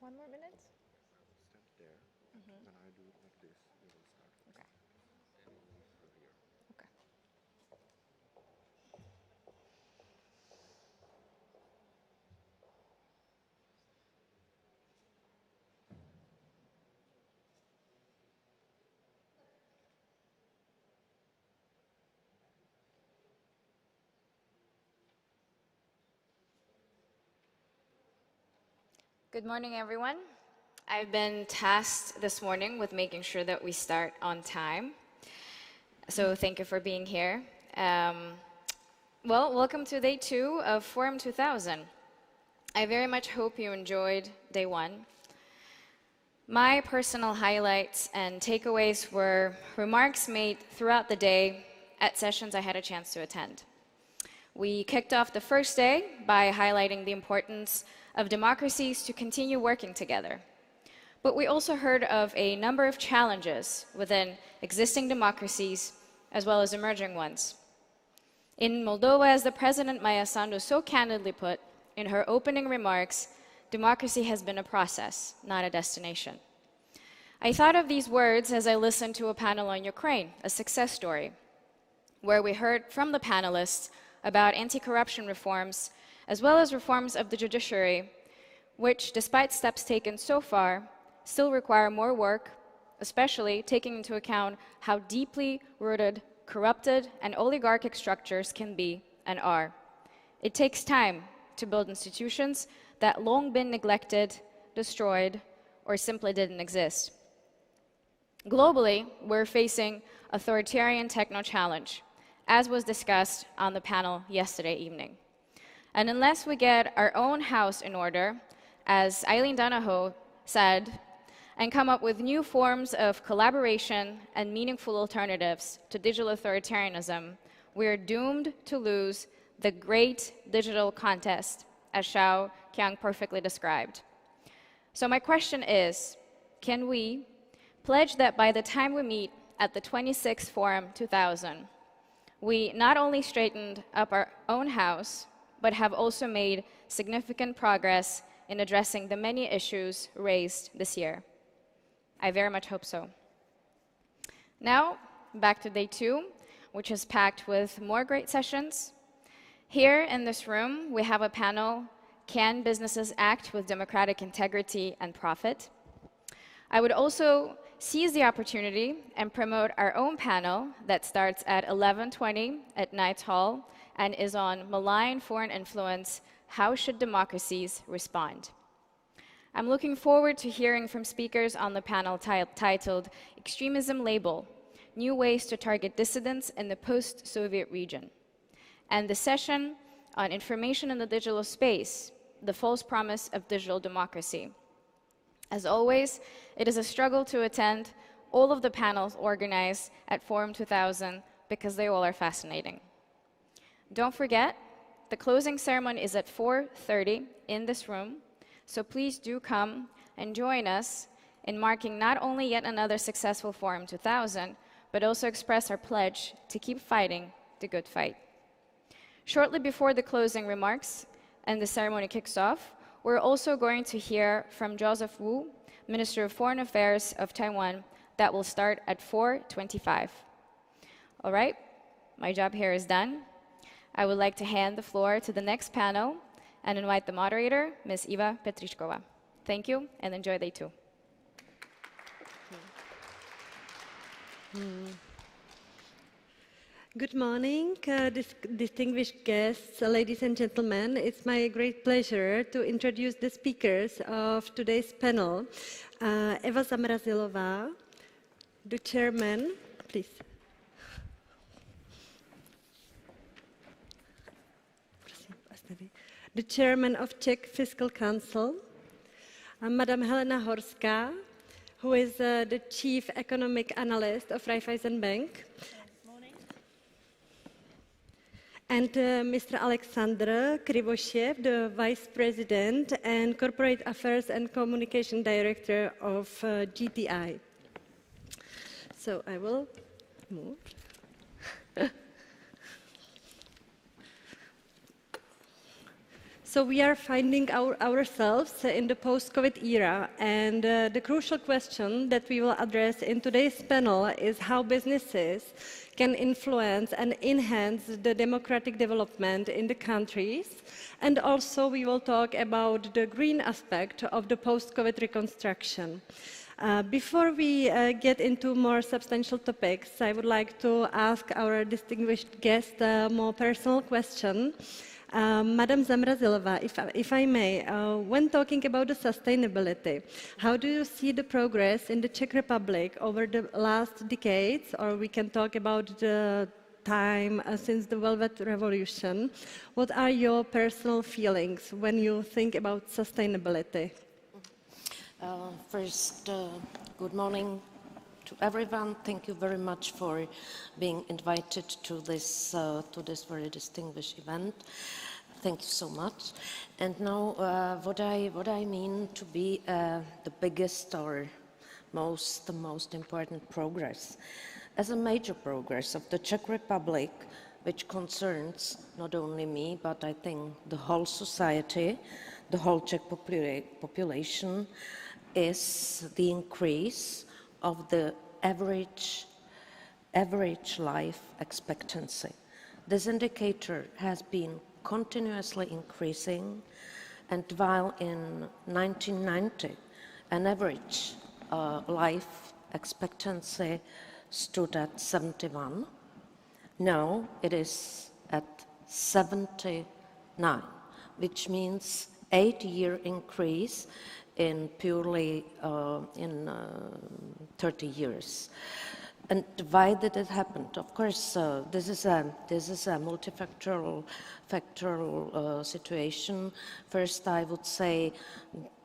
One more minute? Stand there. When I do it like this, we will start. Okay. And we will through here. Okay. Good morning, everyone. I've been tasked this morning with making sure that we start on time. So thank you for being here. Well, welcome to day 2 of Forum 2000. I very much hope you enjoyed day 1. My personal highlights and takeaways were remarks made throughout the day at sessions I had a chance to attend. We kicked off the first day by highlighting the importance of democracies to continue working together. But we also heard of a number of challenges within existing democracies as well as emerging ones. In Moldova, as the President Maya Sandu so candidly put in her opening remarks, democracy has been a process, not a destination. I thought of these words as I listened to a panel on Ukraine, a success story, where we heard from the panelists about anti-corruption reforms, as well as reforms of the judiciary, which, despite steps taken so far, still require more work, especially taking into account how deeply rooted, corrupted, and oligarchic structures can be and are. It takes time to build institutions that long been neglected, destroyed, or simply didn't exist. Globally, we're facing authoritarian techno-challenge, as was discussed on the panel yesterday evening. And unless we get our own house in order, as Eileen Donahoe said, and come up with new forms of collaboration and meaningful alternatives to digital authoritarianism, we are doomed to lose the great digital contest, as Xiao Qiang perfectly described. So my question is, can we pledge that by the time we meet at the 26th Forum 2000, we not only straightened up our own house, but have also made significant progress in addressing the many issues raised this year? I very much hope so. Now, back to day 2, which is packed with more great sessions. Here in this room, we have a panel, Can Businesses Act with Democratic Integrity and Profit? I would also seize the opportunity and promote our own panel that starts at 11:20 at Knights Hall and is on malign foreign influence, How Should Democracies Respond? I'm looking forward to hearing from speakers on the panel titled Extremism Label, New Ways to Target Dissidents in the Post-Soviet Region, and the session on Information in the Digital Space, the False Promise of Digital Democracy. As always, it is a struggle to attend all of the panels organized at Forum 2000 because they all are fascinating. Don't forget, the closing ceremony is at 4:30 in this room, so please do come and join us in marking not only yet another successful Forum 2000, but also express our pledge to keep fighting the good fight. Shortly before the closing remarks and the ceremony kicks off, we're also going to hear from Joseph Wu, Minister of Foreign Affairs of Taiwan, that will start at 4:25. All right, my job here is done. I would like to hand the floor to the next panel and invite the moderator, Ms. Iva Petrichkova. Thank you, and enjoy day 2. Good morning, distinguished guests, ladies and gentlemen. It's my great pleasure to introduce the speakers of today's panel. Eva Zamrazilová, the chairman, please. The chairman of Czech Fiscal Council, Madam Helena Horská, who is the chief economic analyst of Raiffeisen Bank, and Mr. Alexander Krivoshev, the Vice President and Corporate Affairs and Communication Director of GTI. So I will move. So we are finding ourselves in the post-COVID era, and the crucial question that we will address in today's panel is how businesses can influence and enhance the democratic development in the countries. And also we will talk about the green aspect of the post-COVID reconstruction. Before we get into more substantial topics, I would like to ask our distinguished guest a more personal question. Madam Zamrazilova, if I may, when talking about the sustainability, how do you see the progress in the Czech Republic over the last decades, or we can talk about the time since the Velvet Revolution? What are your personal feelings when you think about sustainability? First, good morning to everyone. Thank you very much for being invited to this very distinguished event. Thank you so much. And now, what I mean to be the biggest or the most important progress, as a major progress of the Czech Republic, which concerns not only me, but I think the whole society, the whole Czech population, is the increase of the average life expectancy. This indicator has been continuously increasing, and while in 1990 an average life expectancy stood at 71, now it is at 79, which means 8-year increase in purely 30 years. And why did it happen? Of course, this is a multifactorial situation. First, I would say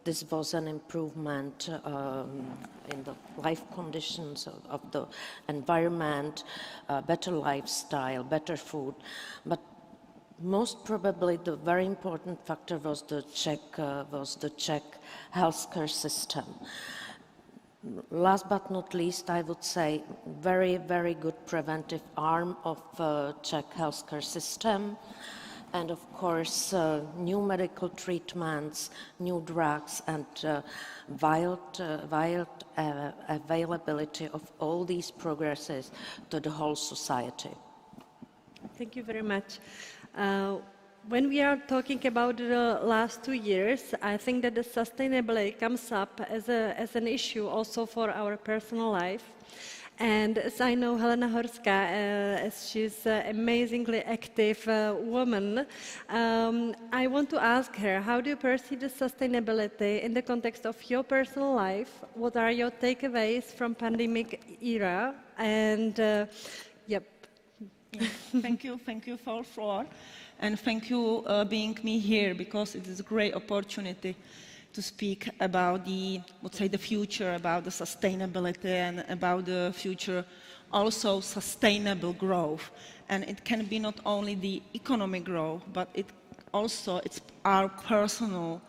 this was an improvement in the life conditions of the environment, better lifestyle, better food. But most probably the very important factor was the Czech healthcare system. Last but not least, I would say very, very good preventive arm of Czech healthcare system, and of course new medical treatments, new drugs, and wide availability of all these progresses to the whole society. Thank you very much. When we are talking about the last 2 years, I think that the sustainability comes up as an issue also for our personal life. And as I know Helena Horska, as she's an amazingly active woman, I want to ask her, how do you perceive the sustainability in the context of your personal life? What are your takeaways from pandemic era? And yep. Thank you for the floor, and thank you being me here, because it is a great opportunity to speak about the future, about the sustainability, and about the future also sustainable growth. And it can be not only the economic growth, but it's our personal,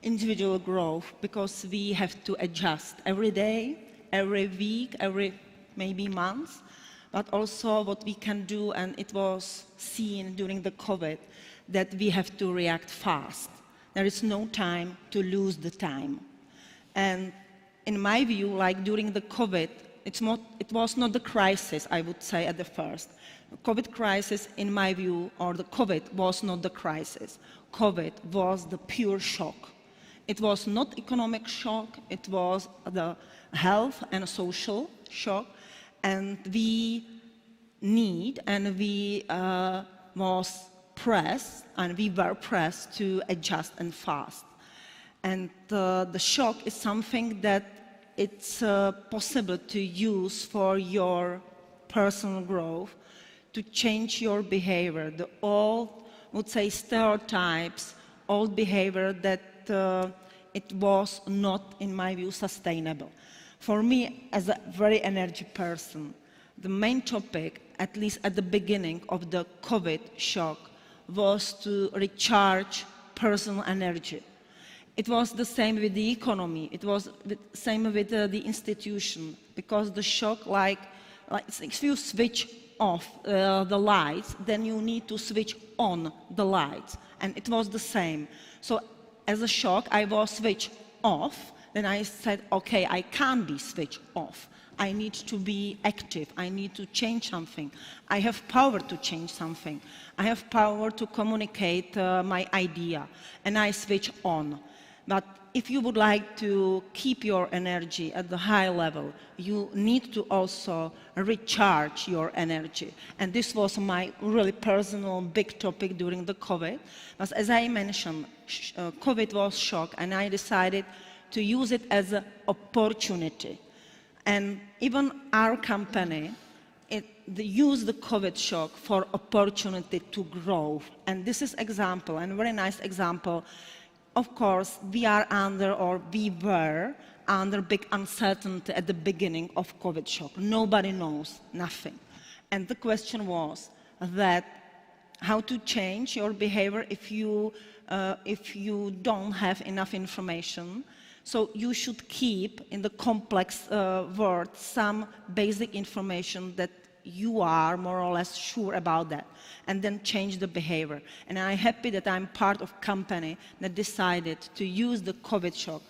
individual growth, because we have to adjust every day, every week, every maybe month. But also what we can do, and it was seen during the COVID, that we have to react fast. There is no time to lose the time. And in my view, like during the COVID, it was not the crisis, I would say, at the first. The COVID crisis, in my view, or the COVID was not the crisis. COVID was the pure shock. It was not economic shock, it was the health and social shock. And we were pressed to adjust and fast. And the shock is something that it's possible to use for your personal growth, to change your behavior, the old, would say, stereotypes, old behavior that it was not, in my view, sustainable. For me, as a very energy person, the main topic, at least at the beginning of the COVID shock, was to recharge personal energy. It was the same with the economy. It was the same with the institution, because the shock, like if you switch off the lights, then you need to switch on the lights. And it was the same. So as a shock, I was switched off. Then I said, okay, I can't be switched off. I need to be active. I need to change something. I have power to change something. I have power to communicate my idea. And I switch on. But if you would like to keep your energy at the high level, you need to also recharge your energy. And this was my really personal big topic during the COVID. Because as I mentioned, COVID was shock, and I decided to use it as an opportunity. And even our company, used the COVID shock for opportunity to grow. And this is example, and a very nice example. Of course, we are under, or we were under big uncertainty at the beginning of COVID shock. Nobody knows, nothing. And the question was that how to change your behavior if you don't have enough information. So you should keep in the complex world some basic information that you are more or less sure about that, and then change the behavior. And I'm happy that I'm part of a company that decided to use the COVID shock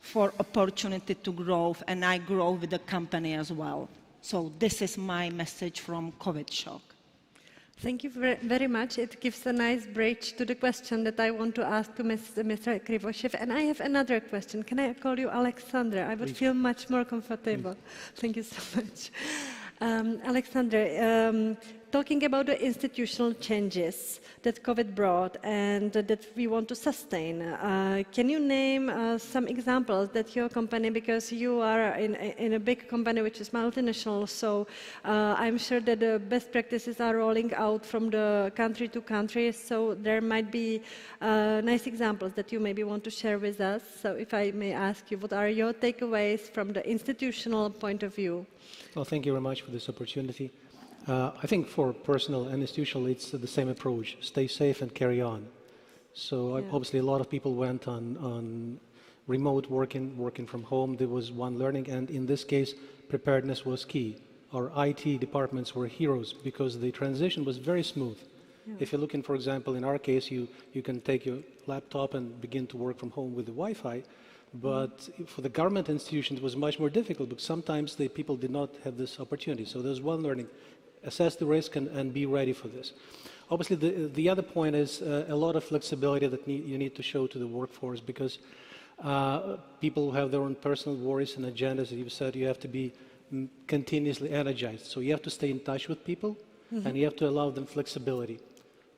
for opportunity to grow, and I grow with the company as well. So this is my message from COVID shock. Thank you very much. It gives a nice bridge to the question that I want to ask to Mr. Krivoshev. And I have another question. Can I call you Alexander? I would feel much more comfortable. Thank you so much. Alexander, talking about the institutional changes that COVID brought and that we want to sustain, can you name some examples that your company, because you are in a big company which is multinational, so I'm sure that the best practices are rolling out from the country to country, so there might be nice examples that you maybe want to share with us. So if I may ask you, what are your takeaways from the institutional point of view? Well, thank you very much for this opportunity. I think for personal and institutional, it's the same approach. Stay safe and carry on. So obviously a lot of people went on remote working from home. There was one learning, and in this case, preparedness was key. Our IT departments were heroes because the transition was very smooth. Yeah. If you're looking, for example, in our case, you can take your laptop and begin to work from home with the Wi-Fi. But for the government institutions, it was much more difficult because sometimes the people did not have this opportunity. So there's one learning. Assess the risk and be ready for this. Obviously, the other point is a lot of flexibility that you need to show to the workforce, because people have their own personal worries and agendas. As you said, you have to be continuously energized. So you have to stay in touch with people, and you have to allow them flexibility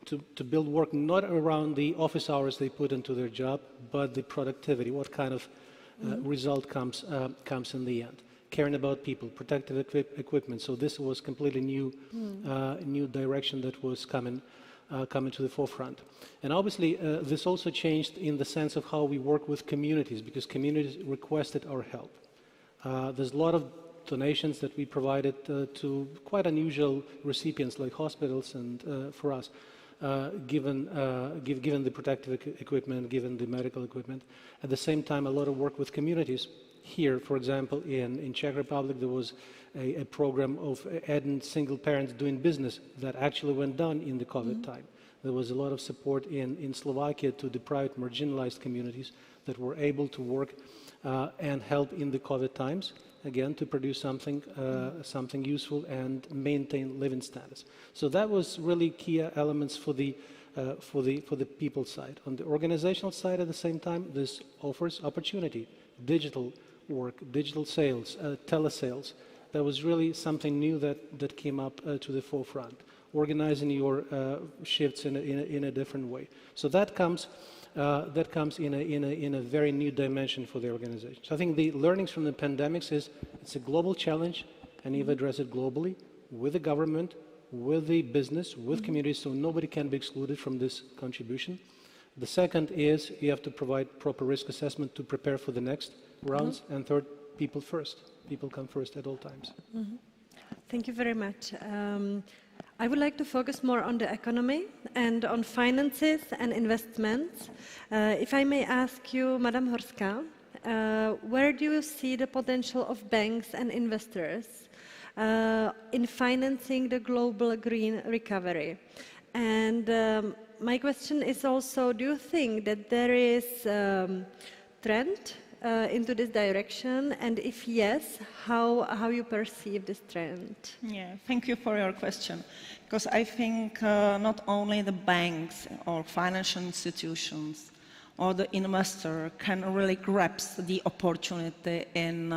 to build work not around the office hours they put into their job, but the productivity, what kind of result comes in the end. Caring about people, protective equipment. So this was completely new direction that was coming to the forefront. And obviously, this also changed in the sense of how we work with communities, because communities requested our help. There's a lot of donations that we provided to quite unusual recipients like hospitals and for us, given the protective equipment, given the medical equipment. At the same time, a lot of work with communities. Here, for example, in Czech Republic, there was a program of adding single parents doing business that actually went down in the COVID time. There was a lot of support in Slovakia to deprived, marginalized communities that were able to work and help in the COVID times, again, to produce something useful and maintain living status. So that was really key elements for the people side. On the organizational side, at the same time, this offers opportunity. Digital work, digital sales, telesales. That was really something new that came up to the forefront. Organizing your shifts in a different way. So that comes in a very new dimension for the organization. So I think the learnings from the pandemics is it's a global challenge, and you've addressed it globally with the government, with the business, with communities, so nobody can be excluded from this contribution. The second is you have to provide proper risk assessment to prepare for the next rounds. And third, people first. People come first at all times. Thank you very much. I would like to focus more on the economy and on finances and investments. If I may ask you, Madam Horska, where do you see the potential of banks and investors in financing the global green recovery. And my question is also, do you think that there is trend into this direction? And if yes, how you perceive this trend? Yeah, thank you for your question. Because I think not only the banks or financial institutions or the investor can really grasp the opportunity in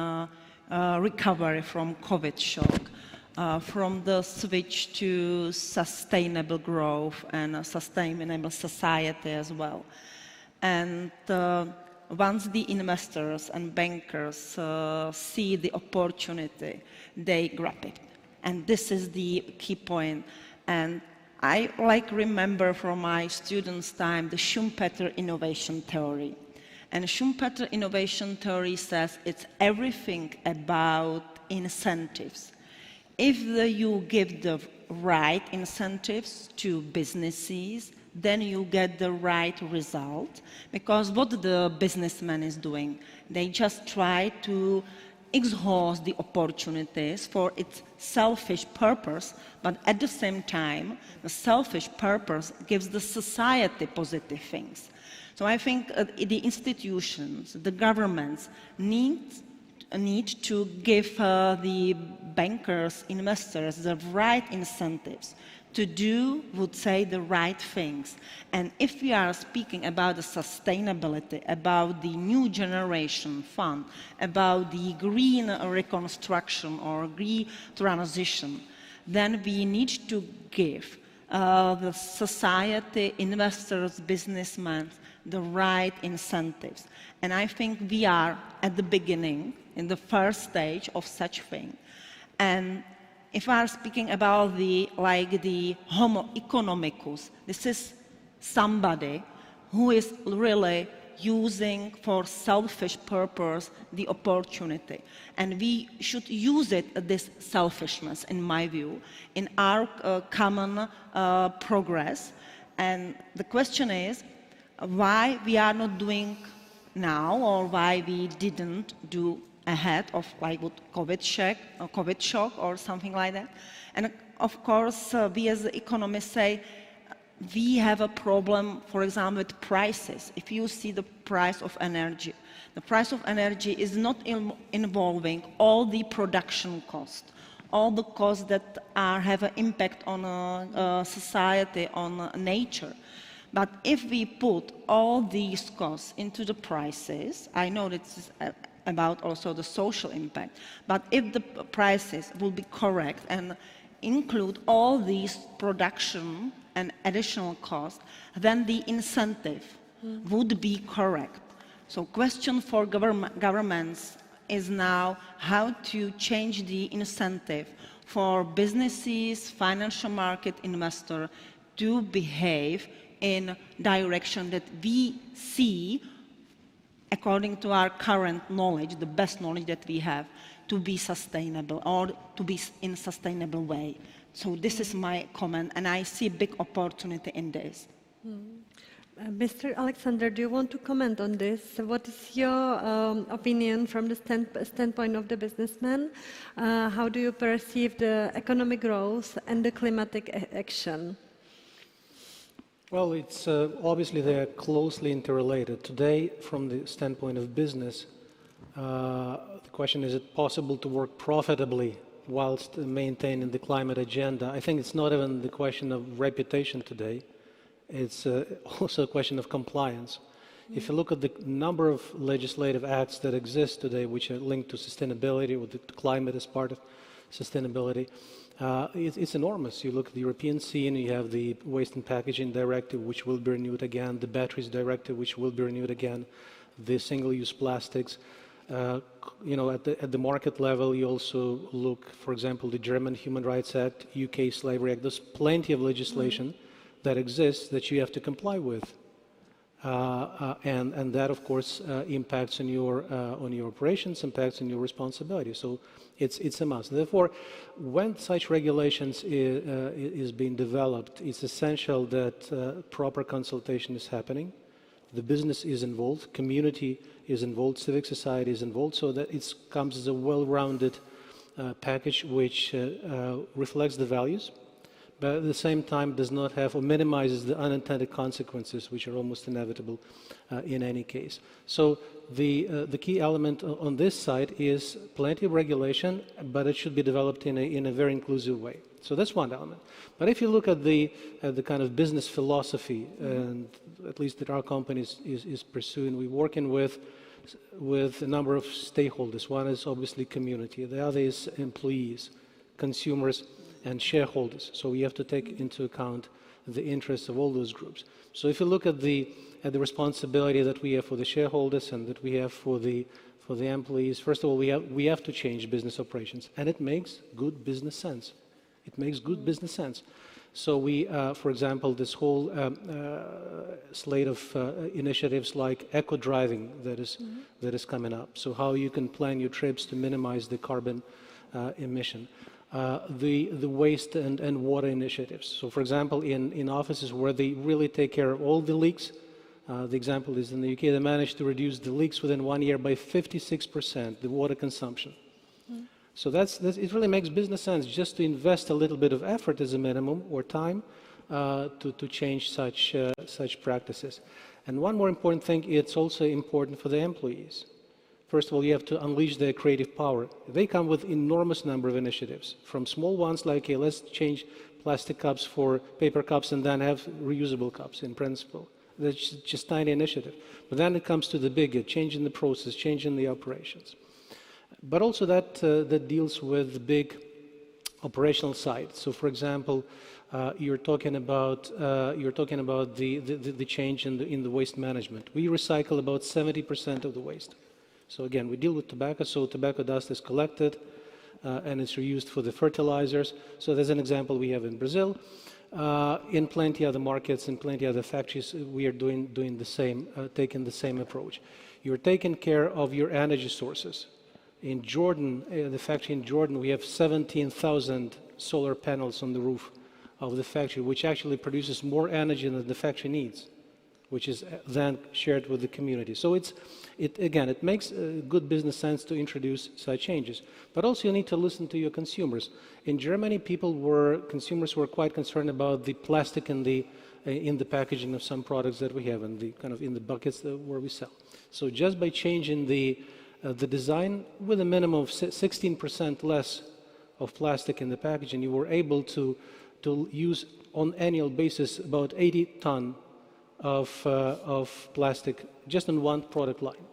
recovery from COVID shock, from the switch to sustainable growth and a sustainable society as well. And once the investors and bankers see the opportunity, they grab it. And this is the key point. And I remember from my students' time the Schumpeter innovation theory. And Schumpeter innovation theory says it's everything about incentives. If you give the right incentives to businesses, then you get the right result. Because what the businessman is doing, they just try to exhaust the opportunities for its selfish purpose, but at the same time, the selfish purpose gives the society positive things. So I think the institutions, the governments need to give the bankers, investors, the right incentives to do, would say, the right things. And if we are speaking about the sustainability, about the new generation fund, about the green reconstruction or green transition, then we need to give the society, investors, businessmen, the right incentives. And I think we are at the beginning, in the first stage of such thing. And if we are speaking about the homo economicus, this is somebody who is really using for selfish purpose the opportunity. And we should use it, this selfishness, in my view, in our common progress. And the question is, why we are not doing now, or why we didn't do ahead of what COVID shock or something like that. And of course, we as economists say we have a problem, for example, with prices. If you see the price of energy, the price of energy is not involving all the production costs, all the costs that have an impact on society, on nature. But if we put all these costs into the prices, I know this is about also the social impact, but if the prices will be correct and include all these production and additional costs, then the incentive would be correct. So question for governments is now how to change the incentive for businesses, financial market investor to behave in direction that we see, according to our current knowledge, the best knowledge that we have, to be sustainable or to be in a sustainable way. So this is my comment, and I see a big opportunity in this. Mr. Alexander, do you want to comment on this? What is your opinion from the standpoint of the businessman? How do you perceive the economic growth and the climatic action? Well, it's obviously they're closely interrelated. Today, from the standpoint of business, the question is it possible to work profitably whilst maintaining the climate agenda? I think it's not even the question of reputation today. It's also a question of compliance. If you look at the number of legislative acts that exist today which are linked to sustainability, with the climate as part of sustainability, it's enormous. You look at the European scene, you have the Waste and Packaging Directive, which will be renewed again, the Batteries Directive, which will be renewed again, the single-use plastics. You know, at the market level, you also look, for example, the German Human Rights Act, UK Slavery Act. There's plenty of legislation that exists that you have to comply with. And that, of course, impacts on your operations, impacts on your responsibility. So it's a must. Therefore, when such regulations is being developed, it's essential that proper consultation is happening. The business is involved, community is involved, civic society is involved, so that it comes as a well-rounded package which reflects the values, but at the same time does not have or minimizes the unintended consequences, which are almost inevitable in any case. So the key element on this side is plenty of regulation, but it should be developed in a very inclusive way. So that's one element. But if you look at the kind of business philosophy, and at least that our company is pursuing, we're working with a number of stakeholders. One is obviously community, the other is employees, consumers, and shareholders. So we have to take into account the interests of all those groups. So if you look at the responsibility that we have for the shareholders and that we have for the employees, first of all, we have to change business operations, and it makes good business sense. It makes good business sense. So we, for example, this whole slate of initiatives like eco-driving that is coming up. So how you can plan your trips to minimize the carbon emission. The waste and water initiatives. So for example, in offices where they really take care of all the leaks, the example is in the UK, they managed to reduce the leaks within 1 year by 56%, the water consumption. So it really makes business sense just to invest a little bit of effort as a minimum or time to change such practices. And one more important thing, it's also important for the employees. First of all, you have to unleash their creative power. They come with enormous number of initiatives, from small ones like, hey, let's change plastic cups for paper cups and then have reusable cups in principle. That's just tiny initiative. But then it comes to the bigger, changing the process, changing the operations. But also that deals with the big operational side. So for example, you're talking about the change in the waste management. We recycle about 70% of the waste. So again, we deal with tobacco, so tobacco dust is collected and it's reused for the fertilizers. So there's an example we have in Brazil. In plenty other markets, in plenty other factories, we are doing the same, taking the same approach. You're taking care of your energy sources. In Jordan, the factory in Jordan, we have 17,000 solar panels on the roof of the factory, which actually produces more energy than the factory needs, which is then shared with the community. So it makes good business sense to introduce such changes. But also you need to listen to your consumers. In Germany, consumers were quite concerned about the plastic in the packaging of some products that we have, and in the buckets where we sell. So just by changing the design with a minimum of 16% less of plastic in the packaging, you were able to use on annual basis about 80 tons of plastic just in one product line.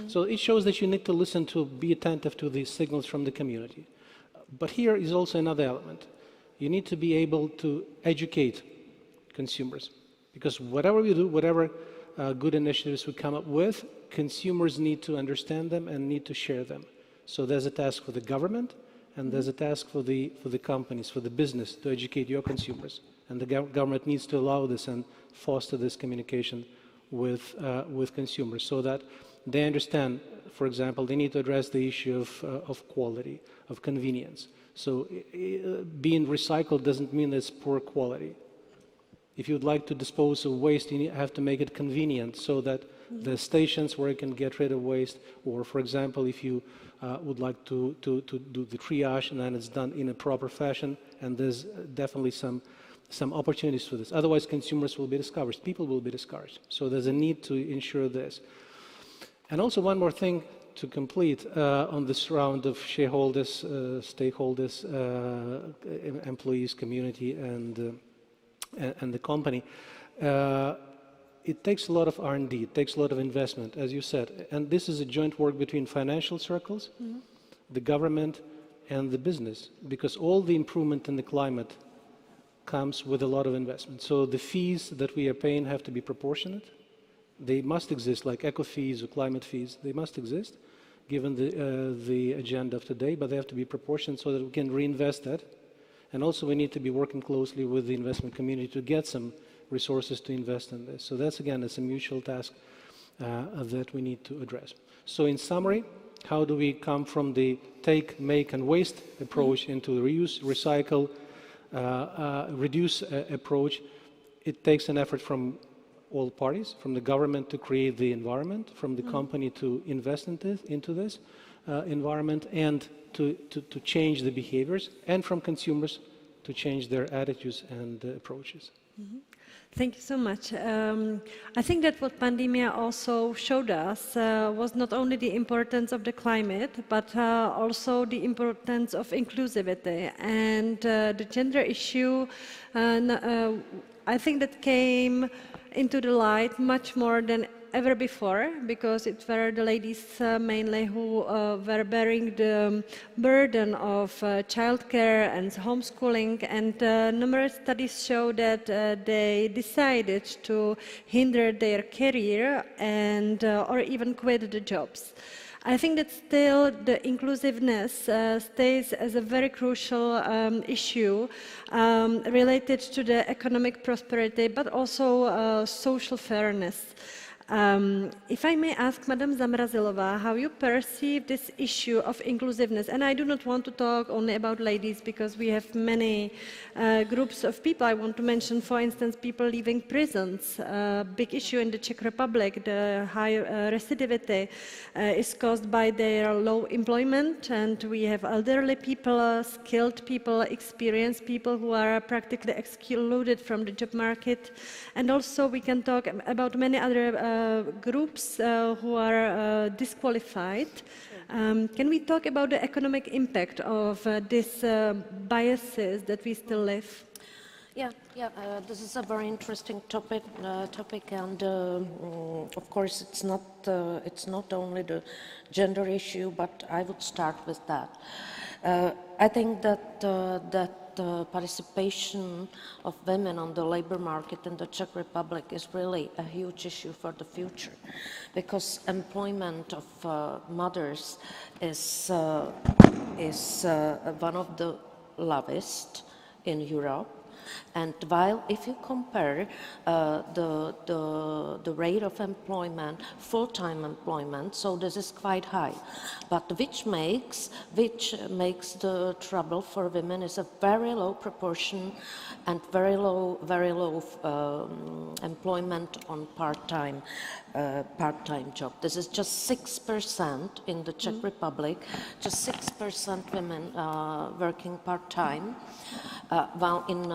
So it shows that you need to listen to, be attentive to the signals from the community. But here is also another element. You need to be able to educate consumers, because whatever we do, whatever good initiatives we come up with, consumers need to understand them and need to share them. So there's a task for the government, and there's a task for the companies, for the business, to educate your consumers. And the government needs to allow this and foster this communication with consumers, so that they understand, for example, they need to address the issue of quality, of convenience. So being recycled doesn't mean it's poor quality. If you'd like to dispose of waste, you have to make it convenient so that the stations where you can get rid of waste, or for example, if you would like to do the triage, and then it's done in a proper fashion, and there's definitely some opportunities for this. Otherwise, consumers will be discouraged, people will be discouraged. So there's a need to ensure this. And also one more thing to complete on this round of shareholders, stakeholders, employees, community, and the company. It takes a lot of R&D, it takes a lot of investment, as you said. And this is a joint work between financial circles, the government, and the business, because all the improvement in the climate comes with a lot of investment. So the fees that we are paying have to be proportionate. They must exist, like eco fees or climate fees. They must exist, given the agenda of today, but they have to be proportionate so that we can reinvest that. And also we need to be working closely with the investment community to get some resources to invest in this. So that's, again, it's a mutual task that we need to address. So in summary, how do we come from the take, make, and waste approach into the reuse, recycle, reduce approach? It takes an effort from all parties, from the government to create the environment, from the company to invest into this, environment, and to change the behaviors, and from consumers to change their attitudes and approaches. Mm-hmm. Thank you so much. I think that what pandemia also showed us was not only the importance of the climate, but also the importance of inclusivity. And the gender issue, I think that came into the light much more than ever before, because it were the ladies mainly who were bearing the burden of childcare and homeschooling, and numerous studies show that they decided to hinder their career and or even quit the jobs. I think that still the inclusiveness stays as a very crucial issue related to the economic prosperity, but also social fairness. If I may ask Madam Zamrazilova, how you perceive this issue of inclusiveness, and I do not want to talk only about ladies, because we have many groups of people. I want to mention, for instance, people leaving prisons. Big issue in the Czech Republic, the high recidivity is caused by their low employment, and we have elderly people, skilled people, experienced people who are practically excluded from the job market. And also we can talk about many other groups who are disqualified. Can we talk about the economic impact of these biases that we still live? Yeah, this is a very interesting topic, and of course it's not only the gender issue, but I would start with that. I think that participation of women on the labor market in the Czech Republic is really a huge issue for the future, because employment of mothers is one of the lowest in Europe. And while if you compare the rate of employment, full-time employment, so this is quite high. But which makes the trouble for women is a very low proportion and very low employment on part-time job. This is just 6% in the Czech Republic, just 6% women working part-time, while in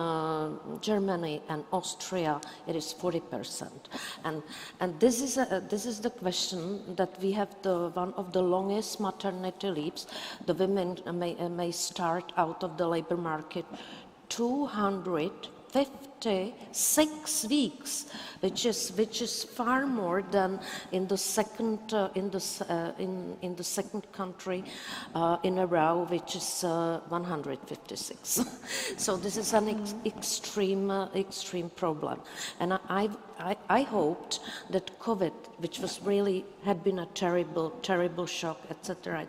Germany and Austria it is 40%. And this is the question that we have one of the longest maternity leaves. The women may start out of the labor market 256 weeks, which is far more than in the second country in a row, which is 156. So this is an extreme problem, and I hoped that COVID, which was really had been a terrible shock, etc.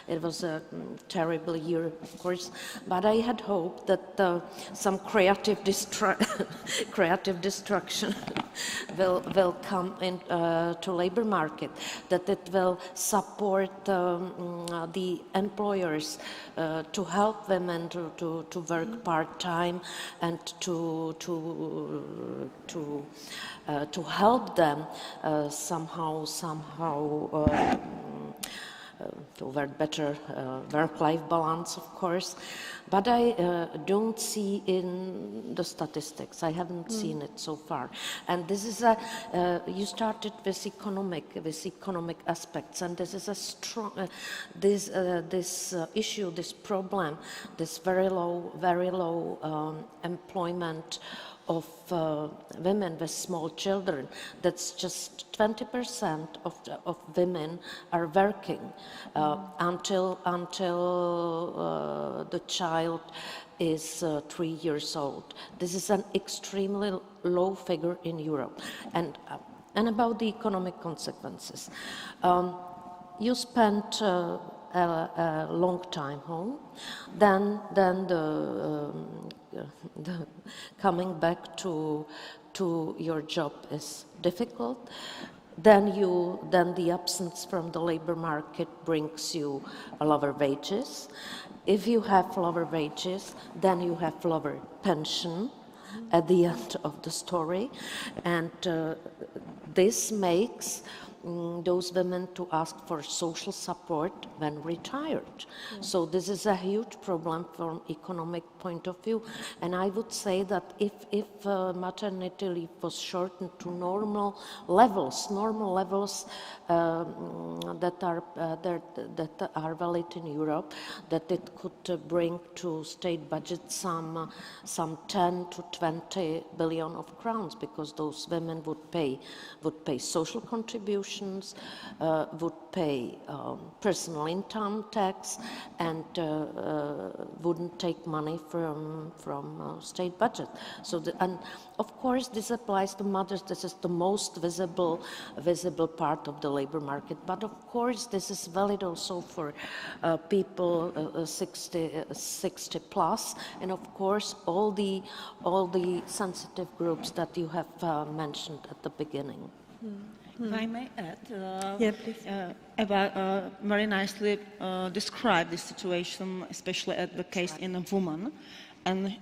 It was a terrible year, of course, but I had hoped that some creative destruction will come into labor market, that it will support the employers to help women to work part-time and to help them somehow to work better work-life balance, of course. But I don't see in the statistics. I haven't seen it so far. And this is you started with economic aspects, and this is a strong this issue, this problem, this very low employment of women with small children. That's just 20% of women are working until the child is 3 years old. This is an extremely low figure in Europe. And about the economic consequences. You spent a long time home, then the coming back to your job is difficult. Then the absence from the labor market brings you lower wages. If you have lower wages, then you have lower pension at the end of the story, and this makes those women to ask for social support when retired. So this is a huge problem from economic point of view. And I would say that if maternity leave was shortened to normal levels that are valid in Europe, that it could bring to state budget some 10 to 20 billion of crowns, because those women would pay social contributions, would pay personal income tax, and wouldn't take money from state budget. So, and of course, this applies to mothers. This is the most visible part of the labor market. But of course, this is valid also for people 60 plus, and of course, all the sensitive groups that you have mentioned at the beginning. If I may add, Yeah, please. Eva very nicely described the situation, especially at the case in a woman. And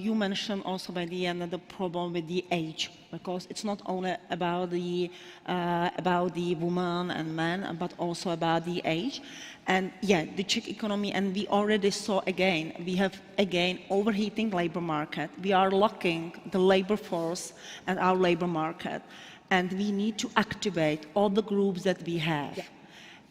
you mentioned also by the end the problem with the age, because it's not only about the woman and man, but also about the age. And yeah, the Czech economy, and we already saw again, we have again overheating labor market. We are locking the labor force and our labor market. And we need to activate all the groups that we have. Yeah.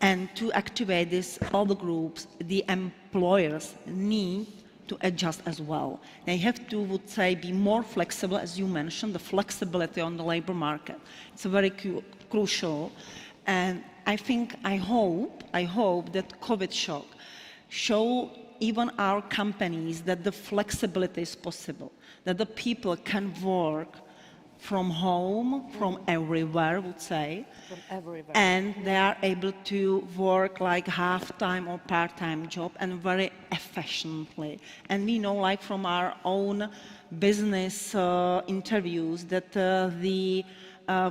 And to activate all the groups, the employers need to adjust as well. They have to, would say, be more flexible, as you mentioned, the flexibility on the labor market. It's very crucial. And I hope that COVID shock show even our companies that the flexibility is possible, that the people can work from home, from everywhere, would say. From everywhere. And they are able to work like half-time or part-time job, and very efficiently. And we know, like from our own business interviews, that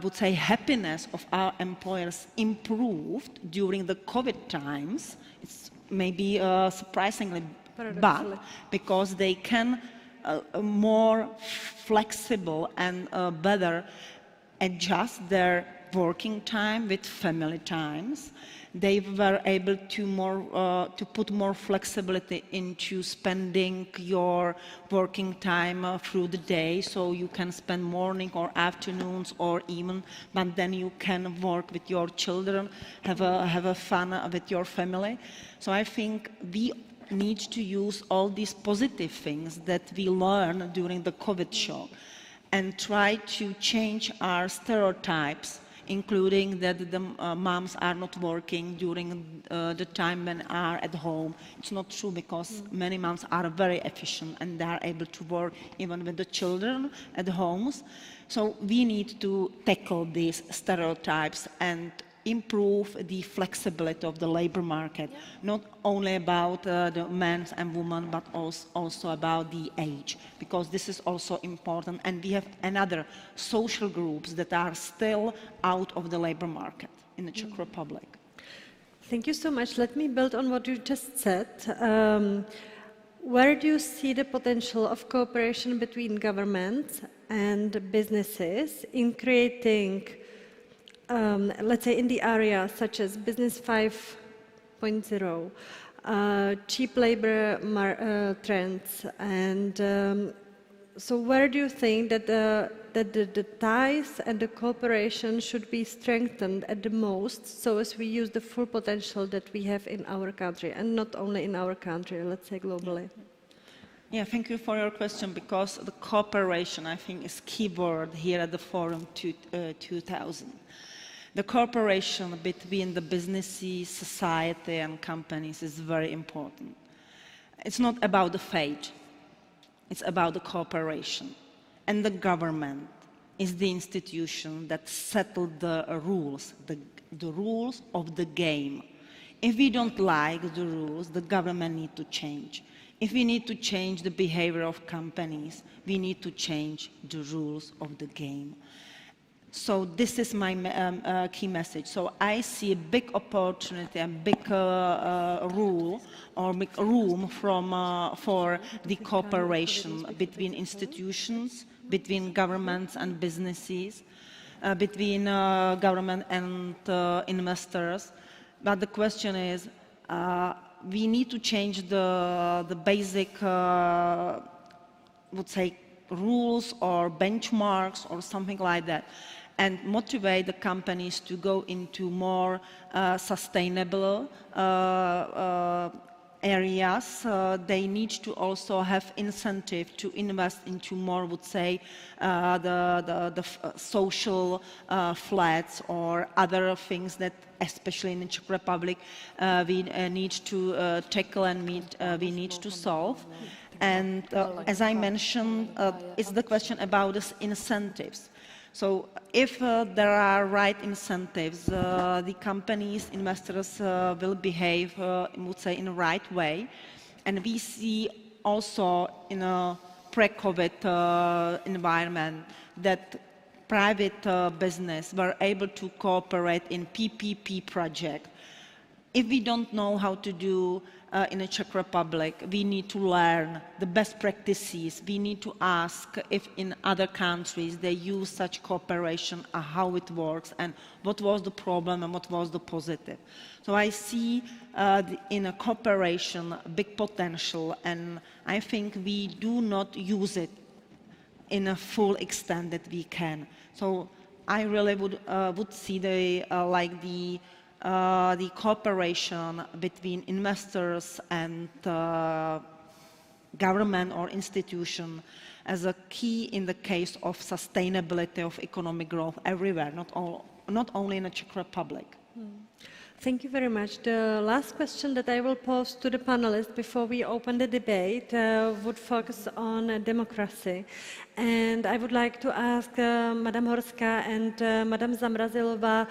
would say happiness of our employers improved during the COVID times. It's maybe surprisingly, but because they can more flexible and better adjust their working time with family times. They were able to put more flexibility into spending your working time through the day, so you can spend morning or afternoons or even, but then you can work with your children, have a fun with your family. So I think we need to use all these positive things that we learned during the COVID shock and try to change our stereotypes, including that the moms are not working during the time when are at home. It's not true, because many moms are very efficient and they are able to work even with the children at homes. So we need to tackle these stereotypes and improve the flexibility of the labor market, not only about the men and women, but also about the age, because this is also important. And we have another social groups that are still out of the labor market in the Czech Republic. Thank you so much. Let me build on what you just said. Where do you see the potential of cooperation between governments and businesses in creating, let's say, in the areas such as Business 5.0, cheap labor trends, and so where do you think that the ties and the cooperation should be strengthened at the most, so as we use the full potential that we have in our country, and not only in our country, let's say globally? Yeah, thank you for your question, because the cooperation, I think, is key word here at the Forum 2000. The cooperation between the businesses, society and companies is very important. It's not about the fate, it's about the cooperation. And the government is the institution that settled the rules, the rules of the game. If we don't like the rules, the government needs to change. If we need to change the behavior of companies, we need to change the rules of the game. So this is my key message. So I see a big opportunity, a big rule or big room for the cooperation between institutions, between governments and businesses. between government and investors. But the question is, we need to change the basic, would say, rules or benchmarks or something like that, and motivate the companies to go into more sustainable areas. They need to also have incentive to invest into more, would say, the social flats or other things that, especially in the Czech Republic, we need to tackle and we need to solve. And as I mentioned, it's the question about the incentives. So if there are right incentives, the companies, investors will behave, I would say, in the right way. And we see also in a pre-COVID environment that private business were able to cooperate in PPP project. If we don't know how to do in the Czech Republic, we need to learn the best practices. We need to ask if in other countries they use such cooperation, how it works, and what was the problem and what was the positive. So I see in a cooperation big potential, and I think we do not use it in a full extent that we can. So I really would see the cooperation between investors and government or institution as a key in the case of sustainability of economic growth everywhere, not only in the Czech Republic. Thank you very much. The last question that I will pose to the panelists before we open the debate would focus on democracy. And I would like to ask Madame Horská and Madame Zamrazilova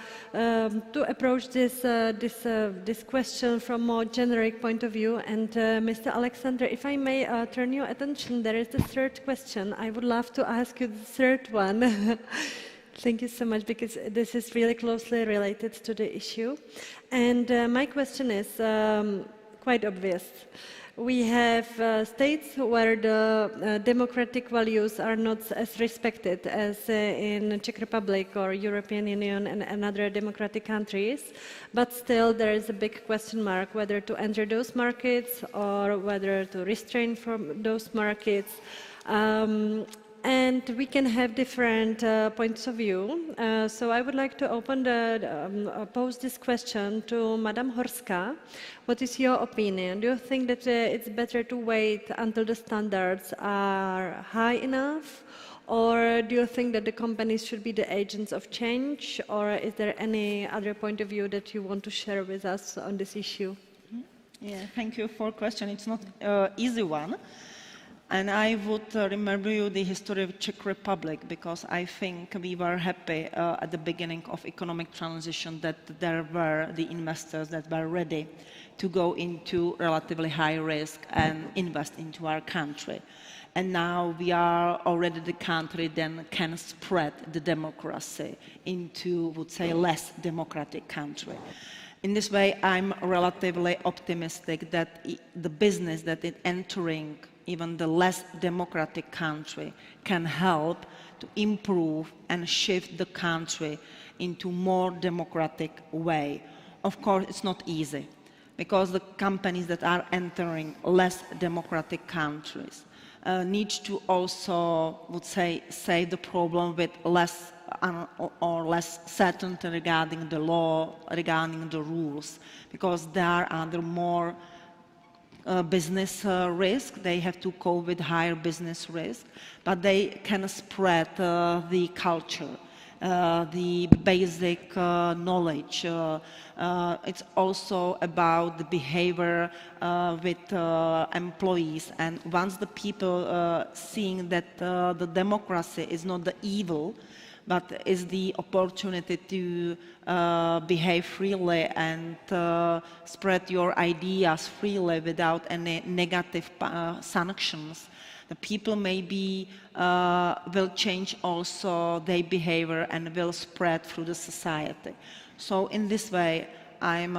to approach this question from a more generic point of view. And Mr. Alexander, if I may turn your attention, there is the third question. I would love to ask you the third one. Thank you so much, because this is really closely related to the issue. And my question is quite obvious. We have states where the democratic values are not as respected as in Czech Republic or European Union and other democratic countries, but still there is a big question mark whether to enter those markets or whether to restrain from those markets. And we can have different points of view. So I would like to pose this question to Madame Horská. What is your opinion? Do you think that it's better to wait until the standards are high enough? Or do you think that the companies should be the agents of change? Or is there any other point of view that you want to share with us on this issue? Yeah, thank you for the question. It's not an easy one. And I would remember you the history of Czech Republic, because I think we were happy at the beginning of economic transition that there were the investors that were ready to go into relatively high risk and invest into our country. And now we are already the country that can spread the democracy into, would say, less democratic country. In this way, I'm relatively optimistic that the business that is entering even the less democratic country can help to improve and shift the country into more democratic way. Of course, it's not easy, because the companies that are entering less democratic countries need to also, would say, the problem with less certainty regarding the law, regarding the rules, because they are under more business risk. They have to cope with higher business risk, but they can spread the culture, the basic knowledge. It's also about the behavior with employees. And once the people seeing that the democracy is not the evil, but is the opportunity to behave freely and spread your ideas freely without any negative sanctions, the people maybe will change also their behavior and will spread through the society. So in this way, I'm,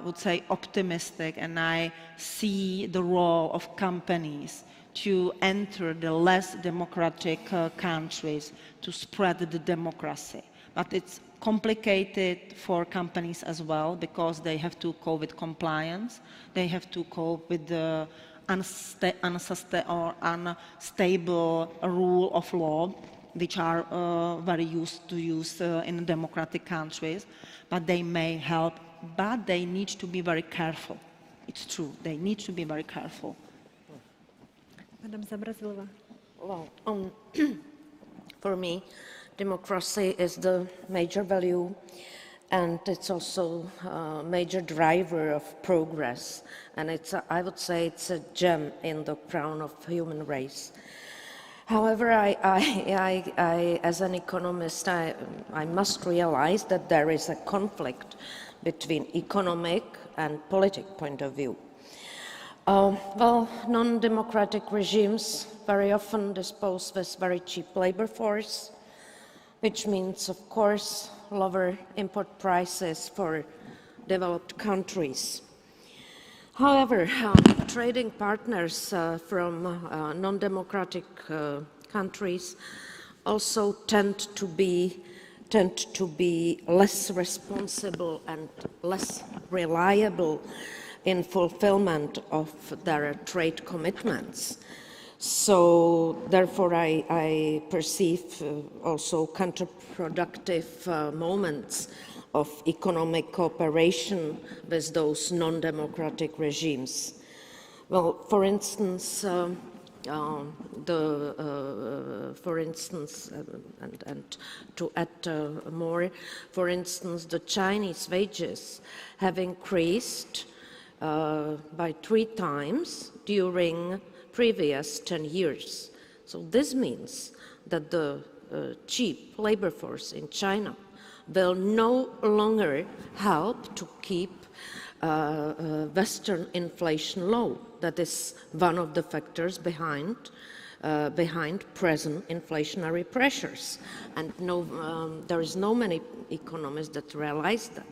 would say, optimistic, and I see the role of companies to enter the less democratic countries to spread the democracy. But it's complicated for companies as well because they have to cope with compliance, they have to cope with the unstable rule of law, which are very used to use in democratic countries, but they may help, but they need to be very careful. It's true, they need to be very careful. Madam Zamrazilova. Well, for me, democracy is the major value, and it's also a major driver of progress. And I would say it's a gem in the crown of human race. However, as an economist, I must realize that there is a conflict between economic and political point of view. Well, non-democratic regimes very often dispose with very cheap labor force, which means, of course, lower import prices for developed countries. However, trading partners from non-democratic countries also tend to be less responsible and less reliable in fulfillment of their trade commitments. So therefore I perceive also counterproductive moments of economic cooperation with those non-democratic regimes. Well, for instance, and to add more, for instance, the Chinese wages have increased by 3 times during previous 10 years. So this means that the cheap labor force in China will no longer help to keep Western inflation low. That is one of the factors behind present inflationary pressures. And there is no many economists that realize that.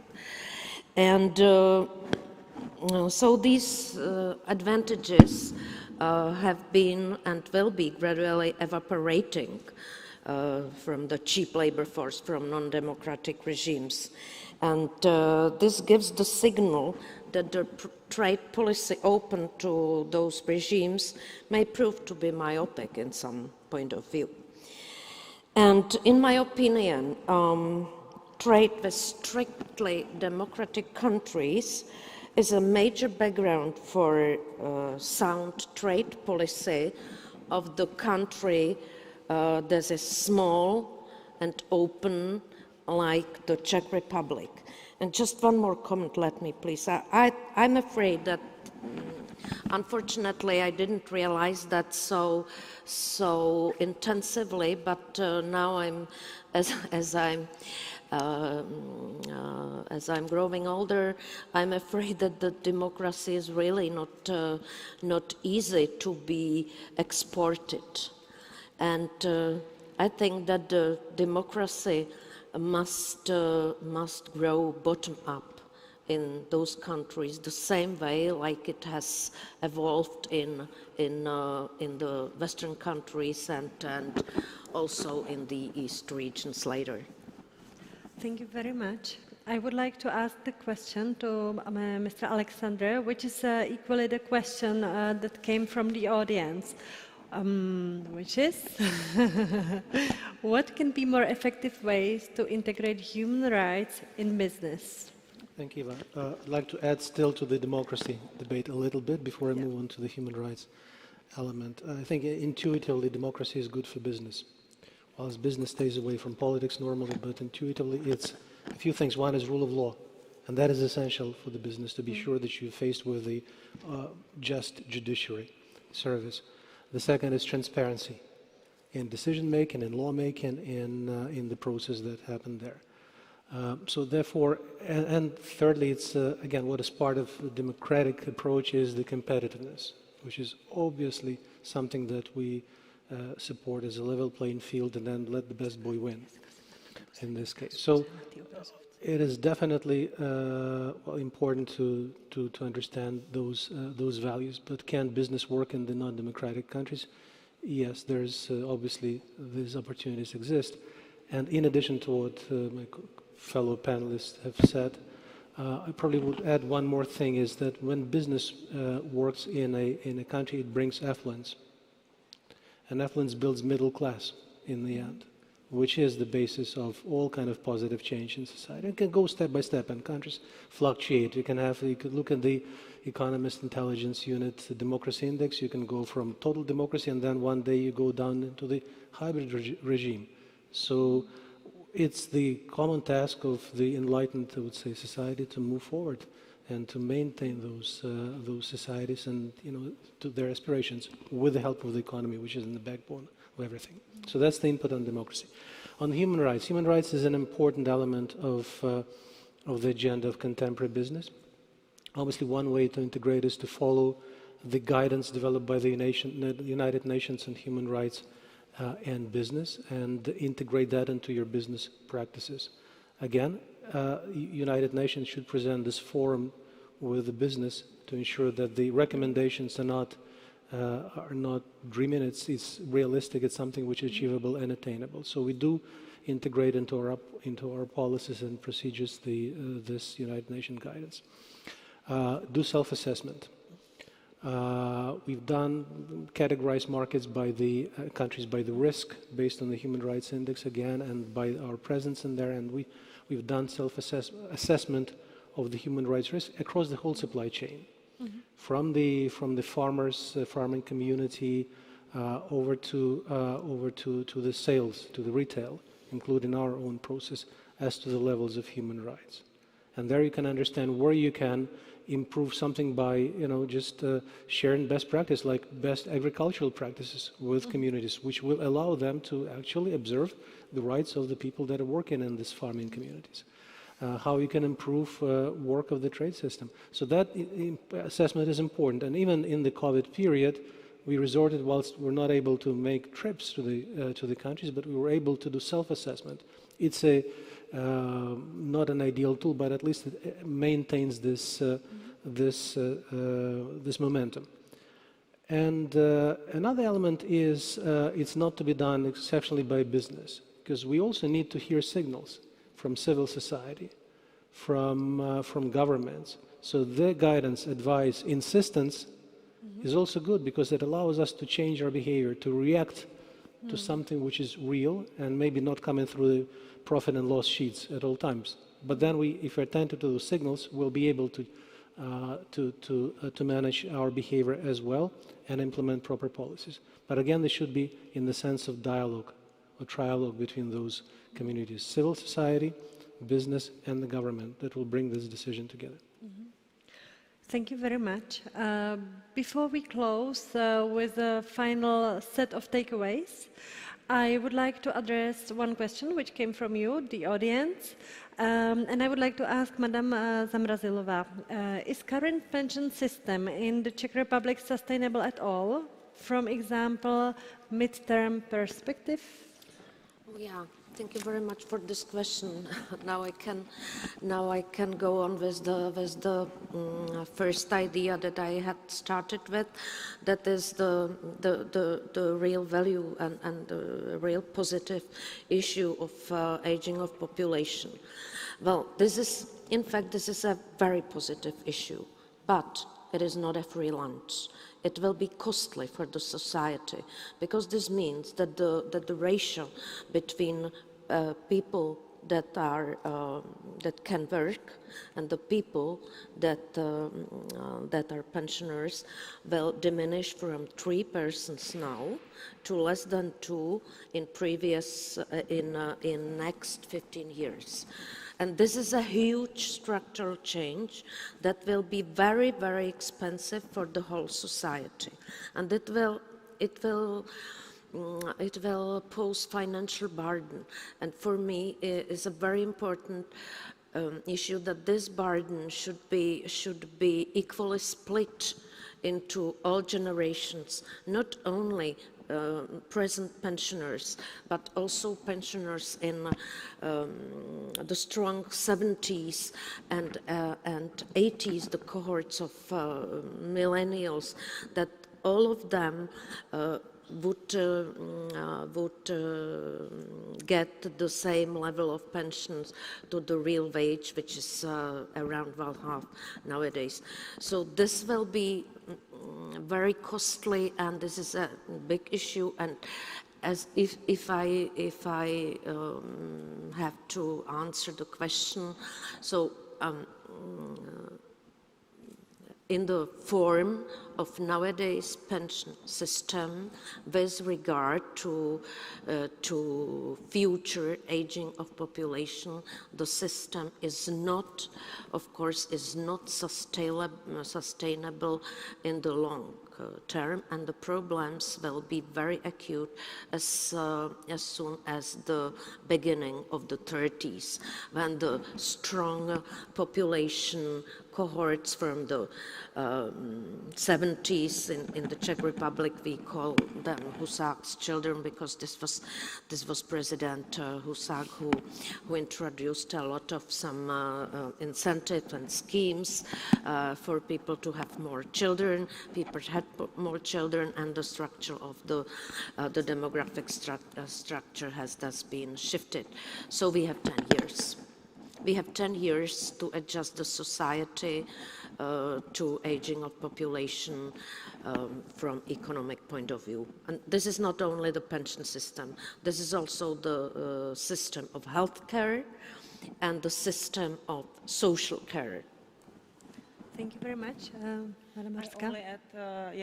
And so these advantages have been and will be gradually evaporating from the cheap labor force from non-democratic regimes. And this gives the signal that the trade policy open to those regimes may prove to be myopic in some point of view. And in my opinion, trade with strictly democratic countries is a major background for sound trade policy of the country that is small and open, like the Czech Republic. And just one more comment, let me please. I'm afraid that, unfortunately, I didn't realize that so intensively, but now as I'm growing older, I'm afraid that the democracy is really not easy to be exported. And I think that the democracy must grow bottom up in those countries the same way like it has evolved in the Western countries and also in the East regions later. Thank you very much. I would like to ask the question to Mr. Alexander, which is equally the question that came from the audience, which is, what can be more effective ways to integrate human rights in business? Thank you, Eva. I'd like to add still to the democracy debate a little bit before I move on to the human rights element. I think intuitively democracy is good for business. Whilst business stays away from politics normally, but intuitively it's a few things. One is rule of law, and that is essential for the business to be sure that you're faced with a just judiciary service. The second is transparency in decision-making, in law-making, in the process that happened there. So therefore, and thirdly, it's again, what is part of the democratic approach is the competitiveness, which is obviously something that we support as a level playing field, and then let the best boy win in this case. So it is definitely important to understand those values. But can business work in the non-democratic countries? Yes, there's obviously these opportunities exist. And in addition to what my fellow panelists have said, I probably would add one more thing, is that when business works in a country, it brings affluence. And affluence builds middle class in the end, which is the basis of all kind of positive change in society. It can go step by step, and countries fluctuate. You could look at the Economist Intelligence Unit, the Democracy Index. You can go from total democracy, and then one day you go down into the hybrid regime. So it's the common task of the enlightened, I would say, society to move forward and to maintain those societies and, you know, to their aspirations with the help of the economy, which is in the backbone of everything. So that's the input on democracy. On human rights is an important element of the agenda of contemporary business. Obviously, one way to integrate is to follow the guidance developed by the United Nations on human rights and business, and integrate that into your business practices. Again, United Nations should present this forum with the business to ensure that the recommendations are not dreaming, it's realistic, it's something which is achievable and attainable. So we do integrate into our policies and procedures this United Nations guidance. Do self-assessment. We've categorized markets by the countries by the risk based on the Human Rights Index again, and by our presence in there, and we've done self-assessment of the human rights risk across the whole supply chain, from the farmers, farming community, over to the sales, to the retail, including our own process, as to the levels of human rights. And there you can understand where you can improve something by, you know, just sharing best practice, like best agricultural practices with communities, which will allow them to actually observe the rights of the people that are working in these farming communities. How you can improve work of the trade system. So that assessment is important. And even in the COVID period, we resorted, whilst we're not able to make trips to the countries, but we were able to do self-assessment. It's not an ideal tool, but at least it maintains this momentum. And another element is it's not to be done exceptionally by business, because we also need to hear signals from civil society, from governments. So their guidance, advice, insistence is also good, because it allows us to change our behavior, to react to something which is real and maybe not coming through the profit and loss sheets at all times. But then if we're attentive to those signals, we'll be able to manage our behavior as well and implement proper policies. But again, they should be in the sense of dialogue or trialogue between those communities, civil society, business, and the government, that will bring this decision together. Thank you very much. Before we close with a final set of takeaways, I would like to address one question which came from you, the audience, and I would like to ask Madam Zamrazilova, is current pension system in the Czech Republic sustainable at all, from example, mid-term perspective? Yeah, thank you very much for this question. Now I can go on with the first idea that I had started with. That is the real value and the real positive issue of aging of population. Well, in fact, this is a very positive issue, but it is not a free lunch. It will be costly for the society, because this means that the ratio between people that can work and the people that are pensioners will diminish from 3 persons now to less than 2 in next 15 years. And this is a huge structural change that will be very, very expensive for the whole society, and it will pose financial burden. And for me, it is a very important issue that this burden should be equally split into all generations, not only present pensioners, but also pensioners in the strong 70s and 80s, the cohorts of millennials, that all of them get the same level of pensions to the real wage, which is around 1/2 nowadays. So this will be very costly, and this is a big issue. And as if I have to answer the question, so in the form of nowadays pension system, with regard to future aging of population, the system is not, of course, is not sustainable in the long term, and the problems will be very acute as soon as the beginning of the 30s, when the strong population cohorts from the 70s in the Czech Republic, we call them Husák's children, because this was President Husák who introduced a lot of some incentives and schemes for people to have more children. People had more children, and the structure of the demographic structure has thus been shifted. So we have 10 years. We have 10 years to adjust the society to aging of population from economic point of view. And this is not only the pension system, this is also the system of health care and the system of social care. Thank you very much. Madam Marská. Only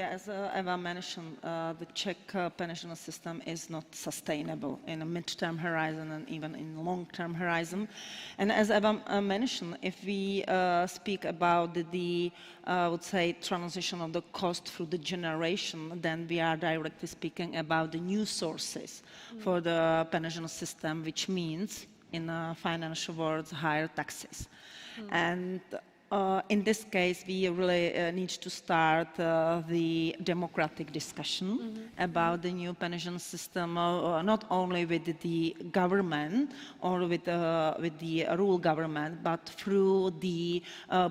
as Eva mentioned, the Czech pension system is not sustainable in a mid-term horizon and even in long-term horizon. And as Eva mentioned, if we speak about the I would say, transition of the cost through the generation, then we are directly speaking about the new sources for the pension system, which means, in financial words, higher taxes. And in this case, we really need to start the democratic discussion about the new pension system, not only with the government or with the rural government, but through the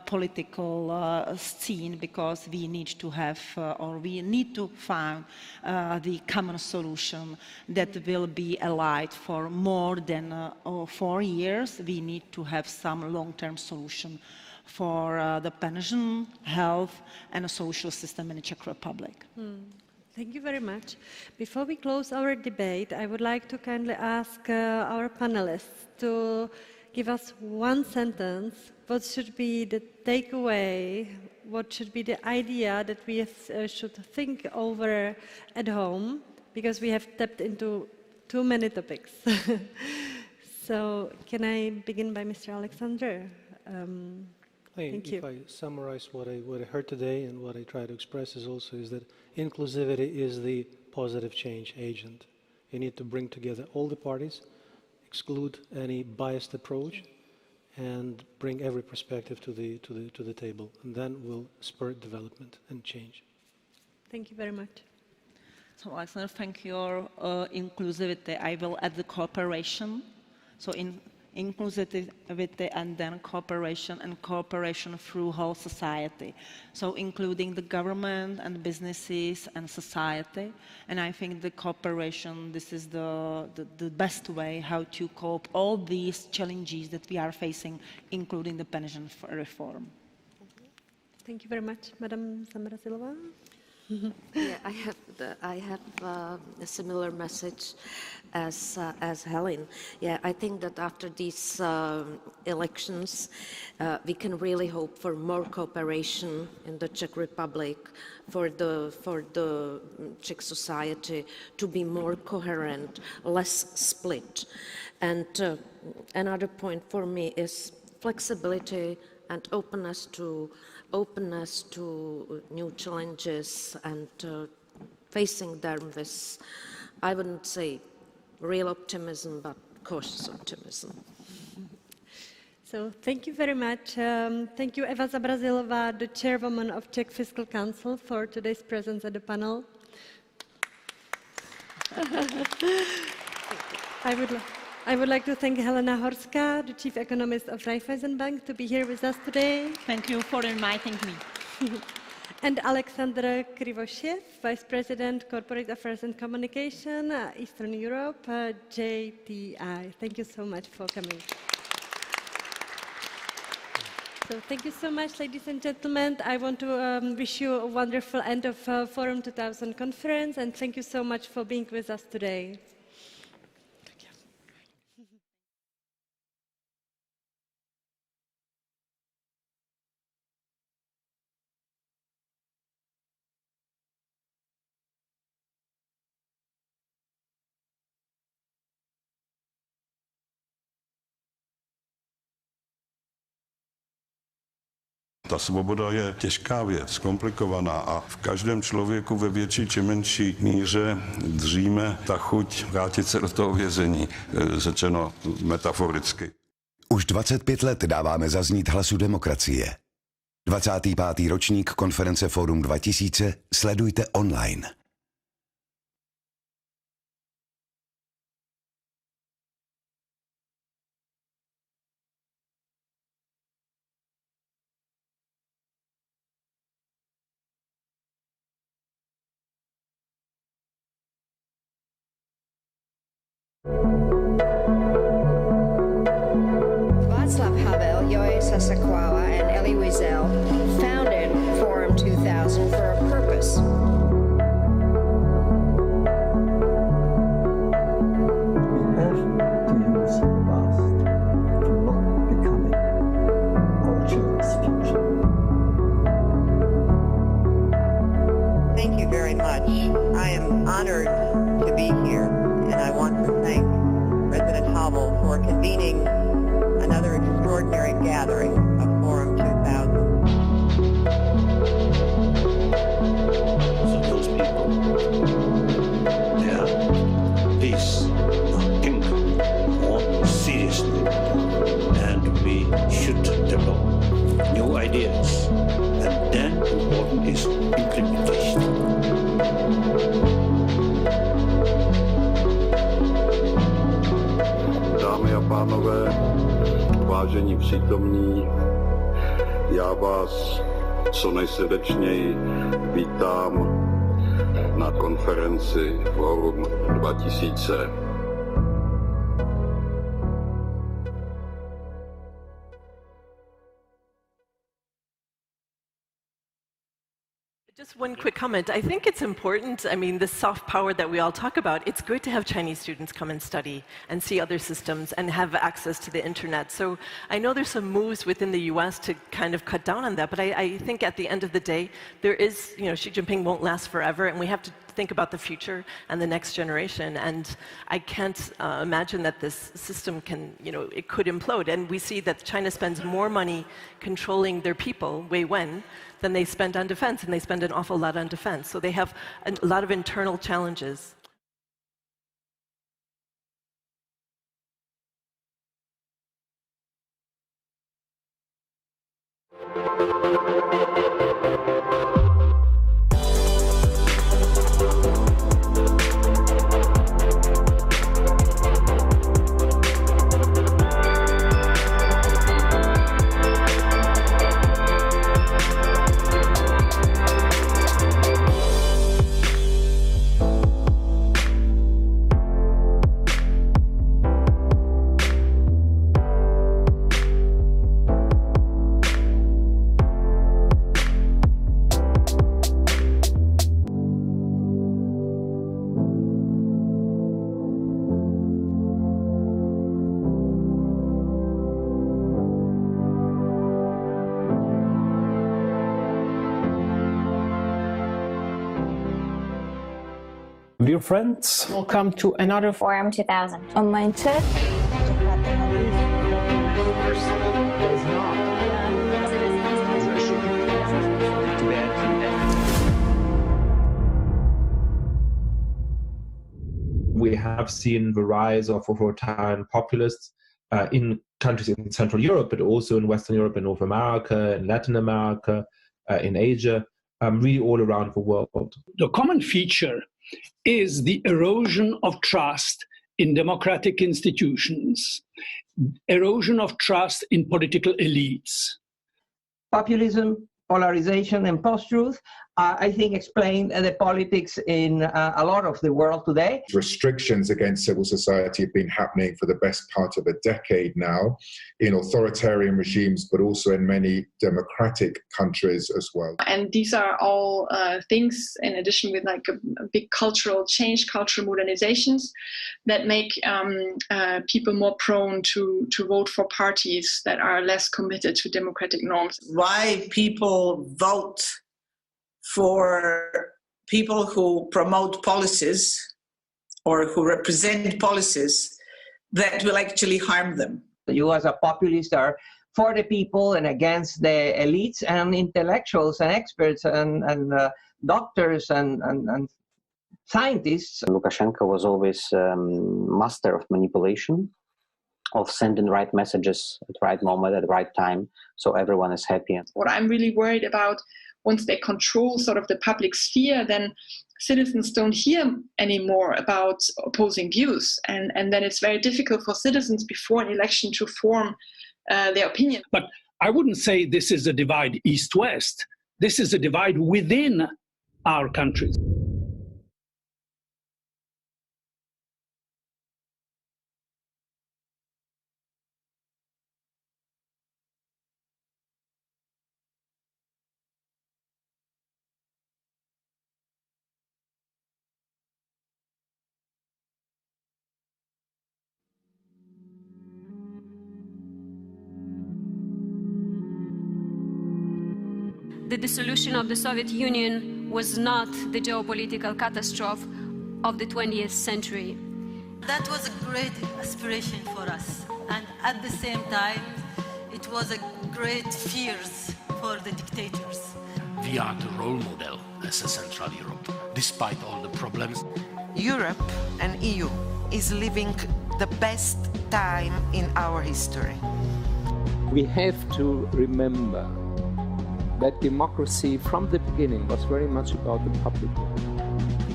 political scene, because we need to have, or we need to find the common solution that will be allied for more than 4 years. We need to have some long-term solution for the pension, health, and a social system in the Czech Republic. Thank you very much. Before we close our debate, I would like to kindly ask our panelists to give us one sentence. What should be the takeaway? What should be the idea that we should think over at home? Because we have tapped into too many topics. So can I begin by Mr. Alexander? Thank you. If I summarize what I heard today, and what I try to express is that inclusivity is the positive change agent. You need to bring together all the parties, exclude any biased approach, and bring every perspective to the table, and then we'll spur development and change. Thank you very much. So, Alexander, thank you for inclusivity. I will add the cooperation. So, inclusivity and then cooperation, and cooperation through whole society. So including the government and businesses and society. And I think the cooperation, this is the best way how to cope all these challenges that we are facing, including the pension reform. Thank you very much. Madam Zamrazilová. Yeah, I have a similar message as Helen. Yeah, I think that after these elections, we can really hope for more cooperation in the Czech Republic, for the Czech society to be more coherent, less split. And another point for me is flexibility and openness to new challenges, and facing them with, I wouldn't say real optimism, but cautious optimism. So thank you very much. Thank you, Eva Zamrazilová, the chairwoman of Czech Fiscal Council, for today's presence at the panel. I would like to thank Helena Horská, the chief economist of Raiffeisen Bank, to be here with us today. Thank you for inviting me. and Alexander Krivoshev, Vice President, Corporate Affairs and Communication, Eastern Europe, JTI. Thank you so much for coming. So thank you so much, ladies and gentlemen. I want to wish you a wonderful end of Forum 2000 conference, and thank you so much for being with us today. Ta svoboda je těžká věc, komplikovaná a v každém člověku ve větší či menší míře dříme ta chuť vrátit se do toho vězení, řečeno metaforicky. Už 25 let dáváme zaznít hlasu demokracie. 25. ročník konference Fórum 2000 sledujte online. Václav Havel, Joe Sasakwawa, and Elie Wiesel founded Forum 2000 for a purpose. We have to use the past for not becoming our children's future. Thank you very much. I am honored to be here, and I want to thank President Havel for convening another extraordinary gathering of Forum 2000. So those people, their peace think more seriously, and we should develop new ideas. And then important is implementation. Dámy a pánové, vážení přítomní, já vás co nejsrdečněji vítám na konferenci Forum 2000. Just one quick comment. I think it's important, I mean, the soft power that we all talk about, it's good to have Chinese students come and study and see other systems and have access to the internet. So I know there's some moves within the US to kind of cut down on that, but I think at the end of the day, there is, you know, Xi Jinping won't last forever, and we have to think about the future and the next generation. And I can't imagine that this system can, you know, it could implode. And we see that China spends more money controlling their people, Wei Wen, than they spend on defense, and they spend an awful lot on defense. So they have a lot of internal challenges. Dear friends, welcome to another Forum 2000 on mindset. We have seen the rise of authoritarian populists in countries in Central Europe, but also in Western Europe, in North America, in Latin America, in Asia, really all around the world. The common feature is the erosion of trust in democratic institutions, erosion of trust in political elites. Populism, polarization and post-truth, I think explain the politics in a lot of the world today. Restrictions against civil society have been happening for the best part of a decade now in authoritarian regimes, but also in many democratic countries as well. And these are all things, in addition with like a big cultural change, cultural modernizations, that make people more prone to vote for parties that are less committed to democratic norms. Why people vote for people who promote policies or who represent policies that will actually harm them. You as a populist are for the people and against the elites and intellectuals and experts and doctors and scientists. Lukashenko was always master of manipulation, of sending right messages at the right moment, at the right time, so everyone is happy. What I'm really worried about, once they control sort of the public sphere, then citizens don't hear anymore about opposing views. And then it's very difficult for citizens before an election to form their opinion. But I wouldn't say this is a divide east-west. This is a divide within our countries. The dissolution of the Soviet Union was not the geopolitical catastrophe of the 20th century. That was a great aspiration for us, and at the same time, it was a great fears for the dictators. We are the role model as a Central Europe, despite all the problems. Europe and EU is living the best time in our history. We have to remember that democracy from the beginning was very much about the public.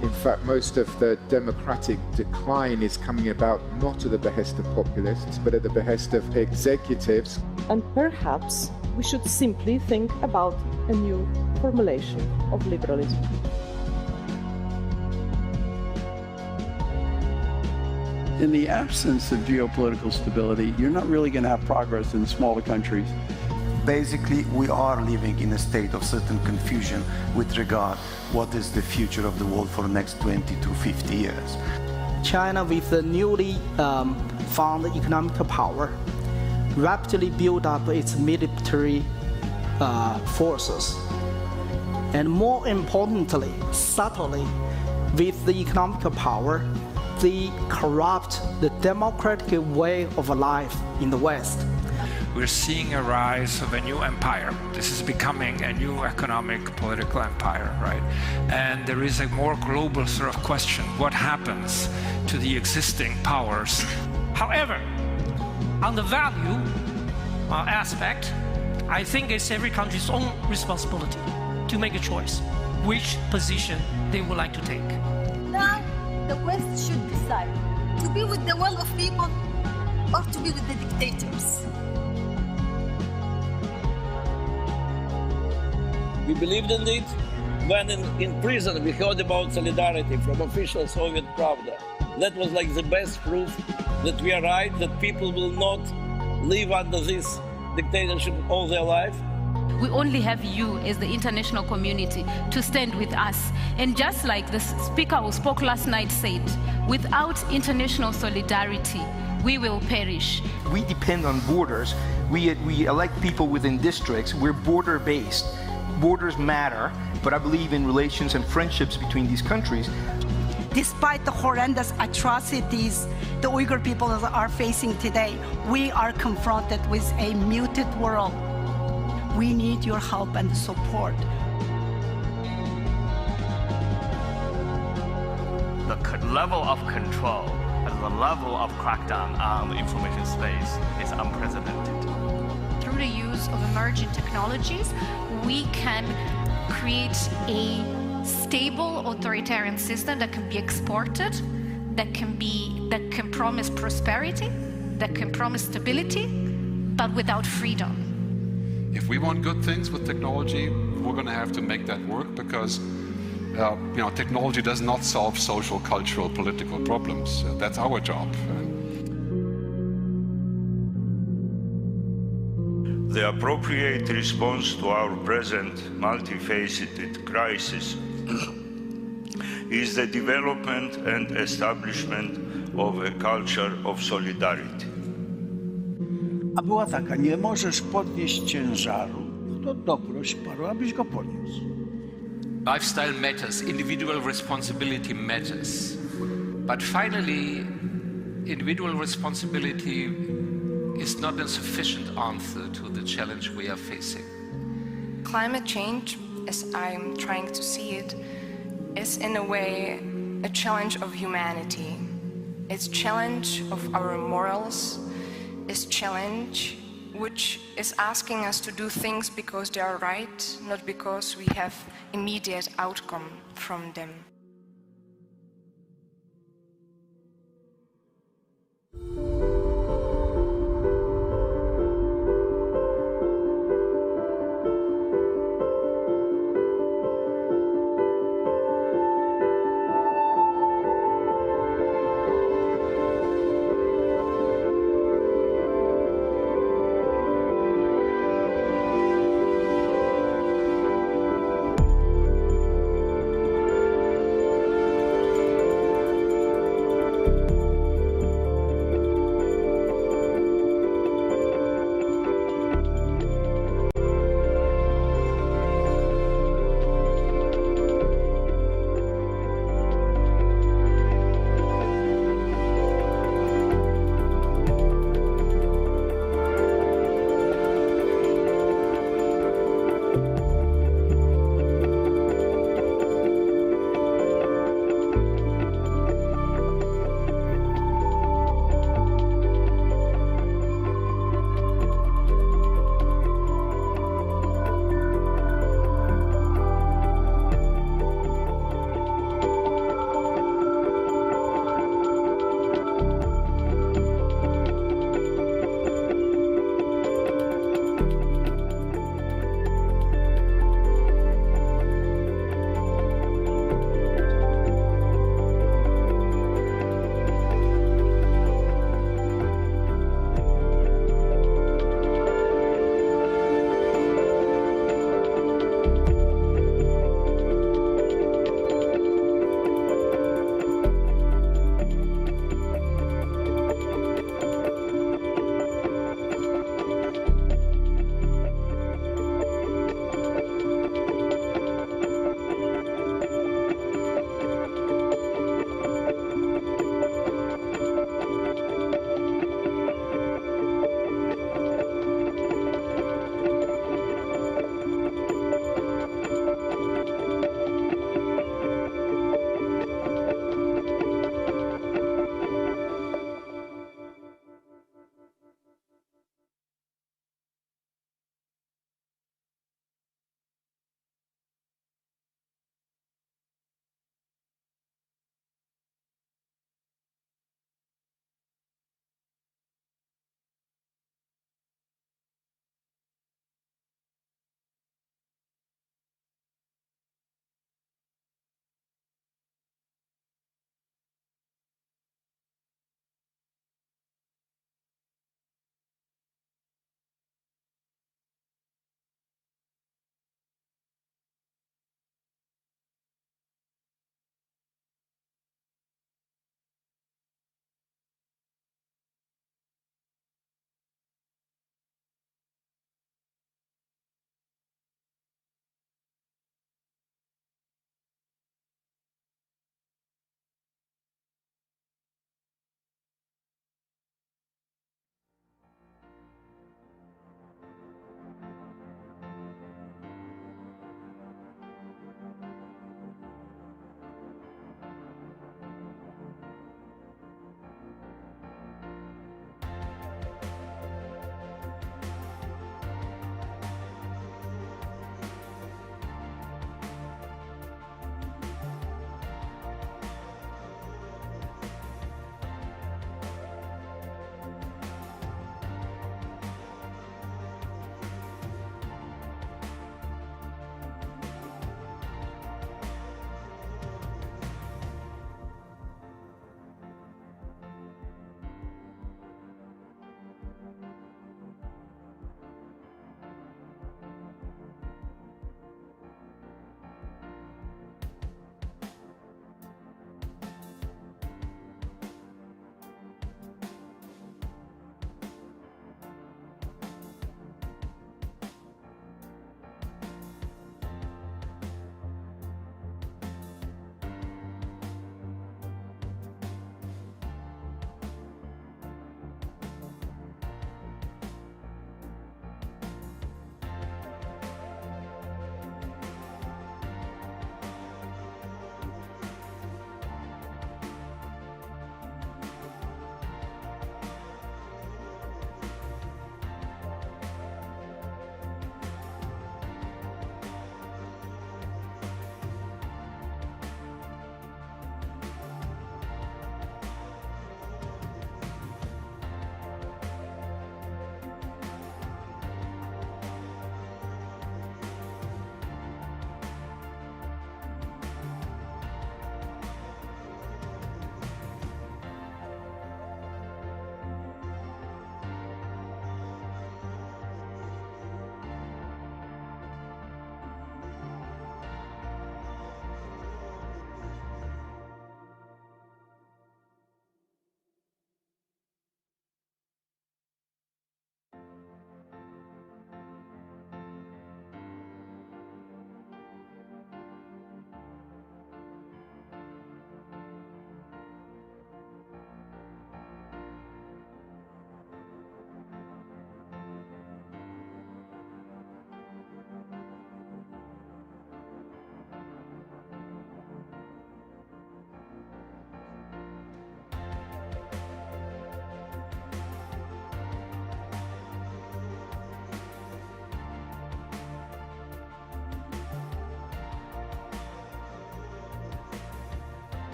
In fact, most of the democratic decline is coming about not at the behest of populists, but at the behest of executives. And perhaps we should simply think about a new formulation of liberalism. In the absence of geopolitical stability, you're not really going to have progress in smaller countries. Basically, we are living in a state of certain confusion with regard what is the future of the world for the next 20 to 50 years. China, with the newly found economic power, rapidly built up its military forces. And more importantly, subtly, with the economic power, they corrupt the democratic way of life in the West. We're seeing a rise of a new empire. This is becoming a new economic, political empire, right? And there is a more global sort of question, what happens to the existing powers? However, on the value aspect, I think it's every country's own responsibility to make a choice, which position they would like to take. Now, the West should decide to be with the will of people or to be with the dictators. We believed in it when in prison we heard about solidarity from official Soviet Pravda. That was like the best proof that we are right, that people will not live under this dictatorship all their life. We only have you as the international community to stand with us. And just like the speaker who spoke last night said, without international solidarity, we will perish. We depend on borders. We elect people within districts. We're border-based. Borders matter, but I believe in relations and friendships between these countries. Despite the horrendous atrocities the Uyghur people are facing today, we are confronted with a muted world. We need your help and support. The level of control and the level of crackdown on the information space is unprecedented. Through the use of emerging technologies, we can create a stable authoritarian system that can be exported, that can promise prosperity, that can promise stability, but without freedom. If we want good things with technology, we're going to have to make that work because technology does not solve social, cultural, political problems. That's our job. The appropriate response to our present multifaceted crisis is the development and establishment of a culture of solidarity. A była taka, nie możesz podnieść ciężaru, no to doproś paru, abyś go podniósł. Lifestyle matters, individual responsibility matters. But finally, individual responsibility is not a sufficient answer to the challenge we are facing. Climate change, as I'm trying to see it, is in a way a challenge of humanity. It's a challenge of our morals. It's a challenge which is asking us to do things because they are right, not because we have immediate outcome from them.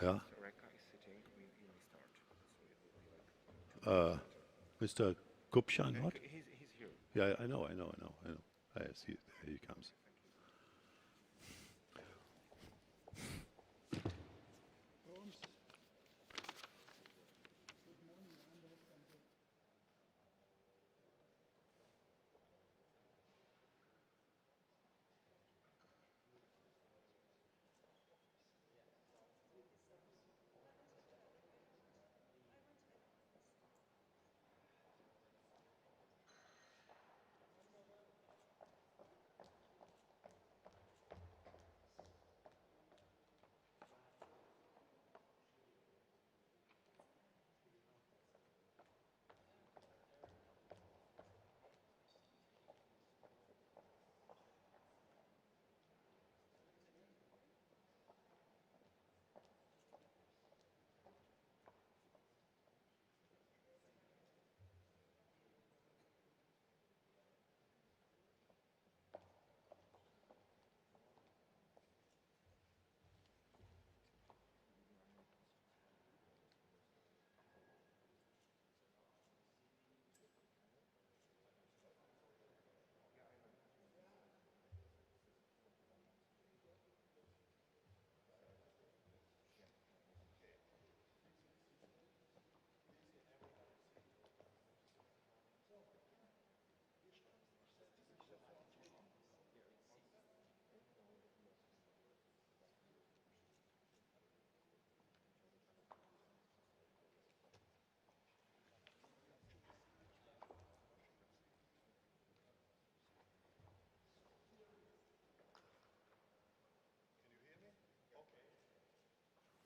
Yeah. Mr. Kupchan, what? He's here. Yeah, I know. I see, here he comes.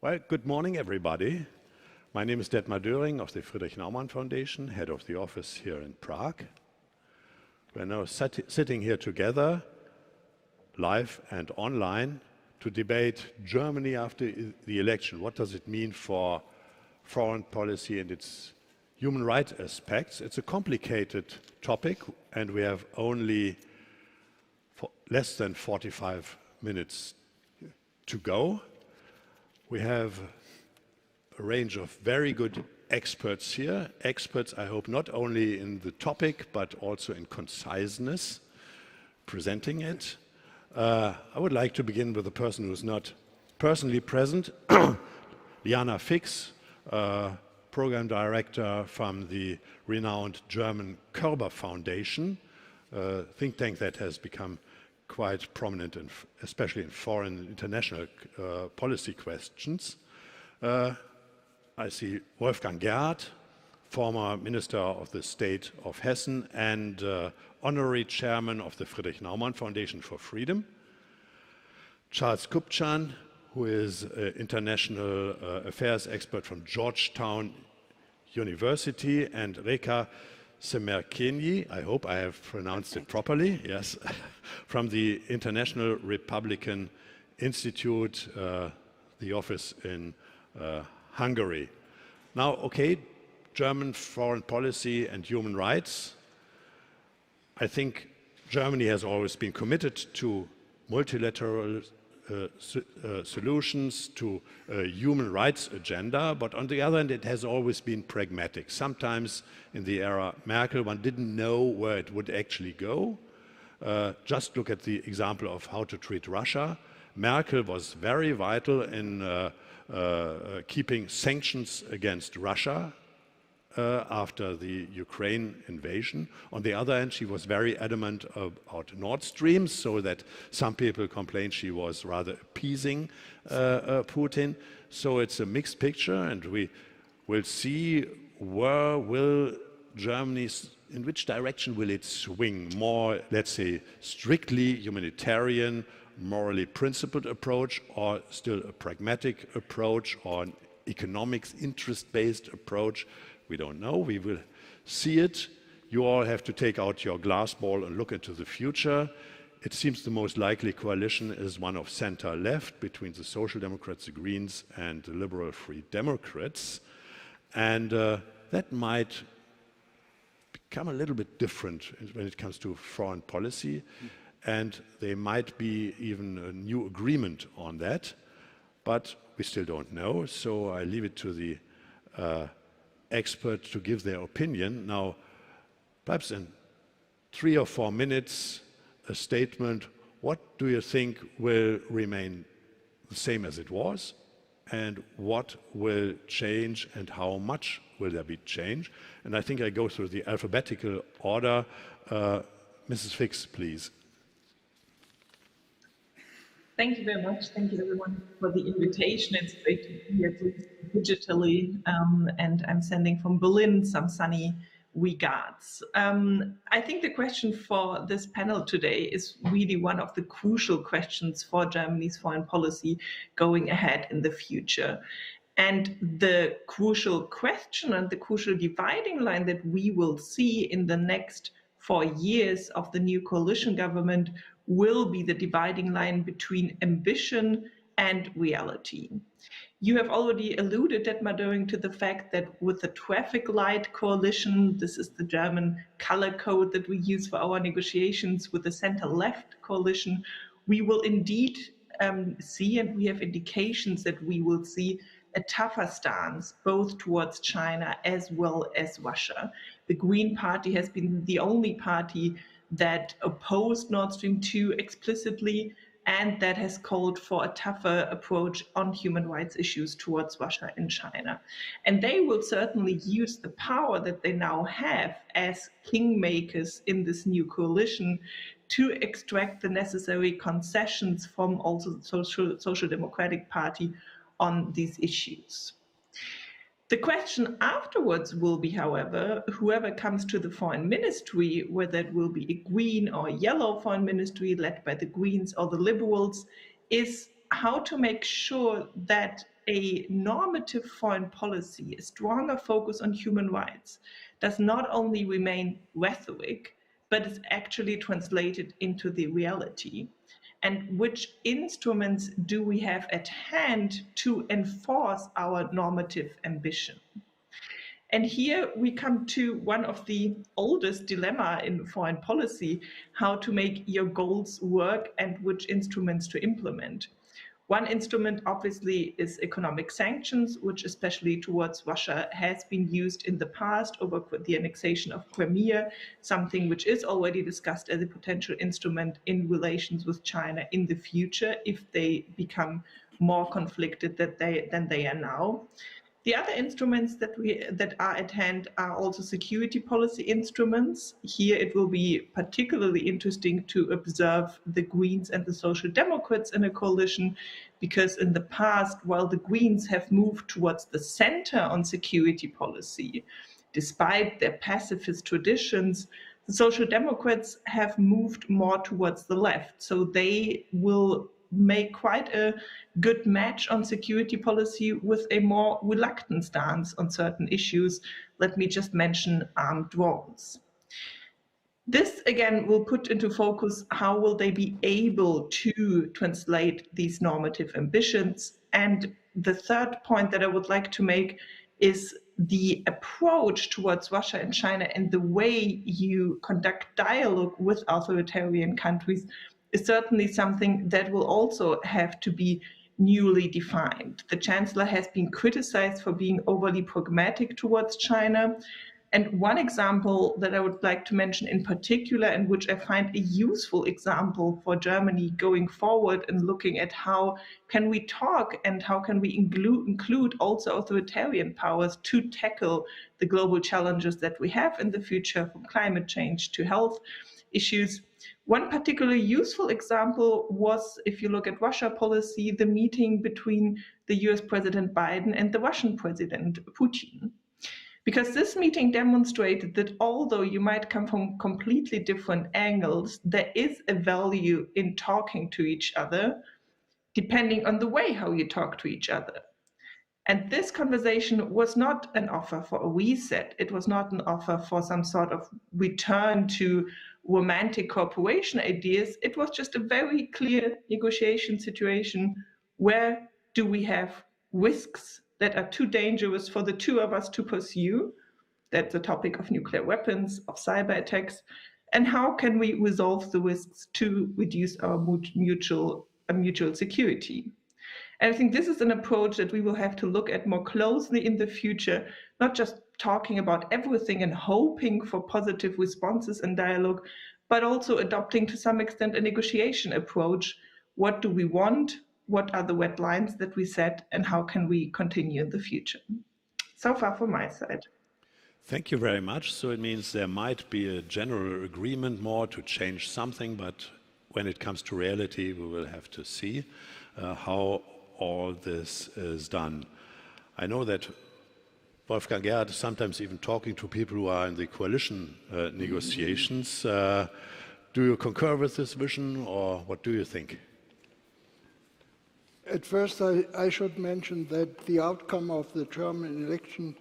Well, good morning, everybody. My name is Detmar Döring of the Friedrich Naumann Foundation, head of the office here in Prague. We're now sitting here together, live and online, to debate Germany after the election. What does it mean for foreign policy and its human rights aspects? It's a complicated topic, and we have only less than 45 minutes to go. We have a range of very good experts here. Experts, I hope, not only in the topic, but also in conciseness, presenting it. I would like to begin with a person who's not personally present, Liana Fix, program director from the renowned German Körber Foundation, a think tank that has become quite prominent, especially in foreign and international policy questions. I see Wolfgang Gerhardt, former Minister of the State of Hessen and honorary chairman of the Friedrich Naumann Foundation for Freedom. Charles Kupchan, who is an international affairs expert from Georgetown University, and Rekha Semerkeni, I hope I have pronounced it properly, yes, from the International Republican Institute, the office in Hungary. Now, okay, German foreign policy and human rights. I think Germany has always been committed to multilateral solutions, to a human rights agenda, but on the other hand, it has always been pragmatic. Sometimes in the era Merkel, one didn't know where it would actually go. Just look at the example of how to treat Russia. Merkel was very vital in keeping sanctions against Russia after the Ukraine invasion. On the other hand, she was very adamant about Nord Stream, so that some people complained she was rather appeasing Putin. So it's a mixed picture, and we will see where will Germany, in which direction will it swing? More, let's say, strictly humanitarian, morally principled approach, or still a pragmatic approach, or an economics interest-based approach? We don't know. We will see it. You all have to take out your glass ball and look into the future. It seems the most likely coalition is one of center-left between the Social Democrats, the Greens, and the Liberal Free Democrats. And that might become a little bit different when it comes to foreign policy. and there might be even a new agreement on that, but we still don't know, so I leave it to the experts to give their opinion. Now, perhaps in 3 or 4 minutes, a statement, what do you think will remain the same as it was, and what will change, and how much will there be change? And I think I go through the alphabetical order. Mrs. Fix, please. Thank you very much. Thank you everyone for the invitation. It's great to be here digitally, and I'm sending from Berlin some sunny regards. I think the question for this panel today is really one of the crucial questions for Germany's foreign policy going ahead in the future. And the crucial question and the crucial dividing line that we will see in the next 4 years of the new coalition government will be the dividing line between ambition and reality. You have already alluded, Detmar Döring, to the fact that with the traffic light coalition, this is the German color code that we use for our negotiations, with the center-left coalition, we will indeed see, and we have indications that we will see, a tougher stance, both towards China as well as Russia. The Green Party has been the only party that opposed Nord Stream 2 explicitly, and that has called for a tougher approach on human rights issues towards Russia and China. And they will certainly use the power that they now have as kingmakers in this new coalition to extract the necessary concessions from also the Social Democratic Party on these issues. The question afterwards will be, however, whoever comes to the foreign ministry, whether it will be a green or a yellow foreign ministry led by the Greens or the Liberals, is how to make sure that a normative foreign policy, a stronger focus on human rights, does not only remain rhetoric, but is actually translated into the reality. And which instruments do we have at hand to enforce our normative ambition? And here we come to one of the oldest dilemma in foreign policy, how to make your goals work and which instruments to implement. One instrument obviously is economic sanctions, which especially towards Russia has been used in the past over the annexation of Crimea, something which is already discussed as a potential instrument in relations with China in the future if they become more conflicted than they are now. The other instruments that are at hand are also security policy instruments. Here it will be particularly interesting to observe the Greens and the Social Democrats in a coalition, because in the past, while the Greens have moved towards the center on security policy, despite their pacifist traditions, the Social Democrats have moved more towards the left. So they will make quite a good match on security policy with a more reluctant stance on certain issues. Let me just mention armed drones. This again will put into focus how will they be able to translate these normative ambitions. And the third point that I would like to make is the approach towards Russia and China and the way you conduct dialogue with authoritarian countries is certainly something that will also have to be newly defined. The Chancellor has been criticized for being overly pragmatic towards China. And one example that I would like to mention in particular, and which I find a useful example for Germany going forward and looking at how can we talk and how can we include also authoritarian powers to tackle the global challenges that we have in the future, from climate change to health issues. One particularly useful example was, if you look at Russia policy, the meeting between the US President Biden and the Russian President Putin. Because this meeting demonstrated that although you might come from completely different angles, there is a value in talking to each other, depending on the way how you talk to each other. And this conversation was not an offer for a reset. It was not an offer for some sort of return to romantic cooperation ideas. It was just a very clear negotiation situation. Where do we have risks that are too dangerous for the two of us to pursue? That's the topic of nuclear weapons, of cyber attacks. And how can we resolve the risks to reduce our mutual security? And I think this is an approach that we will have to look at more closely in the future, not just talking about everything and hoping for positive responses and dialogue, but also adopting to some extent a negotiation approach. What do we want? What are the red lines that we set? And how can we continue in the future? So far from my side. Thank you very much. So it means there might be a general agreement more to change something, but when it comes to reality, we will have to see how all this is done. I know that Wolfgang Gerhard is sometimes even talking to people who are in the coalition negotiations. Do you concur with this vision, or what do you think? At first, I should mention that the outcome of the German election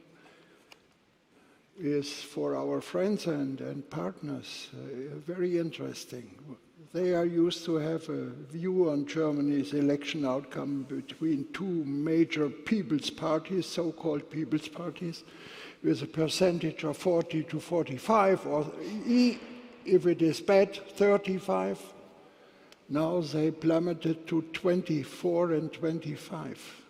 is, for our friends and partners, very interesting. They are used to have a view on Germany's election outcome between two major people's parties, so-called people's parties, with a percentage of 40 to 45, or if it is bad, 35. Now they plummeted to 24 and 25.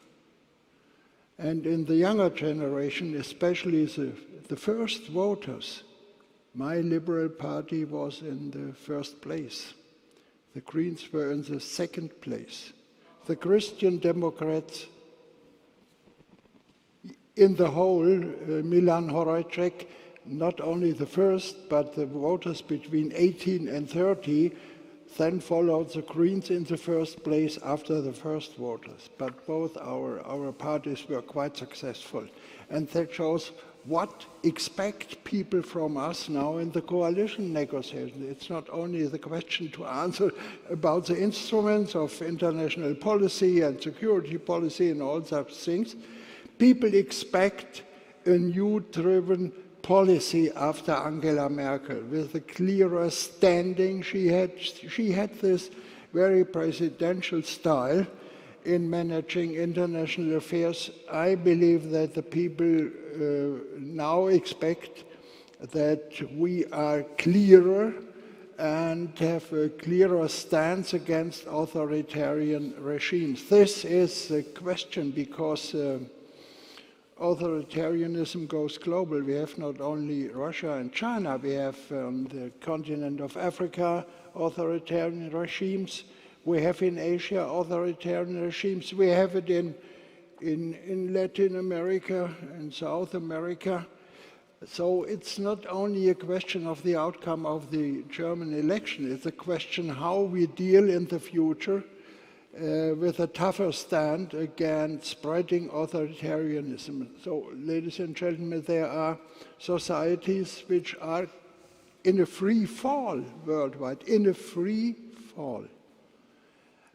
And in the younger generation, especially the first voters, my Liberal Party was in the first place. The Greens were in the second place. The Christian Democrats, in the whole, Milan Horacek, not only the first, but the voters between 18 and 30, then followed the Greens in the first place after the first voters. But both our parties were quite successful. And that shows what expect people from us now in the coalition negotiations. It's not only the question to answer about the instruments of international policy and security policy and all such things. People expect a new-driven policy after Angela Merkel with a clearer standing. She had this very presidential style in managing international affairs. I believe that the people now expect that we are clearer and have a clearer stance against authoritarian regimes. This is a question because authoritarianism goes global. We have not only Russia and China, we have on the continent of Africa authoritarian regimes. We have in Asia authoritarian regimes. We have it in Latin America and South America. So it's not only a question of the outcome of the German election, it's a question how we deal in the future with a tougher stand against spreading authoritarianism. So, ladies and gentlemen, there are societies which are in a free fall worldwide, in a free fall.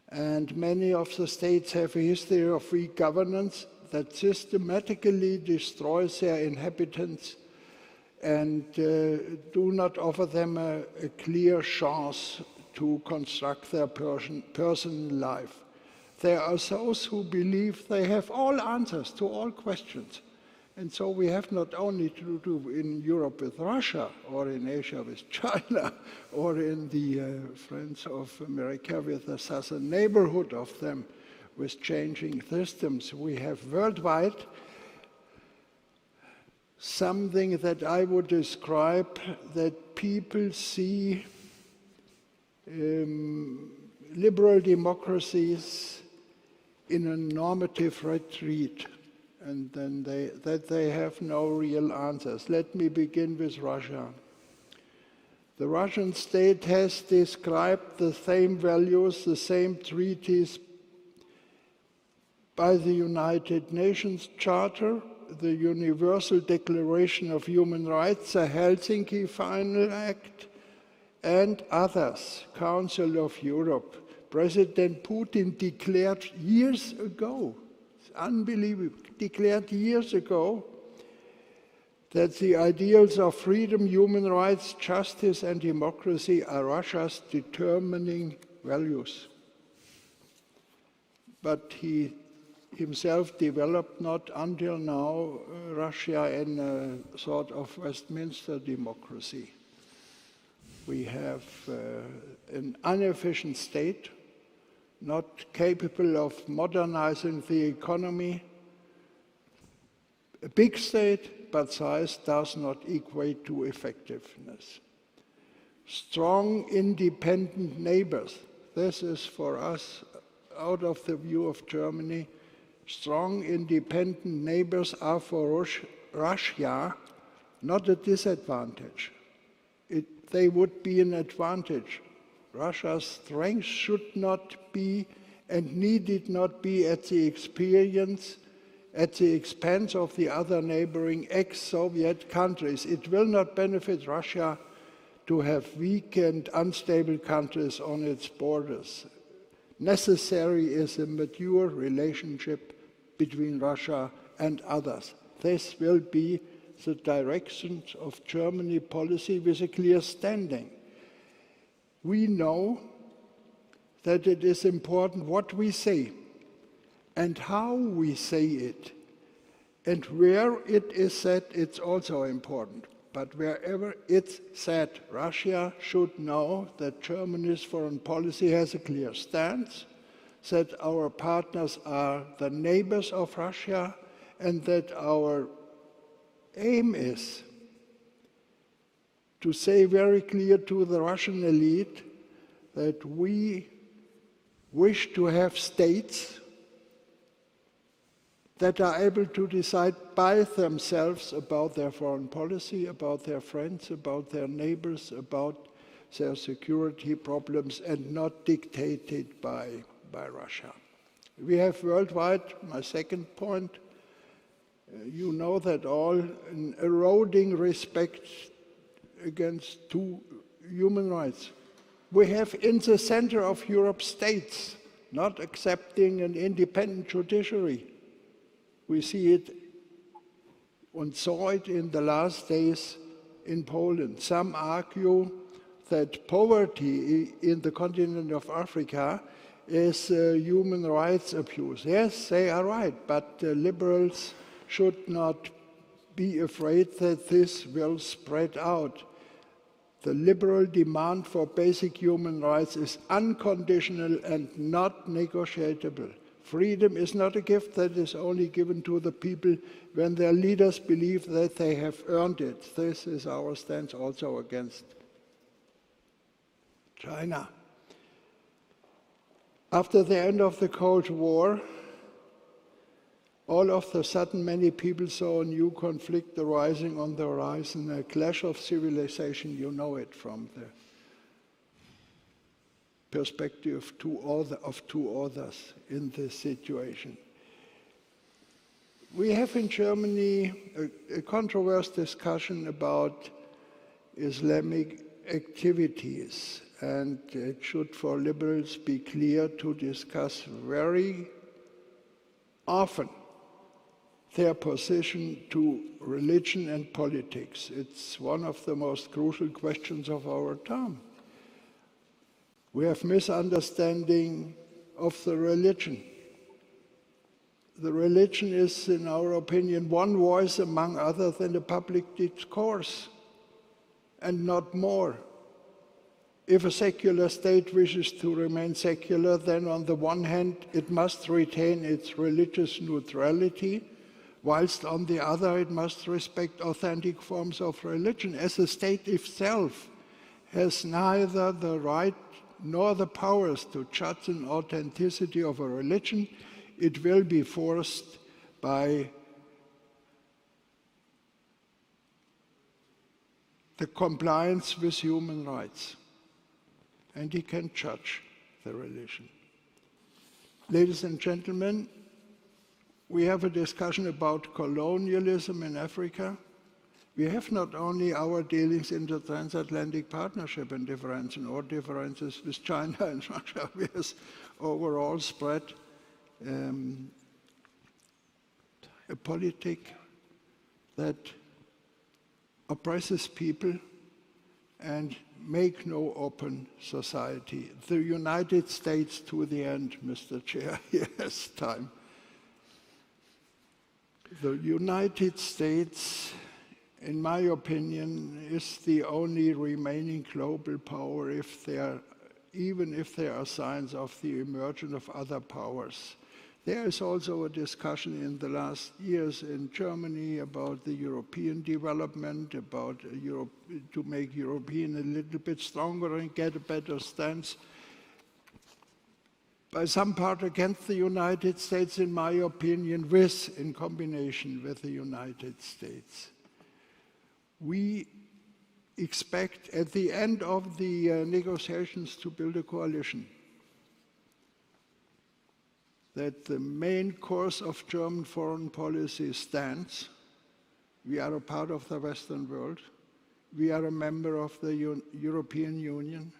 And many of the states have a history of free governance that systematically destroys their inhabitants and do not offer them a clear chance to construct their personal life. There are those who believe they have all answers to all questions. And so we have not only to do in Europe with Russia, or in Asia with China, or in the Friends of America with the southern neighborhood of them with changing systems. We have worldwide something that I would describe that people see liberal democracies in a normative retreat, and then they have no real answers. Let me begin with Russia. The Russian state has described the same values, the same treaties by the United Nations Charter, the Universal Declaration of Human Rights, the Helsinki Final Act, and others, Council of Europe. President Putin declared years ago, it's unbelievable, declared years ago that the ideals of freedom, human rights, justice, and democracy are Russia's determining values. But he himself developed not until now Russia in a sort of Westminster democracy, We have an inefficient state, not capable of modernizing the economy. A big state, but size does not equate to effectiveness. Strong, independent neighbors. This is for us, out of the view of Germany, strong, independent neighbors are for Russia not a disadvantage. They would be an advantage. Russia's strength should not be and needed not be at the expense of the other neighboring ex-Soviet countries. It will not benefit Russia to have weak and unstable countries on its borders. Necessary is a mature relationship between Russia and others. This will be the direction of Germany policy with a clear standing. We know that it is important what we say and how we say it. And where it is said, it's also important. But wherever it's said, Russia should know that Germany's foreign policy has a clear stance, that our partners are the neighbors of Russia, and that our aim is to say very clear to the Russian elite that we wish to have states that are able to decide by themselves about their foreign policy, about their friends, about their neighbors, about their security problems, and not dictated by Russia. We have worldwide, my second point, you know that all, an eroding respect against human rights. We have in the center of Europe states not accepting an independent judiciary. We see it and saw it in the last days in Poland. Some argue that poverty in the continent of Africa is human rights abuse. Yes, they are right, but liberals should not be afraid that this will spread out. The liberal demand for basic human rights is unconditional and not negotiable. Freedom is not a gift that is only given to the people when their leaders believe that they have earned it. This is our stance also against China. After the end of the Cold War, all of a sudden many people saw a new conflict arising on the horizon, a clash of civilization. You know it from the perspective of two authors in this situation. We have in Germany a controversial discussion about Islamic activities, and it should for liberals be clear to discuss very often their position to religion and politics. It's one of the most crucial questions of our time. We have misunderstanding of the religion. The religion is, in our opinion, one voice among others in the public discourse, and not more. If a secular state wishes to remain secular, then on the one hand, it must retain its religious neutrality, whilst on the other, it must respect authentic forms of religion, as the state itself has neither the right nor the powers to judge an authenticity of a religion. It will be forced by the compliance with human rights, and he can judge the religion. Ladies and gentlemen, we have a discussion about colonialism in Africa. We have not only our dealings in the transatlantic partnership and differences with China and Russia, we have overall spread a politic that oppresses people and make no open society. The United States, to the end, Mr. Chair, yes, time. The United States in my opinion, is the only remaining global power even if there are signs of the emergence of other powers. There is also a discussion in the last years in Germany about the European development, about to make European a little bit stronger and get a better stance. By some part against the United States, in my opinion, in combination with the United States. We expect at the end of the negotiations to build a coalition, that the main course of German foreign policy stands. We are a part of the Western world. We are a member of the European Union.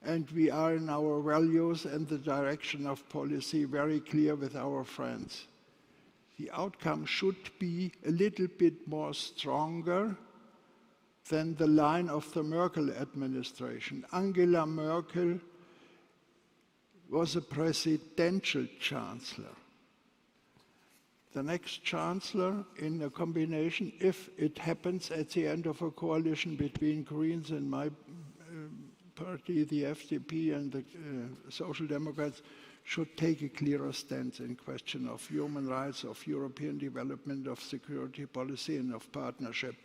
And we are in our values and the direction of policy very clear with our friends. The outcome should be a little bit more stronger than the line of the Merkel administration. Angela Merkel was a presidential chancellor. The next chancellor, in a combination, if it happens at the end of a coalition between Greens and my party, the FDP, and the Social Democrats, should take a clearer stance in question of human rights, of European development, of security policy, and of partnership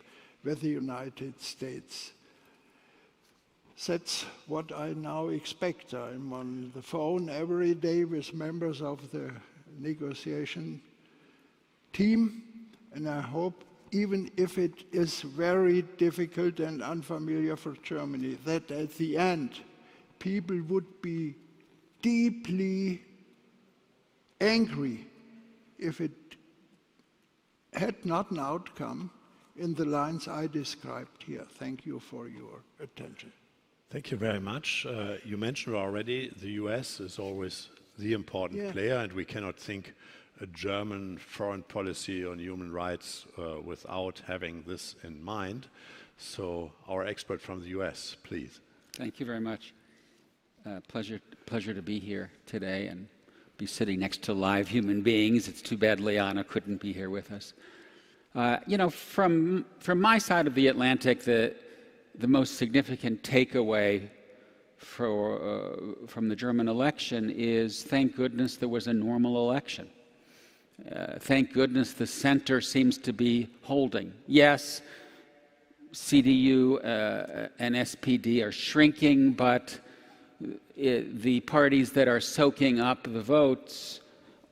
with the United States. That's what I now expect. I'm on the phone every day with members of the negotiation team, and I hope, even if it is very difficult and unfamiliar for Germany, that at the end, people would be deeply angry if it had not an outcome in the lines I described here. Thank you for your attention. Thank you very much. You mentioned already the US is always the important player, and we cannot think a German foreign policy on human rights without having this in mind. So our expert from the US, please. Thank you very much. Pleasure to be here today and be sitting next to live human beings. It's too bad Liana couldn't be here with us. You know, from my side of the Atlantic, the most significant takeaway from the German election is, thank goodness there was a normal election. Thank goodness the center seems to be holding. Yes, CDU and SPD are shrinking, but the parties that are soaking up the votes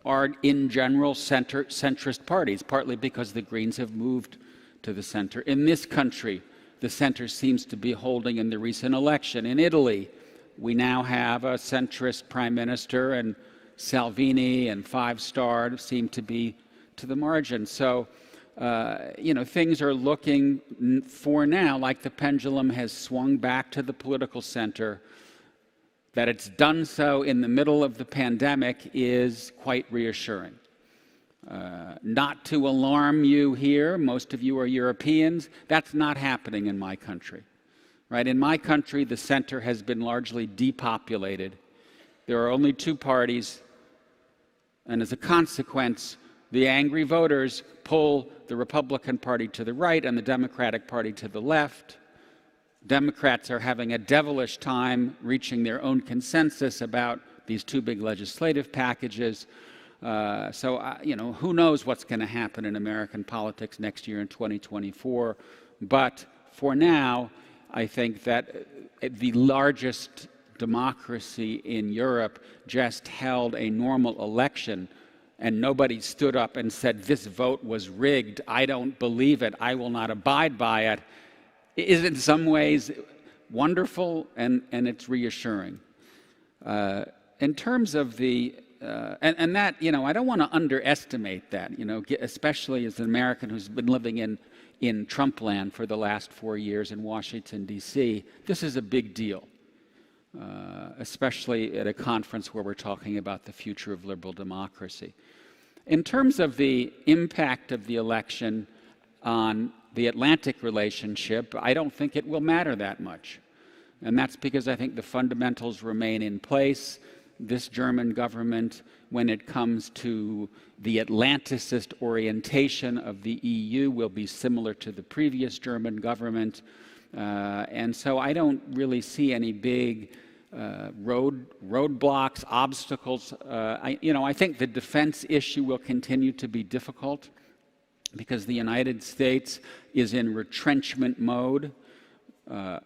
are in general centrist parties, partly because the Greens have moved to the center. In this country, the center seems to be holding in the recent election. In Italy, we now have a centrist prime minister, and Salvini and Five Star seem to be to the margin. So, you know, things are looking for now like the pendulum has swung back to the political center. That it's done so in the middle of the pandemic is quite reassuring. Not to alarm you here, most of you are Europeans, that's not happening in my country. Right? In my country, the center has been largely depopulated. There are only two parties, and as a consequence, the angry voters pull the Republican Party to the right and the Democratic Party to the left. Democrats are having a devilish time reaching their own consensus about these two big legislative packages. You know, who knows what's going to happen in American politics next year in 2024. But for now, I think that the largest democracy in Europe just held a normal election, and nobody stood up and said, this vote was rigged, I don't believe it, I will not abide by it, is in some ways wonderful, and it's reassuring. In terms of the, and that, you know, I don't want to underestimate that, you know, especially as an American who's been living in Trump land for the last 4 years in Washington, D.C. This is a big deal, especially at a conference where we're talking about the future of liberal democracy. In terms of the impact of the election on the Atlantic relationship, I don't think it will matter that much. And that's because I think the fundamentals remain in place. this German government, when it comes to the Atlanticist orientation of the EU, will be similar to the previous German government. And so I don't really see any big roadblocks, obstacles. I think the defense issue will continue to be difficult because the United States is in retrenchment mode.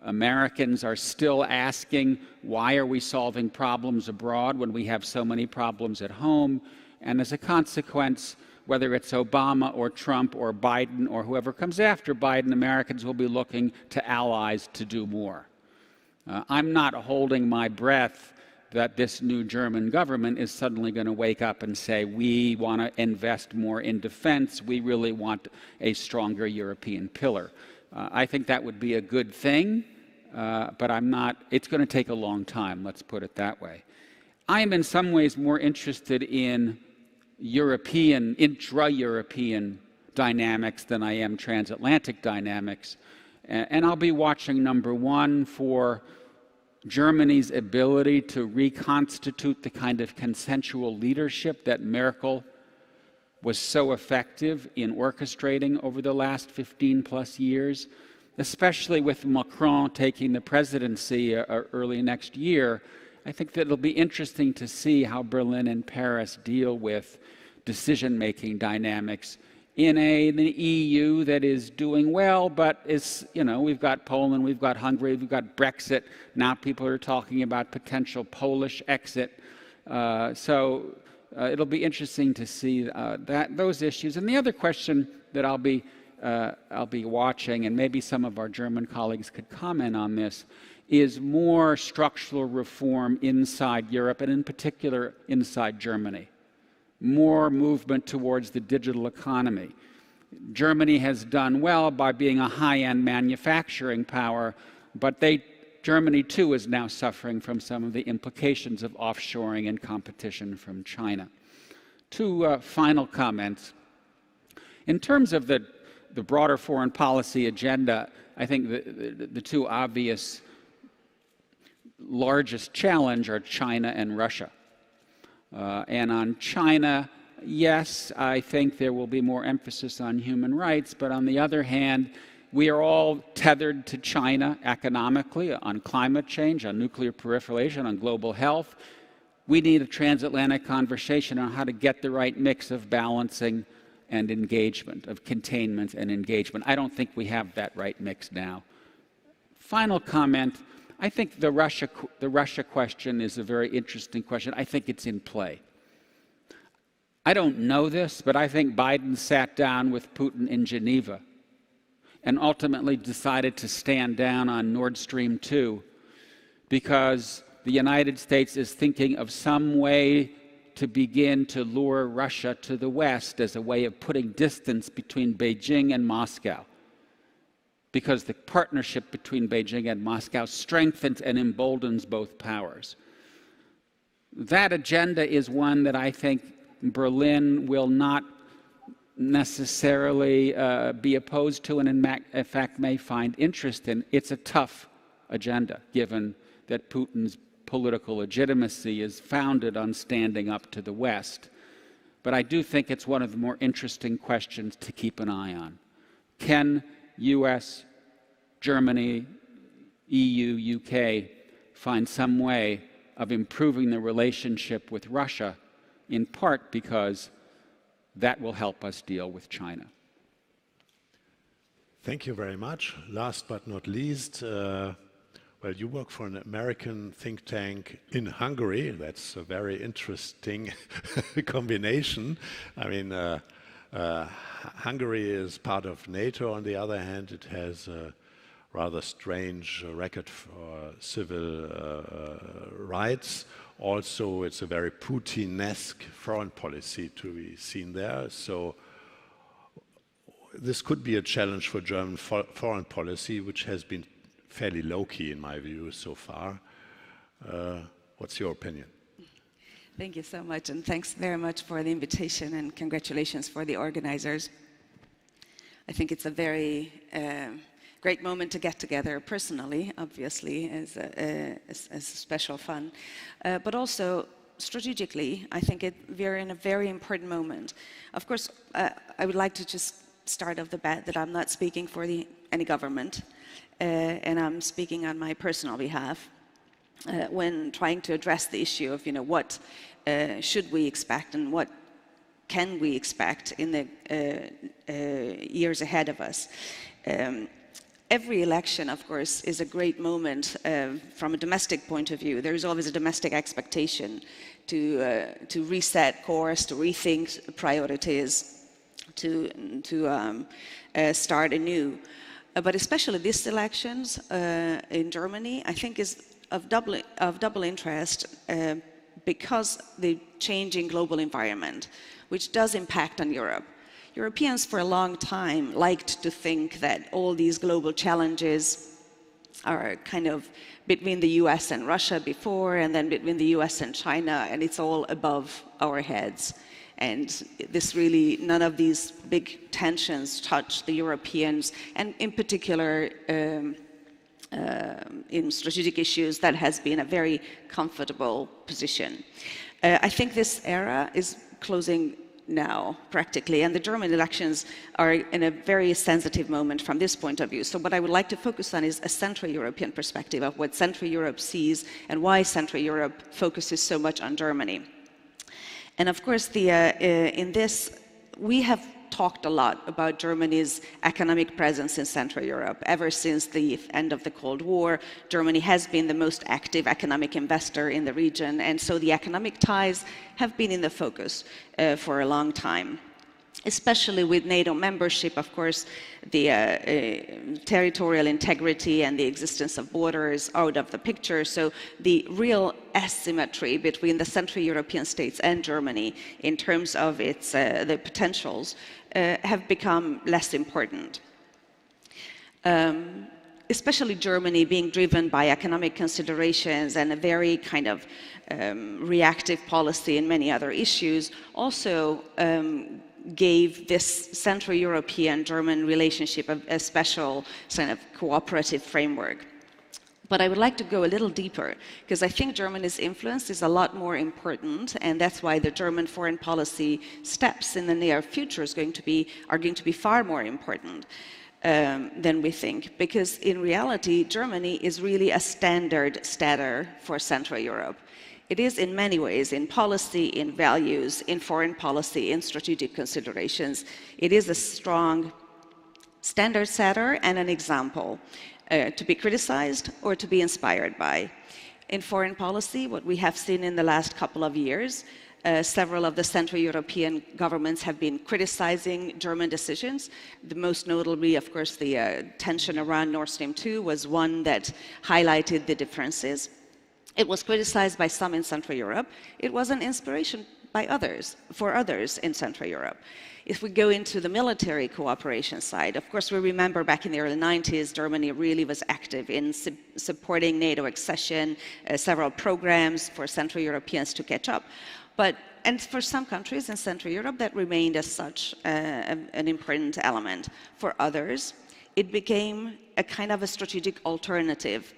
Americans are still asking, why are we solving problems abroad when we have so many problems at home? And as a consequence, whether it's Obama or Trump or Biden or whoever comes after Biden, Americans will be looking to allies to do more. I'm not holding my breath that this new German government is suddenly going to wake up and say, we want to invest more in defense, we really want a stronger European pillar. I think that would be a good thing, but it's going to take a long time, let's put it that way. I am in some ways more interested in intra-European dynamics than I am transatlantic dynamics. And I'll be watching, number one, for Germany's ability to reconstitute the kind of consensual leadership that Merkel was so effective in orchestrating over the last 15+ years, especially with Macron taking the presidency early next year. I think that it'll be interesting to see how Berlin and Paris deal with decision-making dynamics in an EU that is doing well, but is, we've got Poland, we've got Hungary, we've got Brexit. Now people are talking about potential Polish exit. It'll be interesting to see those issues. And the other question that I'll be watching, and maybe some of our German colleagues could comment on this, is more structural reform inside Europe, and in particular inside Germany. More movement towards the digital economy. Germany has done well by being a high-end manufacturing power, but Germany too is now suffering from some of the implications of offshoring and competition from China. Two final comments. In terms of the broader foreign policy agenda, I think the two obvious largest challenge are China and Russia. And on China, yes, I think there will be more emphasis on human rights, but on the other hand, we are all tethered to China economically, on climate change, on nuclear proliferation, on global health. We need a transatlantic conversation on how to get the right mix of balancing and engagement, of containment and engagement. I don't think we have that right mix now. Final comment. I think the Russia question is a very interesting question. I think it's in play. I don't know this, but I think Biden sat down with Putin in Geneva and ultimately decided to stand down on Nord Stream 2 because the United States is thinking of some way to begin to lure Russia to the West as a way of putting distance between Beijing and Moscow, because the partnership between Beijing and Moscow strengthens and emboldens both powers. That agenda is one that I think Berlin will not necessarily be opposed to, and in fact may find interest in. It's a tough agenda, given that Putin's political legitimacy is founded on standing up to the West. But I do think it's one of the more interesting questions to keep an eye on. Can US, Germany, EU, UK find some way of improving the relationship with Russia, in part because that will help us deal with China? Thank you very much. Last but not least, well, you work for an American think tank in Hungary. That's a very interesting combination. I mean, Hungary is part of NATO. On the other hand, it has a rather strange record for civil rights. Also, it's a very Putin-esque foreign policy to be seen there. So this could be a challenge for German foreign policy, which has been fairly low-key in my view so far. What's your opinion? Thank you so much, and thanks very much for the invitation, and congratulations for the organizers. I think it's a very great moment to get together personally, obviously, as special fun, but also strategically, I think we're in a very important moment. Of course, I would like to just start off the bat that I'm not speaking for any government, and I'm speaking on my personal behalf when trying to address the issue of, what should we expect and what can we expect in the years ahead of us. Every election, of course, is a great moment from a domestic point of view. There is always a domestic expectation to reset course, to rethink priorities, to start anew. But especially these elections in Germany, I think, is of double interest because the changing global environment, which does impact on Europe. Europeans for a long time liked to think that all these global challenges are kind of between the US and Russia before, and then between the US and China, and it's all above our heads. And this really, none of these big tensions touch the Europeans, and in particular, in strategic issues, that has been a very comfortable position. I think this era is closing now, practically, and the German elections are in a very sensitive moment from this point of view. So what I would like to focus on is a Central European perspective of what Central Europe sees and why Central Europe focuses so much on Germany. And of course, in this, we have talked a lot about Germany's economic presence in Central Europe. Ever since the end of the Cold War, Germany has been the most active economic investor in the region, and so the economic ties have been in the focus for a long time. Especially with NATO membership, of course, the territorial integrity and the existence of borders out of the picture. So the real asymmetry between the Central European states and Germany in terms of its the potentials have become less important. Especially Germany being driven by economic considerations and a very kind of reactive policy in many other issues, also gave this Central European-German relationship a special kind of cooperative framework. But I would like to go a little deeper, because I think Germany's influence is a lot more important, and that's why the German foreign policy steps in the near future are going to be far more important than we think, because in reality, Germany is really a standard setter for Central Europe. It is in many ways, in policy, in values, in foreign policy, in strategic considerations. It is a strong standard setter and an example to be criticized or to be inspired by. In foreign policy, what we have seen in the last couple of years, several of the Central European governments have been criticizing German decisions. The most notably, of course, the tension around Nord Stream 2 was one that highlighted the differences. It was criticized by some in Central Europe. It was an inspiration for others in Central Europe. If we go into the military cooperation side, of course, we remember back in the early 90s, Germany really was active in supporting NATO accession, several programs for Central Europeans to catch up. And for some countries in Central Europe, that remained as such an important element. For others, it became a kind of a strategic alternative.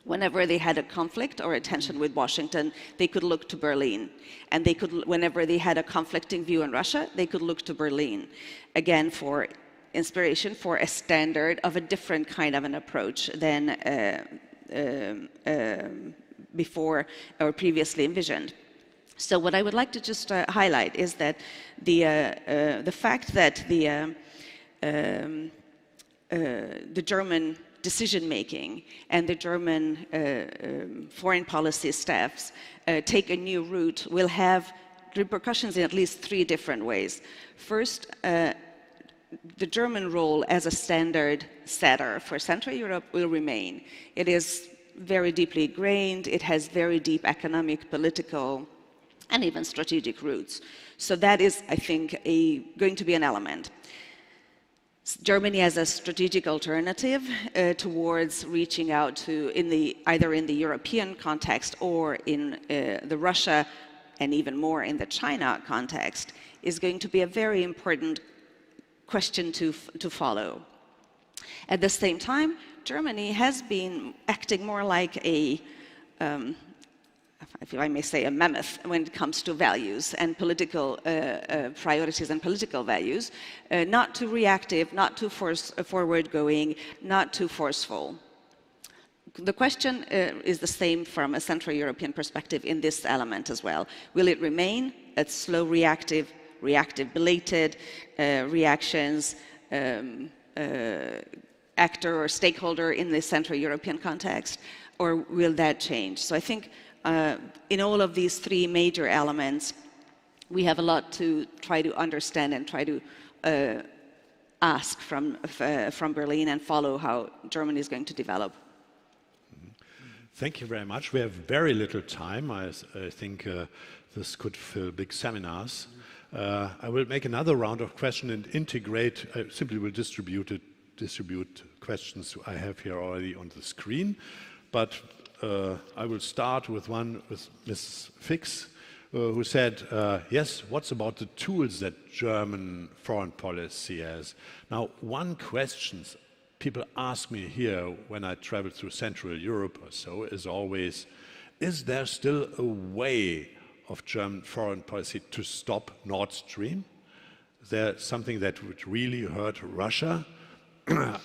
Whenever they had a conflict or a tension with Washington, they could look to Berlin. And whenever they had a conflicting view on Russia, they could look to Berlin, again, for inspiration for a standard of a different kind of an approach than before or previously envisioned. So what I would like to just highlight is that the fact that the German decision-making and the German foreign policy staffs take a new route will have repercussions in at least 3 different ways. First, the German role as a standard setter for Central Europe will remain. It is very deeply ingrained. It has very deep economic, political, and even strategic roots. So that is, I think, going to be an element. Germany as a strategic alternative towards reaching out to, either in the European context or in the Russia, and even more in the China context, is going to be a very important question to follow. At the same time, Germany has been acting more like if I may say, a mammoth when it comes to values and political priorities and political values, not too reactive, not too forward-going, not too forceful. The question is the same from a Central European perspective in this element as well. Will it remain a slow reactive, belated reactions, actor or stakeholder in the Central European context, or will that change? So I think in all of these three major elements, we have a lot to try to understand and try to ask from Berlin and follow how Germany is going to develop. Thank you very much. We have very little time. I think this could fill big seminars. I will make another round of questions and integrate. I simply will distribute questions I have here already on the screen. But I will start with one with Ms. Fix, who said, yes, what's about the tools that German foreign policy has? Now, one question people ask me here when I travel through Central Europe or so is always, is there still a way of German foreign policy to stop Nord Stream? Is there something that would really hurt Russia?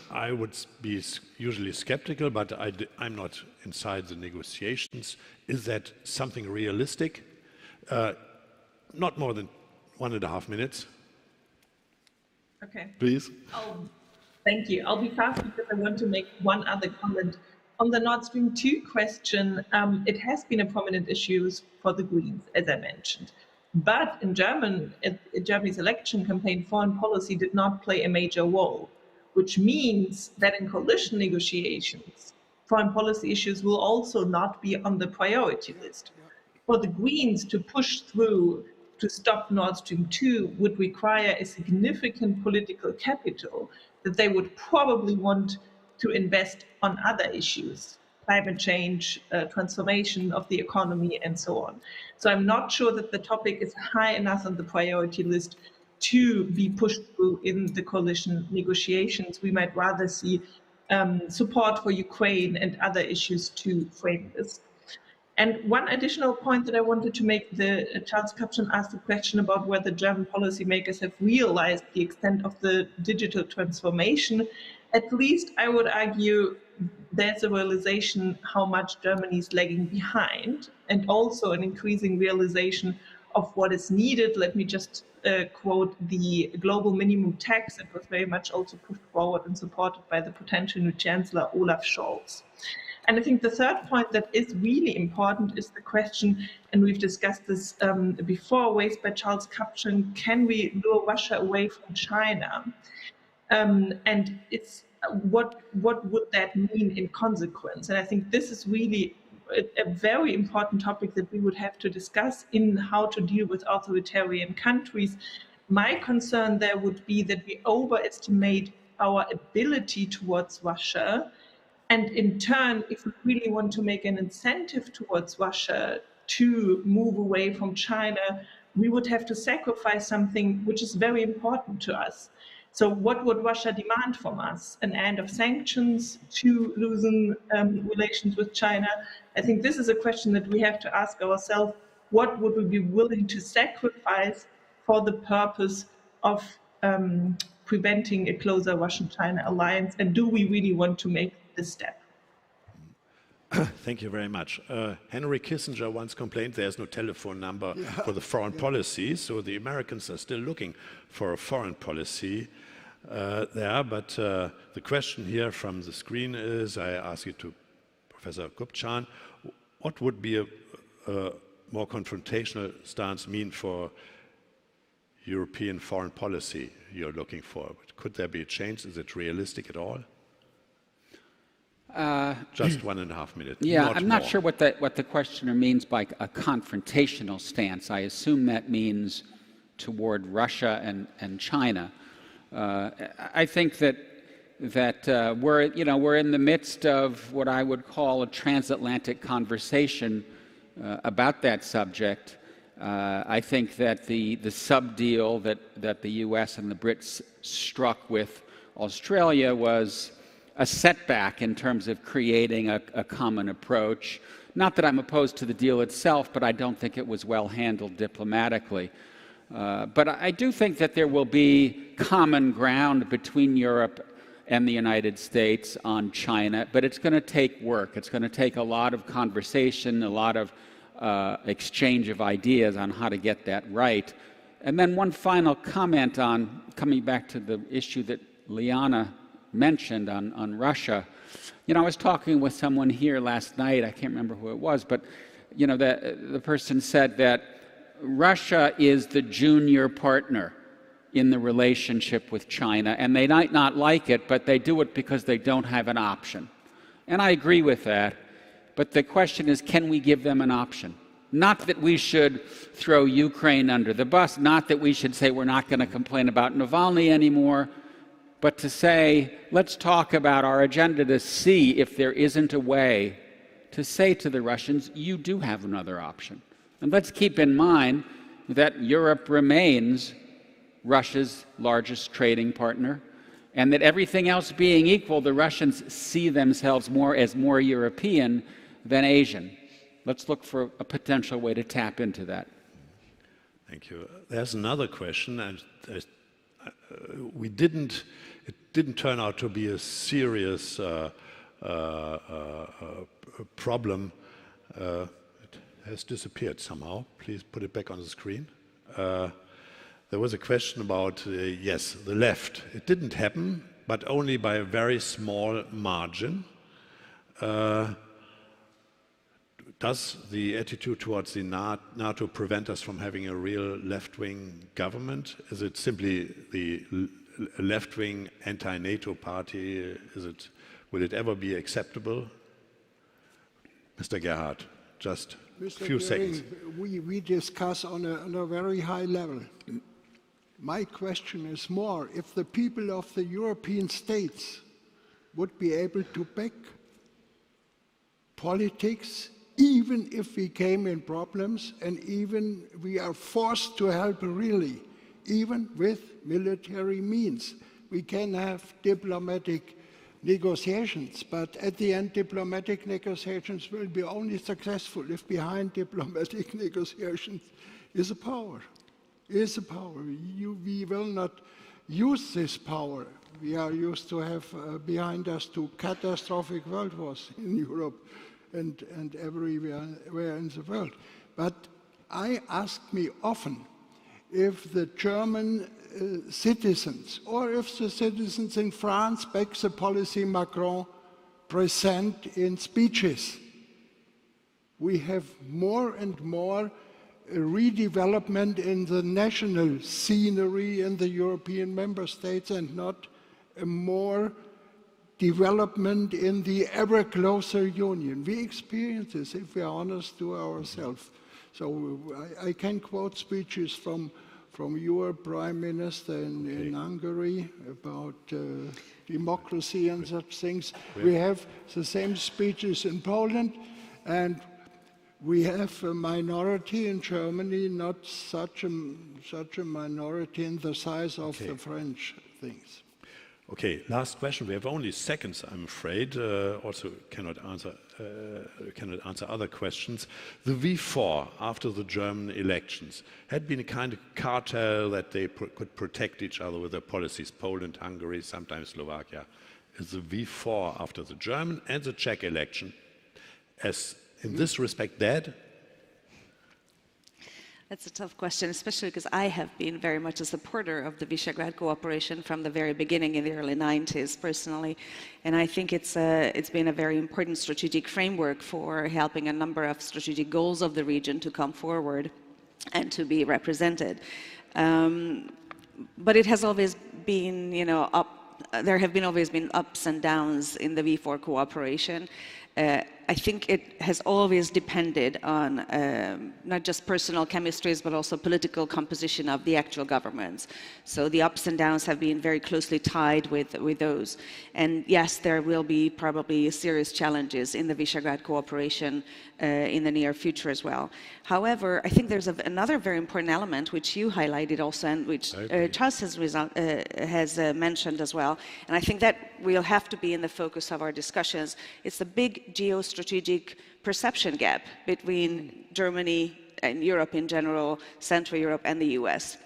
I would be usually skeptical, but I'm not inside the negotiations. Is that something realistic? Not more than 1.5 minutes. Okay. Please. Thank you. I'll be fast because I want to make one other comment. On the Nord Stream 2 question, it has been a prominent issue for the Greens, as I mentioned. But in Germany's election campaign, foreign policy did not play a major role, which means that in coalition negotiations, foreign policy issues will also not be on the priority list. For the Greens to push through to stop Nord Stream 2 would require a significant political capital that they would probably want to invest on other issues, climate change, transformation of the economy, and so on. So I'm not sure that the topic is high enough on the priority list to be pushed through in the coalition negotiations. We might rather see support for Ukraine and other issues to frame this. And one additional point that I wanted to make, Charles Kapchan asked a question about whether German policymakers have realized the extent of the digital transformation. At least I would argue there's a realization how much Germany is lagging behind, and also an increasing realization of what is needed. Let me just quote the global minimum tax that was very much also pushed forward and supported by the potential new Chancellor Olaf Scholz. And I think the third point that is really important is the question, and we've discussed this before, raised by Charles Kapchan, can we lure Russia away from China? And it's what would that mean in consequence? And I think this is really a very important topic that we would have to discuss in how to deal with authoritarian countries. My concern there would be that we overestimate our ability towards Russia. And in turn, if we really want to make an incentive towards Russia to move away from China, we would have to sacrifice something which is very important to us. So what would Russia demand from us? An end of sanctions, to loosen relations with China? I think this is a question that we have to ask ourselves. What would we be willing to sacrifice for the purpose of preventing a closer Russian-China alliance? And do we really want to make this step? Thank you very much. Henry Kissinger once complained there's no telephone number for the foreign policy, so the Americans are still looking for a foreign policy there. But the question here from the screen is, I ask you to Professor Kupchan, what would be a more confrontational stance mean for European foreign policy you're looking for? Could there be a change? Is it realistic at all? Just 1.5 minutes. Yeah, I'm not sure what the questioner means by a confrontational stance. I assume that means toward Russia and China. I think that we're in the midst of what I would call a transatlantic conversation about that subject. I think that the sub-deal that the U.S. and the Brits struck with Australia was a setback in terms of creating a common approach. Not that I'm opposed to the deal itself, but I don't think it was well handled diplomatically. But I do think that there will be common ground between Europe and the United States on China, but it's going to take work. It's going to take a lot of conversation, a lot of exchange of ideas on how to get that right. And then one final comment on, coming back to the issue that Liana mentioned on Russia. You know, I was talking with someone here last night, I can't remember who it was, but you know, the person said that Russia is the junior partner in the relationship with China, and they might not like it, but they do it because they don't have an option. And I agree with that, but the question is, can we give them an option? Not that we should throw Ukraine under the bus, not that we should say we're not going to complain about Navalny anymore, but to say, let's talk about our agenda to see if there isn't a way to say to the Russians, you do have another option. And let's keep in mind that Europe remains Russia's largest trading partner, and that everything else being equal, the Russians see themselves more as more European than Asian. Let's look for a potential way to tap into that. Thank you. There's another question, and it didn't turn out to be a serious problem. It has disappeared somehow. Please put it back on the screen. There was a question about, yes, the left. It didn't happen, but only by a very small margin. Does the attitude towards the NATO prevent us from having a real left-wing government? Is it simply the left-wing anti-NATO party? Will it ever be acceptable? Mr. Gerhard, just a few seconds. We discuss on a very high level. My question is more, if the people of the European states would be able to back politics, even if we came in problems and even we are forced to help really, even with military means. We can have diplomatic negotiations, but at the end diplomatic negotiations will be only successful if behind diplomatic negotiations is a power. We will not use this power. We are used to have behind us two catastrophic world wars in Europe and everywhere in the world. But I ask me often if the German citizens or if the citizens in France back the policy Macron present in speeches. We have more and more redevelopment in the national scenery in the European member states and not more development in the ever closer union. We experience this, if we are honest to ourselves. So I can quote speeches from your Prime Minister in Hungary about democracy and such things. We have the same speeches in Poland, and we have a minority in Germany, not such a minority in the size of the French things. Okay, last question. We have only seconds, I'm afraid. Also cannot answer other questions. The V4 after the German elections had been a kind of cartel that they could protect each other with their policies. Poland, Hungary, sometimes Slovakia. Is the V4 after the German and the Czech election, as in this respect, dead? That's a tough question, especially because I have been very much a supporter of the Visegrad cooperation from the very beginning in the early 90s, personally. And I think it's been a very important strategic framework for helping a number of strategic goals of the region to come forward and to be represented. But it has always been, you know, there have always been ups and downs in the V4 cooperation. I think it has always depended on not just personal chemistries, but also political composition of the actual governments. So the ups and downs have been very closely tied with those. And yes, there will be probably serious challenges in the Visegrad cooperation in the near future as well. However, I think there's another very important element which you highlighted also, and which Charles has mentioned as well. And I think that will have to be in the focus of our discussions. It's the big geostrategic perception gap between Germany and Europe in general, Central Europe and the US.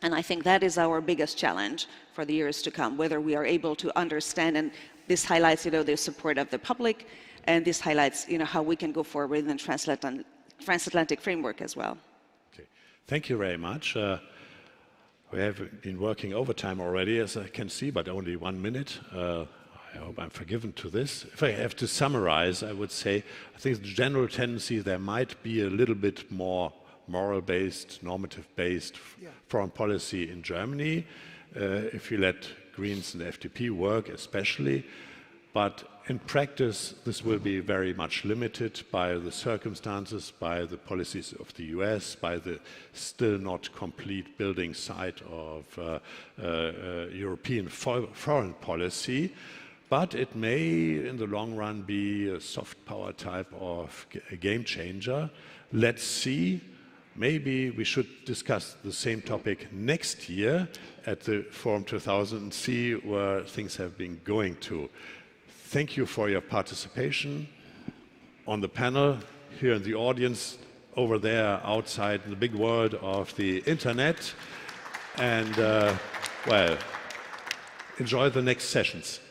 And I think that is our biggest challenge for the years to come, whether we are able to understand, and this highlights, the support of the public, and this highlights, how we can go forward in the transatlantic framework as well. Okay. Thank you very much. We have been working overtime already, as I can see, but only 1 minute. I hope I'm forgiven to this. If I have to summarize, I would say, I think the general tendency, there might be a little bit more moral-based, normative-based foreign policy in Germany, if you let Greens and the FDP work especially. But in practice, this will be very much limited by the circumstances, by the policies of the US, by the still not complete building site of European foreign policy. But it may, in the long run, be a soft power type of a game changer. Let's see. Maybe we should discuss the same topic next year at the Forum 2000 and see where things have been going to. Thank you for your participation on the panel, here in the audience, over there, outside in the big world of the internet. And, well, enjoy the next sessions.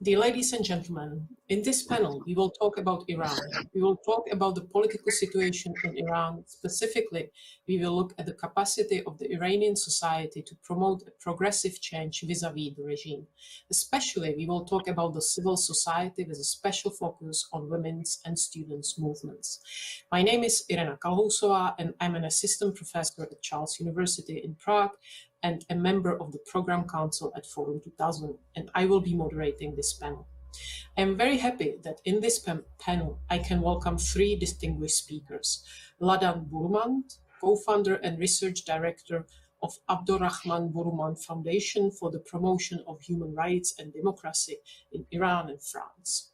Dear ladies and gentlemen, in this panel, we will talk about Iran. We will talk about the political situation in Iran. Specifically, we will look at the capacity of the Iranian society to promote a progressive change vis-à-vis the regime. Especially, we will talk about the civil society with a special focus on women's and students' movements. My name is Irena Kalhousova, and I'm an assistant professor at Charles University in Prague and a member of the Program Council at Forum 2000, and I will be moderating this panel. I am very happy that in this panel I can welcome three distinguished speakers. Ladan Burumand, co-founder and research director of Abdurrahman Burumand Foundation for the Promotion of Human Rights and Democracy in Iran and France.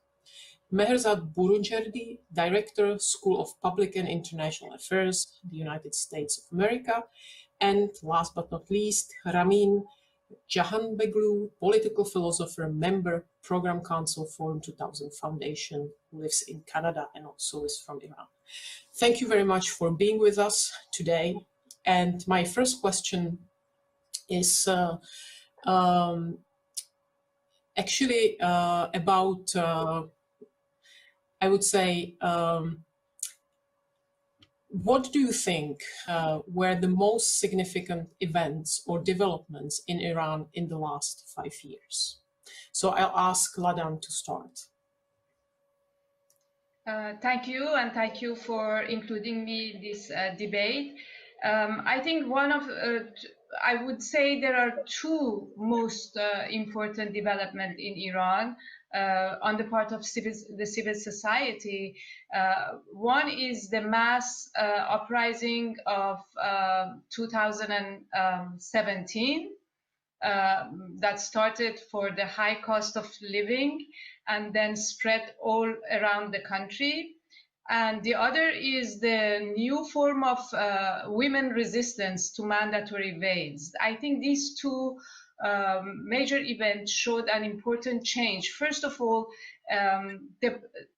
Mehrzad Burunjerdi, Director, School of Public and International Affairs, the United States of America, and last but not least, Ramin Jahanbeglu, political philosopher, member, Program Council Forum 2000 Foundation, who lives in Canada and also is from Iran. Thank you very much for being with us today. And my first question is actually about, I would say, what do you think were the most significant events or developments in Iran in the last 5 years? So I'll ask Ladan to start. Thank you, and thank you for including me in this debate. I think I would say there are two most important developments in Iran on the part of the civil society. One is the mass uprising of 2017 that started for the high cost of living and then spread all around the country. And the other is the new form of women resistance to mandatory veils. I think these two major events showed an important change. First of all,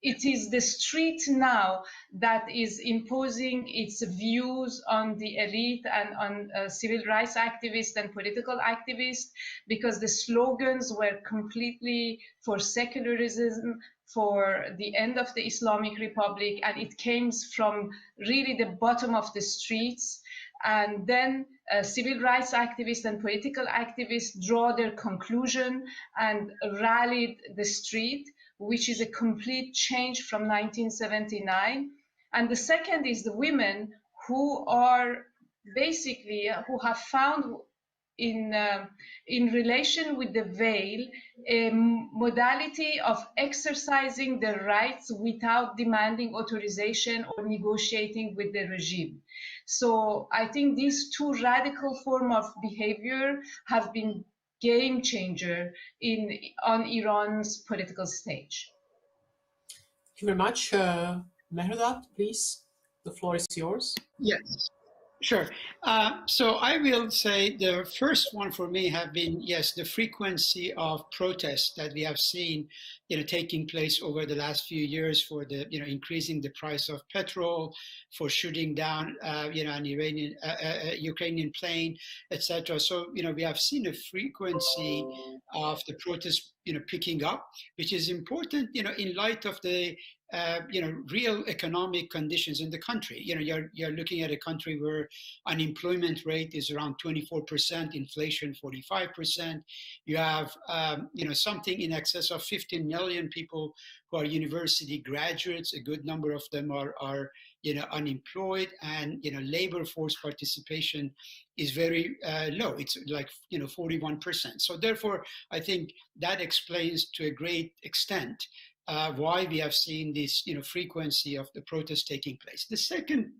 it is the street now that is imposing its views on the elite and on civil rights activists and political activists, because the slogans were completely for secularism, for the end of the Islamic Republic, and it came from really the bottom of the streets. And then civil rights activists and political activists draw their conclusion and rallied the street, which is a complete change from 1979. And the second is the women who are basically, who have found in relation with the veil, a modality of exercising their rights without demanding authorization or negotiating with the regime. So I think these two radical forms of behavior have been game changer on Iran's political stage. Thank you very much. Mehrdad, please, the floor is yours. Yes. Sure. So I will say the first one for me have been, yes, the frequency of protests that we have seen, taking place over the last few years for the, increasing the price of petrol, for shooting down, an Ukrainian plane, etc. So, we have seen a frequency of the protests, picking up, which is important, in light of the real economic conditions in the country. You're looking at a country where unemployment rate is around 24%, inflation 45%. You have, something in excess of 15 million people who are university graduates. A good number of them are unemployed, and labor force participation is very low. It's like 41%. So therefore, I think that explains to a great extent why we have seen this frequency of the protests taking place. The second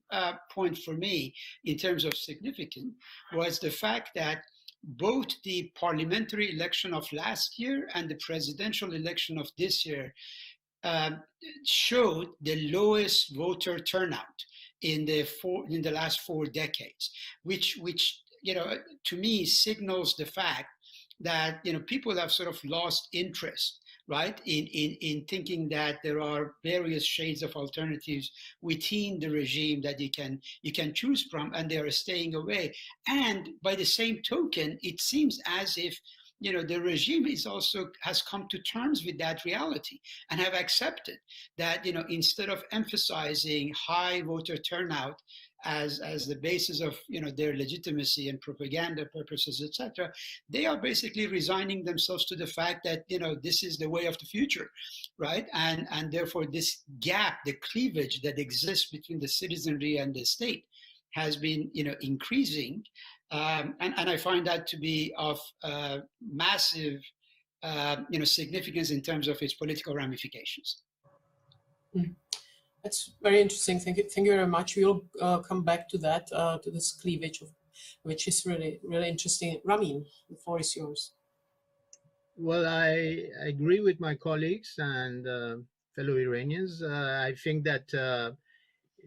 point for me in terms of significance was the fact that both the parliamentary election of last year and the presidential election of this year showed the lowest voter turnout in the last 4 decades, which to me signals the fact that people have sort of lost interest, right, in thinking that there are various shades of alternatives within the regime that you can choose from, and they are staying away. And by the same token, it seems as if the regime has come to terms with that reality and have accepted that, instead of emphasizing high voter turnout as the basis of, their legitimacy and propaganda purposes, etc., they are basically resigning themselves to the fact that, this is the way of the future, right? And therefore this gap, the cleavage that exists between the citizenry and the state has been, increasing. And I find that to be of massive, significance in terms of its political ramifications. That's very interesting. Thank you very much. We'll come back to that, to this cleavage, which is really, really interesting. Ramin, the floor is yours. Well, I agree with my colleagues and fellow Iranians. I think that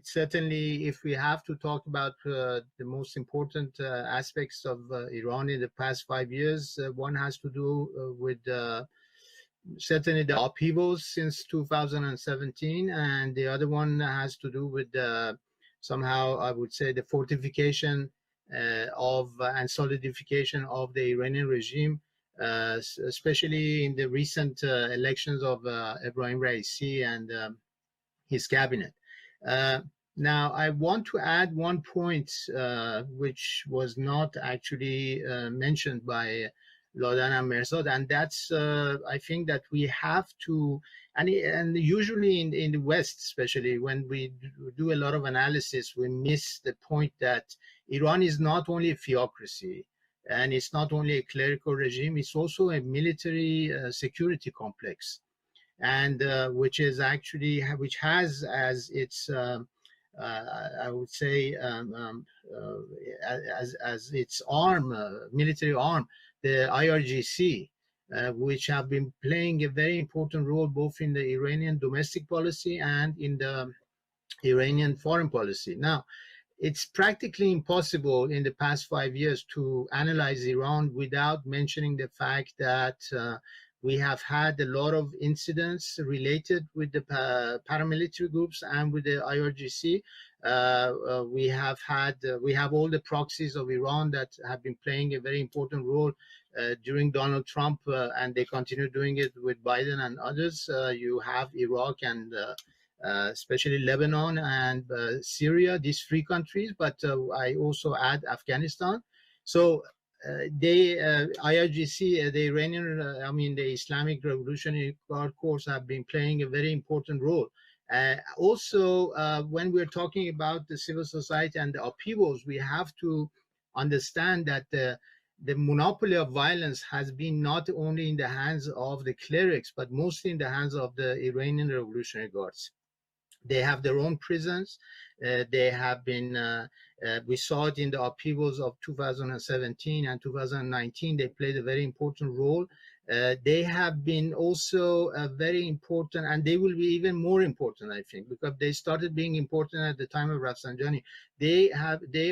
certainly, if we have to talk about the most important aspects of Iran in the past 5 years, one has to do with certainly the upheavals since 2017, and the other one has to do with somehow, I would say, the fortification and solidification of the Iranian regime, especially in the recent elections of Ebrahim Raisi and his cabinet. Now, I want to add one point which was not actually mentioned by Ladan and Merzad, and that's I think that we have to, and usually in the West, especially when we do a lot of analysis, we miss the point that Iran is not only a theocracy and it's not only a clerical regime, it's also a military security complex, and which has as its I would say as its military arm, the IRGC, which have been playing a very important role both in the Iranian domestic policy and in the Iranian foreign policy. Now, it's practically impossible in the past 5 years to analyze Iran without mentioning the fact that we have had a lot of incidents related with the paramilitary groups and with the IRGC. We have all the proxies of Iran that have been playing a very important role during Donald Trump, and they continue doing it with Biden and others. You have Iraq and especially Lebanon and Syria, these three countries, but I also add Afghanistan. So IRGC, the Iranian, the Islamic Revolutionary Guard Corps have been playing a very important role. Also, when we're talking about the civil society and the upheavals, we have to understand that the monopoly of violence has been not only in the hands of the clerics, but mostly in the hands of the Iranian Revolutionary Guards. They have their own prisons. They have been, we saw it in the upheavals of 2017 and 2019. They played a very important role. They have been also very important, and they will be even more important, I think, because they started being important at the time of Rafsanjani. They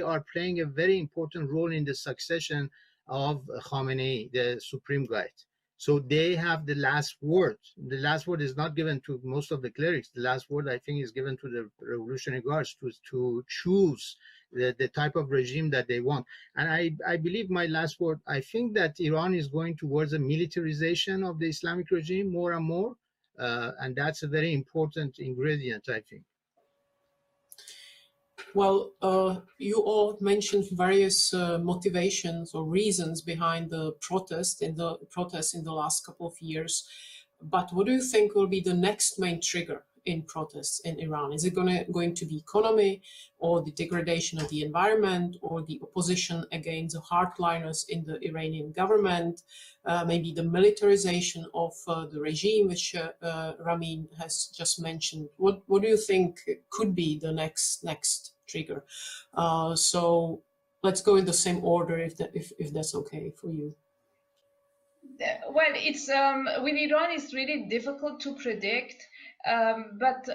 are playing a very important role in the succession of Khamenei, the supreme guide. So they have the last word. The last word is not given to most of the clerics. The last word, I think, is given to the Revolutionary Guards to choose the type of regime that they want. And I believe my last word, I think that Iran is going towards a militarization of the Islamic regime more and more. And that's a very important ingredient, I think. Well, you all mentioned various motivations or reasons behind the protests in the last couple of years. But what do you think will be the next main trigger in protests in Iran? Is it going to be economy, or the degradation of the environment, or the opposition against the hardliners in the Iranian government, maybe the militarization of the regime, which Ramin has just mentioned? What do you think could be the next trigger? So let's go in the same order, if that's okay for you. Well, it's with Iran, it's really difficult to predict. But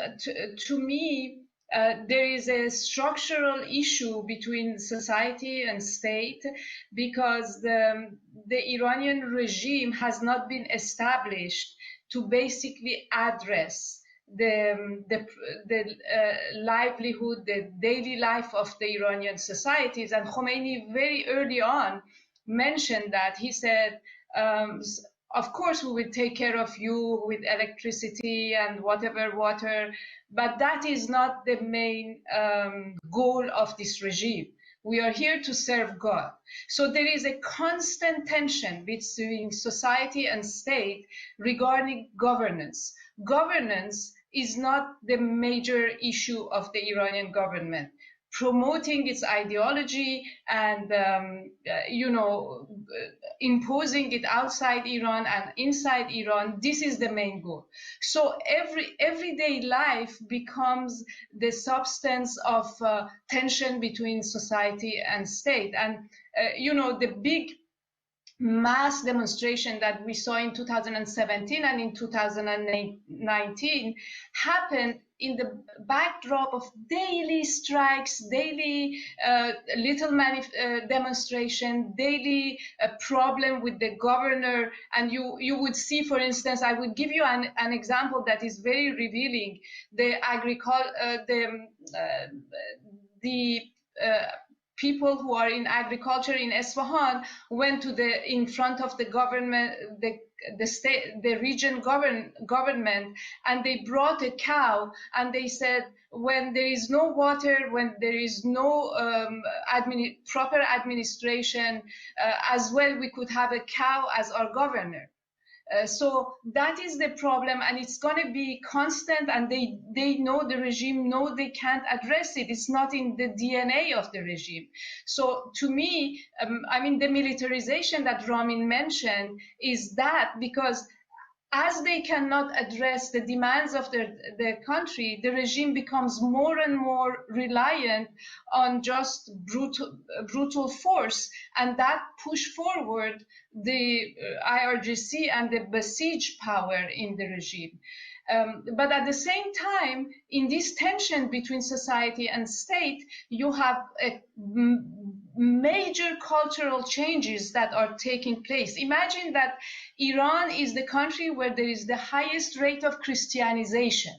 to me, there is a structural issue between society and state, because the Iranian regime has not been established to basically address the livelihood, the daily life of the Iranian societies. And Khomeini very early on mentioned that. He said, Of course, we will take care of you with electricity and whatever water, but that is not the main goal of this regime. We are here to serve God. So there is a constant tension between society and state regarding governance. Governance is not the major issue of the Iranian government. Promoting its ideology and, imposing it outside Iran and inside Iran, this is the main goal. So everyday life becomes the substance of tension between society and state. And, the big mass demonstration that we saw in 2017 and in 2019 happened in the backdrop of daily strikes, daily little demonstration, daily problem with the governor. And you would see, for instance, I would give you an example that is very revealing. The people who are in agriculture in Isfahan went to in front of the government, the region government, and they brought a cow, and they said, when there is no water, when there is no proper administration, as well, we could have a cow as our governor. So that is the problem, and it's going to be constant, and they know, the regime know they can't address it. It's not in the DNA of the regime. So to me, the militarization that Ramin mentioned is that, because as they cannot address the demands of the country, the regime becomes more and more reliant on just brutal force, and that push forward the IRGC and the besieged power in the regime. But at the same time, in this tension between society and state, you have major cultural changes that are taking place. Imagine that Iran is the country where there is the highest rate of Christianization.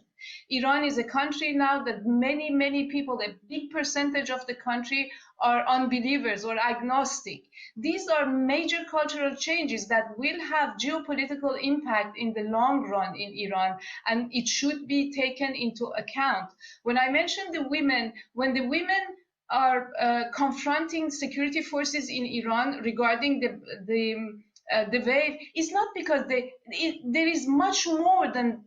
Iran is a country now that many people, a big percentage of the country, are unbelievers or agnostic. These are major cultural changes that will have geopolitical impact in the long run in Iran, and it should be taken into account. When I mentioned the women, when the women are confronting security forces in Iran regarding the veil, it's not because there is much more than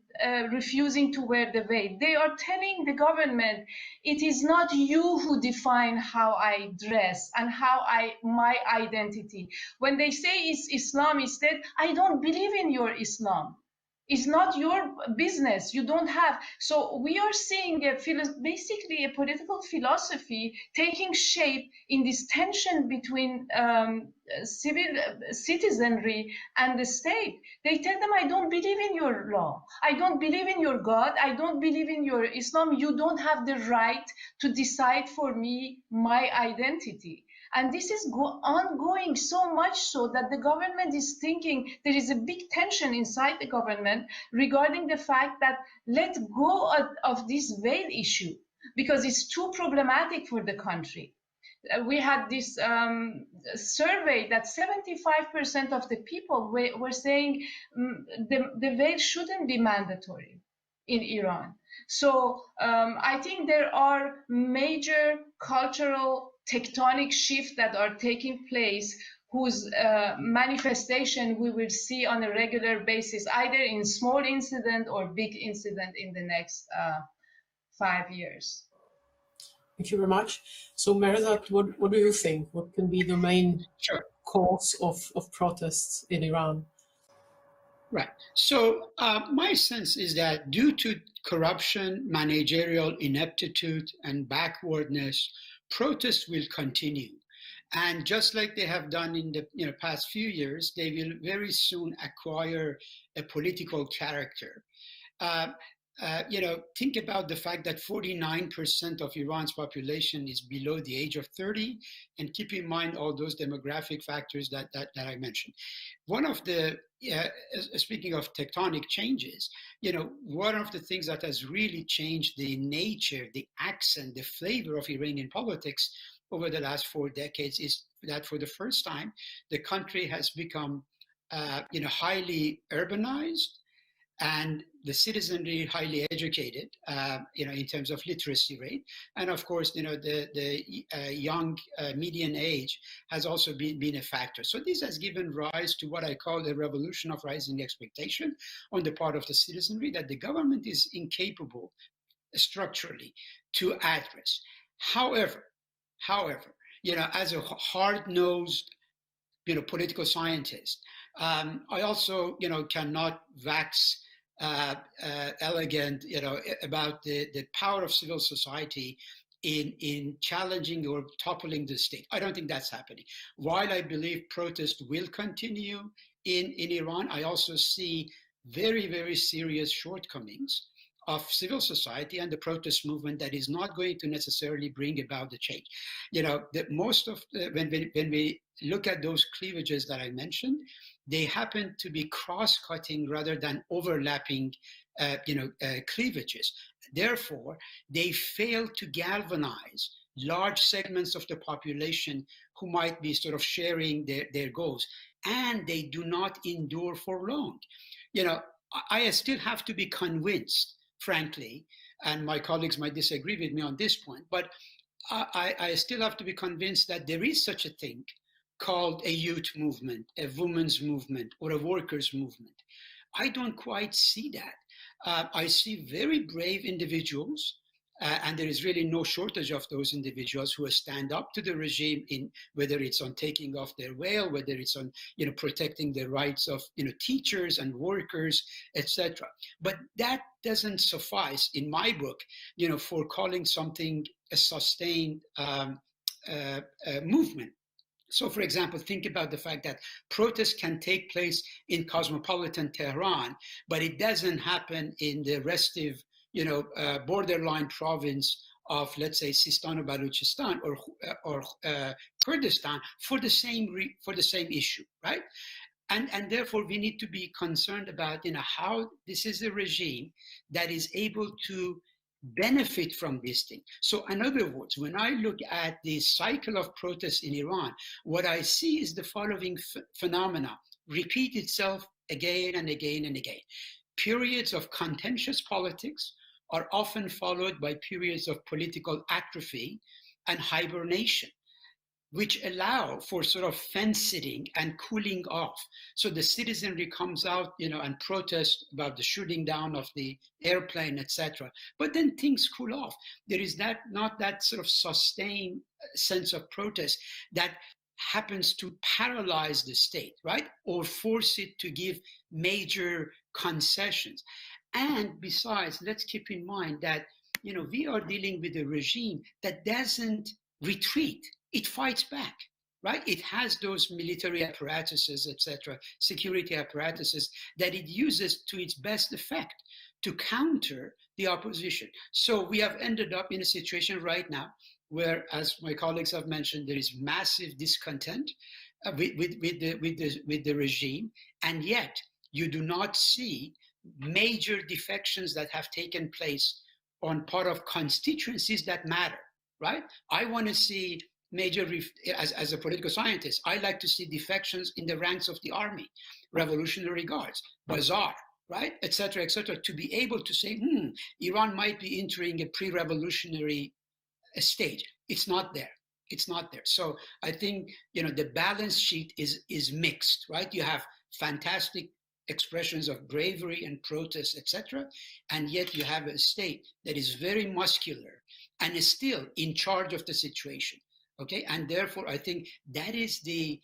refusing to wear the veil. They are telling the government, it is not you who define how I dress and my identity. When they say it's Islam, instead, I don't believe in your Islam. It's not your business. You don't have. So we are seeing basically a political philosophy taking shape in this tension between civil citizenry and the state. They tell them, I don't believe in your law. I don't believe in your God. I don't believe in your Islam. You don't have the right to decide for me my identity. And this is ongoing, so much so that the government is thinking, there is a big tension inside the government regarding the fact that let's go of this veil issue, because it's too problematic for the country. We had this survey that 75% of the people were saying the veil shouldn't be mandatory in Iran. So I think there are major cultural tectonic shifts that are taking place, whose manifestation we will see on a regular basis, either in small incident or big incident in the next 5 years. Thank you very much. So Merzat, what do you think? What can be the main cause of protests in Iran? Right. So my sense is that due to corruption, managerial ineptitude, and backwardness, protests will continue. And just like they have done in the past few years, they will very soon acquire a political character. Think about the fact that 49% of Iran's population is below the age of 30, and keep in mind all those demographic factors that I mentioned. One of the, speaking of tectonic changes, one of the things that has really changed the nature, the accent, the flavor of Iranian politics over the last 4 decades is that for the first time, the country has become highly urbanized, and the citizenry highly educated, in terms of literacy rate. And of course, the young median age has also been a factor. So this has given rise to what I call the revolution of rising expectation on the part of the citizenry that the government is incapable structurally to address. However, as a hard-nosed, political scientist, I also, cannot wax elegant, about the power of civil society in challenging or toppling the state. I don't think that's happening. While I believe protest will continue in Iran, I also see very, very serious shortcomings of civil society and the protest movement that is not going to necessarily bring about the change. When we look at those cleavages that I mentioned, they happen to be cross-cutting rather than overlapping, cleavages. Therefore, they fail to galvanize large segments of the population who might be sort of sharing their goals, and they do not endure for long. I still have to be convinced, frankly, and my colleagues might disagree with me on this point, but I still have to be convinced that there is such a thing called a youth movement, a women's movement, or a workers' movement. I don't quite see that. I see very brave individuals, and there is really no shortage of those individuals who stand up to the regime, in whether it's on taking off their veil, whether it's on protecting the rights of teachers and workers, etc. But that doesn't suffice in my book, for calling something a sustained movement. So, for example, think about the fact that protests can take place in cosmopolitan Tehran, but it doesn't happen in the restive, borderline province of, let's say, Sistan or Baluchistan or Kurdistan for the same issue, right? And therefore, we need to be concerned about, how this is a regime that is able to benefit from this thing. So in other words, when I look at the cycle of protests in Iran, what I see is the following phenomena repeat itself again and again and again. Periods of contentious politics are often followed by periods of political atrophy and hibernation, which allow for sort of fence-sitting and cooling off. So the citizenry comes out, and protests about the shooting down of the airplane, etc. But then things cool off. There is not that sort of sustained sense of protest that happens to paralyze the state, right? Or force it to give major concessions. And besides, let's keep in mind that, we are dealing with a regime that doesn't retreat. It fights back, right? It has those military apparatuses, etc., security apparatuses that it uses to its best effect to counter the opposition. So we have ended up in a situation right now where, as my colleagues have mentioned, there is massive discontent with the regime, and yet you do not see major defections that have taken place on part of constituencies that matter, right? I want to see major, as a political scientist, I like to see defections in the ranks of the army, Revolutionary Guards, Bazaar, right, et cetera, to be able to say, Iran might be entering a pre-revolutionary stage. It's not there. It's not there. So I think, the balance sheet is mixed, right? You have fantastic expressions of bravery and protest, etc., and yet you have a state that is very muscular and is still in charge of the situation. Okay, and therefore I think that is the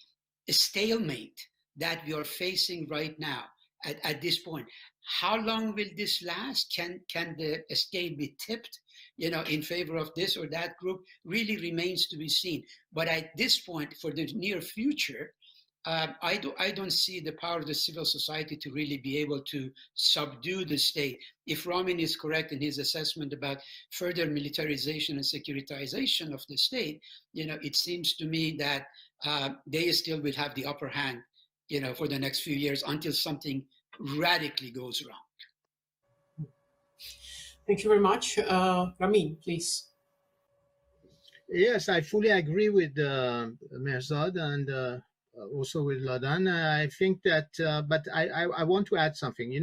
stalemate that we are facing right now at this point. How long will this last? Can the scale be tipped, in favor of this or that group? Really remains to be seen. But at this point, for the near future, I don't see the power of the civil society to really be able to subdue the state. If Ramin is correct in his assessment about further militarization and securitization of the state, it seems to me that they still will have the upper hand, for the next few years until something radically goes wrong. Thank you very much. Ramin, please. Yes, I fully agree with Mehrzad, and also with Ladan. I think that, but I want to add something.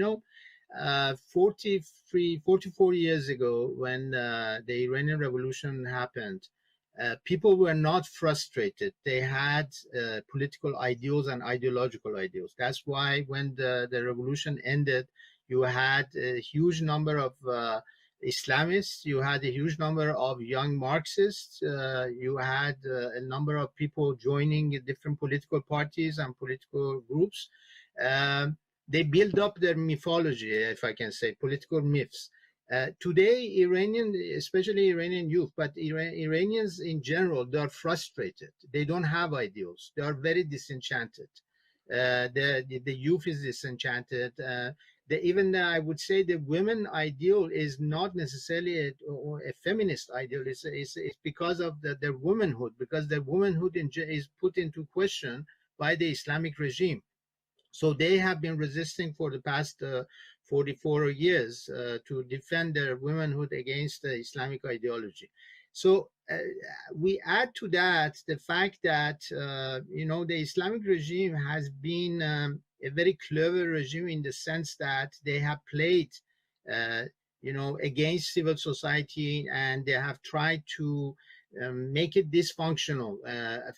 44 years ago, when the Iranian Revolution happened, people were not frustrated. They had political ideals and ideological ideals. That's why when the revolution ended, you had a huge number of Islamists, you had a huge number of young Marxists, you had a number of people joining different political parties and political groups. They build up their mythology, if I can say, political myths. Today, especially Iranian youth, but Iranians in general, they are frustrated. They don't have ideals. They are very disenchanted. The youth is disenchanted. Even I would say the women ideal is not necessarily a feminist ideal. It's because of their womanhood, because their womanhood is put into question by the Islamic regime. So they have been resisting for the past 44 years to defend their womanhood against the Islamic ideology. So we add to that the fact that, the Islamic regime has been a very clever regime in the sense that they have played, against civil society, and they have tried to make it dysfunctional.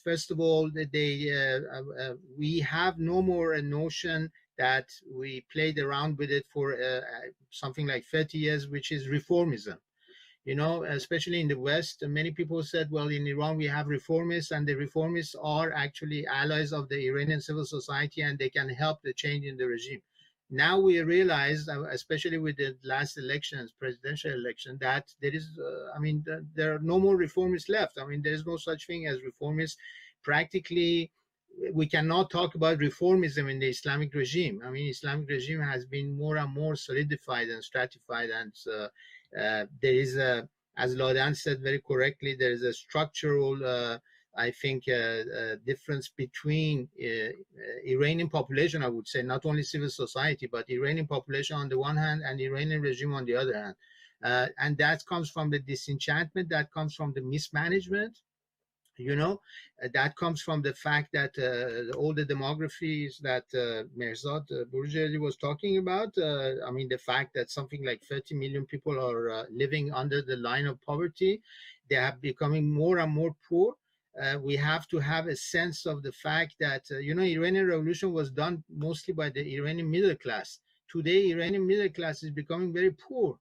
First of all, we have no more a notion that we played around with it for something like 30 years, which is reformism. Especially in the West, many people said, well, in Iran, we have reformists, and the reformists are actually allies of the Iranian civil society, and they can help the change in the regime. Now we realize, especially with the last elections, presidential election, that there is, there are no more reformists left. There is no such thing as reformists. Practically, we cannot talk about reformism in the Islamic regime. Islamic regime has been more and more solidified and stratified, and there is as Ladan said very correctly, there is a structural I think difference between Iranian population, I would say, not only civil society, but Iranian population on the one hand and Iranian regime on the other hand. And that comes from the disenchantment, that comes from the mismanagement, that comes from the fact that all the demographies that Merzad Burjeli was talking about, the fact that something like 30 million people are living under the line of poverty, they are becoming more and more poor. We have to have a sense of the fact that, Iranian revolution was done mostly by the Iranian middle class. Today, Iranian middle class is becoming very poor,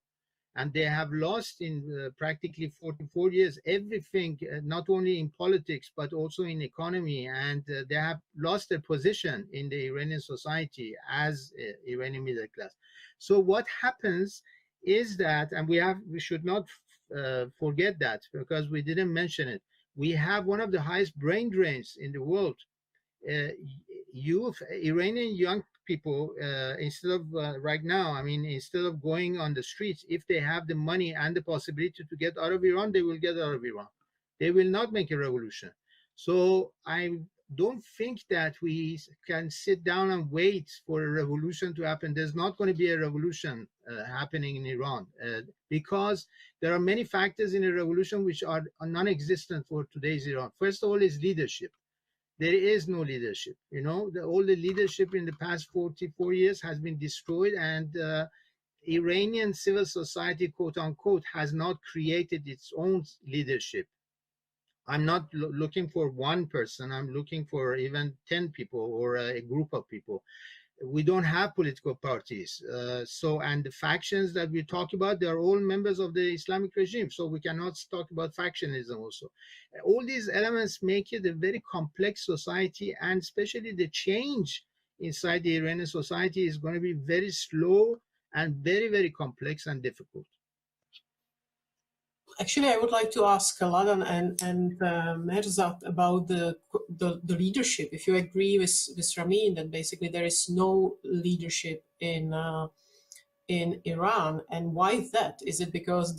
and they have lost in practically 44 years everything, not only in politics, but also in economy, and they have lost their position in the Iranian society as Iranian middle class. So what happens is that, and we should not forget that, because we didn't mention it, we have one of the highest brain drains in the world. Iranian young people, instead of right now, instead of going on the streets, if they have the money and the possibility to get out of Iran, they will get out of Iran. They will not make a revolution. So I don't think that we can sit down and wait for a revolution to happen. There's not going to be a revolution happening in Iran because there are many factors in a revolution which are non-existent for today's Iran. First of all is leadership. There is no leadership. All the leadership in the past 44 years has been destroyed, and Iranian civil society, quote unquote, has not created its own leadership. I'm not looking for one person. I'm looking for even 10 people or a group of people. We don't have political parties. And the factions that we talk about, they are all members of the Islamic regime. So we cannot talk about factionism also. All these elements make it a very complex society, and especially the change inside the Iranian society is going to be very slow and very, very complex and difficult. Actually, I would like to ask Ladan and Merzad about the leadership. If you agree with Ramin that basically there is no leadership in Iran, and why is that? Is it because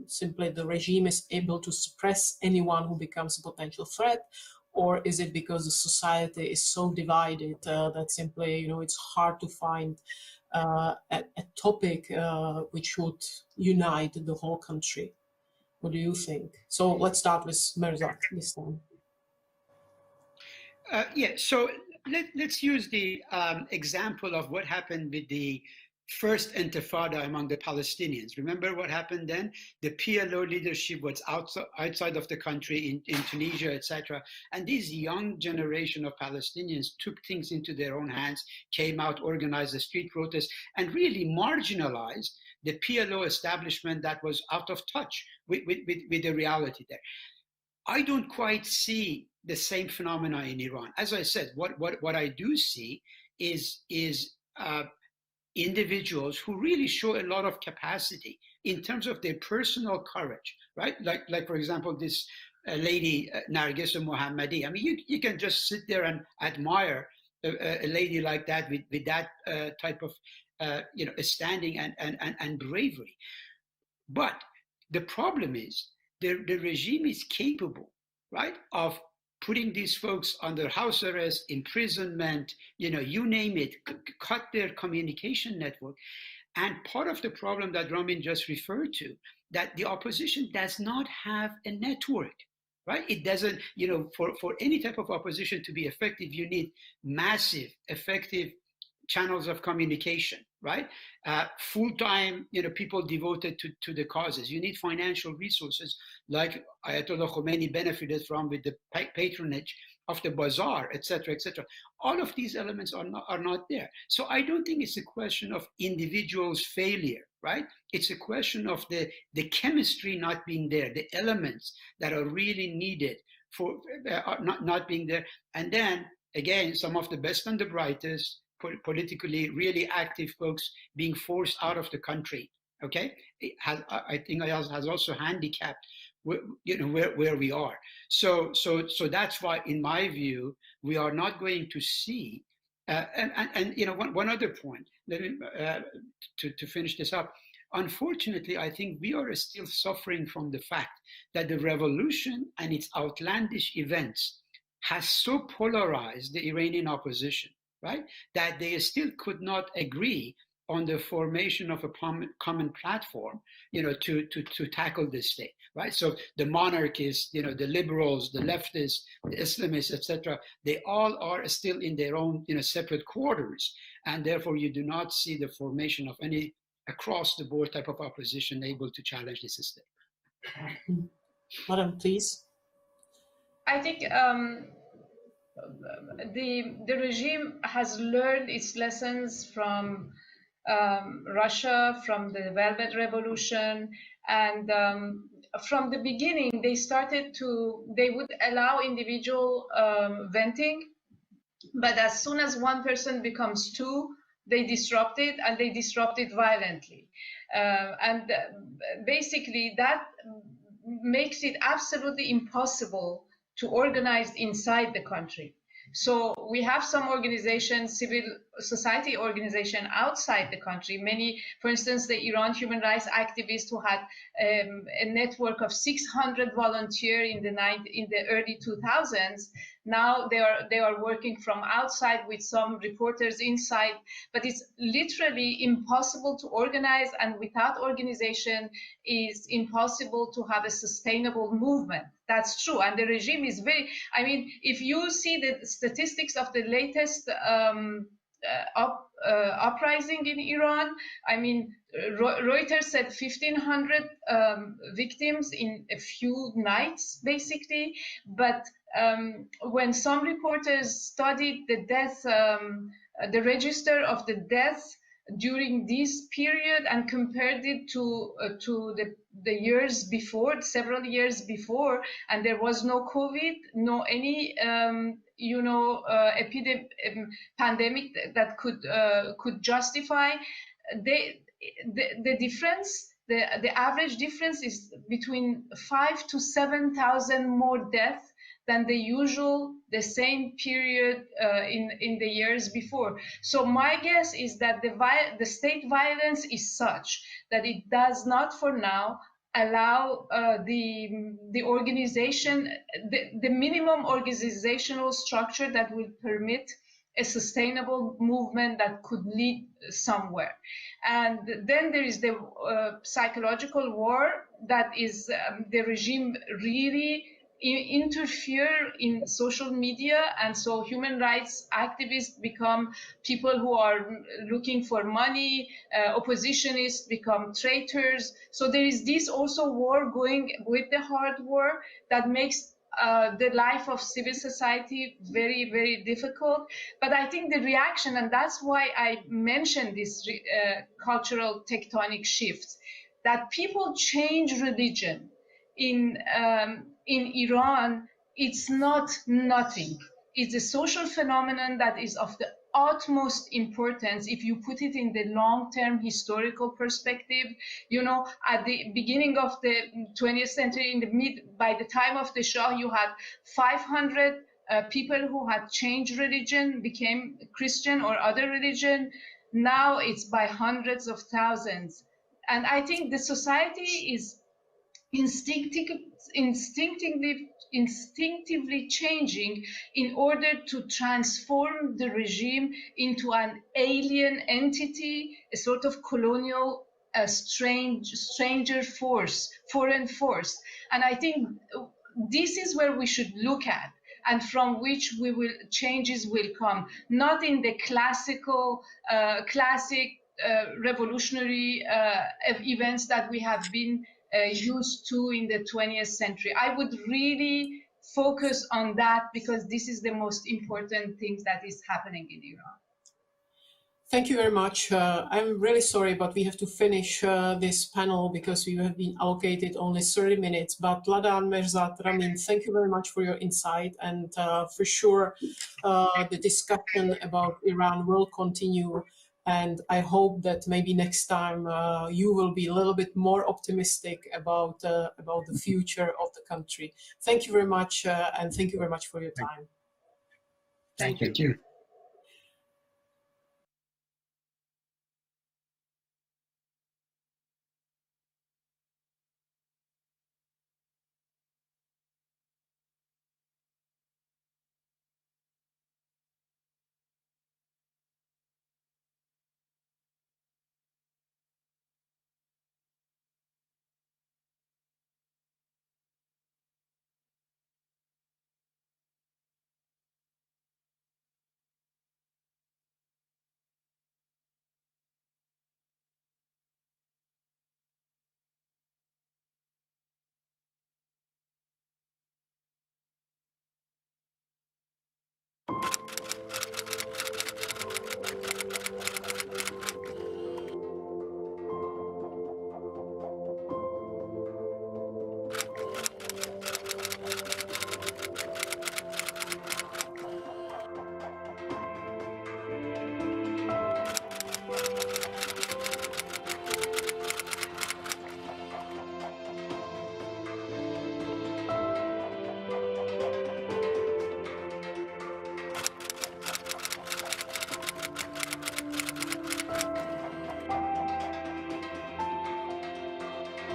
simply the regime is able to suppress anyone who becomes a potential threat, or is it because the society is so divided that simply it's hard to find a topic which would unite the whole country? What do you think? So let's start with Merzad this time. Yeah, so let's use the example of what happened with the first intifada among the Palestinians. Remember what happened then? The PLO leadership was outside of the country in Tunisia, etc. And this young generation of Palestinians took things into their own hands, came out, organized a street protest, and really marginalized the PLO establishment that was out of touch with the reality there. I don't quite see the same phenomena in Iran. As I said, what I do see is individuals who really show a lot of capacity in terms of their personal courage, right? Like for example, this lady, Narges Mohammadi. I mean, you can just sit there and admire a lady like that with that type of standing and bravery. But the problem is the regime is capable, right, of putting these folks under house arrest, imprisonment, you name it, cut their communication network. And part of the problem that Ramin just referred to, that the opposition does not have a network, right? It doesn't, for any type of opposition to be effective, you need massive, effective channels of communication, right? Full-time, people devoted to the causes. You need financial resources like Ayatollah Khomeini benefited from with the patronage of the bazaar, etc., etc. All of these elements are not there. So I don't think it's a question of individuals' failure, right? It's a question of the chemistry not being there, the elements that are really needed for not being there. And then, again, some of the best and the brightest, politically really active folks being forced out of the country. Okay, I think has also handicapped where we are. So that's why, in my view, we are not going to see. One other point. Let me to finish this up. Unfortunately, I think we are still suffering from the fact that the revolution and its outlandish events has so polarized the Iranian opposition, right, that they still could not agree on the formation of a common platform, to tackle this state, right? So the monarchists, the liberals, the leftists, the Islamists, etc., they all are still in their own, separate quarters, and therefore you do not see the formation of any across-the-board type of opposition able to challenge the system. Madam, please. I think the regime has learned its lessons from Russia, from the Velvet Revolution, and from the beginning they would allow individual venting, but as soon as one person becomes two, they disrupt it, and they disrupt it violently. And basically that makes it absolutely impossible to organize inside the country. So we have some organizations, civil society organization outside the country. Many, for instance, the Iran human rights activists who had a network of 600 volunteers in the early 2000s. Now they are working from outside with some reporters inside, but it's literally impossible to organize, and without organization it's impossible to have a sustainable movement. That's true. And the regime is if you see the statistics of the latest uprising in Iran, Reuters said 1,500 victims in a few nights, basically. But when some reporters studied the death, the register of the deaths during this period and compared it to the years before, several years before, and there was no COVID, no any pandemic that could justify the difference. The average difference is between 5,000 to 7,000 more deaths than the same period in the years before. So my guess is that the state violence is such that it does not, for now, allow the organization, the minimum organizational structure that will permit a sustainable movement that could lead somewhere. And then there is the psychological war that is the regime really interfere in social media, and so human rights activists become people who are looking for money, oppositionists become traitors. So there is this also war going with the hard war that makes the life of civil society very, very difficult. But I think the reaction, and that's why I mentioned this cultural tectonic shifts, that people change religion in Iran, it's not nothing. It's a social phenomenon that is of the utmost importance if you put it in the long-term historical perspective. You know, at the beginning of the 20th century, by the time of the Shah, you had 500 people who had changed religion, became Christian or other religion. Now it's by hundreds of thousands. And I think the society is instinctively changing in order to transform the regime into an alien entity, a sort of colonial, stranger force, foreign force. And I think this is where we should look at, and from which changes will come, not in the classic revolutionary events that we have been used to in the 20th century. I would really focus on that because this is the most important thing that is happening in Iran. Thank you very much. I'm really sorry, but we have to finish this panel because we have been allocated only 30 minutes. But Ladan, Merzat, Ramin, thank you very much for your insight. And for sure, the discussion about Iran will continue. And I hope that maybe next time you will be a little bit more optimistic about the future of the country. Thank you very much, and thank you very much for your time. Thank you.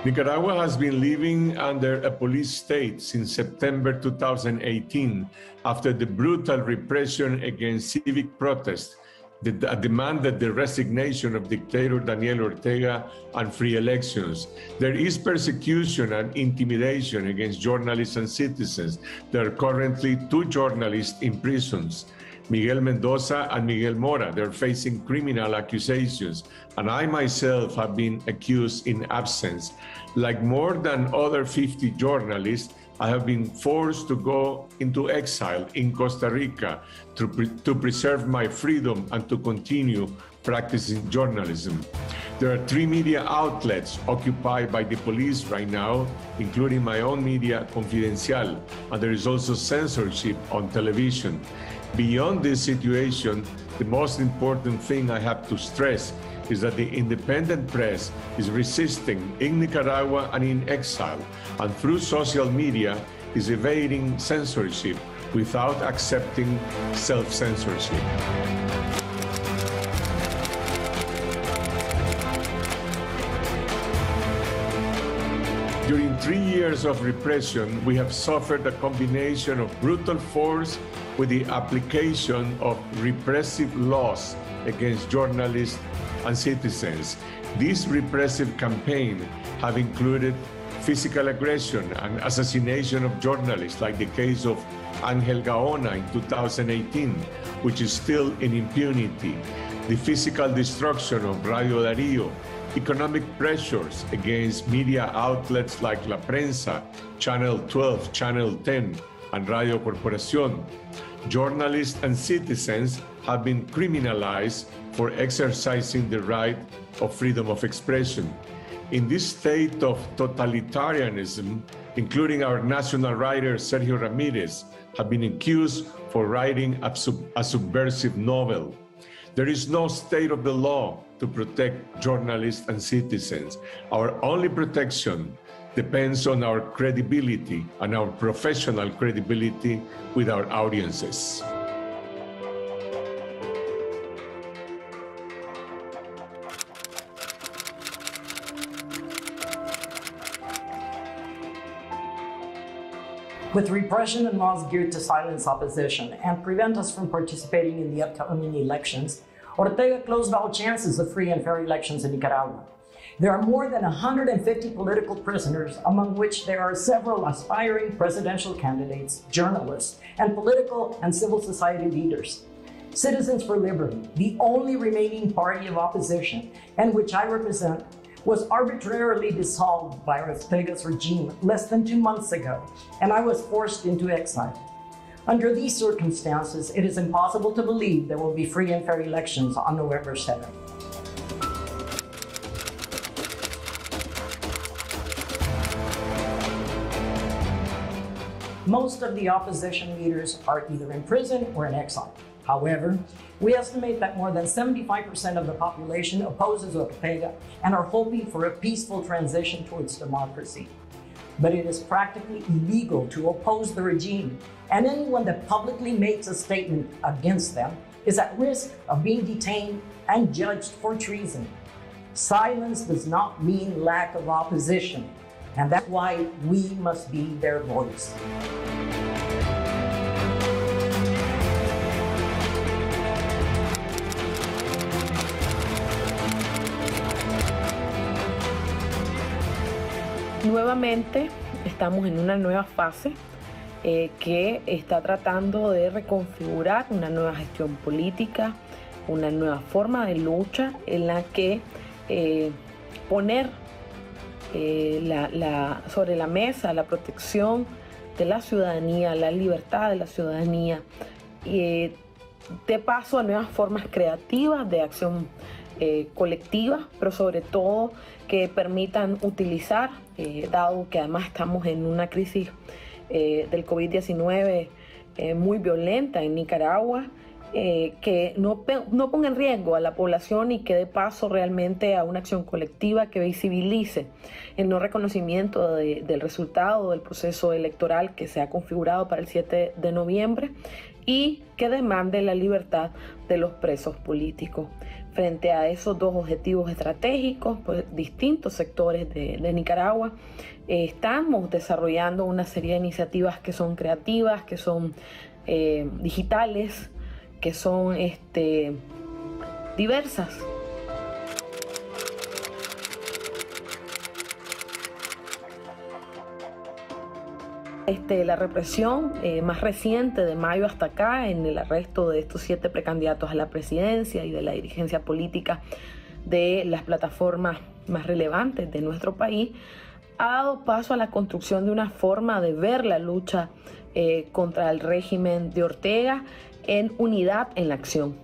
Nicaragua has been living under a police state since September 2018 after the brutal repression against civic protests that demanded the resignation of dictator Daniel Ortega and free elections. There is persecution and intimidation against journalists and citizens. There are currently 2 journalists in prisons, Miguel Mendoza and Miguel Mora. They're facing criminal accusations, and I myself have been accused in absence. Like more than other 50 journalists, I have been forced to go into exile in Costa Rica to preserve my freedom and to continue practicing journalism. There are 3 media outlets occupied by the police right now, including my own media, Confidencial, and there is also censorship on television. Beyond this situation, the most important thing I have to stress is that the independent press is resisting in Nicaragua and in exile, and through social media is evading censorship without accepting self-censorship. During 3 years of repression, we have suffered a combination of brutal force with the application of repressive laws against journalists and citizens. This repressive campaign have included physical aggression and assassination of journalists, like the case of Angel Gaona in 2018, which is still in impunity, the physical destruction of Radio Darío, economic pressures against media outlets like La Prensa, Channel 12, Channel 10, and Radio Corporación. Journalists and citizens have been criminalized for exercising the right of freedom of expression. In this state of totalitarianism, including our national writer Sergio Ramirez, have been accused for writing a subversive novel. There is no state of the law to protect journalists and citizens. Our only protection depends on our credibility and our professional credibility with our audiences. With repression and laws geared to silence opposition and prevent us from participating in the upcoming elections, Ortega closed all chances of free and fair elections in Nicaragua. There are more than 150 political prisoners, among which there are several aspiring presidential candidates, journalists, and political and civil society leaders. Citizens for Liberty, the only remaining party of opposition, and which I represent, was arbitrarily dissolved by Ortega's regime less than 2 months ago, and I was forced into exile. Under these circumstances, it is impossible to believe there will be free and fair elections on November 7th. Most of the opposition leaders are either in prison or in exile. However, we estimate that more than 75% of the population opposes Ortega and are hoping for a peaceful transition towards democracy. But it is practically illegal to oppose the regime, and anyone that publicly makes a statement against them is at risk of being detained and judged for treason. Silence does not mean lack of opposition, and that's why we must be their voice. Nuevamente estamos en una nueva fase que está tratando de reconfigurar una nueva gestión política, una nueva forma de lucha en la que poner sobre la mesa la protección de la ciudadanía, la libertad de la ciudadanía, y de paso a nuevas formas creativas de acción colectiva, pero sobre todo que permitan utilizar, dado que además estamos en una crisis del COVID-19 muy violenta en Nicaragua, que no ponga en riesgo a la población y que dé paso realmente a una acción colectiva que visibilice el no reconocimiento del resultado del proceso electoral que se ha configurado para el 7 de noviembre y que demande la libertad de los presos políticos. Frente a esos dos objetivos estratégicos, pues, distintos sectores de Nicaragua, estamos desarrollando una serie de iniciativas que son creativas, que son digitales, que son diversas. La represión más reciente de mayo hasta acá, en el arresto de estos 7 precandidatos a la presidencia y de la dirigencia política de las plataformas más relevantes de nuestro país, ha dado paso a la construcción de una forma de ver la lucha contra el régimen de Ortega en unidad en la acción,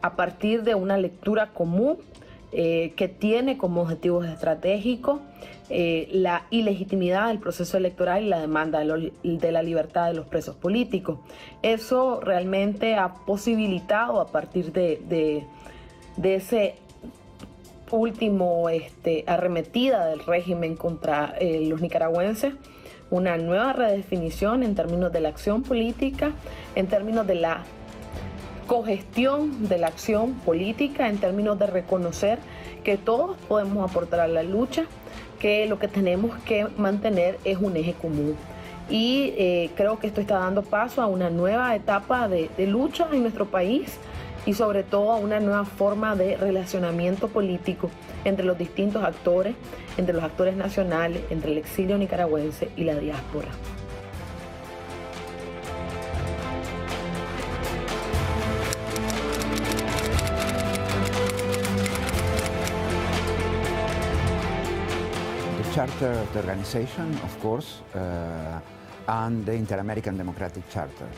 a partir de una lectura común que tiene como objetivos estratégicos la ilegitimidad del proceso electoral y la demanda de la libertad de los presos políticos. Eso realmente ha posibilitado, a partir de ese último arremetida del régimen contra los nicaragüenses, una nueva redefinición en términos de la acción política, en términos de la cogestión de la acción política, en términos de reconocer que todos podemos aportar a la lucha, que lo que tenemos que mantener es un eje común. Y creo que esto está dando paso a una nueva etapa de lucha en nuestro país, y sobre todo a una nueva forma de relacionamiento político entre los distintos actores, entre los actores nacionales, entre el exilio nicaragüense y la diáspora. Charter of the organization, of course, and the Inter-American Democratic Charter,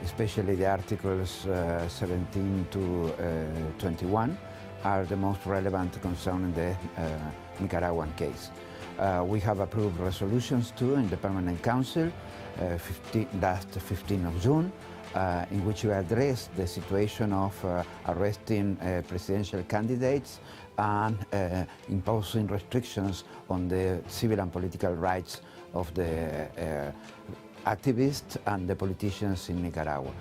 especially the Articles 17 to 21 are the most relevant concerning the Nicaraguan case. We have approved resolutions too in the Permanent Council, last 15th of June, in which we address the situation of arresting presidential candidates and imposing restrictions on the civil and political rights of the activists and the politicians in Nicaragua.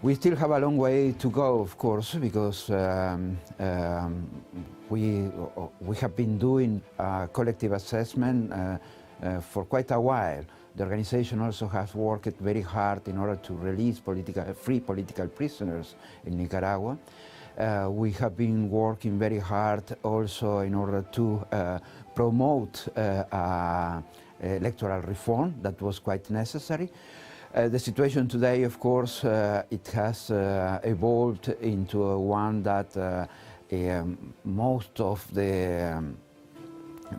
We still have a long way to go, of course, because we have been doing collective assessment for quite a while. The organization also has worked very hard in order to release free political prisoners in Nicaragua. We have been working very hard also in order to promote electoral reform that was quite necessary. The situation today, of course, it has evolved into one that most of the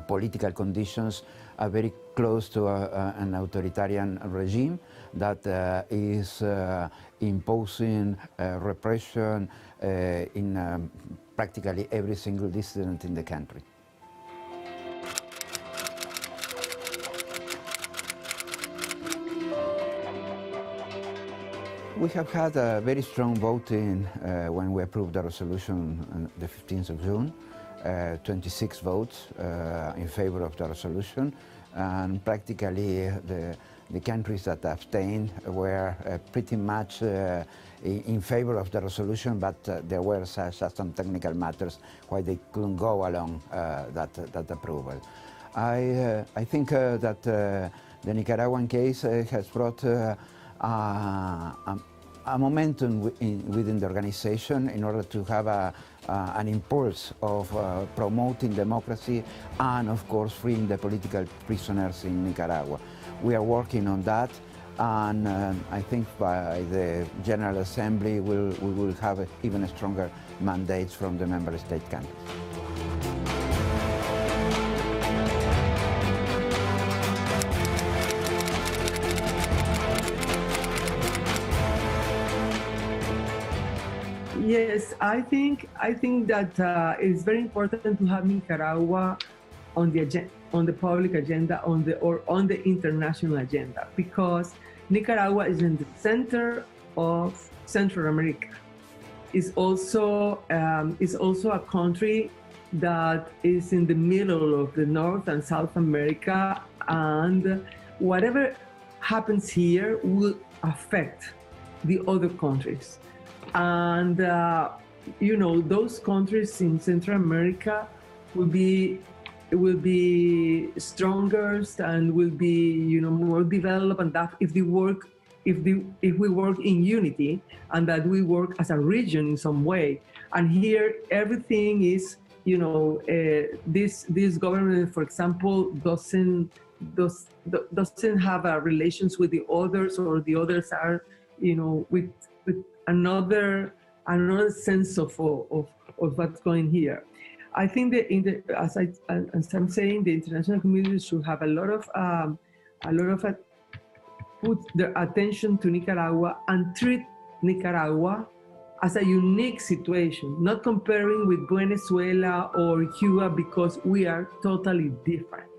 political conditions are very close to an authoritarian regime that is imposing repression in practically every single dissident in the country. We have had a very strong voting when we approved the resolution on the 15th of June, 26 votes in favor of the resolution, and practically the countries that abstained were pretty much in favor of the resolution, but there were some technical matters why they couldn't go along that approval. I think that the Nicaraguan case has brought a momentum within the organization in order to have an impulse of promoting democracy and, of course, freeing the political prisoners in Nicaragua. We are working on that, and I think by the General Assembly we will have even stronger mandates from the member state countries. Yes, I think that it's very important to have Nicaragua on the public agenda, on the international agenda, because Nicaragua is in the center of Central America. It's also a country that is in the middle of the North and South America, and whatever happens here will affect the other countries. And you know, those countries in Central America will be stronger and will be, you know, more developed, and that if we work in unity and that we work as a region in some way. And here everything is, you know, this government, for example, doesn't have relations with the others, or the others are, you know, with another sense of what's going here. I think that as I'm saying, the international community should have a lot of put their attention to Nicaragua and treat Nicaragua as a unique situation, not comparing with Venezuela or Cuba, because we are totally different.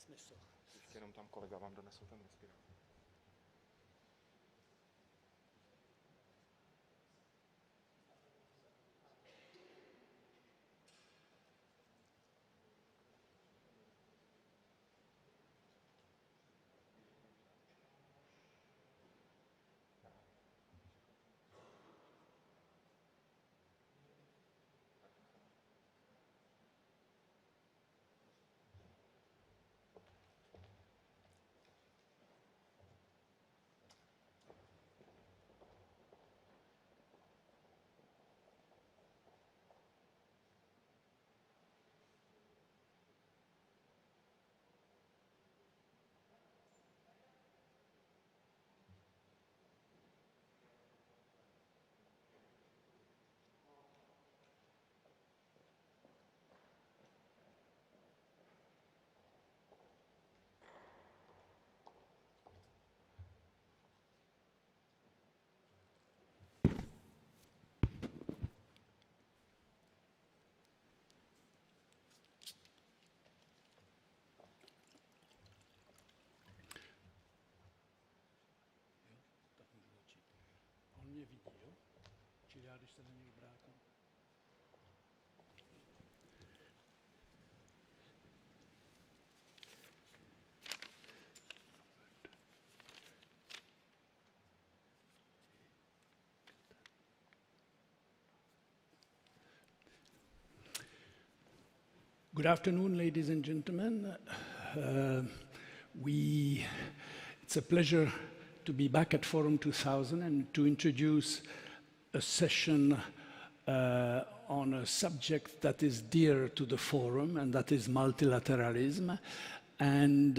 Jenom tam kolega vám donesl ten respirátor. Good afternoon, ladies and gentlemen. It's a pleasure to be back at Forum 2000 and to introduce a session on a subject that is dear to the Forum, and that is multilateralism. And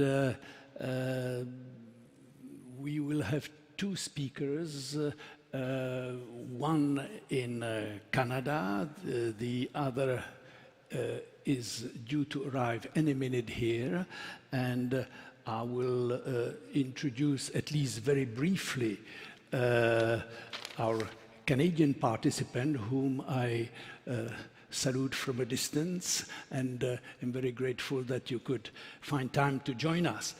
we will have two speakers, one in Canada, the other is due to arrive any minute here, and I will introduce, at least very briefly, our Canadian participant, whom I salute from a distance, and I'm very grateful that you could find time to join us.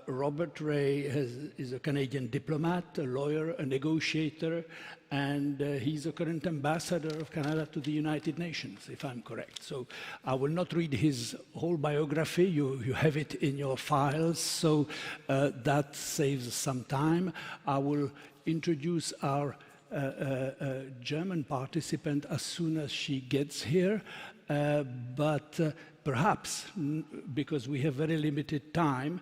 Robert Ray is a Canadian diplomat, a lawyer, a negotiator, and he's a current ambassador of Canada to the United Nations, if I'm correct. So I will not read his whole biography. You have it in your files, so that saves some time. I will introduce our German participant as soon as she gets here, but perhaps, because we have very limited time,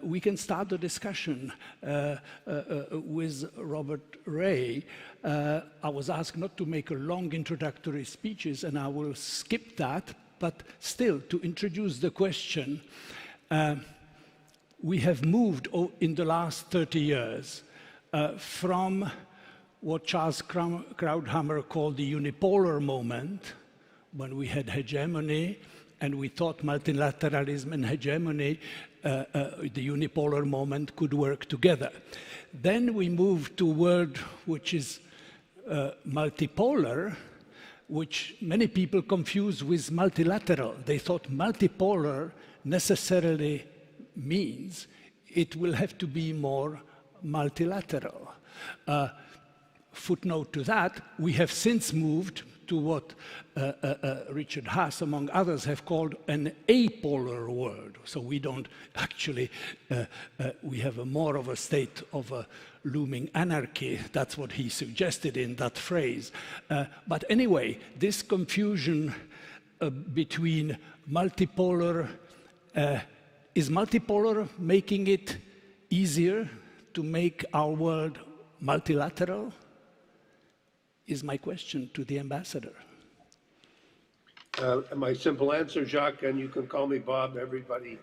we can start the discussion with Robert Ray. I was asked not to make a long introductory speeches, and I will skip that, but still to introduce the question. We have moved in the last 30 years from what Charles Krauthammer called the unipolar moment, when we had hegemony and we thought multilateralism and hegemony, the unipolar moment, could work together. Then we moved to a word which is multipolar, which many people confuse with multilateral. They thought multipolar necessarily means it will have to be more multilateral. Footnote to that, we have since moved to what Richard Haas, among others, have called an apolar world. So we don't actually, we have more of a state of a looming anarchy. That's what he suggested in that phrase. But anyway, this confusion between multipolar, is multipolar making it easier to make our world multilateral? Is my question to the ambassador. My simple answer, Jacques, and you can call me Bob, everybody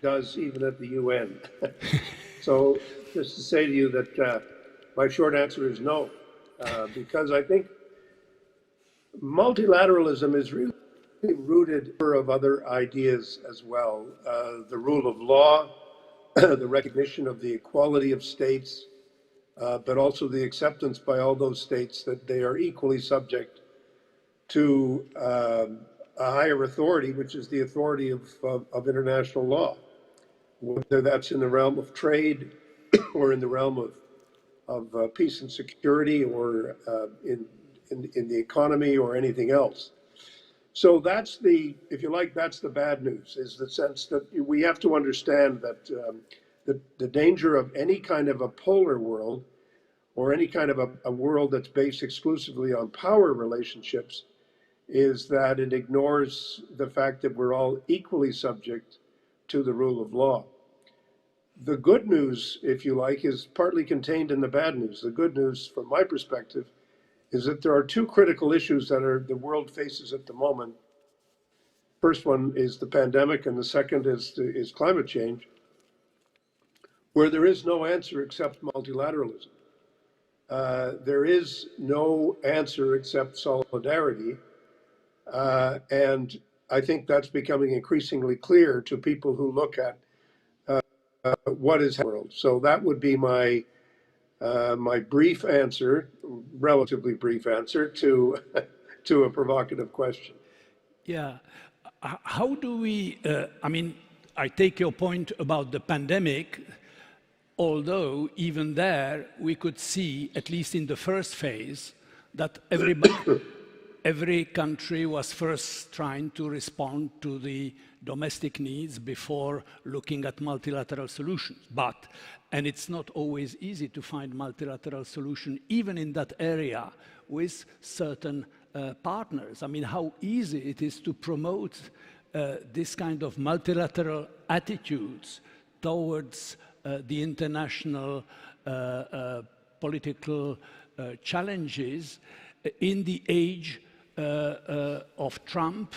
does, even at the UN. So just to say to you that my short answer is no, because I think multilateralism is really rooted of other ideas as well. The rule of law, the recognition of the equality of states, but also the acceptance by all those states that they are equally subject to a higher authority, which is the authority of international law. whether that's in the realm of trade or in the realm of peace and security or in the economy or anything else. So that's if you like, that's the bad news, is the sense that we have to understand that the danger of any kind of a polar world or any kind of a world that's based exclusively on power relationships is that it ignores the fact that we're all equally subject to the rule of law. The good news, if you like, is partly contained in the bad news. The good news, from my perspective, is that there are two critical issues that the world faces at the moment. First one is the pandemic, and the second is climate change, where there is no answer except multilateralism. There is no answer except solidarity, and I think that's becoming increasingly clear to people who look at what is the world. So that would be my brief answer, relatively brief answer to to a provocative question. Yeah, how do we? I mean, I take your point about the pandemic. Although even there we could see, at least in the first phase, that every country was first trying to respond to the domestic needs before looking at multilateral solutions. And it's not always easy to find multilateral solution, even in that area, with certain partners. I mean, how easy it is to promote this kind of multilateral attitudes towards the international political challenges in the age of Trump,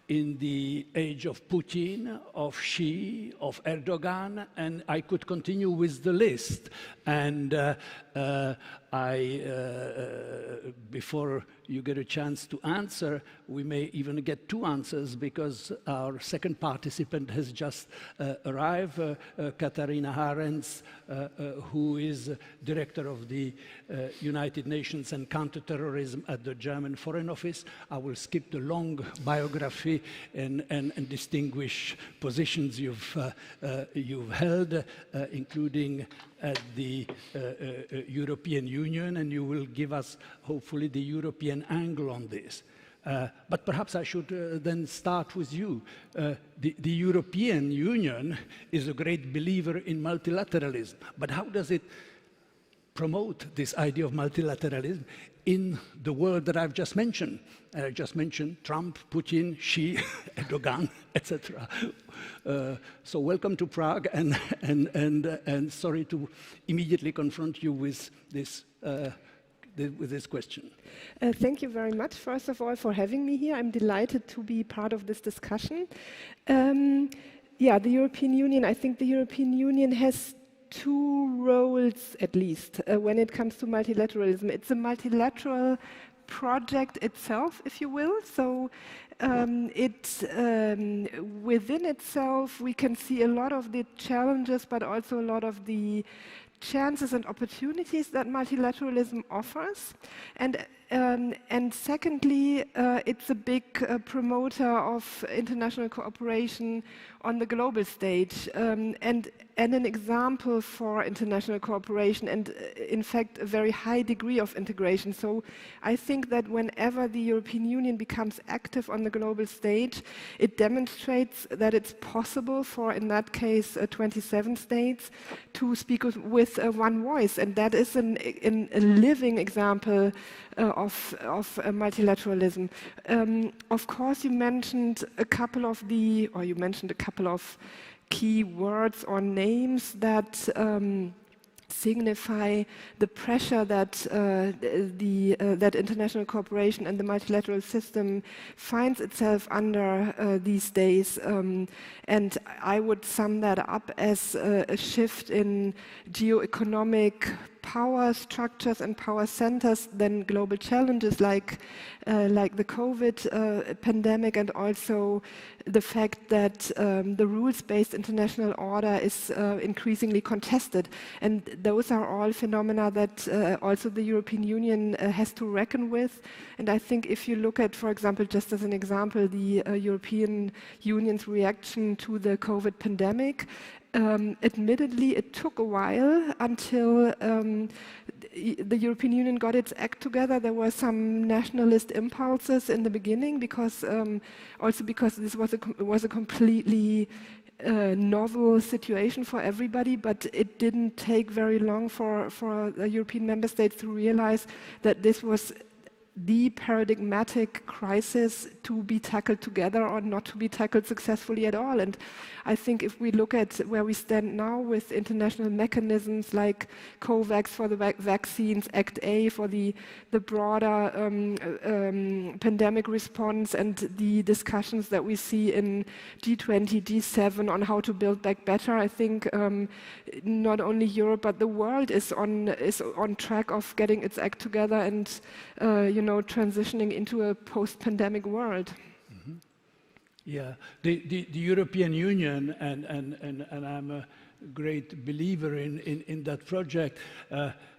in the age of Putin, of Xi, of Erdogan, and I could continue with the list. And before you get a chance to answer, we may even get two answers, because our second participant has just arrived, Katharina Harens, who is director of the United Nations and Counterterrorism at the German Foreign Office. I will skip the long biography and distinguished positions you've held, including at the European Union, and you will give us, hopefully, the European angle on this. But perhaps I should then start with you. The European Union is a great believer in multilateralism, but how does it promote this idea of multilateralism in the world that I've just mentioned? I just mentioned Trump, Putin, Xi, Erdogan, etc. So welcome to Prague, and sorry to immediately confront you with this question. Thank you very much, first of all, for having me here. I'm delighted to be part of this discussion. Yeah, the European Union, I think the European Union has two roles, at least, when it comes to multilateralism. It's a multilateral project itself, if you will. So within itself, we can see a lot of the challenges, but also a lot of the chances and opportunities that multilateralism offers. And secondly, it's a big promoter of international cooperation on the global stage, and an example for international cooperation, and in fact a very high degree of integration. So I think that whenever the European Union becomes active on the global stage, it demonstrates that it's possible for, in that case, 27 states to speak with one voice, and that is a living example of multilateralism. Of course, you mentioned a couple of key words or names that signify the pressure that that international cooperation and the multilateral system finds itself under these days. And I would sum that up as a shift in geo-economic power structures and power centers, then global challenges like the COVID pandemic, and also the fact that the rules-based international order is increasingly contested. And those are all phenomena that also the European Union has to reckon with. And I think if you look at, for example, just as an example, the European Union's reaction to the COVID pandemic, Admittedly, it took a while until the European Union got its act together. There were some nationalist impulses in the beginning, because also because this was a completely novel situation for everybody, but it didn't take very long for the European member states to realize that this was the paradigmatic crisis to be tackled together or not to be tackled successfully at all. And I think if we look at where we stand now with international mechanisms like COVAX for the vaccines, Act A for the broader pandemic response, and the discussions that we see in G20, G7 on how to build back better, I think not only Europe but the world is on track of getting its act together and transitioning into a post-pandemic world. Yeah, the European Union, and I'm a great believer in that project,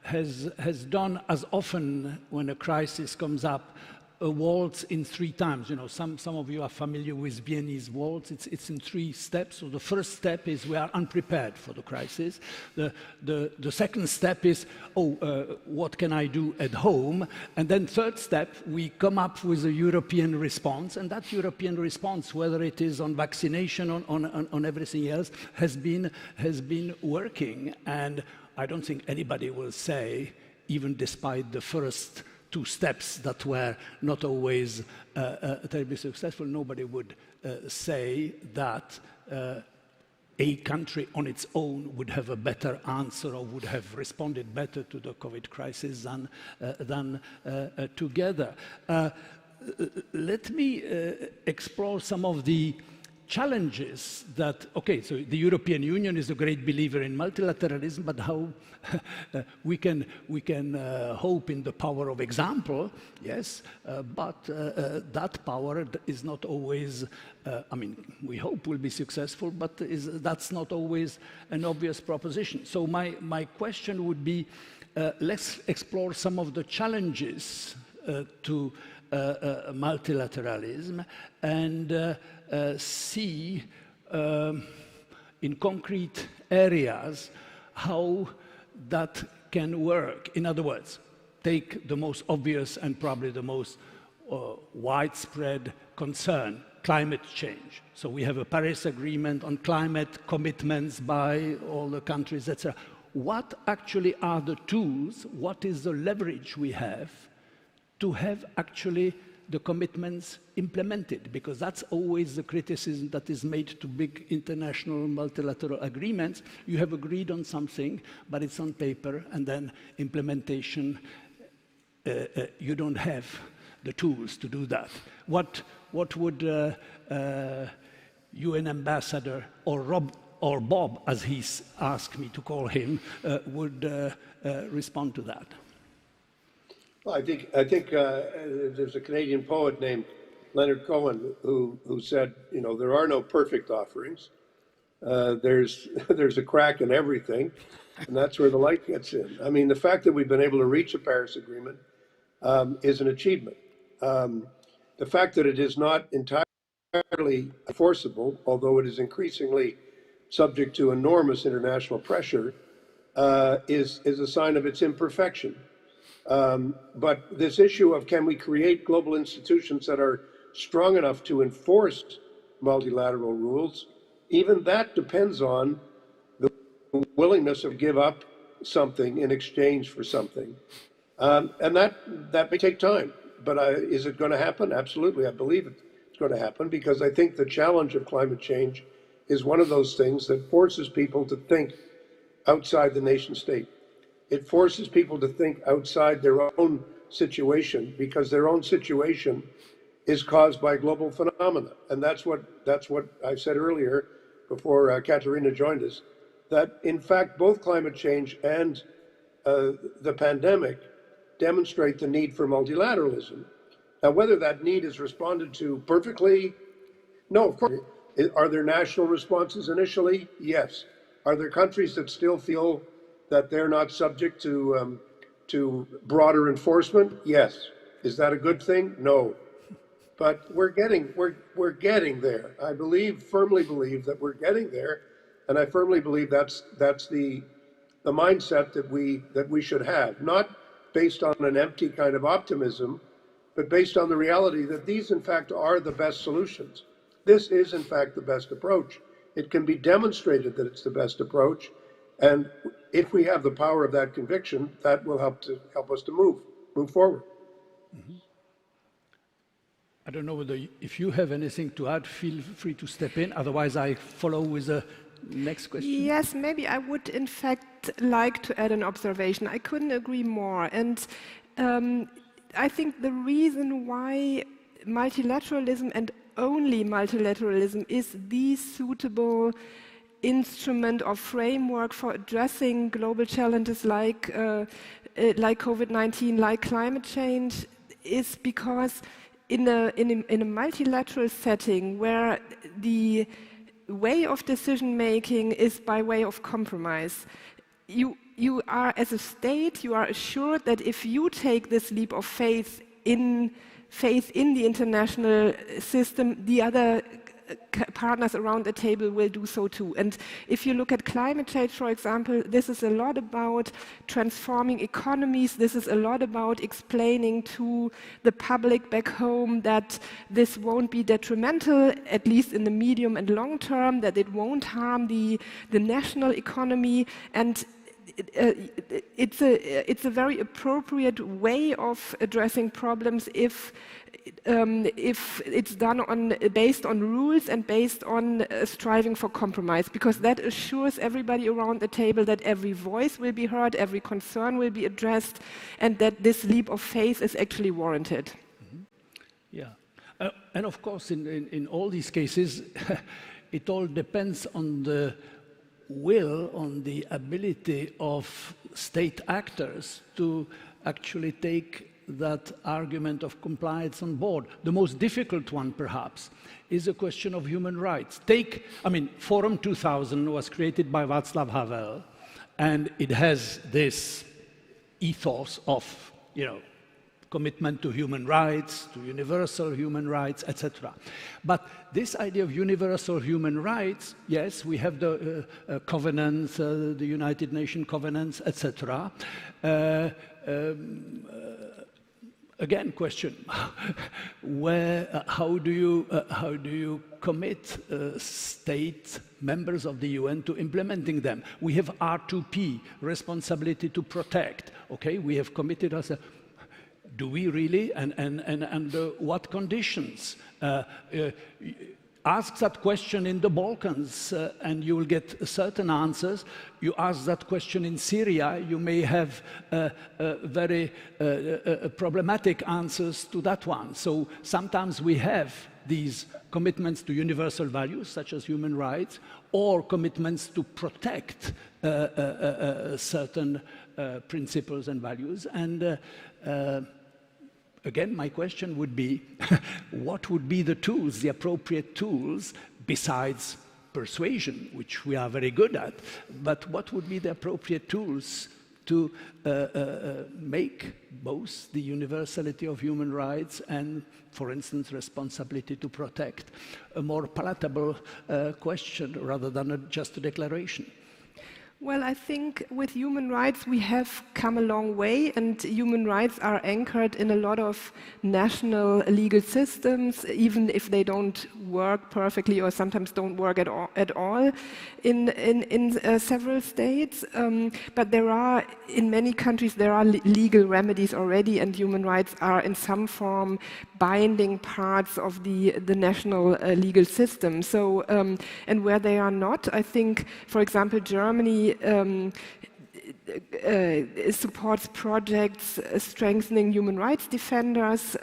has done, as often when a crisis comes up, a waltz in 3 times. Some of you are familiar with Viennese waltz. It's in 3 steps. So the first step is we are unprepared for the crisis. The second step is, what can I do at home? And then third step, we come up with a European response. And that European response, whether it is on vaccination, on everything else, has been working. And I don't think anybody will say, even despite the first 2 steps that were not always terribly successful, nobody would say that a country on its own would have a better answer or would have responded better to the COVID crisis than together. Let me explore some of the challenges that, so the European Union is a great believer in multilateralism, but how we can hope in the power of example, yes, but that power is not always, we hope will be successful, but that's not always an obvious proposition. So my question would be, let's explore some of the challenges to multilateralism and see in concrete areas how that can work. In other words, take the most obvious and probably the most widespread concern, climate change. So we have a Paris Agreement on climate commitments by all the countries, etc. What actually are the tools, what is the leverage we have to have actually the commitments implemented? Because that's always the criticism that is made to big international multilateral agreements. You have agreed on something, but it's on paper, and then implementation, you don't have the tools to do that. What would UN ambassador, or Rob, or Bob, as he's asked me to call him, would respond to that? Well, I think there's a Canadian poet named Leonard Cohen who said, there are no perfect offerings. There's a crack in everything, and that's where the light gets in. I mean, the fact that we've been able to reach a Paris Agreement is an achievement. The fact that it is not entirely enforceable, although it is increasingly subject to enormous international pressure, is a sign of its imperfection. But this issue of can we create global institutions that are strong enough to enforce multilateral rules, even that depends on the willingness to give up something in exchange for something. And that may take time, but is it going to happen? Absolutely, I believe it's going to happen, because I think the challenge of climate change is one of those things that forces people to think outside the nation state. It forces people to think outside their own situation, because their own situation is caused by global phenomena. And that's what I said earlier before Katerina joined us, that in fact both climate change and the pandemic demonstrate the need for multilateralism. Now, whether that need is responded to perfectly, no, of course. Are there national responses initially? Yes. Are there countries that still feel that they're not subject to broader enforcement? Yes. Is that a good thing? No. But we're getting there. I firmly believe that we're getting there. And I firmly believe that's the mindset that we should have, not based on an empty kind of optimism, but based on the reality that these, in fact, are the best solutions. This is, in fact, the best approach. It can be demonstrated that it's the best approach, and if we have the power of that conviction, that will help us to move forward. Mm-hmm. I don't know whether if you have anything to add, feel free to step in. Otherwise, I follow with the next question. Yes, maybe I would, in fact, like to add an observation. I couldn't agree more. And I think the reason why multilateralism and only multilateralism is the suitable instrument or framework for addressing global challenges like COVID-19, like climate change, is because in a multilateral setting where the way of decision-making is by way of compromise, you are, as a state, you are assured that if you take this leap of faith in the international system, the other partners around the table will do so too. And if you look at climate change, for example, this is a lot about transforming economies. This is a lot about explaining to the public back home that this won't be detrimental, at least in the medium and long term, that it won't harm the national economy. And it's a very appropriate way of addressing problems if it's done based on rules and based on striving for compromise, because that assures everybody around the table that every voice will be heard, every concern will be addressed, and that this leap of faith is actually warranted. Mm-hmm. Yeah, and of course, in all these cases, it all depends on the will, on the ability of state actors to actually take that argument of compliance on board. The most difficult one, perhaps, is a question of human rights. Forum 2000 was created by Václav Havel, and it has this ethos of, commitment to human rights, to universal human rights, etc. But this idea of universal human rights, yes, we have the covenants, the United Nations covenants, etc. Again, question: how do you commit state members of the UN to implementing them? We have R2P, responsibility to protect. Okay, we have committed ourselves. Do we really, and under what conditions? Ask that question in the Balkans and you will get certain answers. You ask that question in Syria, you may have very problematic answers to that one. So sometimes we have these commitments to universal values, such as human rights, or commitments to protect certain principles and values. And again, my question would be, what would be the tools, the appropriate tools, besides persuasion, which we are very good at, but what would be the appropriate tools to make both the universality of human rights and, for instance, responsibility to protect a more palatable question rather than just a declaration? Well, I think with human rights we have come a long way, and human rights are anchored in a lot of national legal systems, even if they don't work perfectly or sometimes don't work at all in several states. But there are, in many countries, there are legal remedies already, and human rights are in some form binding parts of the national legal system. So, and where they are not, I think, for example, Germany supports projects strengthening human rights defenders.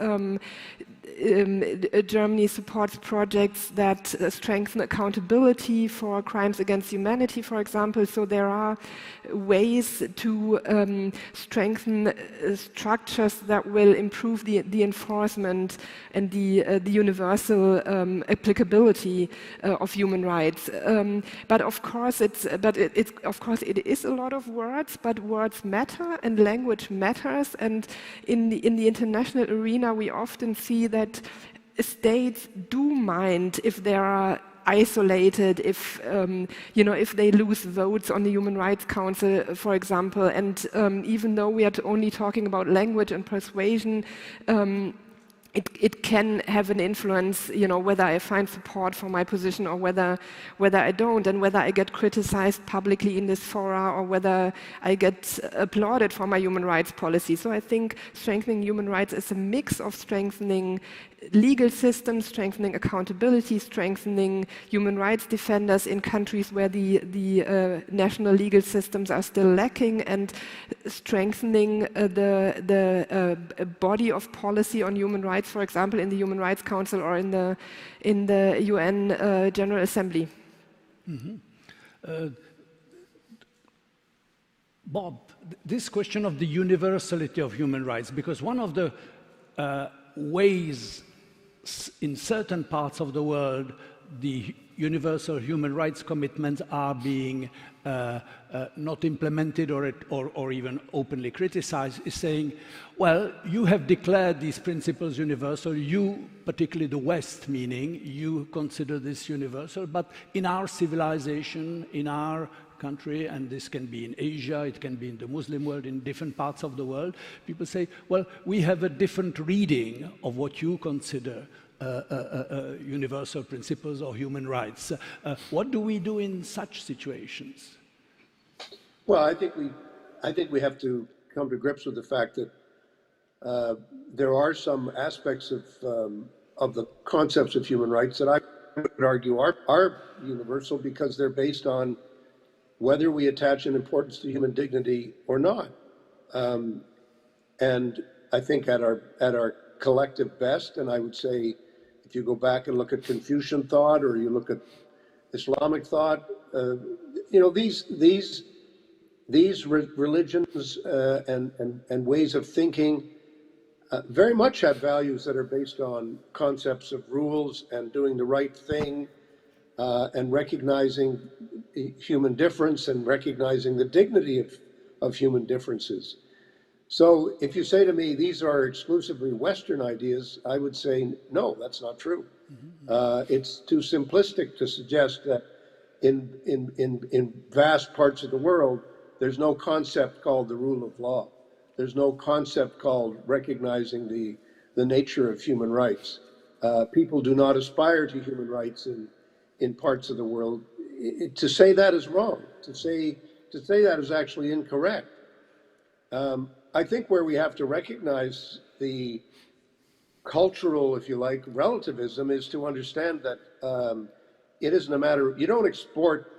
Germany supports projects that strengthen accountability for crimes against humanity, for example. So there are ways to strengthen structures that will improve the enforcement and the universal applicability of human rights. But of course, it is a lot of words, but words matter and language matters. And in the international arena, we often see that states do mind if there are isolated, if if they lose votes on the Human Rights Council, for example, and even though we are only talking about language and persuasion, it can have an influence, whether I find support for my position or whether I don't, and whether I get criticized publicly in this fora or whether I get applauded for my human rights policy. So I think strengthening human rights is a mix of strengthening legal systems, strengthening accountability, strengthening human rights defenders in countries where the national legal systems are still lacking, and strengthening the body of policy on human rights, for example, in the Human Rights Council or in the UN General Assembly. Mm-hmm. Bob, this question of the universality of human rights, because one of the ways in certain parts of the world the universal human rights commitments are being not implemented or even openly criticized, is saying, well, you have declared these principles universal, you, particularly the West, meaning you consider this universal, but in our civilization, in our country, and this can be in Asia, it can be in the Muslim world, in different parts of the world, people say, well, we have a different reading of what you consider universal principles or human rights. What do we do in such situations? Well, I think we have to come to grips with the fact that there are some aspects of the concepts of human rights that I would argue are universal because they're based on whether we attach an importance to human dignity or not. And I think at our collective best, and I would say, if you go back and look at Confucian thought or you look at Islamic thought, these religions and ways of thinking very much have values that are based on concepts of rules and doing the right thing and recognizing human difference and recognizing the dignity of human differences. So if you say to me, these are exclusively Western ideas, I would say, no, that's not true. Mm-hmm. It's too simplistic to suggest that in vast parts of the world, there's no concept called the rule of law. There's no concept called recognizing the nature of human rights. People do not aspire to human rights in parts of the world. To say that is wrong. To say that is actually incorrect. I think where we have to recognize the cultural, if you like, relativism is to understand that it isn't a matter, you don't export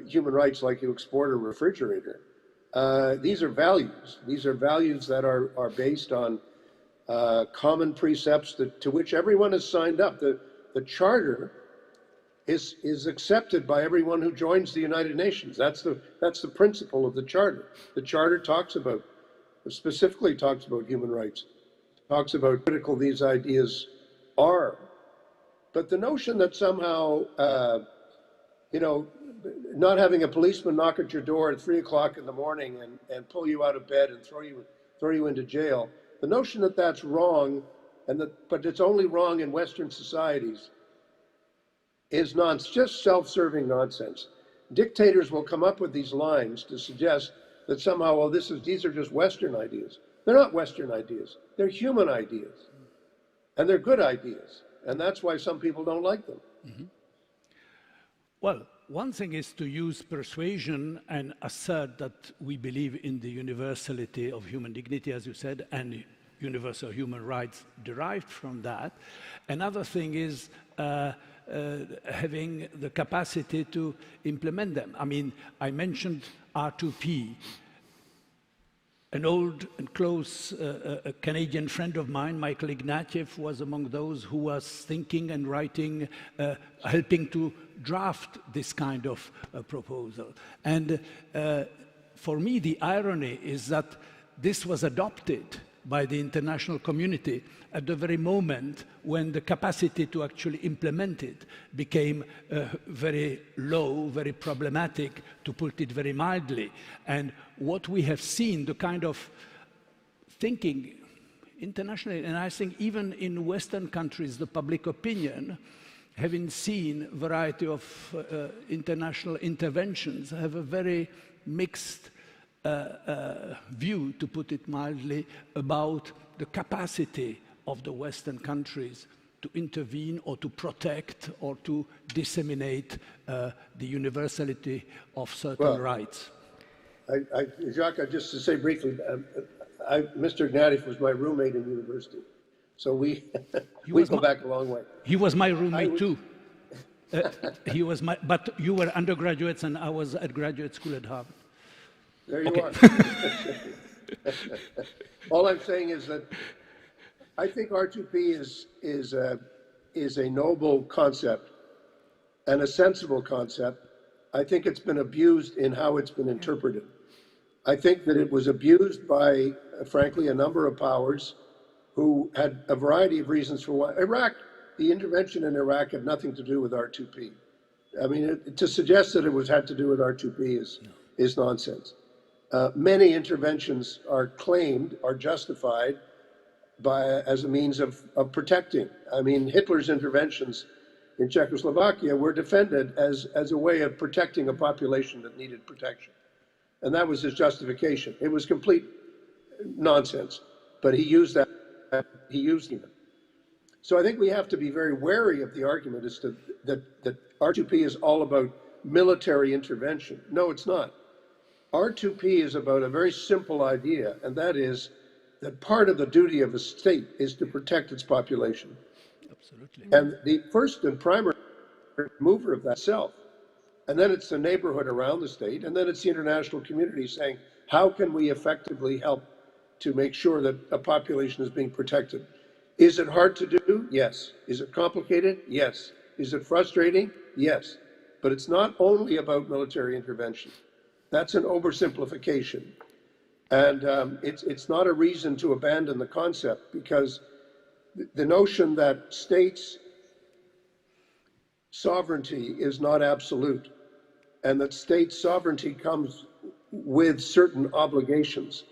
human rights like you export a refrigerator. These are values. These are values that are based on common precepts to which everyone has signed up. The Charter is accepted by everyone who joins the United Nations. That's the principle of the Charter. The Charter specifically talks about human rights, talks about how critical these ideas are. But the notion that somehow, not having a policeman knock at your door at 3 o'clock in the morning and pull you out of bed and throw you into jail, the notion that that's wrong, but it's only wrong in Western societies, is just self-serving nonsense. Dictators will come up with these lines to suggest that somehow, well, these are just Western ideas. They're not Western ideas. They're human ideas. And they're good ideas. And that's why some people don't like them. Mm-hmm. Well, one thing is to use persuasion and assert that we believe in the universality of human dignity, as you said, and universal human rights derived from that. Another thing is having the capacity to implement them. I mean, I mentioned R2P. An old and close Canadian friend of mine, Michael Ignatieff, was among those who was thinking and writing, helping to draft this kind of proposal. And for me, the irony is that this was adopted by the international community at the very moment when the capacity to actually implement it became very low, very problematic, to put it very mildly. And what we have seen, the kind of thinking internationally, and I think even in Western countries, the public opinion having seen a variety of international interventions, have a very mixed view, to put it mildly, about the capacity of the Western countries to intervene or to protect or to disseminate the universality of certain rights. Jacques, just to say briefly, Mr. Ignatieff was my roommate in university, so we go back a long way. He was my roommate too. But you were undergraduates and I was at graduate school at Harvard. There you are. All I'm saying is that I think R2P is a noble concept and a sensible concept. I think it's been abused in how it's been interpreted. I think that it was abused by, frankly, a number of powers who had a variety of reasons for why. The intervention in Iraq had nothing to do with R2P. I mean, to suggest that it had to do with R2P is nonsense. Many interventions are claimed, are justified as a means of protecting. I mean, Hitler's interventions in Czechoslovakia were defended as a way of protecting a population that needed protection. And that was his justification. It was complete nonsense, but he used that, he used it. So I think we have to be very wary of the argument as to that R2P is all about military intervention. No, it's not. R2P is about a very simple idea, and that is that part of the duty of a state is to protect its population. Absolutely. And the first and primary mover of that self. And then it's the neighborhood around the state, and then it's the international community saying, how can we effectively help to make sure that a population is being protected? Is it hard to do? Yes. Is it complicated? Yes. Is it frustrating? Yes. But it's not only about military intervention. That's an oversimplification. And it's not a reason to abandon the concept, because the notion that states' sovereignty is not absolute, and that state sovereignty comes with certain obligations,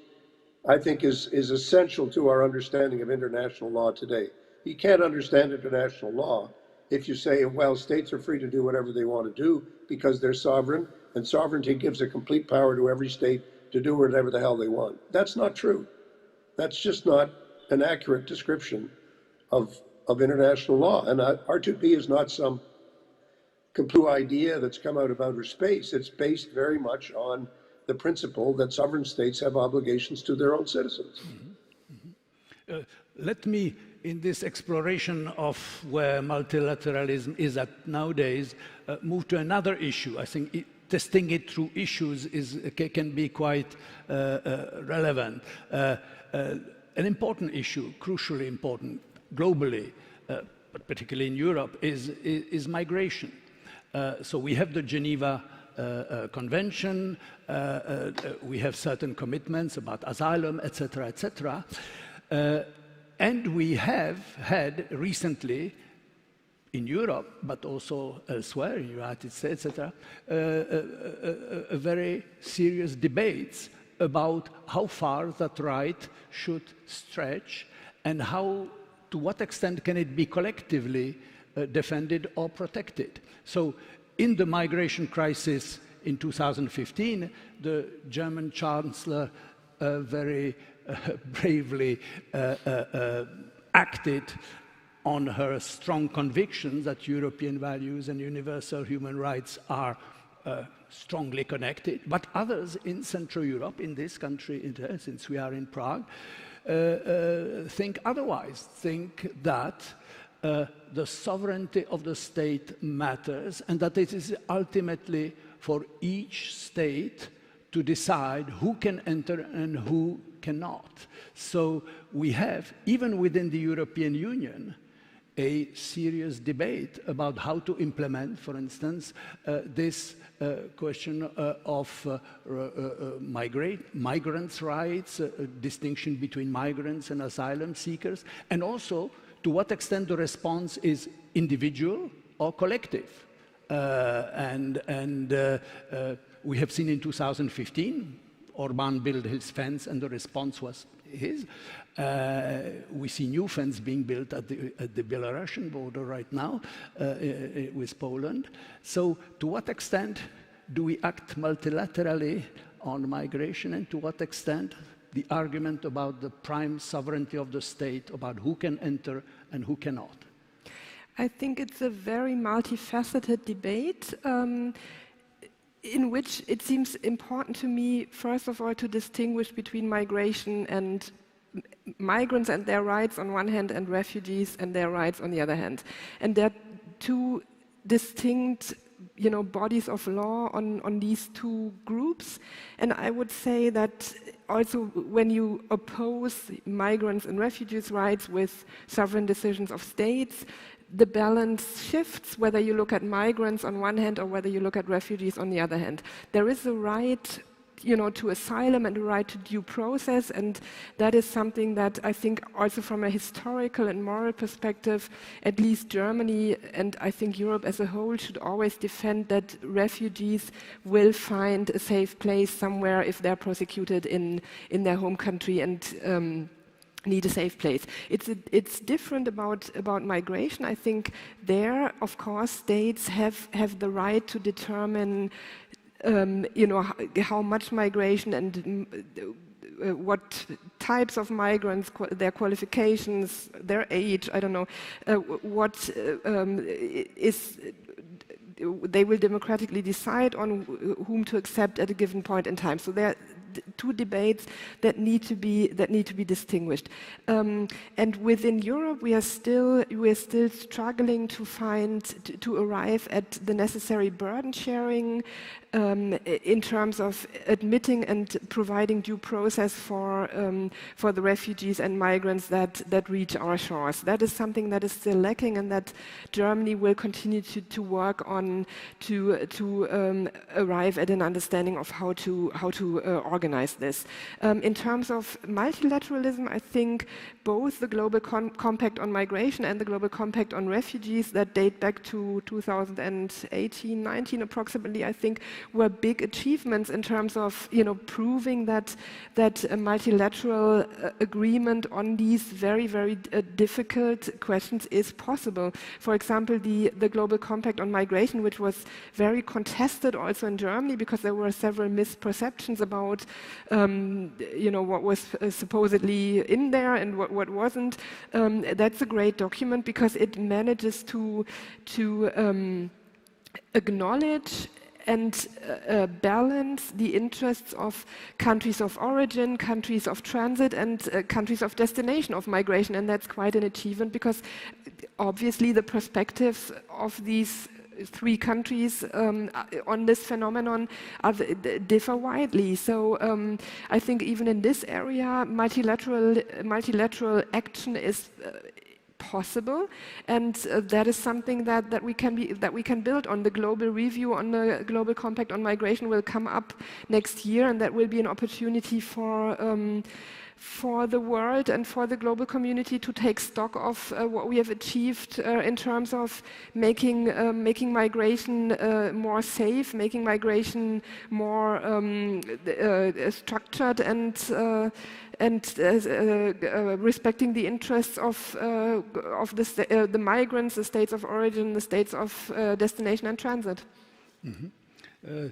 I think is essential to our understanding of international law today. You can't understand international law if you say, well, states are free to do whatever they want to do because they're sovereign, and sovereignty gives a complete power to every state to do whatever the hell they want. That's not true. That's just not an accurate description of international law. And R2P is not some complete idea that's come out of outer space. It's based very much on the principle that sovereign states have obligations to their own citizens. Let me, in this exploration of where multilateralism is at nowadays, move to another issue. I think testing it through issues can be quite relevant. An important issue, crucially important globally, but particularly in Europe, is migration. So we have the Geneva Convention, we have certain commitments about asylum, etc., etc. And we have had recently in Europe, but also elsewhere, in the United States, etc., a very serious debates about how far that right should stretch and to what extent can it be collectively defended or protected. So in the migration crisis in 2015, the German Chancellor very bravely acted on her strong conviction that European values and universal human rights are strongly connected. But others in Central Europe, in this country, since we are in Prague, think otherwise, think that the sovereignty of the state matters and that it is ultimately for each state to decide who can enter and who cannot. So we have, even within the European Union, a serious debate about how to implement, for instance, this question of migrants' rights, distinction between migrants and asylum seekers, and also to what extent the response is individual or collective. We have seen in 2015 Orban build his fence, and the response was his. We see new fence being built at the Belarusian border right now with Poland. So to what extent do we act multilaterally on migration, and to what extent the argument about the prime sovereignty of the state, about who can enter and who cannot? I think it's a very multifaceted debate in which it seems important to me, first of all, to distinguish between migration and migrants and their rights on one hand and refugees and their rights on the other hand. And there are two distinct bodies of law on these two groups. And I would say that also when you oppose migrants and refugees' rights with sovereign decisions of states, the balance shifts, whether you look at migrants on one hand or whether you look at refugees on the other hand. There is a right to asylum and a right to due process, and that is something that I think also from a historical and moral perspective, at least Germany and I think Europe as a whole should always defend that refugees will find a safe place somewhere if they're persecuted in their home country and need a safe place. It's different about migration. I think there, of course, states have the right to determine how much migration and what types of migrants, their qualifications, their age, I don't know, they will democratically decide on whom to accept at a given point in time. So there are two debates that need to be distinguished. And within Europe, we are still struggling to arrive at the necessary burden sharing in terms of admitting and providing due process for the refugees and migrants that reach our shores. That is something that is still lacking, and that Germany will continue to work on to arrive at an understanding of how to organize this. In terms of multilateralism, I think both the Global Compact on Migration and the Global Compact on Refugees that date back to 2018-19 approximately, I think, were big achievements in terms of proving that a multilateral agreement on these very, very difficult questions is possible. For example, the Global Compact on Migration, which was very contested also in Germany because there were several misperceptions about what was supposedly in there and what wasn't. That's a great document because it manages to acknowledge and balance the interests of countries of origin, countries of transit, and countries of destination of migration. And that's quite an achievement because obviously the perspectives of these three countries on this phenomenon differ widely. So I think even in this area, multilateral action is possible, and that is something that we can build on. The global review on the Global Compact on Migration will come up next year, and that will be an opportunity for the world and for the global community to take stock of what we have achieved in terms of making migration more safe, making migration more structured and respecting the interests of the migrants, the states of origin, the states of destination and transit. Mm-hmm.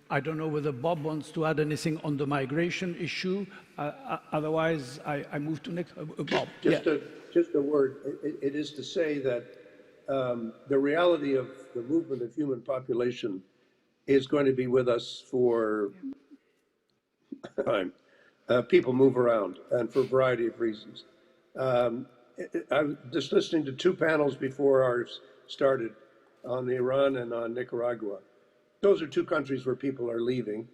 I don't know whether Bob wants to add anything on the migration issue. Otherwise, I move to next. Bob. Just a word. It is to say that the reality of the movement of human population is going to be with us for time. People move around, and for a variety of reasons. I'm just listening to two panels before ours started on Iran and on Nicaragua. Those are two countries where people are leaving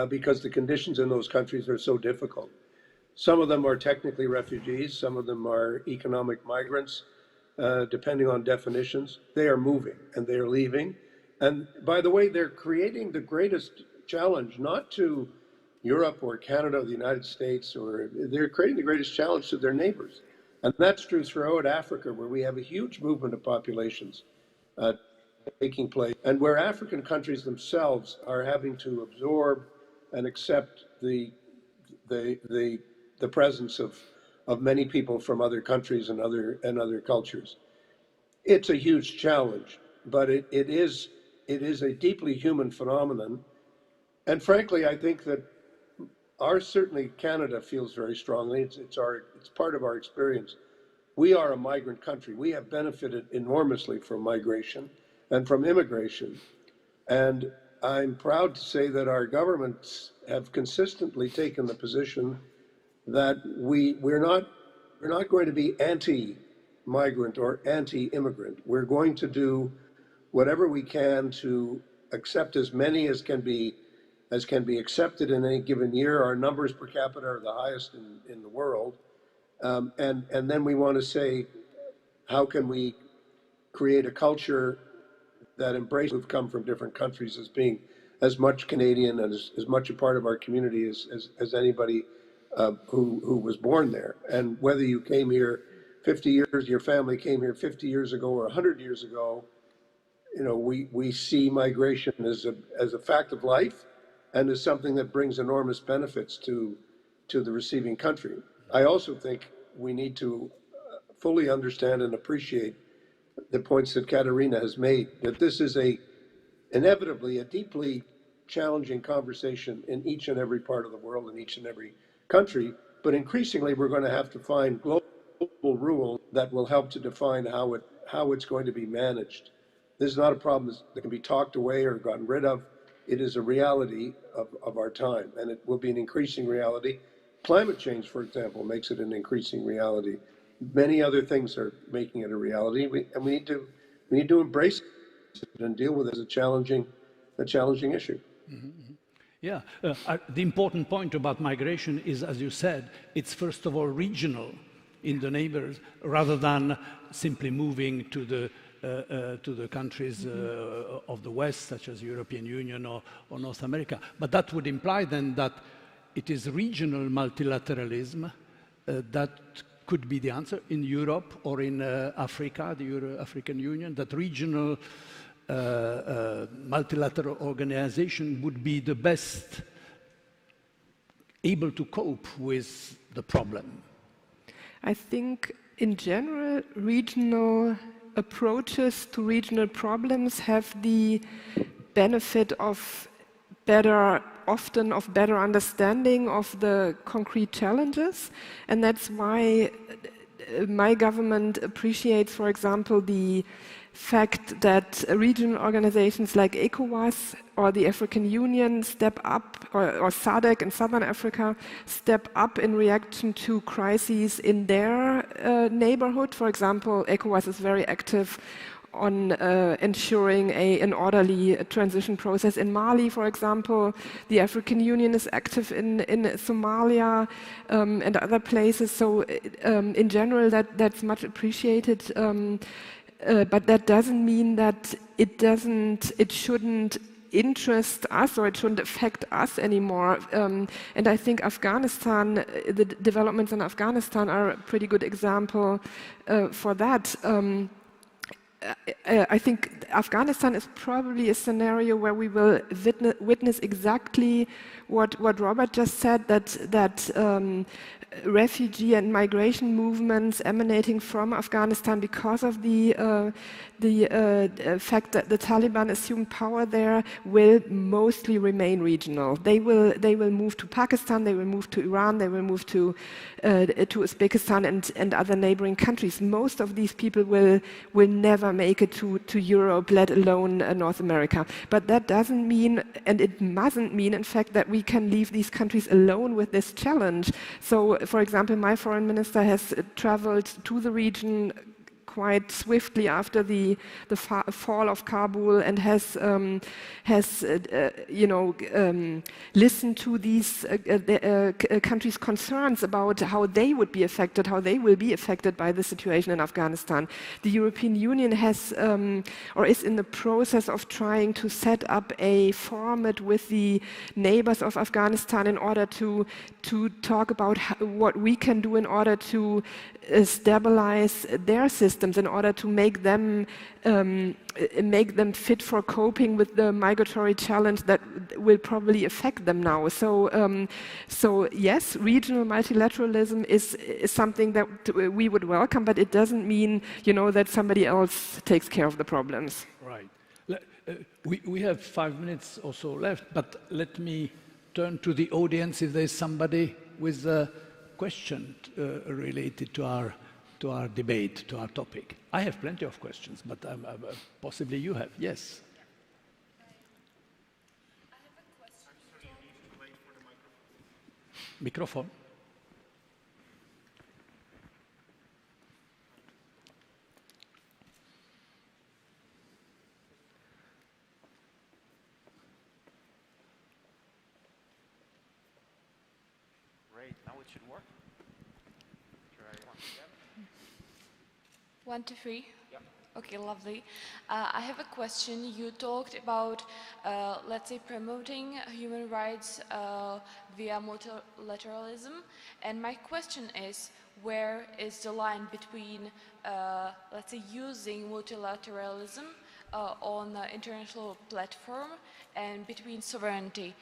because the conditions in those countries are so difficult. Some of them are technically refugees, some of them are economic migrants, depending on definitions. They are moving and they are leaving. And by the way, they're creating the greatest challenge, not to Europe or Canada or the United States, or they're creating the greatest challenge to their neighbors. And that's true throughout Africa, where we have a huge movement of populations taking place, and where African countries themselves are having to absorb and accept the presence of many people from other countries and other cultures. It's a huge challenge, but it is a deeply human phenomenon. And frankly, I think that certainly Canada feels very strongly. It's part of our experience. We are a migrant country. We have benefited enormously from migration and from immigration. And I'm proud to say that our governments have consistently taken the position that we're not going to be anti-migrant or anti-immigrant. We're going to do whatever we can to accept as many as can be accepted in any given year. Our numbers per capita are the highest in the world. And then we want to say, how can we create a culture that embraces who've come from different countries as being as much Canadian and as much a part of our community as anybody who was born there. And whether you came here 50 years, your family came here 50 years ago or 100 years ago, you know, we see migration as a fact of life and as something that brings enormous benefits to the receiving country. I also think we need to fully understand and appreciate the points that Katerina has made, that this is inevitably a deeply challenging conversation in each and every part of the world, in each and every country, but increasingly we're going to have to find global rules that will help to define how it's going to be managed. This is not a problem that can be talked away or gotten rid of. It is a reality of our time, and it will be an increasing reality. Climate change, for example, makes it an increasing reality. Many other things are making it a reality, and we need to embrace it and deal with it as a challenging issue. Mm-hmm. Yeah, the important point about migration is, as you said, it's first of all regional in the neighbors, rather than simply moving to the countries of the West, such as European Union or North America. But that would imply then that it is regional multilateralism that could be the answer in Europe or in Africa, the Euro-African Union, that regional multilateral organization would be the best able to cope with the problem. I think in general, regional approaches to regional problems have the benefit of better understanding of the concrete challenges, and that's why my government appreciates, for example, the fact that regional organizations like ECOWAS or the African Union step up, or SADC in Southern Africa step up in reaction to crises in their neighborhood. For example, ECOWAS is very active on ensuring an orderly transition process in Mali, for example. The African Union is active in Somalia and other places. So in general, that's much appreciated. But that doesn't mean that it shouldn't interest us or it shouldn't affect us anymore. And I think Afghanistan, the developments in Afghanistan are a pretty good example for that. I think Afghanistan is probably a scenario where we will witness exactly what Robert just said, that refugee and migration movements emanating from Afghanistan because of the fact that the Taliban assumed power there will mostly remain regional. They will move to Pakistan, they will move to Iran, they will move to Uzbekistan and other neighboring countries. Most of these people will never make it to Europe, let alone North America. But that doesn't mean, and it mustn't mean, in fact, that we can leave these countries alone with this challenge. So, for example, my foreign minister has traveled to the region quite swiftly after the fall of Kabul and has listened to these countries' concerns about how they would be affected, how they will be affected by the situation in Afghanistan. The European Union has or is in the process of trying to set up a format with the neighbors of Afghanistan in order to talk about what we can do in order to stabilize their system. systems in order to make them fit for coping with the migratory challenge that will probably affect them now. So yes, regional multilateralism is something that we would welcome, but it doesn't mean, that somebody else takes care of the problems. Right. We have 5 minutes or so left, but let me turn to the audience if there's somebody with a question related to our debate, to our topic. I have plenty of questions, but possibly you have. Yes. Microphone. Great. Now it should work. Try once again. 1, 2, 3. Yep. Okay, lovely. I have a question. You talked about, let's say, promoting human rights via multilateralism. And my question is, where is the line between, let's say, using multilateralism on the international platform and between sovereignty?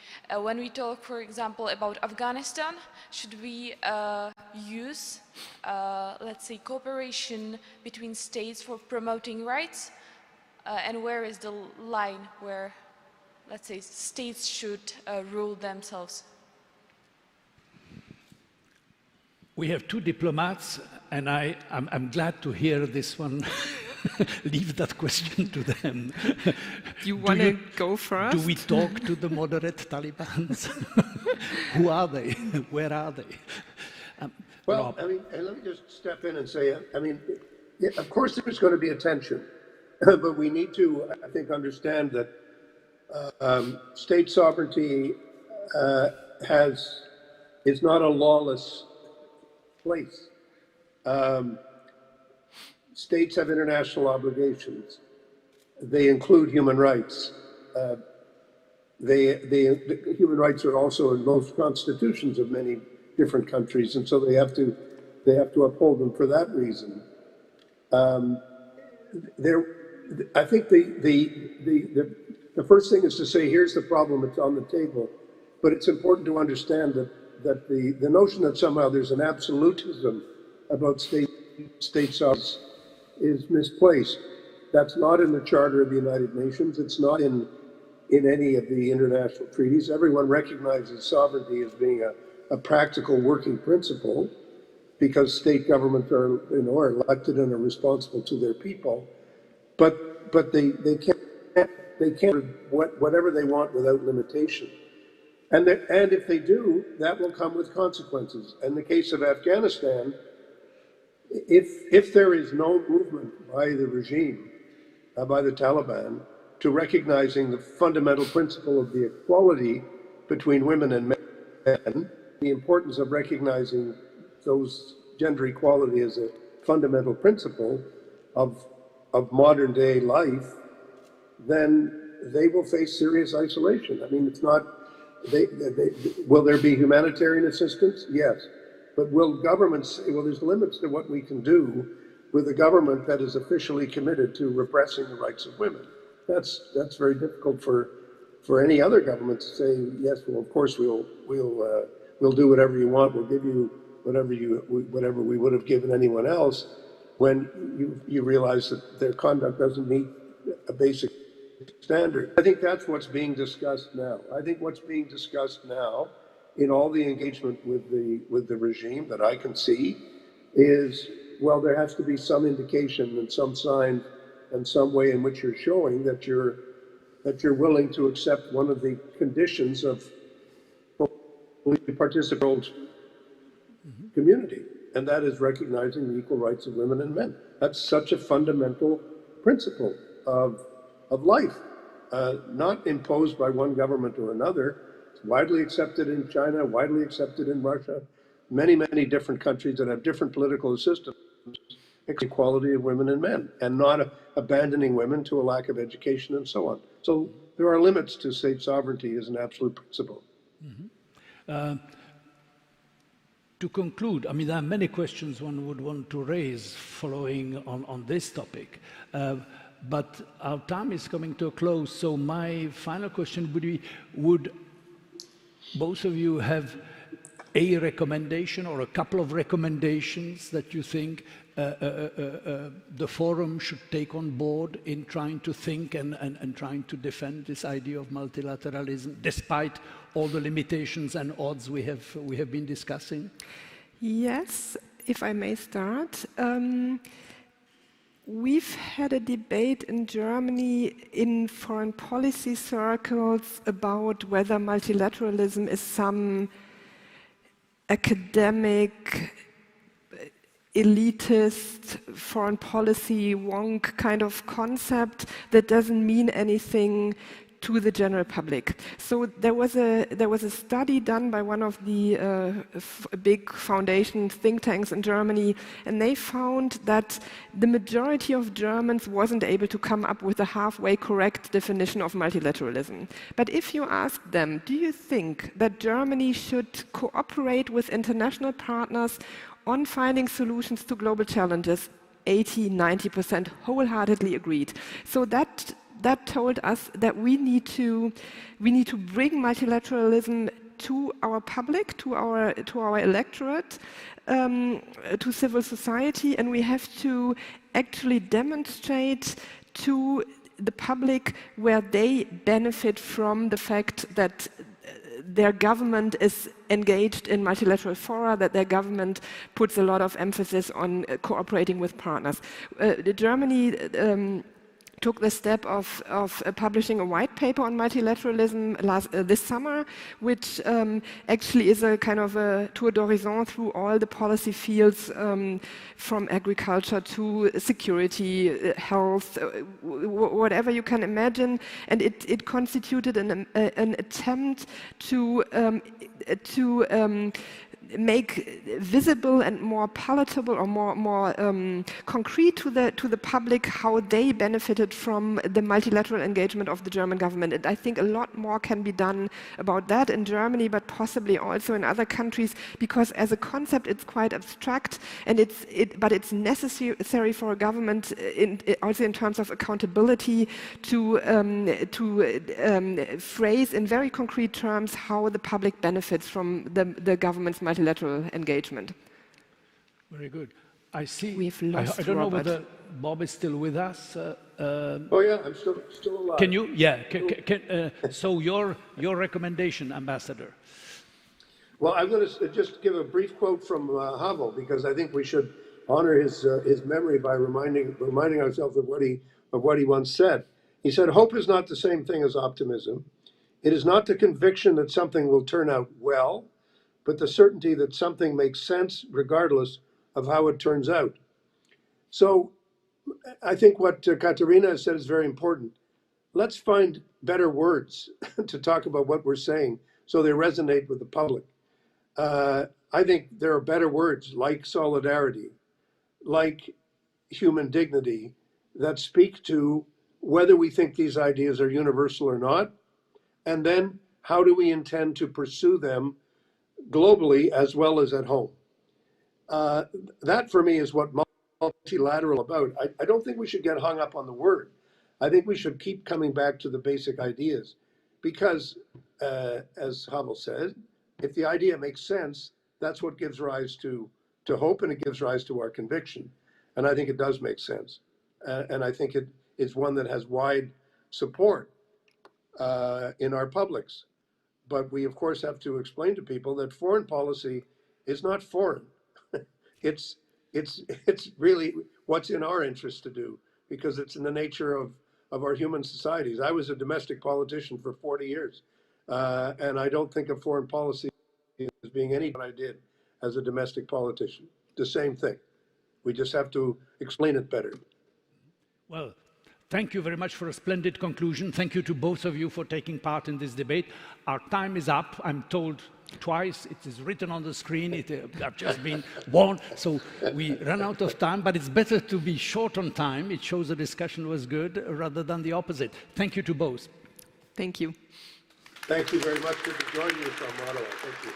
When we talk, for example, about Afghanistan, should we use, let's say, cooperation between states for promoting rights? And where is the line where, let's say, states should rule themselves? We have two diplomats, and I'm glad to hear this one. Leave that question to them. You want to go first? Do we talk to the moderate Talibans? Who are they? Where are they? Well, Rob. let me just step in and say, of course there's going to be a tension, but we need to, I think, understand that state sovereignty is not a lawless place. States have international obligations. They include human rights. The human rights are also in most constitutions of many different countries, and so they have to uphold them for that reason. I think the first thing is to say, here's the problem, it's on the table, but it's important to understand that the notion that somehow there's an absolutism about state sovereignty is misplaced. That's not in the Charter of the United Nations. It's not in any of the international treaties. Everyone recognizes sovereignty as being a practical working principle because state governments are elected and are responsible to their people. But they can't whatever they want without limitation. And if they do, that will come with consequences. In the case of Afghanistan, if there is no movement by the regime, by the Taliban, to recognizing the fundamental principle of the equality between women and men, the importance of recognizing those gender equality as a fundamental principle of modern day life, then they will face serious isolation. It's not, will there be humanitarian assistance? Yes. But will governments say, well, there's limits to what we can do with a government that is officially committed to repressing the rights of women? That's very difficult for any other government to say, yes, well, of course we'll do whatever you want, we'll give you whatever we would have given anyone else, when you realize that their conduct doesn't meet a basic standard. I think that's what's being discussed now. I think what's being discussed now in all the engagement with the regime that I can see is, well, there has to be some indication and some sign and some way in which you're showing that you're willing to accept one of the conditions of participant community, and that is recognizing the equal rights of women and men. That's such a fundamental principle of life, not imposed by one government or another. It's widely accepted in China, widely accepted in Russia, many, many different countries that have different political systems, equality of women and men, and not abandoning women to a lack of education and so on. So there are limits to state sovereignty as an absolute principle. to conclude, I mean, there are many questions one would want to raise following on this topic, but our time is coming to a close. So my final question would be, would both of you have a recommendation or a couple of recommendations that you think the forum should take on board in trying to think and trying to defend this idea of multilateralism, despite all the limitations and odds we have been discussing? Yes, if I may start. We've had a debate in Germany in foreign policy circles about whether multilateralism is some academic, elitist, foreign policy wonk kind of concept that doesn't mean anything to the general public. So there was a study done by one of the big foundation think tanks in Germany, and they found that the majority of Germans wasn't able to come up with a halfway correct definition of multilateralism. But if you ask them, do you think that Germany should cooperate with international partners on finding solutions to global challenges, 80–90% wholeheartedly agreed. So that told us that we need to bring multilateralism to our public, to our electorate, to civil society, and we have to actually demonstrate to the public where they benefit from the fact that their government is engaged in multilateral fora, that their government puts a lot of emphasis on cooperating with partners. Germany took the step of publishing a white paper on multilateralism this summer, which actually is a kind of a tour d'horizon through all the policy fields, from agriculture to security, health, whatever you can imagine. And it constituted an attempt to make visible and more palatable or more concrete to the public how they benefited from the multilateral engagement of the German government. And I think a lot more can be done about that in Germany, but possibly also in other countries, because as a concept it's quite abstract, and but it's necessary for a government also in terms of accountability to phrase in very concrete terms how the public benefits from the government's multilateral engagement. Very good. I see. We've lost I don't know Robert. whether Bob is still with us. Oh yeah, I'm still alive. Can you? Yeah. So your recommendation, Ambassador. Well, I'm going to just give a brief quote from Havel, because I think we should honor his memory by reminding ourselves of what he once said. He said, "Hope is not the same thing as optimism. It is not the conviction that something will turn out well, but the certainty that something makes sense regardless of how it turns out." So I think what Katerina has said is very important. Let's find better words to talk about what we're saying so they resonate with the public. I think there are better words like solidarity, like human dignity, that speak to whether we think these ideas are universal or not, and then how do we intend to pursue them globally as well as at home. That for me is what multilateral about. I don't think we should get hung up on the word. I think we should keep coming back to the basic ideas, because as Havel said, if the idea makes sense, that's what gives rise to hope, and it gives rise to our conviction. And I think it does make sense. And I think it is one that has wide support in our publics. But we, of course, have to explain to people that foreign policy is not foreign. It's really what's in our interest to do, because it's in the nature of our human societies. I was a domestic politician for 40 years, and I don't think of foreign policy as being anything I did as a domestic politician. The same thing. We just have to explain it better. Well, thank you very much for a splendid conclusion. Thank you to both of you for taking part in this debate. Our time is up. I'm told twice. It is written on the screen. I've just been warned. So we run out of time, but it's better to be short on time. It shows the discussion was good rather than the opposite. Thank you to both. Thank you. Thank you very much. Good to join you from Ottawa. Thank you.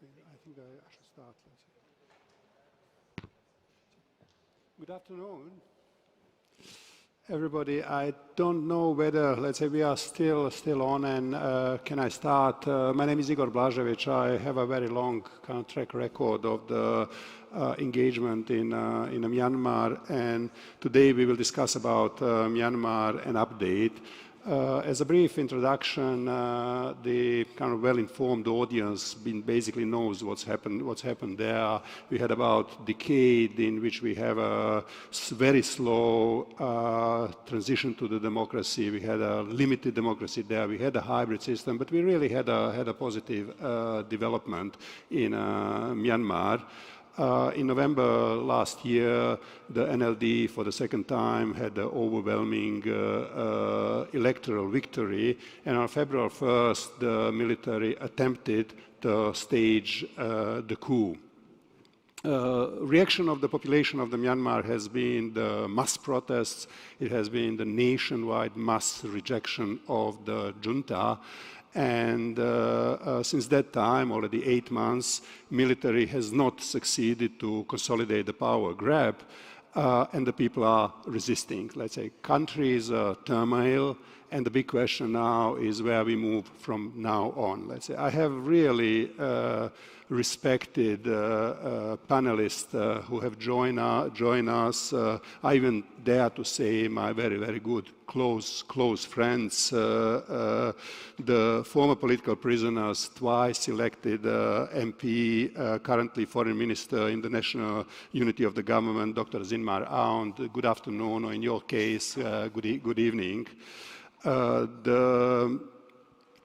think I should start. Good afternoon, everybody. I don't know whether, let's say, we are still on, and can I start? My name is Igor Blažević. I have a very long kind of track record of the engagement in Myanmar, and today we will discuss about Myanmar and update. As a brief introduction, the kind of well-informed audience basically knows what's happened there. We had about a decade in which we have a very slow transition to the democracy. We had a limited democracy there. We had a hybrid system, but we really had a positive development in Myanmar. In November last year, the NLD for the second time had an overwhelming electoral victory, and on February 1st, the military attempted to stage the coup. Reaction of the population of the Myanmar has been the mass protests. It has been the nationwide mass rejection of the junta. And since that time, already 8 months, military has not succeeded to consolidate the power grab, and the people are resisting. Let's say country is turmoil, and the big question now is where we move from now on. Let's say I have really respected panelists who have joined us. I even dare to say my very, very good close friends, the former political prisoners, twice elected MP, currently foreign minister in the national unity of the government, Dr. Zinmar Aoun. Good afternoon, or in your case, good evening. The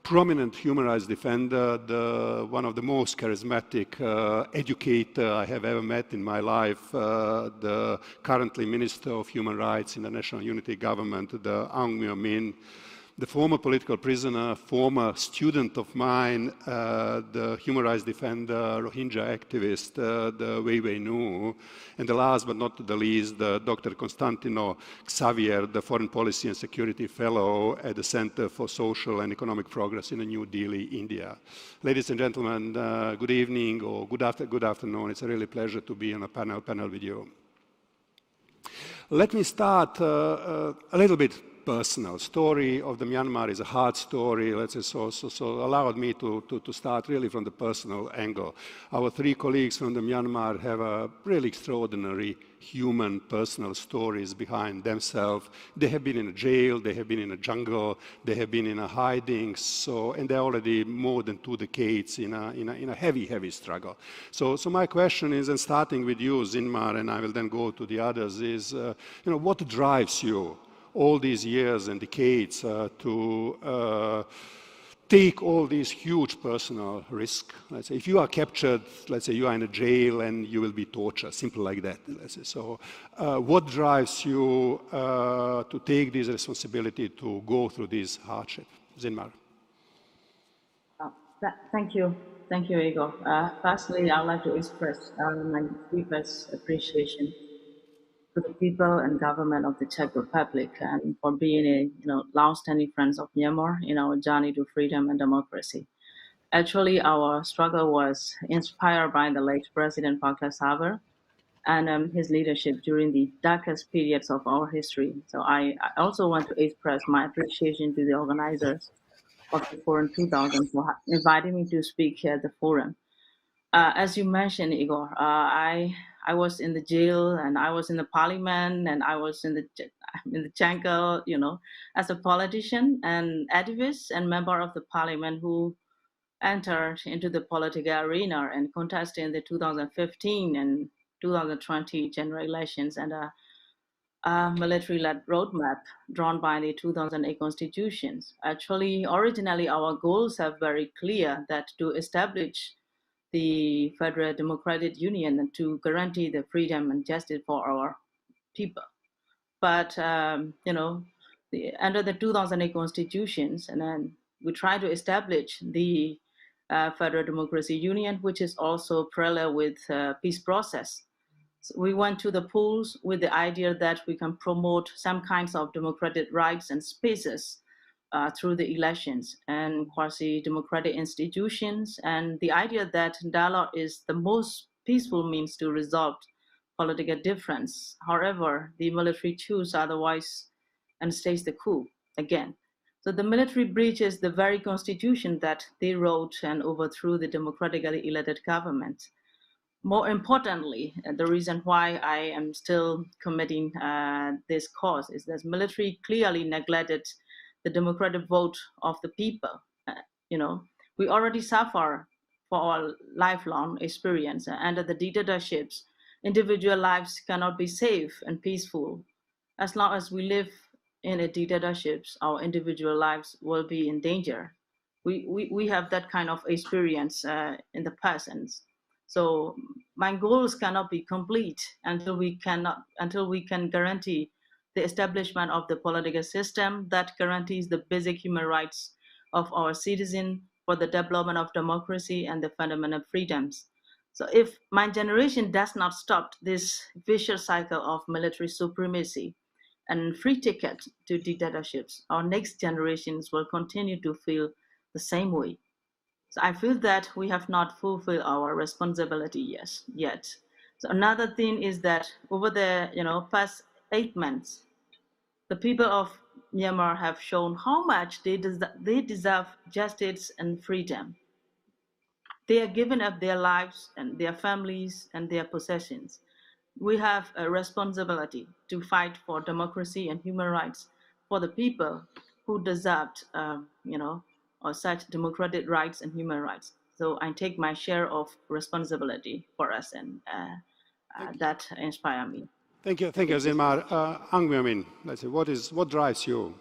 prominent human rights defender, one of the most charismatic educator I have ever met in my life, the currently Minister of Human Rights in the National Unity Government, the Aung Myo Min, the former political prisoner, former student of mine, the human rights defender, Rohingya activist, the Wei Wei Nu, and the last but not the least, Dr. Constantino Xavier, the Foreign Policy and Security Fellow at the Center for Social and Economic Progress in New Delhi, India. Ladies and gentlemen, good evening or good afternoon. It's a really pleasure to be on a panel with you. Let me start a little bit personal. Story of the Myanmar is a hard story, let's say, so allowed me to start really from the personal angle. Our three colleagues from the Myanmar have a really extraordinary human personal stories behind themselves. They have been in a jail, they have been in a jungle, they have been in a hiding, and they're already more than 2 decades in a heavy struggle. So my question is, and starting with you, Zinmar, and I will then go to the others, is what drives you all these years and decades to take all these huge personal risks? Let's say if you are captured, let's say you are in a jail and you will be tortured, simple like that. Let's say. So what drives you to take this responsibility to go through this hardship? Zinmar. Thank you, Igor. Firstly, I'd like to express my deepest appreciation to the people and government of the Czech Republic and for being a long-standing friends of Myanmar in our journey to freedom and democracy. Actually, our struggle was inspired by the late President Václav Havel and his leadership during the darkest periods of our history. So I also want to express my appreciation to the organizers of the Forum 2000 for inviting me to speak here at the forum. As you mentioned, Igor, I was in the jail and I was in the parliament and I was in the jungle, as a politician and activist and member of the parliament who entered into the political arena and contested in the 2015 and 2020 general elections and a military-led roadmap drawn by the 2008 constitutions. Actually, originally our goals are very clear, that to establish the Federal Democratic Union and to guarantee the freedom and justice for our people. But, under the 2008 constitutions, and then we try to establish the Federal Democracy Union, which is also parallel with peace process. So we went to the polls with the idea that we can promote some kinds of democratic rights and spaces through the elections and quasi-democratic institutions, and the idea that dialogue is the most peaceful means to resolve political difference. However, the military choose otherwise and stays the coup again. So the military breaches the very constitution that they wrote and overthrew the democratically elected government. More importantly, the reason why I am still committing this cause is that military clearly neglected the democratic vote of the people. You know, we already suffer for our lifelong experience. Under the dictatorships, individual lives cannot be safe and peaceful. As long as we live in a dictatorships, our individual lives will be in danger. We have that kind of experience in the past, and so my goals cannot be complete until we can guarantee the establishment of the political system that guarantees the basic human rights of our citizens for the development of democracy and the fundamental freedoms. So if my generation does not stop this vicious cycle of military supremacy and free ticket to dictatorships, our next generations will continue to feel the same way. So I feel that we have not fulfilled our responsibility yet. So another thing is that over the past 8 months, the people of Myanmar have shown how much they deserve justice and freedom. They are giving up their lives and their families and their possessions. We have a responsibility to fight for democracy and human rights for the people who deserved, or such democratic rights and human rights. So I take my share of responsibility for us, and that inspires me. Thank you, Zilmar. Ang Myamin, let's say, what drives you?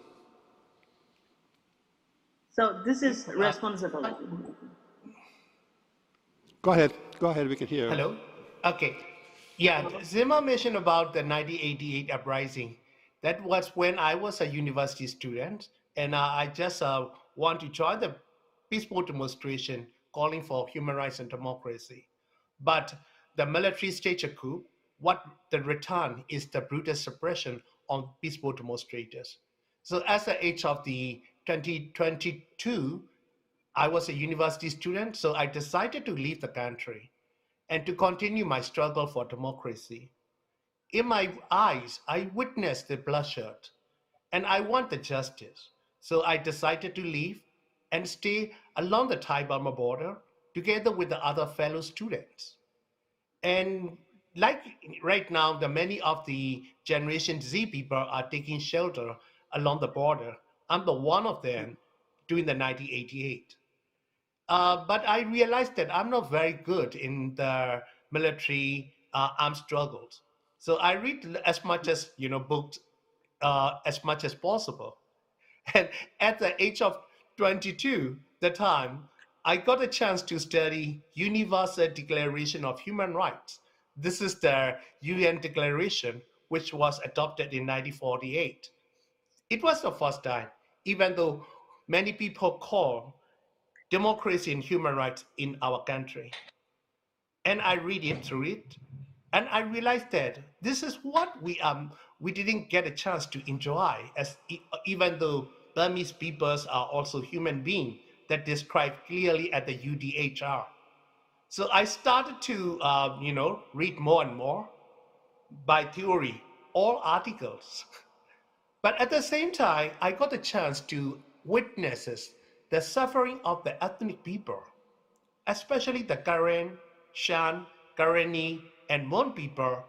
So this is responsibility. Go ahead, we can hear. Hello? Okay. Yeah, Zilmar mentioned about the 1988 uprising. That was when I was a university student, and I just want to join the peaceful demonstration calling for human rights and democracy. But the military staged a coup. What the return is the brutal suppression on peaceful demonstrators. So at the age of the 2022, I was a university student, so I decided to leave the country and to continue my struggle for democracy. In my eyes, I witnessed the bloodshed, and I want the justice. So I decided to leave and stay along the Thai-Burma border together with the other fellow students. And like right now, many of the Generation Z people are taking shelter along the border. I'm the one of them during the 1988. But I realized that I'm not very good in the military armed struggles. So I read as much as books as much as possible. And at the age of 22, the time, I got a chance to study Universal Declaration of Human Rights. This is the UN Declaration, which was adopted in 1948. It was the first time, even though many people call democracy and human rights in our country. And I read it through it, and I realized that this is what we didn't get a chance to enjoy, even though Burmese peoples are also human beings that described clearly at the UDHR. So I started to, read more and more by theory, all articles. But at the same time, I got a chance to witness the suffering of the ethnic people, especially the Karen, Shan, Karenni, and Mon people,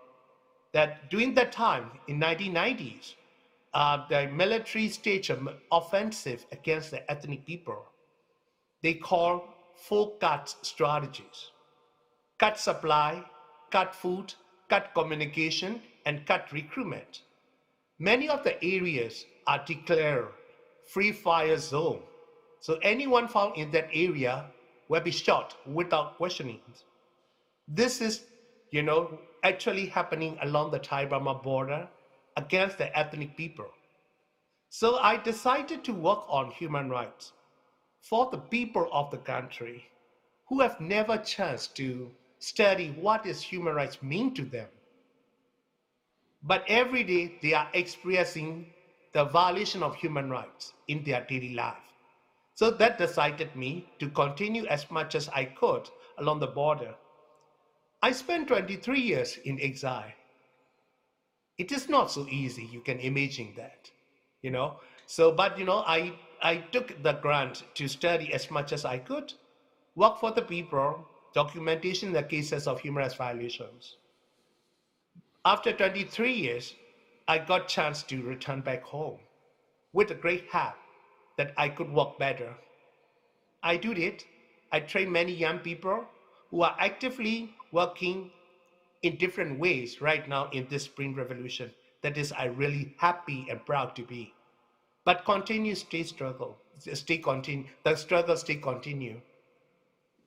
that during that time in 1990s, the military staged an offensive against the ethnic people. They call 4 cut strategies: cut supply, cut food, cut communication, and cut recruitment. Many of the areas are declared free fire zone. So anyone found in that area will be shot without questioning. This is, actually happening along the Thai-Burma border against the ethnic people. So I decided to work on human rights for the people of the country who have never chance to study what is human rights mean to them. But every day they are experiencing the violation of human rights in their daily life. So that decided me to continue as much as I could along the border. I spent 23 years in exile. It is not so easy, you can imagine that, you know. So, but you know, I took the grant to study as much as I could, work for the people, documentation the cases of human rights violations. After 23 years, I got chance to return back home with a great hope that I could work better. I did it. I trained many young people who are actively working in different ways right now in this Spring Revolution. That is, I'm really happy and proud to be. But continue, the struggle stay continue.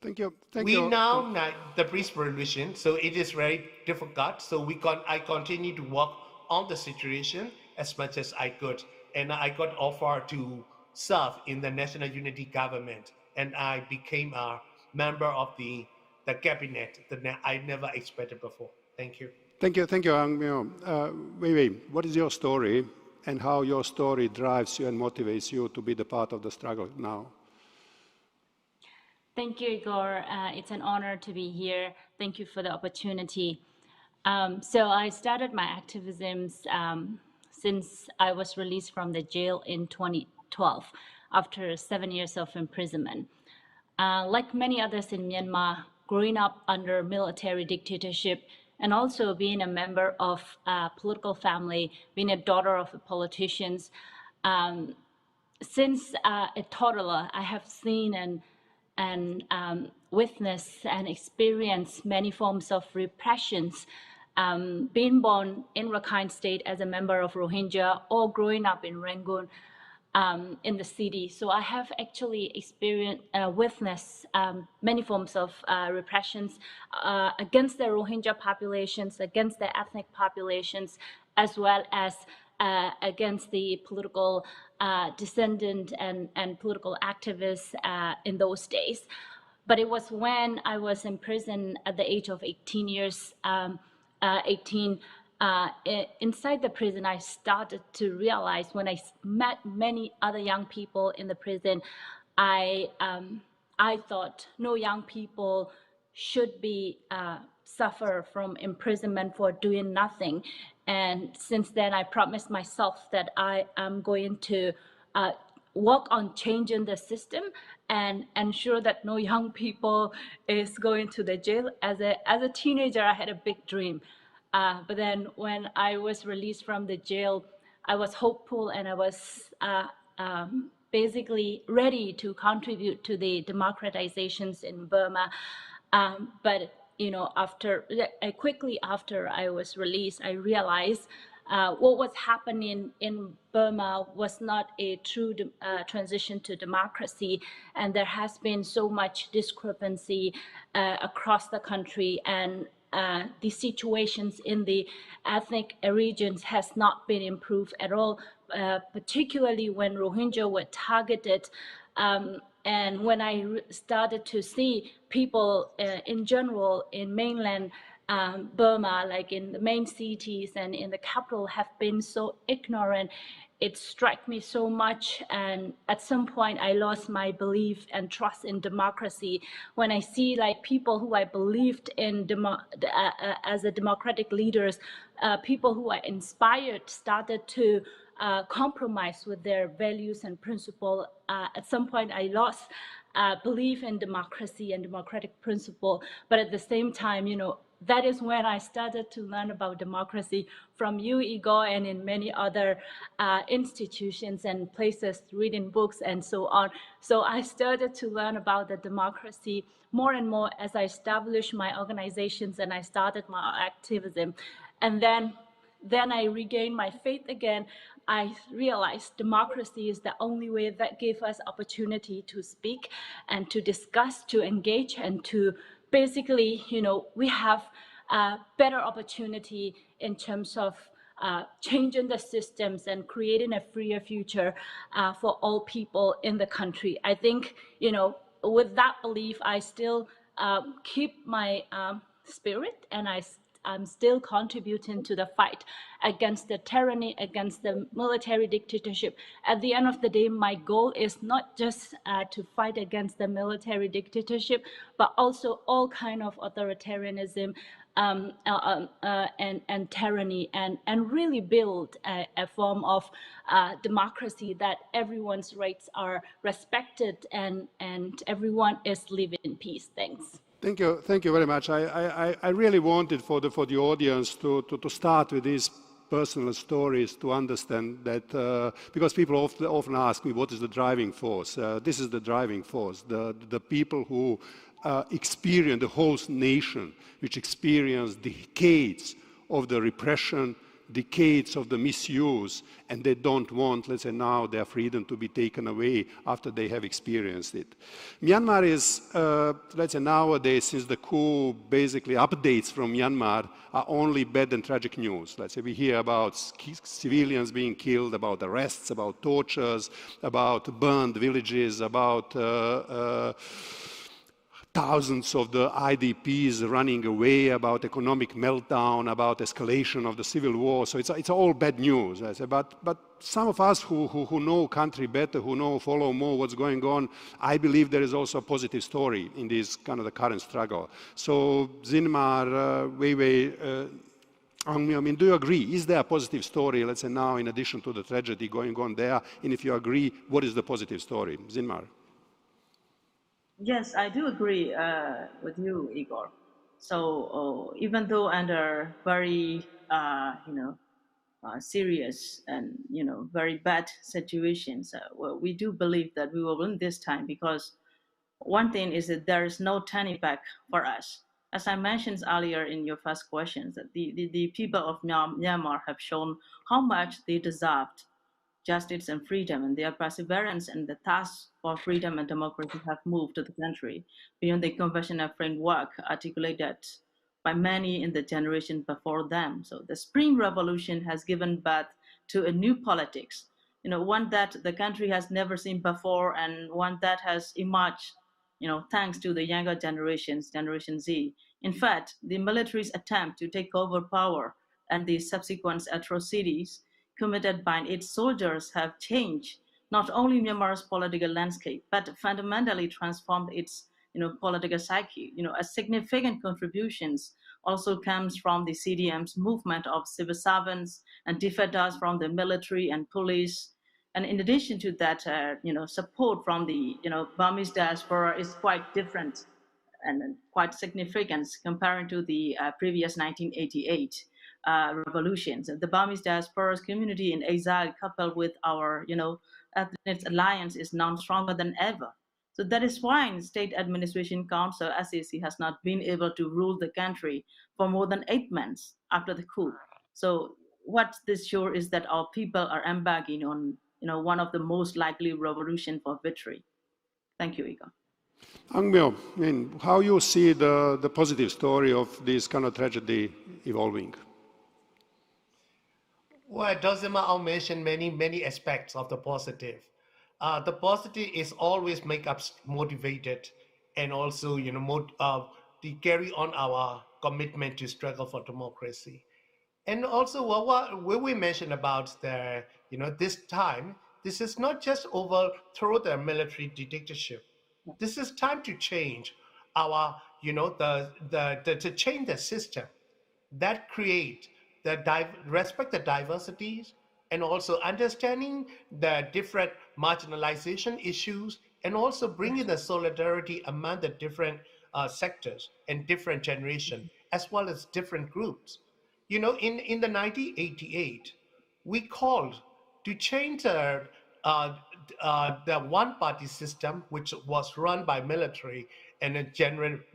Thank you. We now the peace revolution, so it is very difficult. So I continue to work on the situation as much as I could, and I got offered to serve in the National Unity Government, and I became a member of the cabinet that I never expected before. Thank you. Thank you, Ang Myo. Wei Wei, what is your story, and how your story drives you and motivates you to be the part of the struggle now? Thank you, Igor. It's an honor to be here. Thank you for the opportunity. So I started my activisms since I was released from the jail in 2012 after 7 years of imprisonment. Like many others in Myanmar, growing up under military dictatorship and also being a member of a political family, being a daughter of politicians, since a toddler, I have seen and witnessed and experienced many forms of repressions. Being born in Rakhine State as a member of Rohingya or growing up in Rangoon in the city. So I have actually experienced, witnessed many forms of repressions against the Rohingya populations, against the ethnic populations, as well as against the political descendant and political activists in those days. But it was when I was in prison at the age of 18 years, inside the prison, I started to realize when I met many other young people in the prison, I thought no young people should be suffer from imprisonment for doing nothing. And since then, I promised myself that I am going to work on changing the system and ensure that no young people is going to the jail. As a teenager, I had a big dream. But then when I was released from the jail, I was hopeful and I was basically ready to contribute to the democratizations in Burma. But you know, quickly after I was released, I realized what was happening in Burma was not a true transition to democracy, and there has been so much discrepancy across the country, and the situations in the ethnic regions has not been improved at all, particularly when Rohingya were targeted. And when I started to see people in general in mainland Burma, like in the main cities and in the capital, have been so ignorant, it struck me so much. And at some point, I lost my belief and trust in democracy. When I see like people who I believed in as a democratic leaders, people who are inspired started to compromise with their values and principle. At some point, I lost belief in democracy and democratic principle. But at the same time, you know, that is when I started to learn about democracy from you, Igor, and in many other institutions and places, reading books and so on. So I started to learn about the democracy more and more as I established my organizations and I started my activism. And then I regained my faith again. I realized democracy is the only way that gave us opportunity to speak and to discuss, to engage, and to basically, you know, we have a better opportunity in terms of changing the systems and creating a freer future for all people in the country. I think, you know, with that belief, I still keep my spirit, and I'm still contributing to the fight against the tyranny, against the military dictatorship. At the end of the day, my goal is not just to fight against the military dictatorship, but also all kind of authoritarianism, and tyranny, and really build a form of democracy that everyone's rights are respected and everyone is living in peace. Thanks. Thank you very much. I really wanted for the audience to start with these personal stories to understand that, because people often ask me, what is the driving force? This is the driving force, the people who experience, the whole nation, which experience decades of the repression, decades of the misuse, and they don't want, let's say now, their freedom to be taken away after they have experienced it. Myanmar is, let's say nowadays, since the coup, basically updates from Myanmar are only bad and tragic news. Let's say we hear about civilians being killed, about arrests, about tortures, about burned villages, about thousands of the IDPs running away, about economic meltdown, about escalation of the civil war. So it's all bad news. I say, but some of us who know country better, who follow more what's going on, I believe there is also a positive story in this kind of the current struggle. So Zinmar, Weiwei, I mean, do you agree? Is there a positive story, let's say now, in addition to the tragedy going on there? And if you agree, what is the positive story? Zinmar. Yes, I do agree with you, Igor. So even though under very, serious and very bad situations, well, we do believe that we will win this time, because one thing is that there is no turning back for us. As I mentioned earlier in your first questions, that the people of Myanmar have shown how much they deserved justice and freedom, and their perseverance and the task for freedom and democracy have moved to the country beyond the conventional framework articulated by many in the generation before them. So the Spring Revolution has given birth to a new politics, one that the country has never seen before, and one that has emerged, thanks to the younger generations, Generation Z. In fact, the military's attempt to take over power and the subsequent atrocities committed by its soldiers have changed not only Myanmar's political landscape, but fundamentally transformed its political psyche. A significant contributions also comes from the CDM's movement of civil servants and defectors from the military and police. And in addition to that, support from the Burmese diaspora is quite different and quite significant comparing to the previous 1988 revolutions. The Burmese diaspora community in exile, coupled with our, ethnic alliance, is now stronger than ever. So that is why the State Administration Council, SAC, has not been able to rule the country for more than 8 months after the coup. So what this shows is that our people are embarking on, one of the most likely revolution for victory. Thank you, Igor. Angmyo, I mean, how you see the positive story of this kind of tragedy evolving? Well, Dozima mentioned many aspects of the positive. The positive is always make us motivated, and also to carry on our commitment to struggle for democracy. And also what we mentioned about the this time, this is not just overthrow the military dictatorship. This is time to change our to change the system that create respect the diversities, and also understanding the different marginalization issues, and also bringing the solidarity among the different sectors and different generation, as well as different groups. In the 1988, we called to change the one-party system, which was run by military and a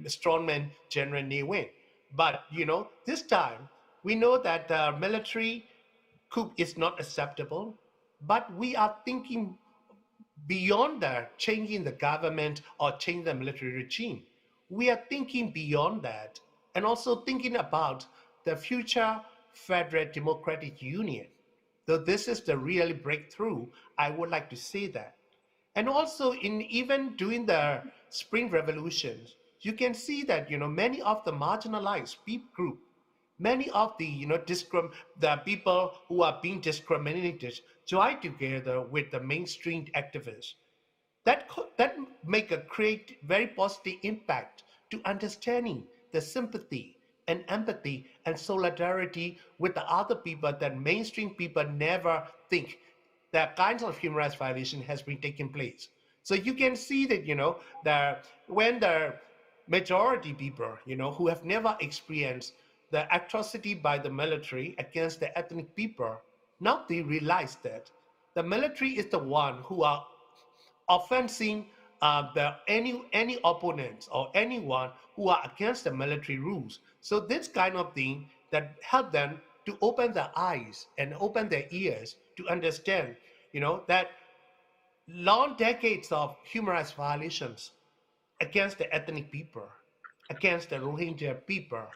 strongman General Ne Win. But this time, we know that the military coup is not acceptable, but we are thinking beyond that, changing the government or changing the military regime. We are thinking beyond that, and also thinking about the future federal democratic union. So this is the real breakthrough, I would like to say that. And also even during the Spring Revolutions, you can see that many of the marginalized people group, many of the the people who are being discriminated join together with the mainstream activists. That create very positive impact to understanding the sympathy and empathy and solidarity with the other people that mainstream people never think that kinds of human rights violation has been taking place. So you can see that when the majority people who have never experienced the atrocity by the military against the ethnic people, now they realize that the military is the one who are offending any opponents or anyone who are against the military rules. So this kind of thing that help them to open their eyes and open their ears to understand, that long decades of human rights violations against the ethnic people, against the Rohingya people,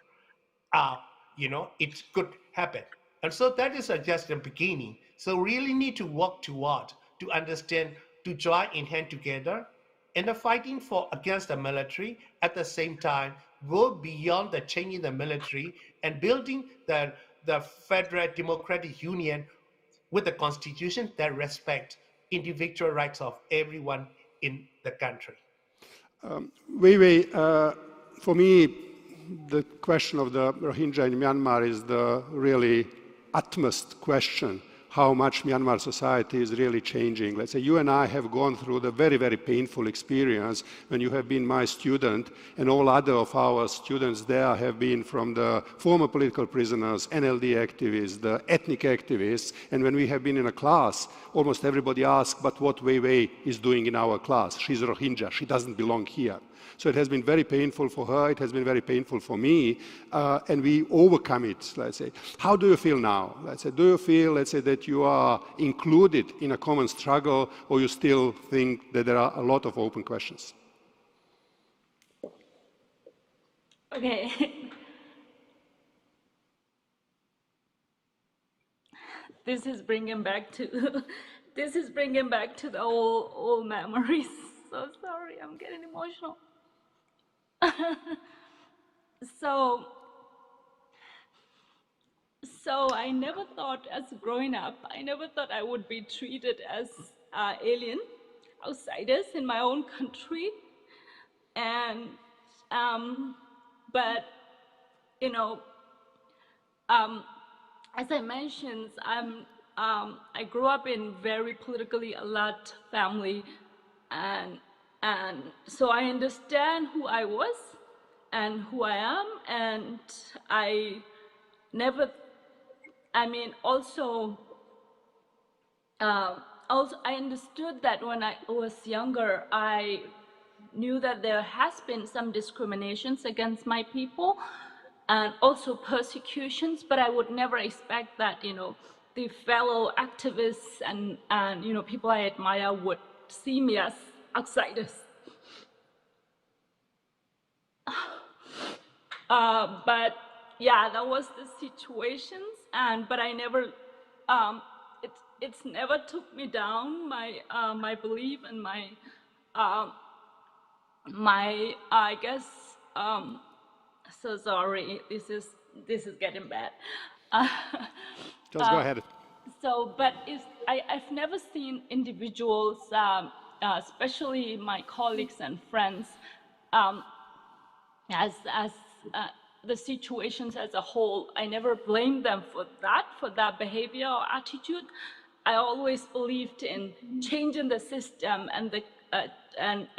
it could happen. And so that is just the beginning. So really need to work toward to understand, to join in hand together in the fighting against the military, at the same time go beyond the changing the military and building the federal democratic union with a constitution that respects individual rights of everyone in the country. For me, the question of the Rohingya in Myanmar is the really utmost question, how much Myanmar society is really changing. Let's say you and I have gone through the very, very painful experience when you have been my student, and all other of our students there have been from the former political prisoners, NLD activists, the ethnic activists, and when we have been in a class, almost everybody asks, but what Wei Wei is doing in our class? She's a Rohingya, she doesn't belong here. So it has been very painful for her, it has been very painful for me, and we overcome it, let's say. How do you feel now? Let's say, do you feel, let's say, that you are included in a common struggle, or you still think that there are a lot of open questions? Okay. This is bringing back to the old memories. So sorry, I'm getting emotional. So I never thought, as growing up, I never thought I would be treated as alien, outsiders in my own country. And but as I mentioned, I grew up in very politically alert family, and so I understand who I was and who I am, and I never, also I understood that when I was younger, I knew that there has been some discriminations against my people and also persecutions, but I would never expect that, the fellow activists and people I admire would see me as outsiders. But yeah, that was the situations, but I never, it's never took me down, my belief and my I guess, so sorry, this is getting bad. Just go ahead. So, but I've never seen individuals, especially my colleagues and friends, as the situations as a whole. I never blamed them for that behavior or attitude. I always believed in changing the system and the and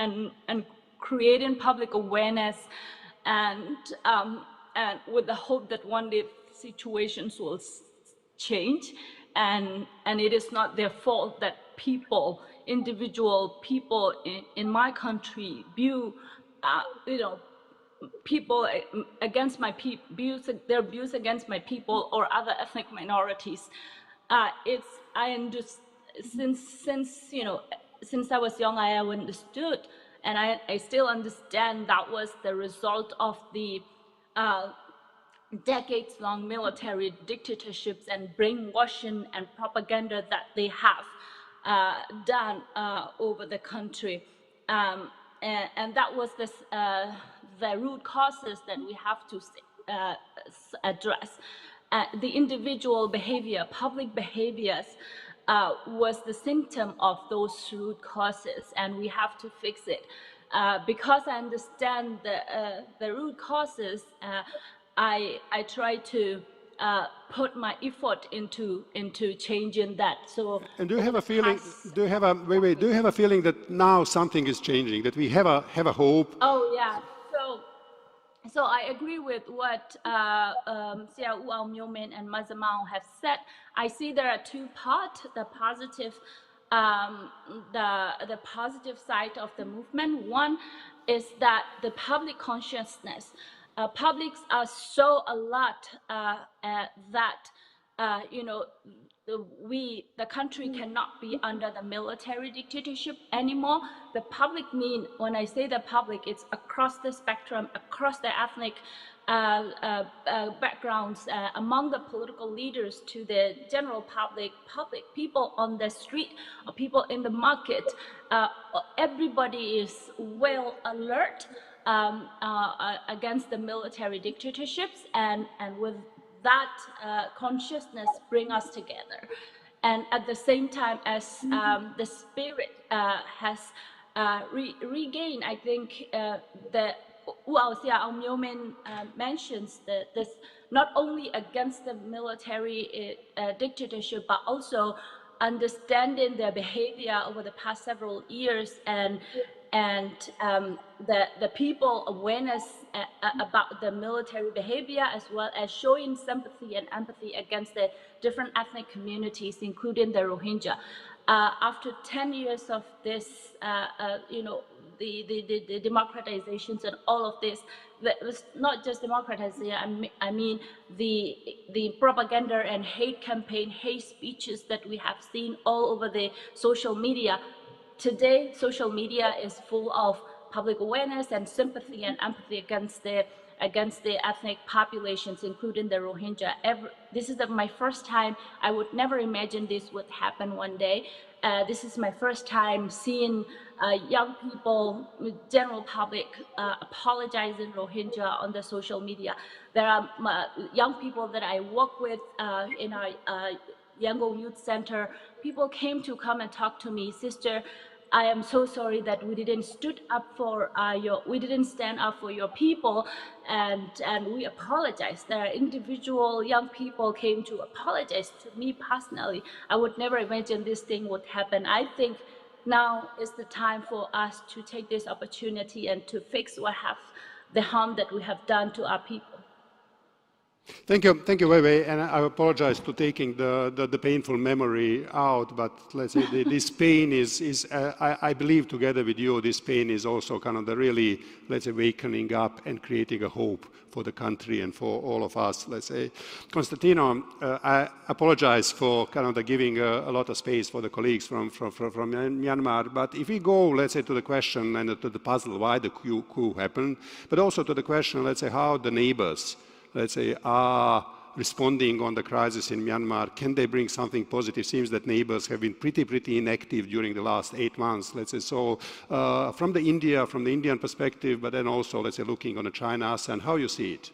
creating public awareness, and with the hope that one day situations will change, and it is not their fault that individual people in my country view, people against my people, their views against my people or other ethnic minorities. Since I was young, I understood, and I still understand that was the result of the decades-long military dictatorships and brainwashing and propaganda that they have done over the country. And that was the root causes that we have to address. The individual behavior, public behaviors, was the symptom of those root causes, and we have to fix it. Because I understand the root causes, I try to put my effort into changing that. So, and do you have a feeling? Do you have a Do you have a feeling that now something is changing? That we have a hope? Oh yeah. So I agree with what Sia Uaw Myomin and Mazamau have said. I see there are two parts: the positive side of the movement. One is that the public consciousness. Publics are so alert that the country cannot be under the military dictatorship anymore. The public mean, when I say the public, it's across the spectrum, across the ethnic backgrounds, among the political leaders to the general public people on the street, or people in the market. Everybody is well alert against the military dictatorships, and with that consciousness bring us together. And at the same time as the spirit has regained, I think the Uaw Sia Myomin mentions this not only against the military dictatorship, but also understanding their behavior over the past several years, and the people awareness about the military behavior, as well as showing sympathy and empathy against the different ethnic communities, including the Rohingya. After 10 years of this, the democratizations and all of this, it was not just democratization, I mean the propaganda and hate campaign, hate speeches that we have seen all over the social media. Today, social media is full of public awareness and sympathy and empathy against the ethnic populations, including the Rohingya. This is my first time. I would never imagine this would happen one day. This is my first time seeing young people, general public, apologizing Rohingya on the social media. There are young people that I work with in our Yangon Youth Center. People came to come and talk to me, sister, I am so sorry that we didn't stand up for your people, and we apologize. There are individual young people came to apologize to me personally. I would never imagine this thing would happen. I think now is the time for us to take this opportunity and to fix the harm that we have done to our people. Thank you, Wei Wei, and I apologize for taking the painful memory out, but let's say this pain is I believe together with you, this pain is also kind of the really, let's say, wakening up and creating a hope for the country and for all of us, let's say. Constantino, I apologize for kind of giving a lot of space for the colleagues from Myanmar, but if we go, let's say, to the question and to the puzzle, why the coup happened, but also to the question, let's say, how the neighbors, let's say, are responding on the crisis in Myanmar. Can they bring something positive? Seems that neighbors have been pretty inactive during the last 8 months, let's say. So from the Indian perspective, but then also, let's say, looking on China, and how you see it?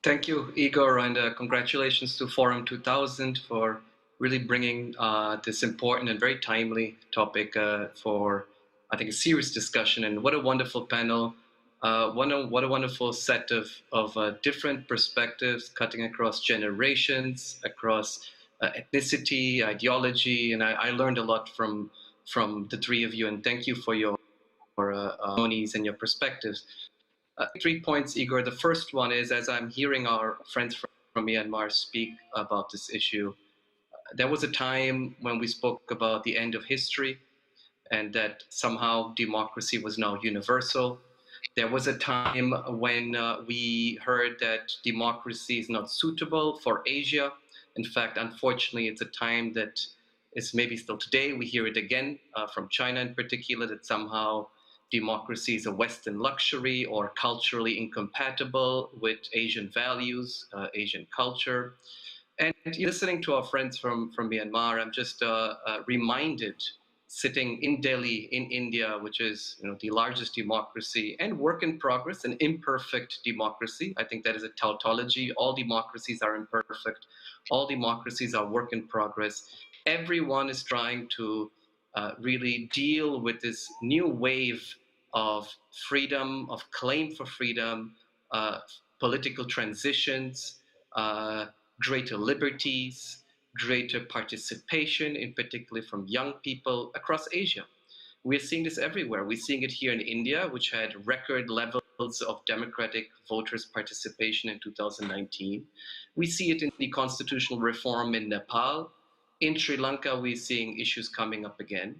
Thank you, Igor, and congratulations to Forum 2000 for really bringing this important and very timely topic for, I think, a serious discussion. And what a wonderful panel. What a wonderful set of different perspectives cutting across generations, across ethnicity, ideology, and I learned a lot from the three of you, and thank you for your testimonies and your perspectives. 3 points, Igor. The first one is, as I'm hearing our friends from Myanmar speak about this issue, there was a time when we spoke about the end of history and that somehow democracy was now universal. There was a time when we heard that democracy is not suitable for Asia. In fact, unfortunately, it's a time that is maybe still today. We hear it again from China in particular, that somehow democracy is a Western luxury or culturally incompatible with Asian values, Asian culture. And listening to our friends from Myanmar, I'm just reminded sitting in Delhi, in India, which is the largest democracy and work in progress, an imperfect democracy. I think that is a tautology. All democracies are imperfect. All democracies are work in progress. Everyone is trying to really deal with this new wave of freedom, of claim for freedom, political transitions, greater liberties, greater participation, in particular from young people across Asia. We're seeing this everywhere. We're seeing it here in India, which had record levels of democratic voters' participation in 2019. We see it in the constitutional reform in Nepal. In Sri Lanka, we're seeing issues coming up again.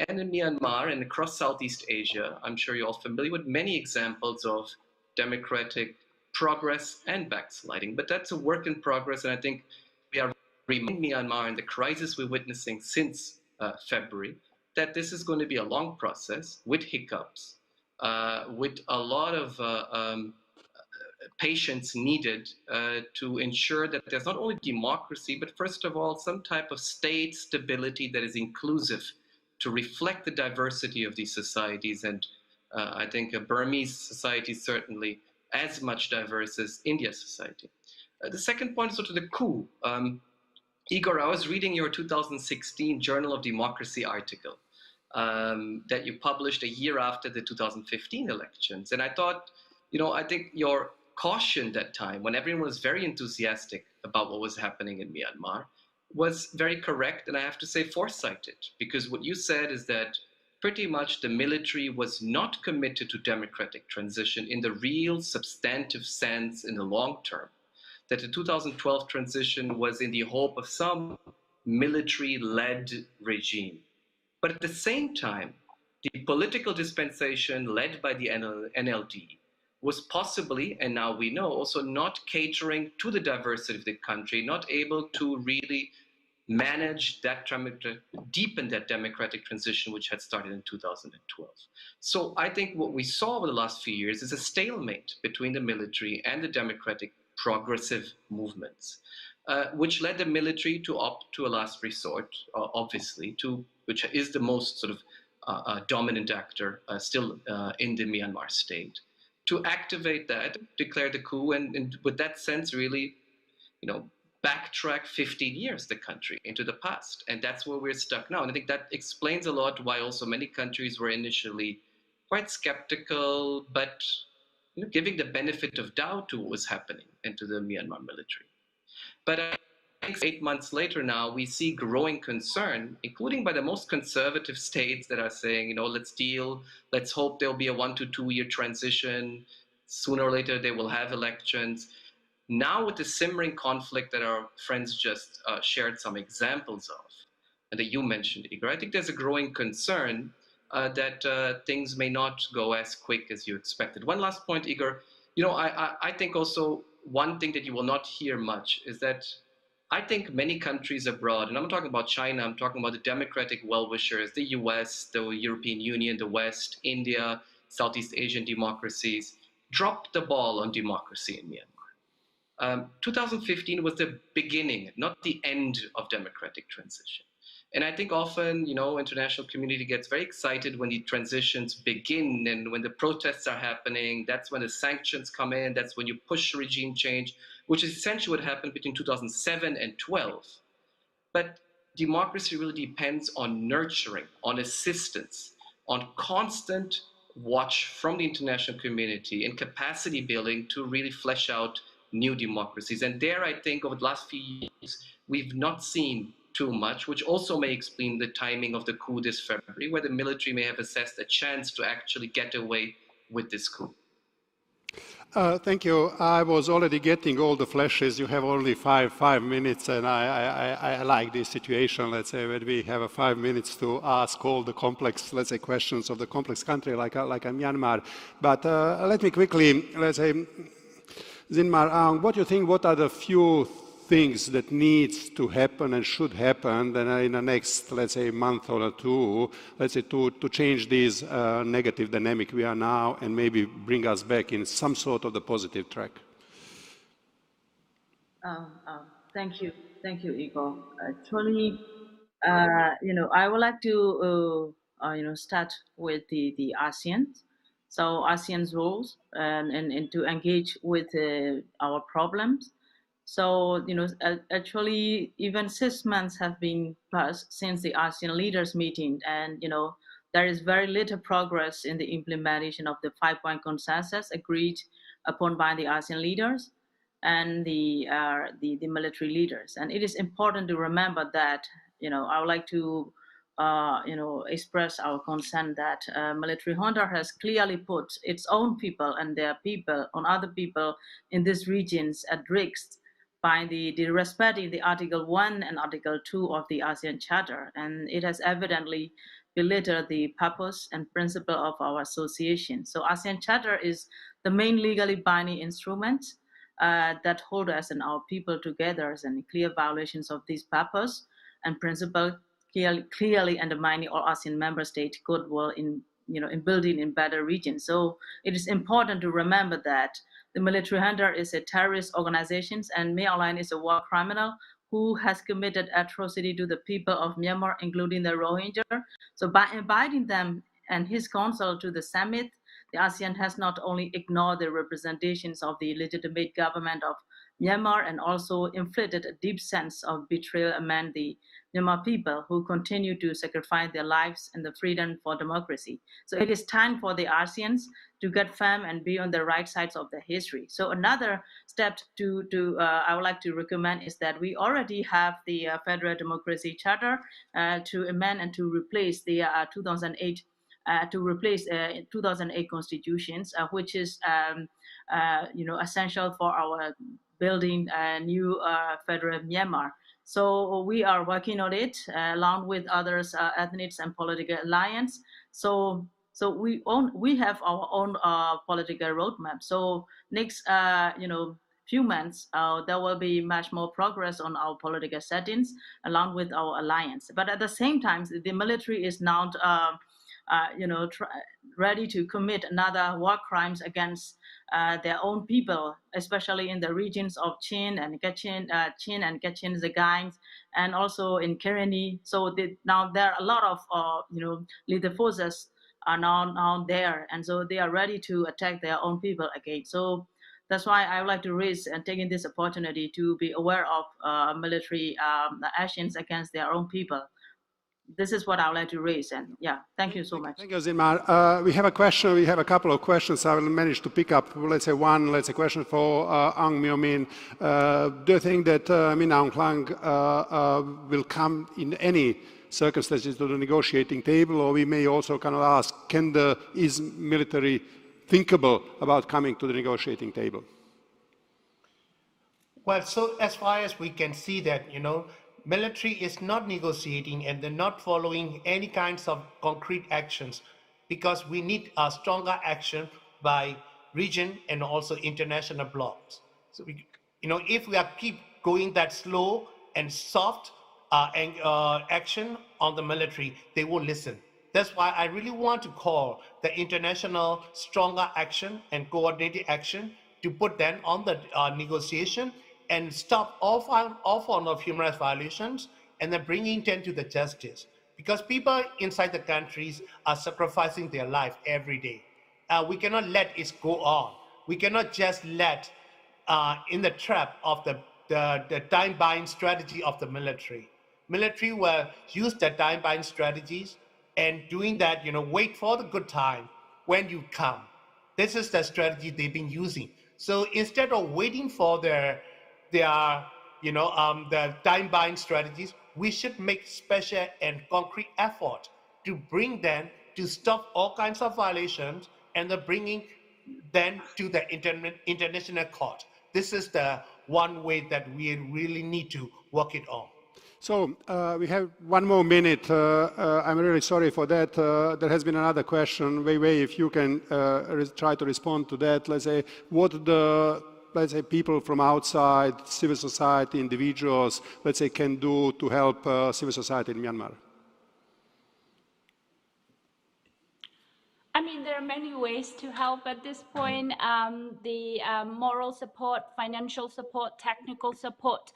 And in Myanmar and across Southeast Asia, I'm sure you're all familiar with many examples of democratic progress and backsliding. But that's a work in progress, and I think we are reminding Myanmar and the crisis we're witnessing since February that this is going to be a long process with hiccups, with a lot of patience needed to ensure that there's not only democracy, but first of all, some type of state stability that is inclusive to reflect the diversity of these societies. And I think Burmese society is certainly as much diverse as India's society. The second point is sort of the coup. Igor, I was reading your 2016 Journal of Democracy article that you published a year after the 2015 elections. And I thought, I think your caution that time, when everyone was very enthusiastic about what was happening in Myanmar, was very correct, and I have to say foresighted, because what you said is that pretty much the military was not committed to democratic transition in the real substantive sense in the long term. That the 2012 transition was in the hope of some military-led regime. But at the same time, the political dispensation led by the NLD was possibly, and now we know, also not catering to the diversity of the country, not able to really manage that, deepen that democratic transition which had started in 2012. So I think what we saw over the last few years is a stalemate between the military and the democratic progressive movements, which led the military to opt to a last resort, obviously, which is the most sort of dominant actor still in the Myanmar state, to activate that, declare the coup, and with that sense, really, backtrack 15 years the country into the past. And that's where we're stuck now. And I think that explains a lot why also many countries were initially quite skeptical, but giving the benefit of doubt to what was happening and to the Myanmar military. But I think 8 months later now, we see growing concern, including by the most conservative states that are saying, let's deal, let's hope there'll be a 1 to 2 year transition. Sooner or later, they will have elections. Now with the simmering conflict that our friends just shared some examples of, and that you mentioned, Igor, I think there's a growing concern that things may not go as quick as you expected. One last point, Igor, I think also one thing that you will not hear much is that I think many countries abroad, and I'm talking about China, I'm talking about the democratic well-wishers, the US, the European Union, the West, India, Southeast Asian democracies, dropped the ball on democracy in Myanmar. 2015 was the beginning, not the end of democratic transition. And I think often, international community gets very excited when the transitions begin and when the protests are happening. That's when the sanctions come in. That's when you push regime change, which is essentially what happened between 2007 and 12. But democracy really depends on nurturing, on assistance, on constant watch from the international community and capacity building to really flesh out new democracies. And there, I think, over the last few years, we've not seen too much, which also may explain the timing of the coup this February, where the military may have assessed a chance to actually get away with this coup. Thank you. I was already getting all the flashes. You have only five minutes, and I like this situation, let's say, where we have 5 minutes to ask all the complex, let's say, questions of the complex country like Myanmar. But let me quickly, let's say, Zinmar, what do you think, what are the few things that needs to happen and should happen then in the next, let's say, month or two, let's say, to change this negative dynamic we are now and maybe bring us back in some sort of the positive track? Thank you, Igor. Actually, I would like to start with the ASEAN. So ASEAN's roles and to engage with our problems. So actually, even 6 months have been passed since the ASEAN leaders meeting, and there is very little progress in the implementation of the 5-point consensus agreed upon by the ASEAN leaders and the military leaders. And it is important to remember that I would like to express our concern that military junta has clearly put its own people and their people on other people in these regions at risk by the respecting the Article 1 and Article 2 of the ASEAN Charter, and it has evidently belittled the purpose and principle of our association. So ASEAN Charter is the main legally binding instrument that hold us and our people together, and clear violations of this purpose and principle clearly undermining all ASEAN member state goodwill in building in better regions. So it is important to remember that the military junta is a terrorist organization, and MYANMAR is a war criminal who has committed atrocity to the people of Myanmar, including the Rohingya. So by inviting them and his council to the summit, the ASEAN has not only ignored the representations of the legitimate government of Myanmar and also inflicted a deep sense of betrayal among the Myanmar people who continue to sacrifice their lives and the freedom for democracy. So it is time for the ASEANs to get firm and be on the right sides of the history. So another step I would like to recommend is that we already have the Federal Democracy Charter to amend and to replace the 2008 2008 constitutions, which is essential for our building a new federal Myanmar. So we are working on it along with others, ethnic and political alliance. So we have our own political roadmap. So next few months there will be much more progress on our political settings along with our alliance. But at the same time, the military is now ready to commit another war crimes against their own people, especially in the regions of Chin and Kachin Zagain, and also in Karenni. So now there are a lot of leader forces are now there, and so they are ready to attack their own people again. So that's why I would like to raise and taking this opportunity to be aware of military actions against their own people. This is what I would like to raise, and thank you so much. Thank you, Zinmar. We have a question. We have a couple of questions. I will manage to pick up, let's say, one question for Aung Myo Min. Do you think that Min Aung Hlaing will come in any circumstances to the negotiating table, or we may also kind of ask, is military thinkable about coming to the negotiating table? Well, so as far as we can see that, military is not negotiating and they're not following any kinds of concrete actions, because we need a stronger action by region and also international blocs. So if we keep going that slow and soft action on the military, they won't listen. That's why I really want to call the international stronger action and coordinated action to put them on the negotiation and stop all form of human rights violations, and then bringing them to the justice. Because people inside the countries are sacrificing their life every day. We cannot let it go on. We cannot just let in the trap of the time-buying strategy of the military. Military will use the time-buying strategies, and doing that, wait for the good time when you come. This is the strategy they've been using. So instead of waiting for the time-buying strategies, we should make special and concrete effort to bring them to stop all kinds of violations and then bringing them to the international court. This is the one way that we really need to work it on. So we have one more minute. I'm really sorry for that. There has been another question. Wei Wei, if you can try to respond to that. Let's say people from outside, civil society, individuals, can do to help civil society in Myanmar. I mean, there are many ways to help at this point. The moral support, financial support, technical support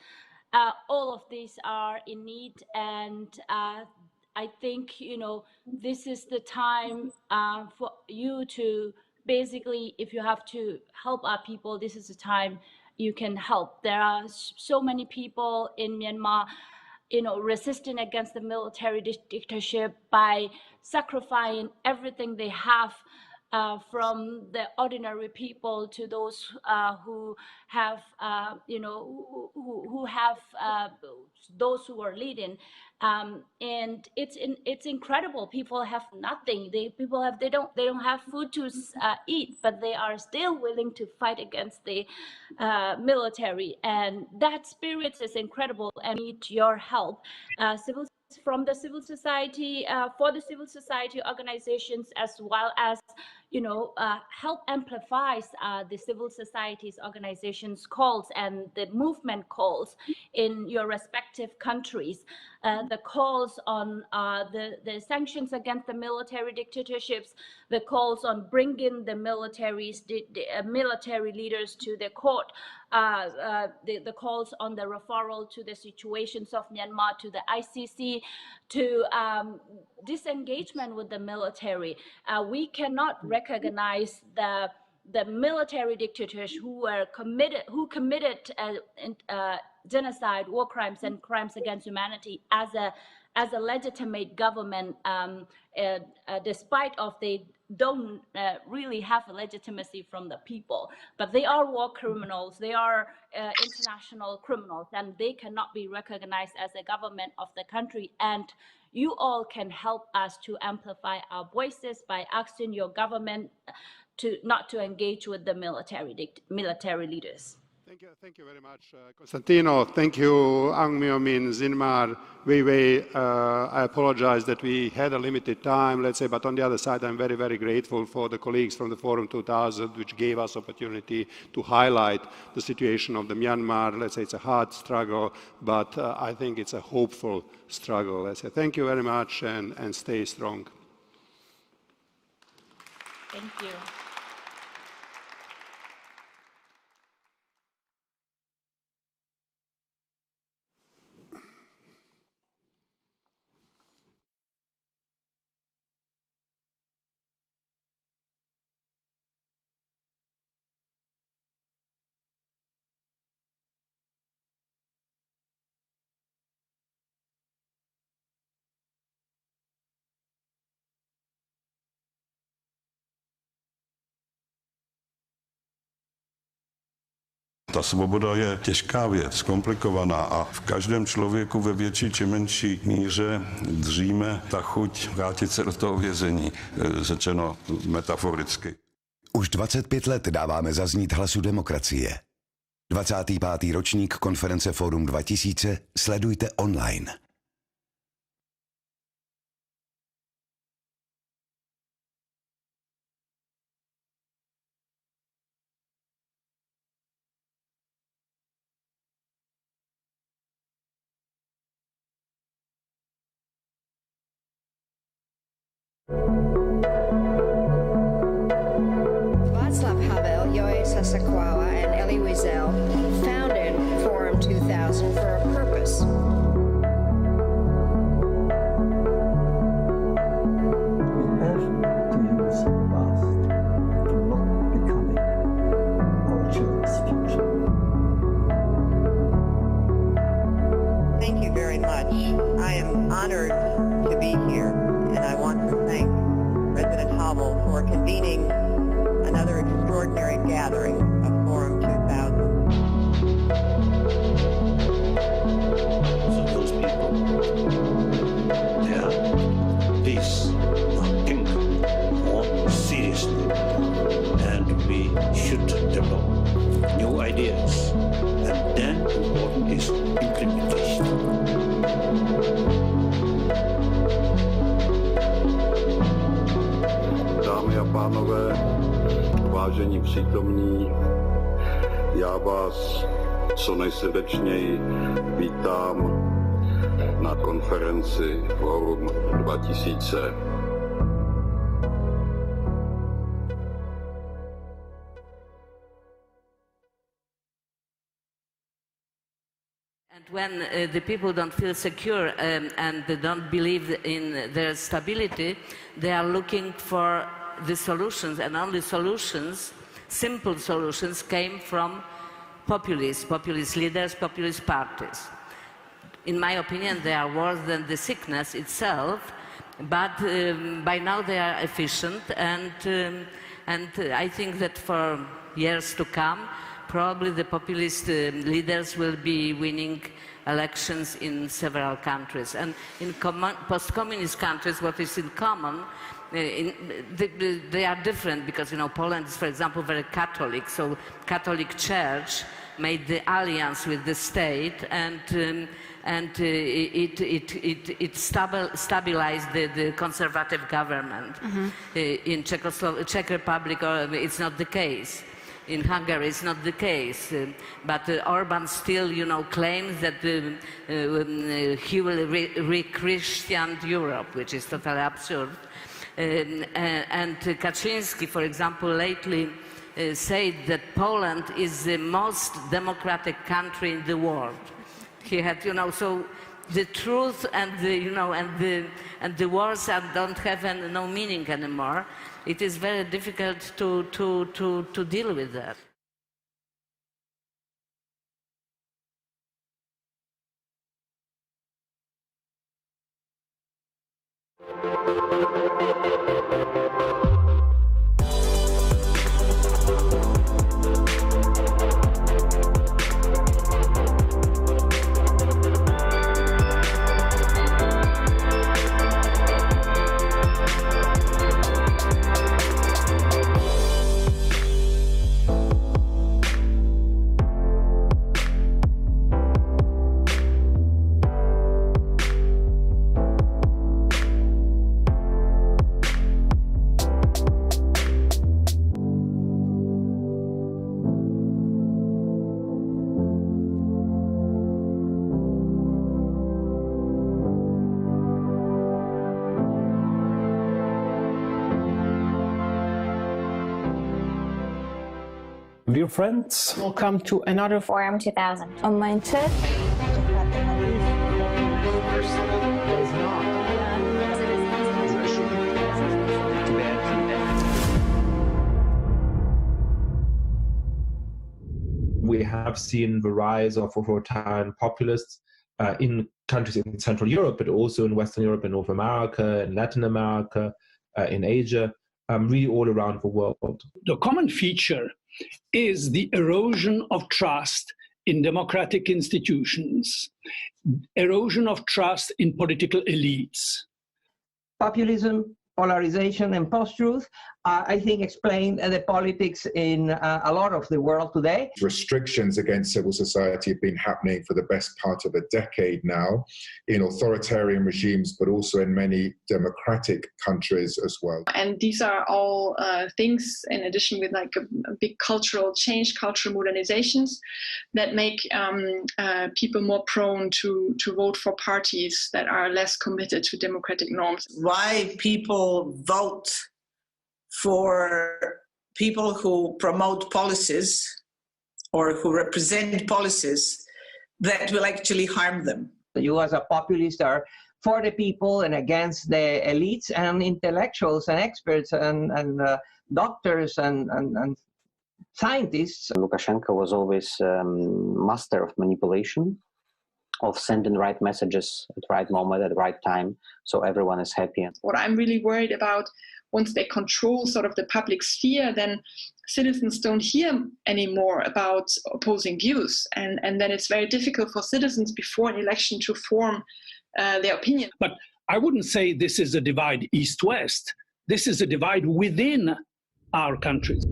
all of these are in need, and I think, you know, this is the time for you to basically, if you have to help our people, this is the time you can help. There are so many people in Myanmar, you know, resisting against the military dictatorship by sacrificing everything they have, from the ordinary people to those who have, you know, who have those who are leading, and it's incredible. People have nothing. They don't have food to eat, but they are still willing to fight against the military, and that spirit is incredible. And need your help, from the civil society, for the civil society organizations, as well as, you know, help amplifies the civil society's organizations calls and the movement calls in your respective countries. The calls on the sanctions against the military dictatorships, the calls on bringing the military leaders to the court, the calls on the referral to the situations of Myanmar to the ICC, to disengagement with the military. We cannot recognize the military dictators who committed genocide, war crimes, and crimes against humanity as a legitimate government, despite of they don't really have a legitimacy from the people. But they are war criminals, they are international criminals, and they cannot be recognized as a government of the country. And you all can help us to amplify our voices by asking your government not to engage with the military leaders. Thank you very much, Constantino. Thank you, Aung Myo Min, Zinmar, Wei Wei. I apologize that we had a limited time, let's say, but on the other side, I'm very, very grateful for the colleagues from the Forum 2000, which gave us opportunity to highlight the situation of the Myanmar. Let's say it's a hard struggle, but I think it's a hopeful struggle. Let's say thank you very much, and stay strong. Thank you. Ta svoboda je těžká věc, komplikovaná a v každém člověku ve větší či menší míře dříme ta chuť vrátit se do toho vězení, řečeno metaforicky. Už 25 let dáváme zaznít hlasu demokracie. 25. ročník konference Fórum 2000 sledujte online. Václav Havel, Joe Sasakwala, and Elie Wiesel founded Forum 2000 for a purpose. We have to use the past to not becoming our children's future. Thank you very much. I am honored to be here, and I want to thank President Havel for convening another extraordinary gathering of Forum 2000. So those people, they are peace, our kingdom, more seriously, and we should develop new ideas. And then important is implementation. Dámy a pánové, vážení přítomní, já vás co nejsrdečněji vítám na konferenci Forum 2000. And when the people don't feel secure and they don't believe in their stability, they are looking for the solutions, and only solutions, simple solutions, came from populist leaders, populist parties. In my opinion, they are worse than the sickness itself, but by now they are efficient, and I think that for years to come, probably the populist leaders will be winning elections in several countries. And in post-communist countries, what is in common, they are different because, you know, Poland is, for example, very Catholic, so Catholic Church made the alliance with the state, and it stabilized the conservative government. In Czech Republic, it's not the case. In Hungary, it's not the case. But Orban still, you know, claims that he will re-Christian Europe, which is totally absurd. And Kaczynski, for example, lately said that Poland is the most democratic country in the world. He had, you know, so the truth and the, you know, and the words don't have no meaning anymore. It is very difficult to deal with that. Dear friends, welcome to another Forum 2000 on mindset. We have seen the rise of authoritarian populists in countries in Central Europe, but also in Western Europe, in North America, in Latin America, in Asia, really all around the world. The common feature is the erosion of trust in democratic institutions, erosion of trust in political elites. Populism, polarization, and post-truth, I think, explain the politics in a lot of the world today. Restrictions against civil society have been happening for the best part of a decade now in authoritarian regimes, but also in many democratic countries as well. And these are all things, in addition with like a big cultural change, cultural modernizations, that make people more prone to vote for parties that are less committed to democratic norms. Why people vote for people who promote policies or who represent policies that will actually harm them. You as a populist are for the people and against the elites and intellectuals and experts and doctors and scientists. Lukashenko was always master of manipulation, of sending the right messages at the right moment, at the right time, so everyone is happy. What I'm really worried about, once they control sort of the public sphere, then citizens don't hear anymore about opposing views. And then it's very difficult for citizens before an election to form their opinion. But I wouldn't say this is a divide east-west. This is a divide within our countries.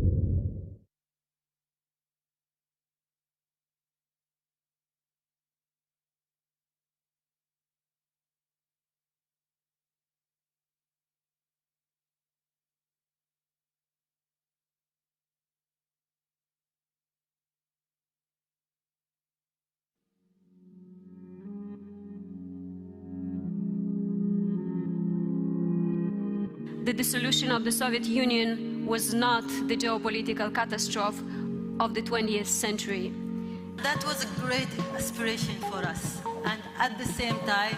The dissolution of the Soviet Union was not the geopolitical catastrophe of the 20th century. That was a great aspiration for us, and at the same time,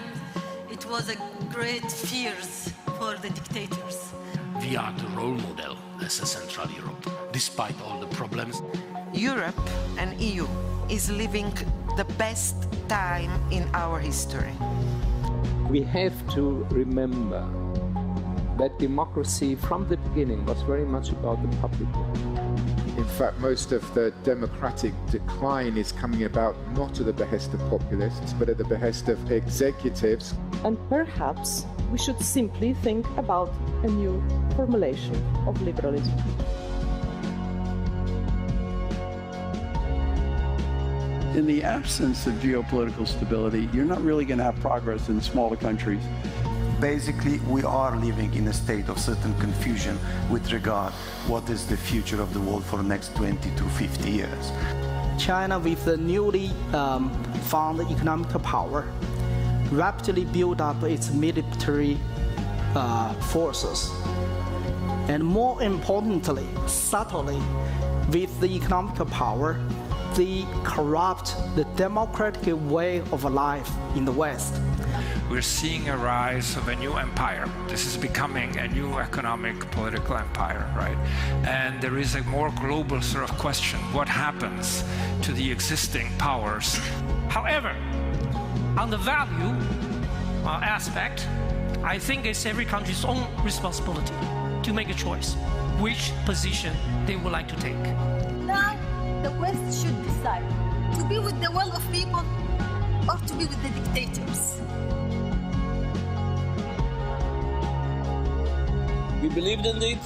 it was a great fears for the dictators. We are the role model as a Central Europe, despite all the problems. Europe and EU is living the best time in our history. We have to remember that democracy from the beginning was very much about the public. In fact, most of the democratic decline is coming about not at the behest of populists, but at the behest of executives. And perhaps we should simply think about a new formulation of liberalism. In the absence of geopolitical stability, you're not really going to have progress in smaller countries. Basically, we are living in a state of certain confusion with regard what is the future of the world for the next 20 to 50 years. China, with the newly found economic power, rapidly built up its military forces. And more importantly, subtly, with the economic power, they corrupt the democratic way of life in the West. We're seeing a rise of a new empire. This is becoming a new economic, political empire, right? And there is a more global sort of question, what happens to the existing powers? However, on the value aspect, I think it's every country's own responsibility to make a choice which position they would like to take. Now, the West should decide to be with the will of people or to be with the dictators. We believed in it.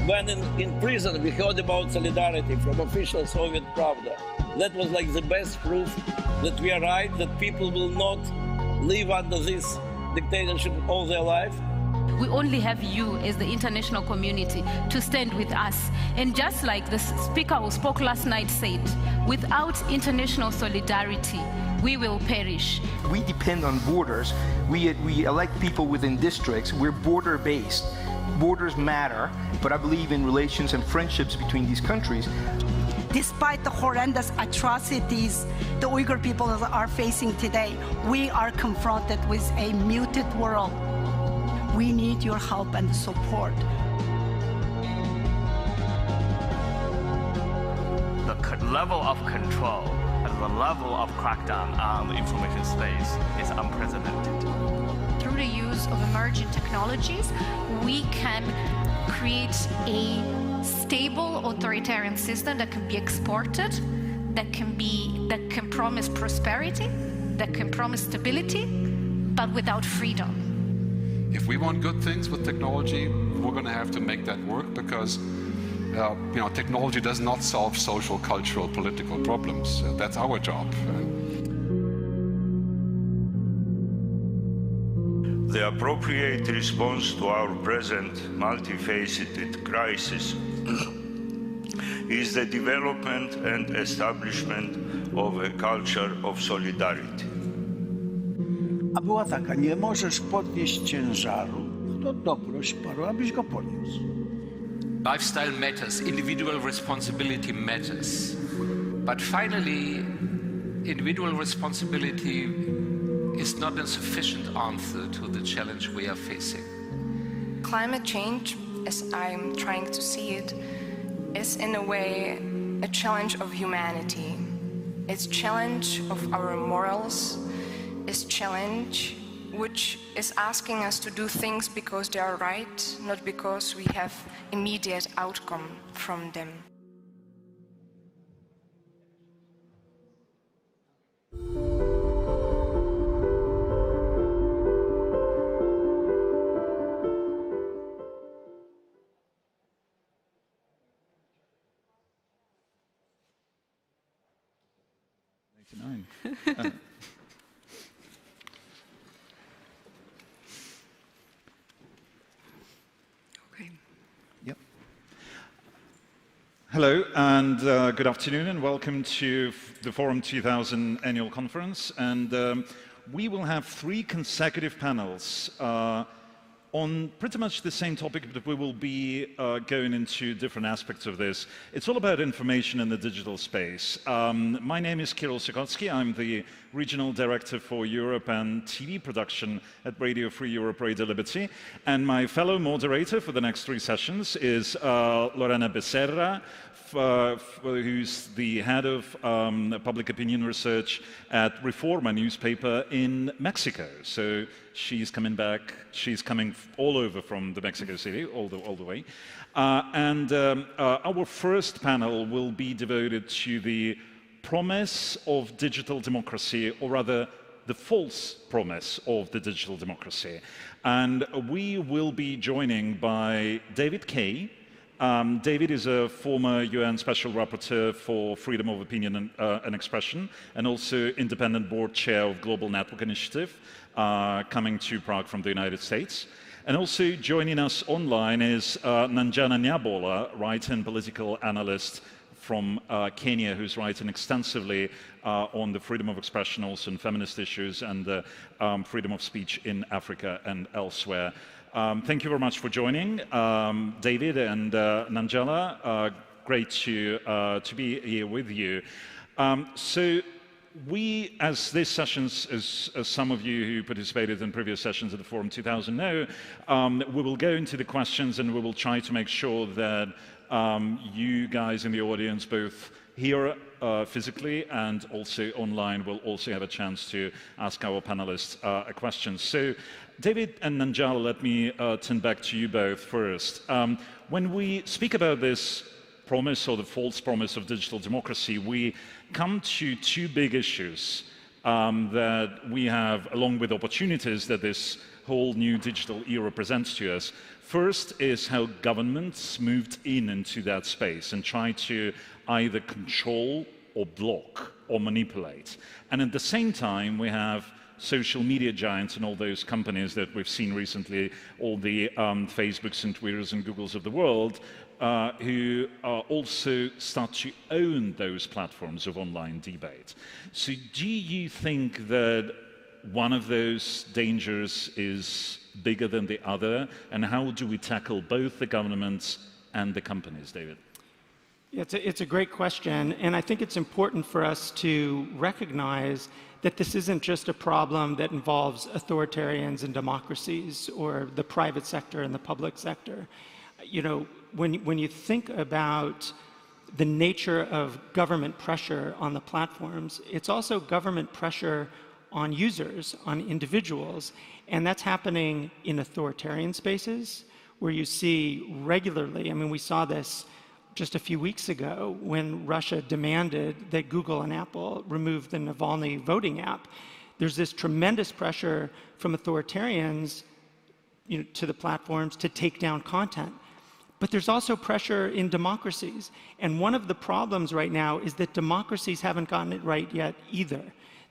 When in prison we heard about solidarity from official Soviet Pravda. That was like the best proof that we are right, that people will not live under this dictatorship all their life. We only have you as the international community to stand with us. And just like the speaker who spoke last night said, without international solidarity, we will perish. We depend on borders. We elect people within districts. We're border-based. Borders matter, but I believe in relations and friendships between these countries. Despite the horrendous atrocities the Uyghur people are facing today, we are confronted with a muted world. We need your help and support. The level of control and the level of crackdown on the information space is unprecedented. Through the use of emerging technologies, we can create a stable authoritarian system that can be exported, that can promise prosperity, that can promise stability, but without freedom. If we want good things with technology, we're going to have to make that work because technology does not solve social, cultural, political problems. That's our job. The appropriate response to our present multifaceted crisis is the development and establishment of a culture of solidarity. A była taka, nie możesz podnieść ciężaru, to doproś paru, abyś go podniósł. Lifestyle matters, individual responsibility matters. But finally, individual responsibility is not a sufficient answer to the challenge we are facing. Climate change, as I'm trying to see it, is in a way a challenge of humanity. It's a challenge of our morals. It's a challenge which is asking us to do things because they are right, not because we have immediate outcome from them. Hello and good afternoon and welcome to the Forum 2000 annual conference, and we will have 3 consecutive panels on pretty much the same topic, but we will be going into different aspects of this. It's all about information in the digital space. My name is Kirill Sikotsky. I'm the Regional Director for Europe and TV production at Radio Free Europe, Radio Liberty. And my fellow moderator for the next 3 sessions is Lorena Becerra, who's the head of public opinion research at Reforma newspaper in Mexico. So she's coming back. She's coming all over from the Mexico City, all the way. Our first panel will be devoted to the promise of digital democracy, or rather the false promise of the digital democracy. And we will be joining by David Kay. David is a former UN Special Rapporteur for Freedom of Opinion and Expression, and also independent board chair of Global Network Initiative, coming to Prague from the United States. And also joining us online is Nanjana Nyabola, writer and political analyst from Kenya, who's writing extensively on the freedom of expression, also on feminist issues, and freedom of speech in Africa and elsewhere. Thank you very much for joining, David and Nanjala. Great to be here with you. So we, as this sessions, as some of you who participated in previous sessions at the Forum 2000 know, we will go into the questions and we will try to make sure that you guys in the audience, both here physically and also online, will also have a chance to ask our panelists a question. So, David and Nanjala, let me turn back to you both first. When we speak about this promise or the false promise of digital democracy, we come to 2 big issues that we have, along with opportunities that this whole new digital era presents to us. First is how governments moved into that space and tried to either control or block or manipulate. And at the same time, we have social media giants and all those companies that we've seen recently, all the Facebooks and Twitters and Googles of the world, who also start to own those platforms of online debate. So do you think that one of those dangers is bigger than the other? And how do we tackle both the governments and the companies, David? Yeah, it's a great question, and I think it's important for us to recognize that this isn't just a problem that involves authoritarians and democracies or the private sector and the public sector. You know, when you think about the nature of government pressure on the platforms, it's also government pressure on users, on individuals, and that's happening in authoritarian spaces where you see regularly, I mean, we saw this just a few weeks ago when Russia demanded that Google and Apple remove the Navalny voting app. There's this tremendous pressure from authoritarians, you know, to the platforms to take down content. But there's also pressure in democracies. And one of the problems right now is that democracies haven't gotten it right yet either.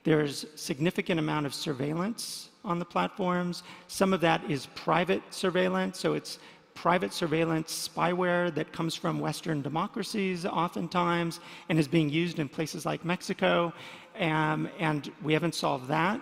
There's significant amount of surveillance on the platforms. Some of that is private surveillance, so it's private surveillance spyware that comes from Western democracies oftentimes and is being used in places like Mexico, and we haven't solved that.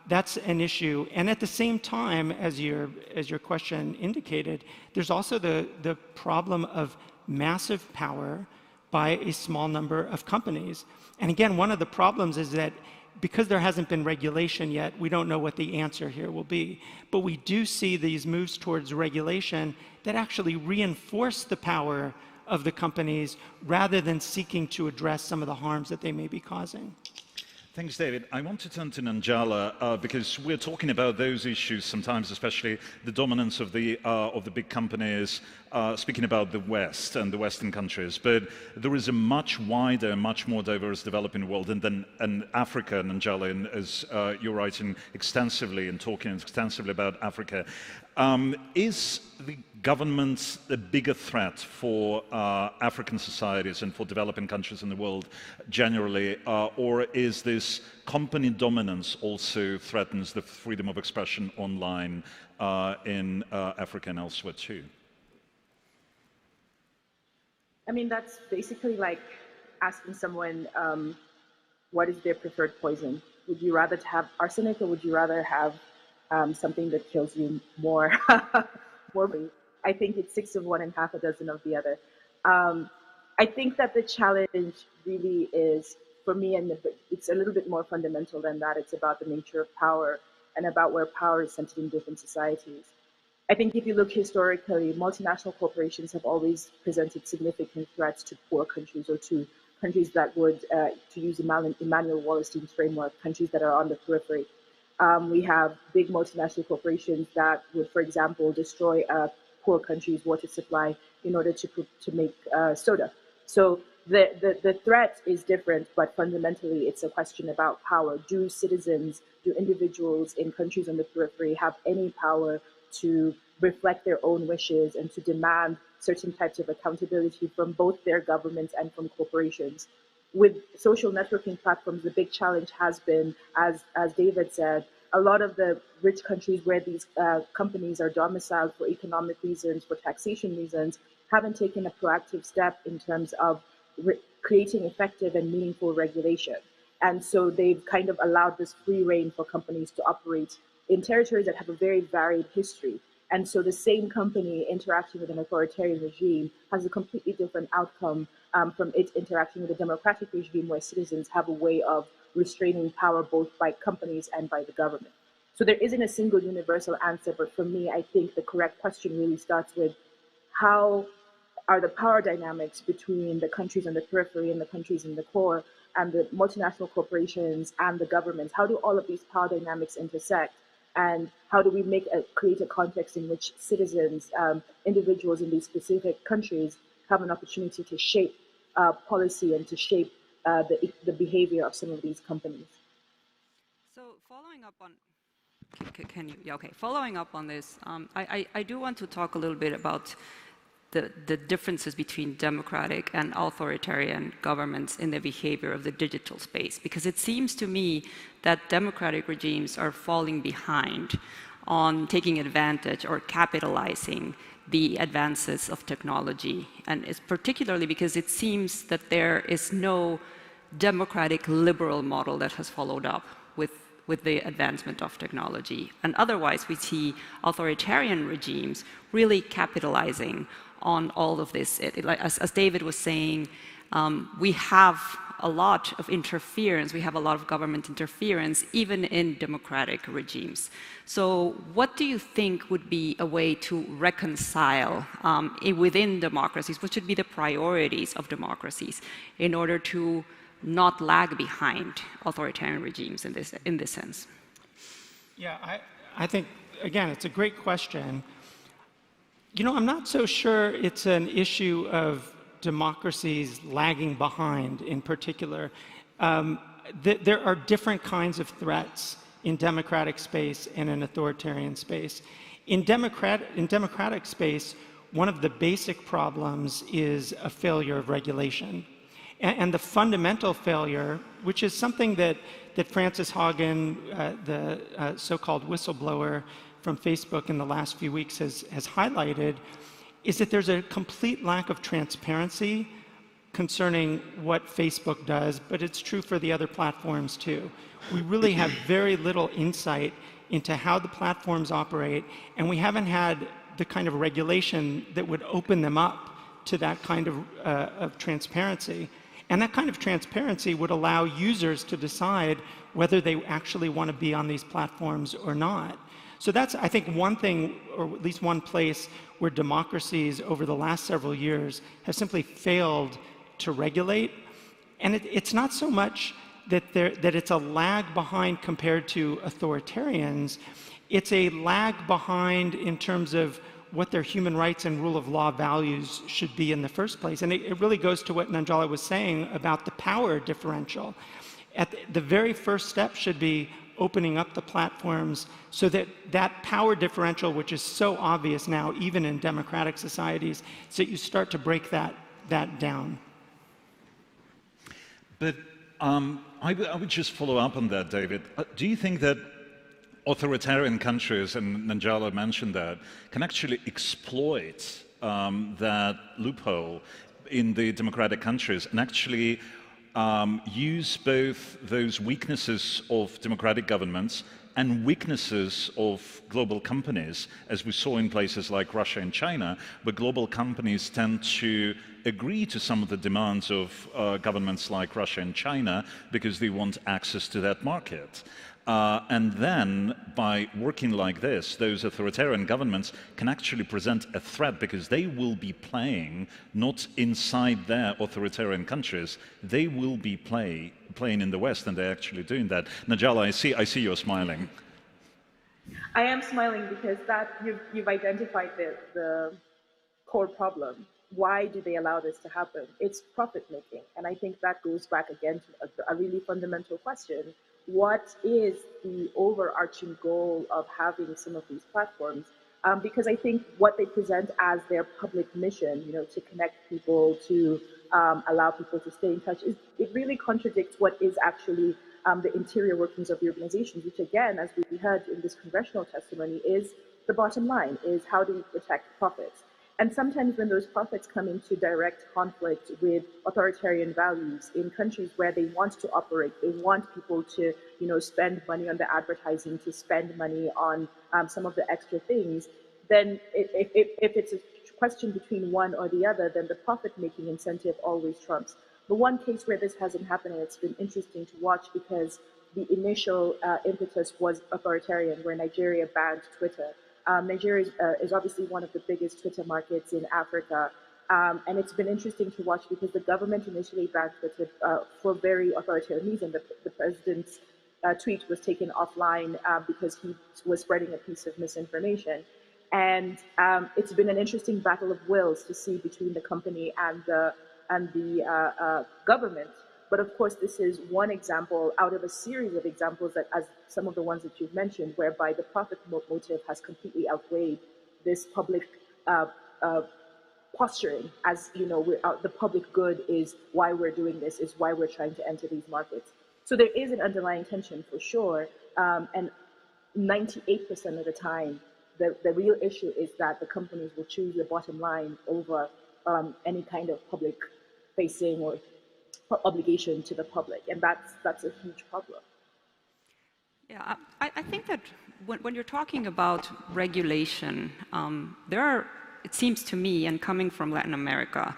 That's an issue. And at the same time, as your question indicated, there's also the problem of massive power by a small number of companies. And again, one of the problems is that because there hasn't been regulation yet, we don't know what the answer here will be. But we do see these moves towards regulation that actually reinforce the power of the companies rather than seeking to address some of the harms that they may be causing. Thanks, David. I want to turn to Nanjala because we're talking about those issues sometimes, especially the dominance of the big companies, speaking about the West and the Western countries. But there is a much wider, much more diverse developing world, and Africa, Nanjala, as you're writing extensively and talking extensively about Africa. Is the government a bigger threat for African societies and for developing countries in the world generally, or is this company dominance also threatens the freedom of expression online in Africa and elsewhere too? I mean, that's basically like asking someone what is their preferred poison. Would you rather have arsenic or would you rather have something that kills you more. I think it's 6 of one and half a dozen of the other. I think that the challenge really is, for me, and it's a little bit more fundamental than that. It's about the nature of power and about where power is centered in different societies. I think if you look historically, multinational corporations have always presented significant threats to poor countries, or to countries that would, to use Emmanuel Wallerstein's framework, countries that are on the periphery. We have big multinational corporations that would, for example, destroy poor countries' water supply in order to make soda. So the threat is different, but fundamentally it's a question about power. Do citizens, do individuals in countries on the periphery have any power to reflect their own wishes and to demand certain types of accountability from both their governments and from corporations? With social networking platforms, the big challenge has been, as David said, a lot of the rich countries where these companies are domiciled for economic reasons, for taxation reasons, haven't taken a proactive step in terms of creating effective and meaningful regulation. And so they've kind of allowed this free rein for companies to operate in territories that have a very varied history. And so the same company interacting with an authoritarian regime has a completely different outcome from it interacting with a democratic regime where citizens have a way of restraining power both by companies and by the government. So there isn't a single universal answer, but for me, I think the correct question really starts with how are the power dynamics between the countries on the periphery and the countries in the core, and the multinational corporations and the governments? How do all of these power dynamics intersect? And how do we create a context in which citizens, individuals in these specific countries have an opportunity to shape policy and to shape the behavior of some of these companies? So following up on, following up on this, I do want to talk a little bit about the differences between democratic and authoritarian governments in the behavior of the digital space, because it seems to me that democratic regimes are falling behind on taking advantage or capitalizing the advances of technology, and it's particularly because it seems that there is no democratic liberal model that has followed up with the advancement of technology. And otherwise, we see authoritarian regimes really capitalizing on all of this. As David was saying, we have a lot of interference, we have a lot of government interference, even in democratic regimes. So what do you think would be a way to reconcile within democracies? What should be the priorities of democracies in order to not lag behind authoritarian regimes in this sense? Yeah, I think, again, it's a great question. You know, I'm not so sure it's an issue of democracies lagging behind in particular. There are different kinds of threats in democratic space and in authoritarian space. In democratic space, one of the basic problems is a failure of regulation. And the fundamental failure, which is something that Frances Haugen, the so-called whistleblower from Facebook in the last few weeks has highlighted, is that there's a complete lack of transparency concerning what Facebook does, but it's true for the other platforms too. We really have very little insight into how the platforms operate, and we haven't had the kind of regulation that would open them up to that kind of transparency. And that kind of transparency would allow users to decide whether they actually want to be on these platforms or not. So that's, I think, one thing, or at least one place where democracies over the last several years have simply failed to regulate. And it's not so much that it's a lag behind compared to authoritarians. It's a lag behind in terms of what their human rights and rule of law values should be in the first place. And it really goes to what Nanjala was saying about the power differential. At the very first step should be opening up the platforms so that that power differential, which is so obvious now, even in democratic societies, so that you start to break that down. But I would just follow up on that, David. Do you think that authoritarian countries, and Nanjala mentioned that, can actually exploit that loophole in the democratic countries and actually use both those weaknesses of democratic governments and weaknesses of global companies, as we saw in places like Russia and China, where global companies tend to agree to some of the demands of governments like Russia and China because they want access to that market. And then, by working like this, those authoritarian governments can actually present a threat because they will be playing not inside their authoritarian countries, they will be playing in the West, and they're actually doing that. Najala, I see you're smiling. I am smiling because you've identified the core problem. Why do they allow this to happen? It's profit making. And I think that goes back again to a really fundamental question. What is the overarching goal of having some of these platforms? Because I think what they present as their public mission, to connect people, to allow people to stay in touch, it really contradicts what is actually the interior workings of the organizations, which again, as we heard in this congressional testimony, is the bottom line, is how do we protect profits? And sometimes when those profits come into direct conflict with authoritarian values in countries where they want to operate, they want people to, spend money on the advertising, to spend money on some of the extra things, then if it's a question between one or the other, then the profit-making incentive always trumps. The one case where this hasn't happened, and it's been interesting to watch because the initial impetus was authoritarian, where Nigeria banned Twitter. Nigeria is obviously one of the biggest Twitter markets in Africa. And it's been interesting to watch because the government initially banned Twitter for very authoritarian reasons. The president's tweet was taken offline because he was spreading a piece of misinformation. And it's been an interesting battle of wills to see between the company and the government. But of course, this is one example out of a series of examples that, as some of the ones that you've mentioned, whereby the profit motive has completely outweighed this public posturing. As the public good is why we're doing this, is why we're trying to enter these markets. So there is an underlying tension for sure. And 98% of the time, the real issue is that the companies will choose the bottom line over any kind of public facing or obligation to the public, and that's a huge problem. Yeah, I think that when you're talking about regulation, there are, it seems to me, and coming from Latin America,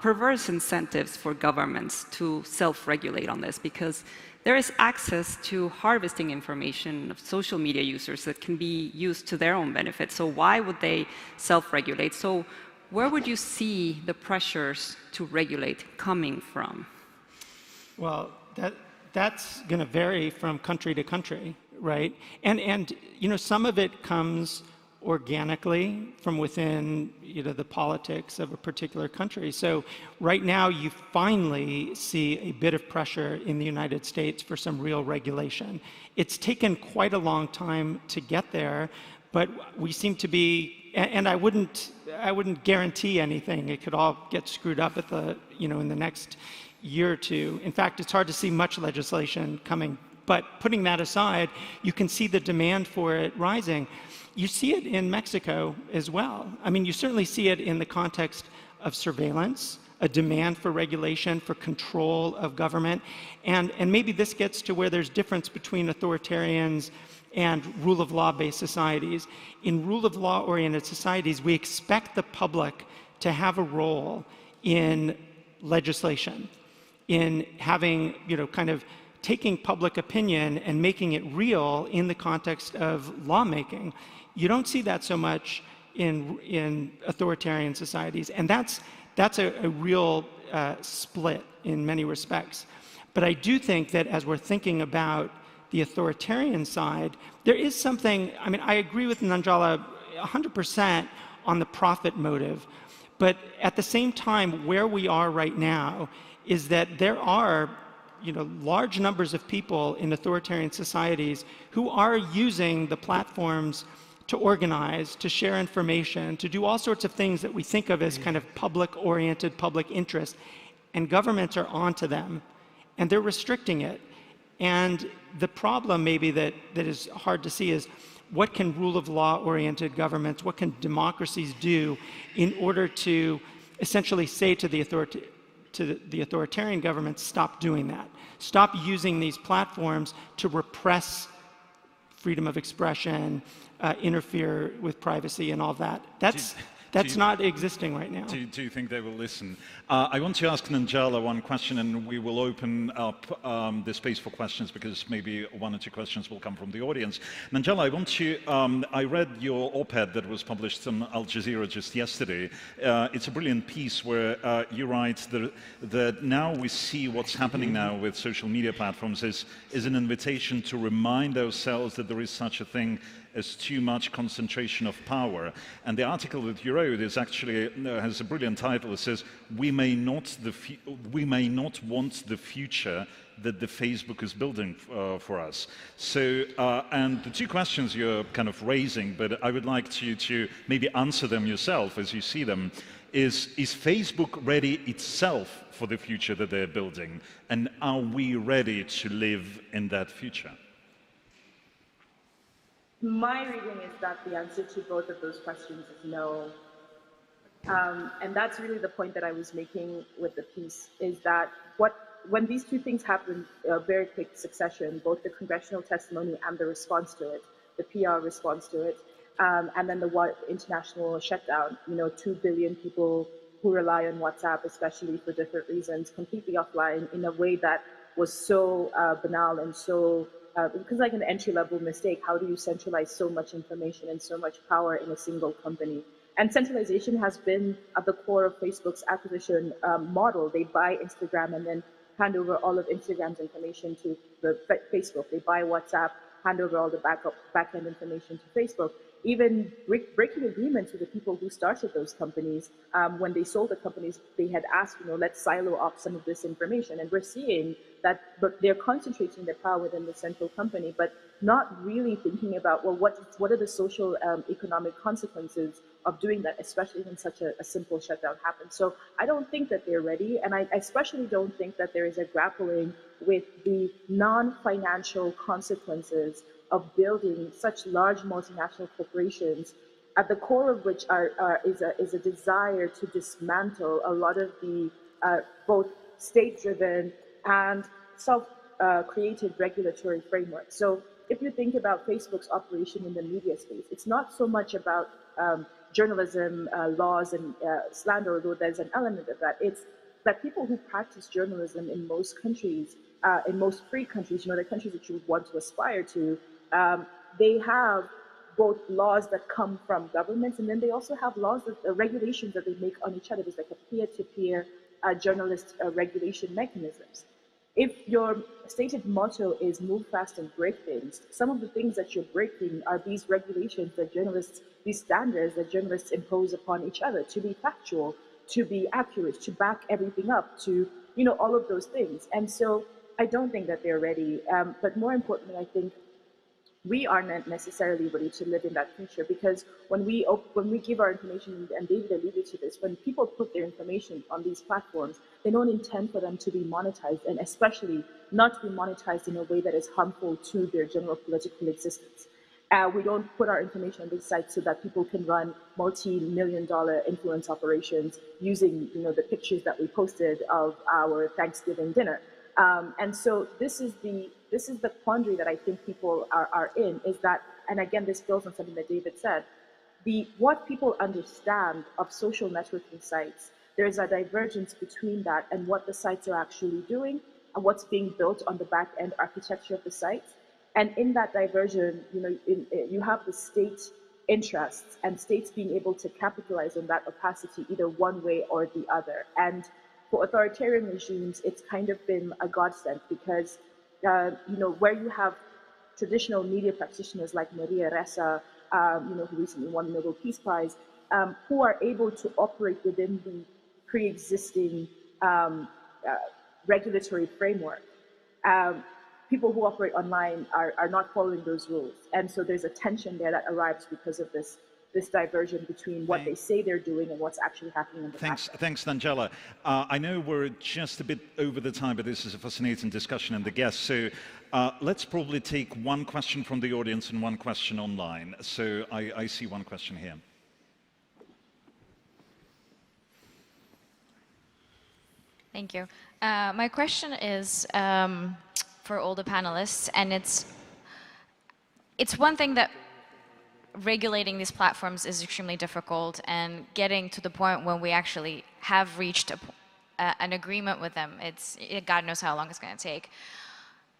perverse incentives for governments to self-regulate on this, because there is access to harvesting information of social media users that can be used to their own benefit. So why would they self-regulate? So where would you see the pressures to regulate coming from? Well, that's going to vary from country to country, right? And some of it comes organically from within the politics of a particular country. So right now you finally see a bit of pressure in the United States for some real regulation. It's taken quite a long time to get there, but we seem to be, and I wouldn't guarantee anything. It could all get screwed up at the in the next year or two. In fact, it's hard to see much legislation coming. But putting that aside, you can see the demand for it rising. You see it in Mexico as well. I mean, you certainly see it in the context of surveillance, a demand for regulation, for control of government, and maybe this gets to where there's difference between authoritarians and rule of law-based societies. In rule of law-oriented societies, we expect the public to have a role in legislation, in having, kind of taking public opinion and making it real in the context of lawmaking. You don't see that so much in authoritarian societies, and that's a real split in many respects. But I do think that as we're thinking about the authoritarian side, there is something, I mean, I agree with Nanjala 100% on the profit motive, but at the same time, where we are right now is that there are large numbers of people in authoritarian societies who are using the platforms to organize, to share information, to do all sorts of things that we think of as kind of public-oriented, public interest, and governments are onto them, and they're restricting it. And the problem maybe that is hard to see is what can rule of law-oriented governments, what can democracies do in order to essentially say to the authoritarian governments, stop doing that. Stop using these platforms to repress freedom of expression, interfere with privacy and all that. That's not existing right now. Do you think they will listen? I want to ask Nanjala one question, and we will open up the space for questions, because maybe one or two questions will come from the audience. Nanjala, I want to, I read your op-ed that was published on Al Jazeera just yesterday. It's a brilliant piece where you write that now we see what's happening now with social media platforms is an invitation to remind ourselves that there is such a thing as too much concentration of power. And the article that you wrote is actually has a brilliant title. It says, we may not want the future that the Facebook is building for us. So, and the two questions you're kind of raising, but I would like you to maybe answer them yourself as you see them, is Facebook ready itself for the future that they're building? And are we ready to live in that future? My reading is that the answer to both of those questions is no. And that's really the point that I was making with the piece, is that when these two things happen in a very quick succession, both the congressional testimony and the response to it, the PR response to it, and then the international shutdown, 2 billion people who rely on WhatsApp, especially for different reasons, completely offline in a way that was so banal and so because like an entry-level mistake, how do you centralize so much information and so much power in a single company? And centralization has been at the core of Facebook's acquisition model. They buy Instagram and then hand over all of Instagram's information to Facebook. They buy WhatsApp, hand over all the back-end information to Facebook. Even breaking agreements with the people who started those companies. When they sold the companies, they had asked, let's silo off some of this information. And we're seeing that they're concentrating their power within the central company, but not really thinking about, well, what are the social economic consequences of doing that, especially when such a simple shutdown happens. So I don't think that they're ready. And I especially don't think that there is a grappling with the non-financial consequences of building such large multinational corporations, at the core of which is a desire to dismantle a lot of the both state-driven and self-created regulatory framework. So if you think about Facebook's operation in the media space, it's not so much about journalism laws and slander, although there's an element of that. It's that people who practice journalism in most countries, in most free countries, the countries that you would want to aspire to, they have both laws that come from governments, and then they also have laws, regulations that they make on each other. There's like a peer-to-peer journalist regulation mechanisms. If your stated motto is move fast and break things, some of the things that you're breaking are these regulations that journalists, these standards that journalists impose upon each other to be factual, to be accurate, to back everything up, to, all of those things. And so I don't think that they're ready. But more importantly, I think we are not necessarily ready to live in that future, because when we give our information, and David alluded to this, when people put their information on these platforms, they don't intend for them to be monetized, and especially not to be monetized in a way that is harmful to their general political existence. We don't put our information on these sites so that people can run multi-million-dollar influence operations using, the pictures that we posted of our Thanksgiving dinner. And so this is the quandary that I think people are in, is that, and again, this builds on something that David said, what people understand of social networking sites, there is a divergence between that and what the sites are actually doing and what's being built on the back end architecture of the sites. And in that diversion, you have the state interests and states being able to capitalize on that opacity either one way or the other. And for authoritarian regimes, it's kind of been a godsend, because where you have traditional media practitioners like Maria Ressa, who recently won the Nobel Peace Prize, who are able to operate within the pre-existing regulatory framework. People who operate online are not following those rules. And so there's a tension there that arrives because of this diversion between what they say they're doing and what's actually happening in the past. Thanks, Nanjala. I know we're just a bit over the time, but this is a fascinating discussion and the guests. So let's probably take one question from the audience and one question online. So I see one question here. Thank you. My question is for all the panelists, and it's it's one thing that regulating these platforms is extremely difficult, and getting to the point when we actually have reached an agreement with them, God knows how long it's going to take.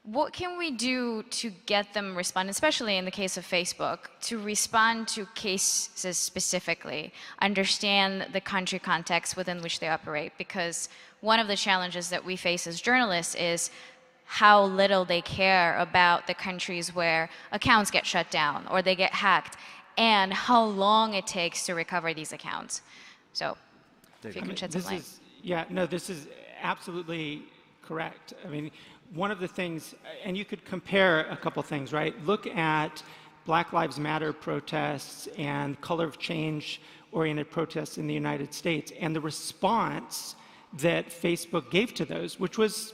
What can we do to get them respond, especially in the case of Facebook, to respond to cases specifically, understand the country context within which they operate? Because one of the challenges that we face as journalists is how little they care about the countries where accounts get shut down or they get hacked, and how long it takes to recover these accounts. So, if you can shed some light. Yeah, no, this is absolutely correct. I mean, one of the things, and you could compare a couple things, right? Look at Black Lives Matter protests and color of change-oriented protests in the United States, and the response that Facebook gave to those, which was,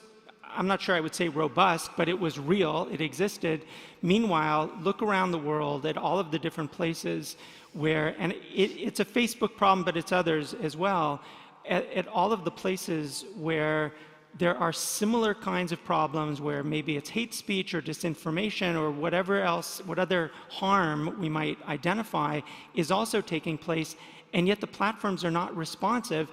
I'm not sure I would say robust, but it was real, it existed. Meanwhile, look around the world at all of the different places where, and it's a Facebook problem, but it's others as well, at all of the places where there are similar kinds of problems, where maybe it's hate speech or disinformation or whatever else, what other harm we might identify is also taking place, and yet the platforms are not responsive.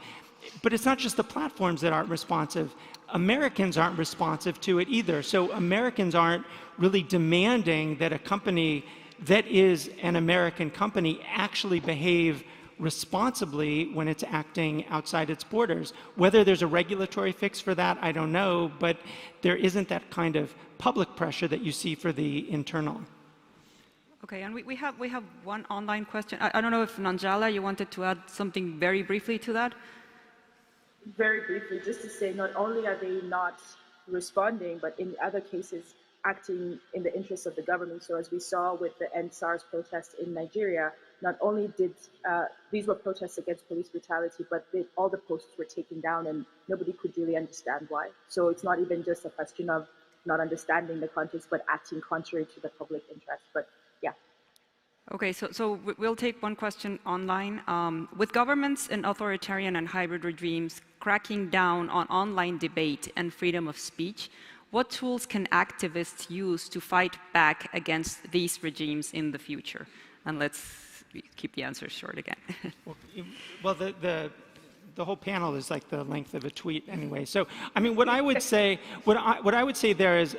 But it's not just the platforms that aren't responsive. Americans aren't responsive to it either. So Americans aren't really demanding that a company that is an American company actually behave responsibly when it's acting outside its borders. Whether there's a regulatory fix for that, I don't know, but there isn't that kind of public pressure that you see for the internal. Okay, and we have one online question. I don't know if Nanjala, you wanted to add something very briefly to that? Very briefly, just to say, not only are they not responding, but in other cases, acting in the interest of the government. So as we saw with the End SARS protest in Nigeria, not only did these were protests against police brutality, but all the posts were taken down and nobody could really understand why. So it's not even just a question of not understanding the context, but acting contrary to the public interest. But yeah. Okay, so we'll take one question online. With governments in authoritarian and hybrid regimes cracking down on online debate and freedom of speech, what tools can activists use to fight back against these regimes in the future? And let's keep the answers short again. Well, the whole panel is like the length of a tweet anyway. So, I mean, what I would say, what I would say there is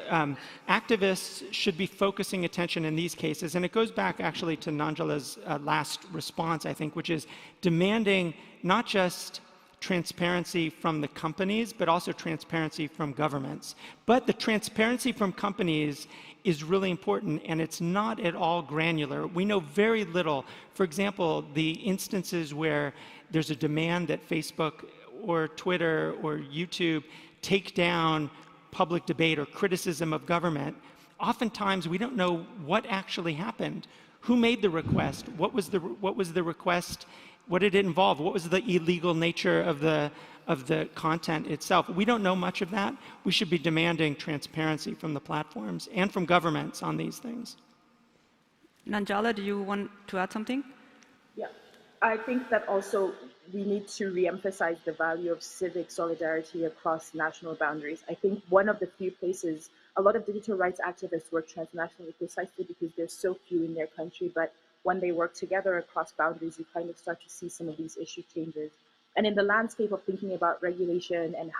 activists should be focusing attention in these cases, and it goes back actually to Nanjala's last response, I think, which is demanding not just transparency from the companies, but also transparency from governments. But the transparency from companies is really important, and it's not at all granular. We know very little. For example, the instances where there's a demand that Facebook or Twitter or YouTube take down public debate or criticism of government, oftentimes we don't know what actually happened. Who made the request? What was the request? What did it involve? What was the illegal nature of the content itself? We don't know much of that. We should be demanding transparency from the platforms and from governments on these things. Nanjala, do you want to add something? Yeah, I think that also we need to re-emphasize the value of civic solidarity across national boundaries. I think one of the few places a lot of digital rights activists work transnationally precisely because there's so few in their country, but when they work together across boundaries, you kind of start to see some of these issue changes. And in the landscape of thinking about regulation and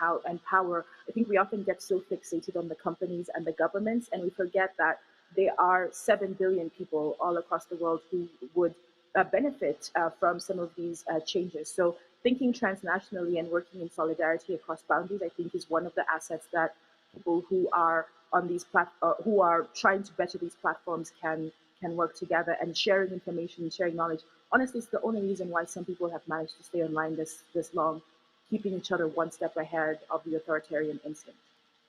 power, I think we often get so fixated on the companies and the governments, and we forget that there are 7 billion people all across the world who would benefit from some of these changes. So thinking transnationally and working in solidarity across boundaries, I think, is one of the assets that people who are on these who are trying to better these platforms can work together, and sharing information, sharing knowledge. Honestly, it's the only reason why some people have managed to stay online this long, keeping each other one step ahead of the authoritarian instinct.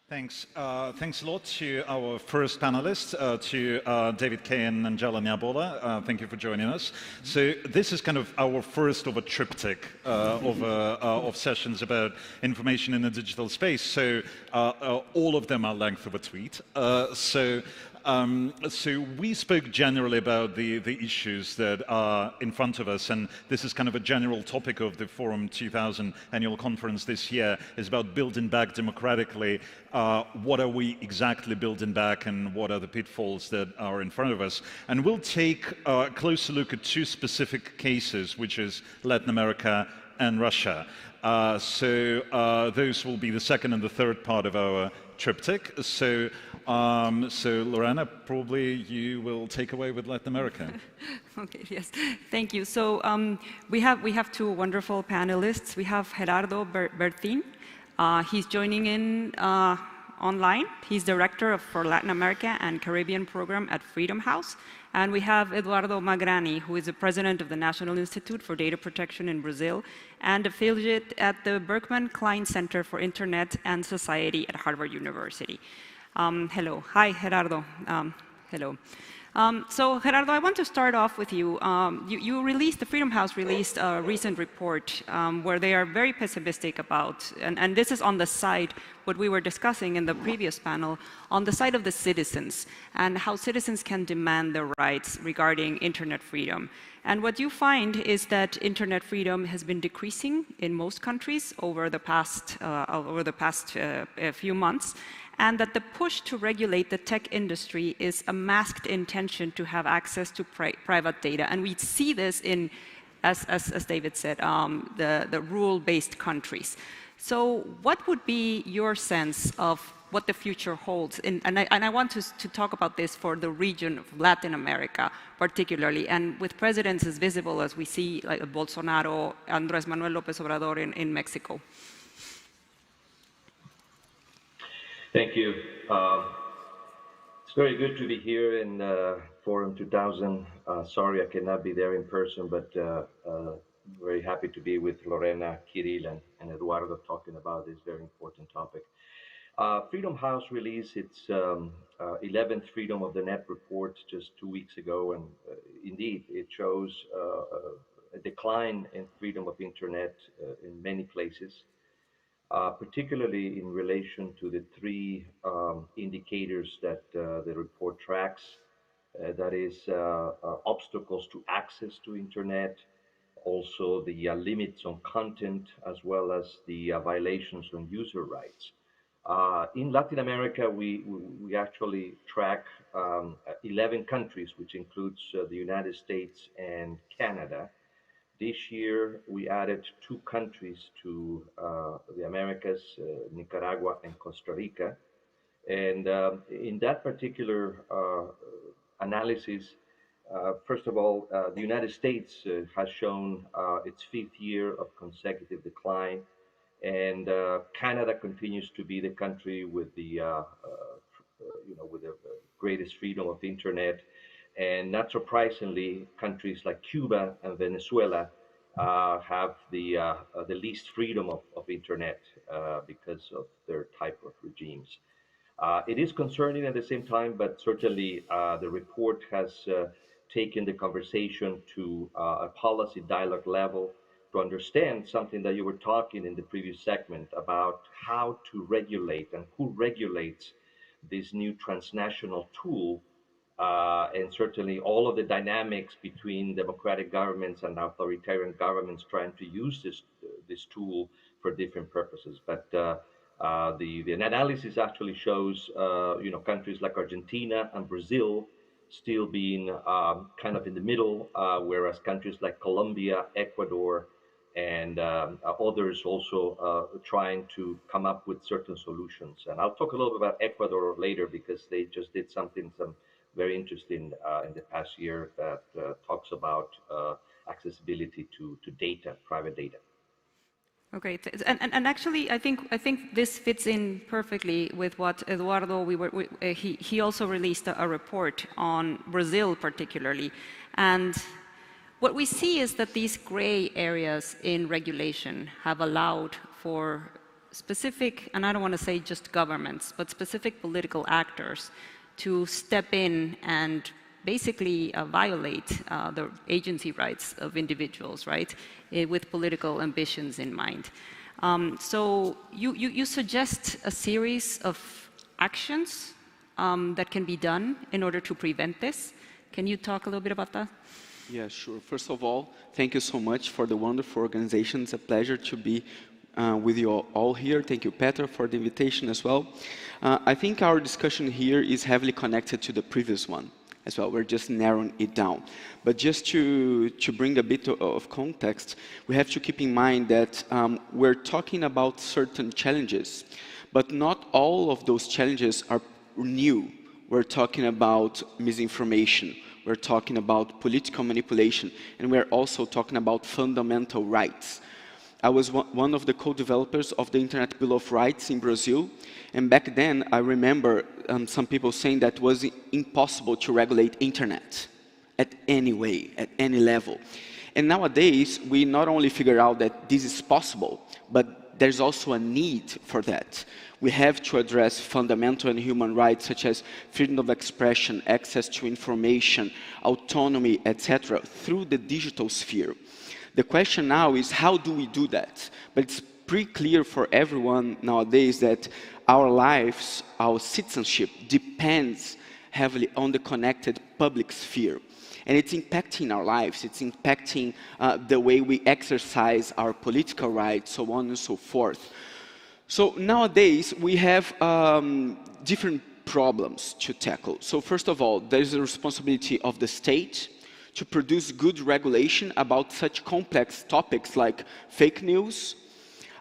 Thanks. Thanks a lot to our first panelists, to David Kay and Nanjala Nyabola. Thank you for joining us. So this is kind of our first of a triptych of sessions about information in the digital space. So all of them are length of a tweet. So we spoke generally about the issues that are in front of us, and this is kind of a general topic of the Forum 2000 annual conference this year, is about building back democratically. What are we exactly building back, and what are the pitfalls that are in front of us? And we'll take a closer look at two specific cases, which is Latin America and Russia. Those will be the second and the third part of our triptych. So Lorena, probably you will take away with Latin America. Okay, yes, thank you. So we have two wonderful panelists. We have Gerardo Bertin. He's joining in online. He's director for Latin America and Caribbean program at Freedom House. And we have Eduardo Magrani, who is the president of the National Institute for Data Protection in Brazil and affiliate at the Berkman Klein Center for Internet and Society at Harvard University. Hello. Hi, Gerardo. Hello. So, Gerardo, I want to start off with you. The Freedom House released a recent report where they are very pessimistic about, and this is on the side, what we were discussing in the previous panel, on the side of the citizens, and how citizens can demand their rights regarding internet freedom. And what you find is that internet freedom has been decreasing in most countries over the past few months, and that the push to regulate the tech industry is a masked intention to have access to private data. And we see this in, as David said, the rule-based countries. So what would be your sense of what the future holds? And I want to talk about this for the region of Latin America particularly, and with presidents as visible as we see, like Bolsonaro, Andrés Manuel López Obrador in Mexico. Thank you. It's very good to be here in Forum 2000. Sorry I cannot be there in person, but very happy to be with Lorena, Kirill, and Eduardo talking about this very important topic. Freedom House released its 11th Freedom of the Net report just 2 weeks ago, and indeed it shows a decline in freedom of internet in many places. Particularly in relation to the three indicators that the report tracks, that is obstacles to access to internet, also the limits on content, as well as the violations on user rights. In Latin America, we actually track 11 countries, which includes the United States and Canada. This year, we added 2 countries to the Americas, Nicaragua and Costa Rica. And in that particular analysis, first of all, the United States has shown its 5th year of consecutive decline. And Canada continues to be the country with the, with the greatest freedom of internet. And not surprisingly, countries like Cuba and Venezuela have the least freedom of internet because of their type of regimes. It is concerning at the same time, but certainly the report has taken the conversation to a policy dialogue level to understand something that you were talking in the previous segment about how to regulate and who regulates this new transnational tool. And certainly all of the dynamics between democratic governments and authoritarian governments trying to use this tool for different purposes. But the analysis actually shows, countries like Argentina and Brazil still being kind of in the middle, whereas countries like Colombia, Ecuador, and others also trying to come up with certain solutions. And I'll talk a little bit about Ecuador later because they just did some very interesting in the past year that talks about accessibility to data, private data. Okay, and actually, I think this fits in perfectly with what Eduardo. He also released a report on Brazil particularly, and what we see is that these gray areas in regulation have allowed for specific, and I don't want to say just governments, but specific political actors to step in and basically violate the agency rights of individuals, right, with political ambitions in mind. So you suggest a series of actions that can be done in order to prevent this? Can you talk a little bit about that? Yeah, sure. First of all, thank you so much for the wonderful organization. It's a pleasure to be with you all here. Thank you, Petra, for the invitation as well. I think our discussion here is heavily connected to the previous one as well. We're just narrowing it down. But just to bring a bit of context, we have to keep in mind that we're talking about certain challenges, but not all of those challenges are new. We're talking about misinformation. We're talking about political manipulation, and we're also talking about fundamental rights. I was one of the co-developers of the Internet Bill of Rights in Brazil, and back then I remember some people saying that it was impossible to regulate internet at any way, at any level. And nowadays, we not only figure out that this is possible, but there's also a need for that. We have to address fundamental and human rights such as freedom of expression, access to information, autonomy, etc., through the digital sphere. The question now is, how do we do that? But it's pretty clear for everyone nowadays that our lives, our citizenship depends heavily on the connected public sphere. And it's impacting our lives, it's impacting the way we exercise our political rights, so on and so forth. So nowadays, we have different problems to tackle. So first of all, there is a responsibility of the state to produce good regulation about such complex topics like fake news.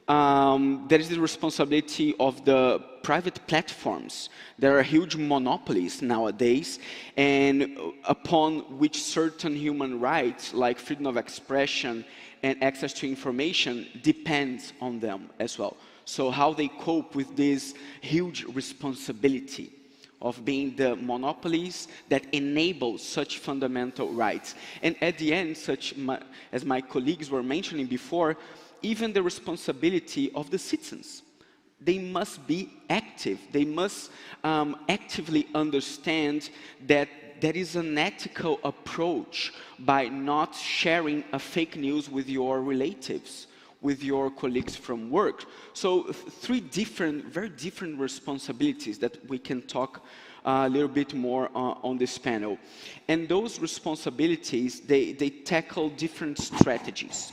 There is the responsibility of the private platforms. There are huge monopolies nowadays, and upon which certain human rights like freedom of expression and access to information depends on them as well. So how they cope with this huge responsibility of being the monopolies that enable such fundamental rights. And at the end, as my colleagues were mentioning before, even the responsibility of the citizens. They must be active. They must actively understand that there is an ethical approach by not sharing a fake news with your relatives, with your colleagues from work. So three very different responsibilities that we can talk a little bit more on this panel. And those responsibilities, they tackle different strategies.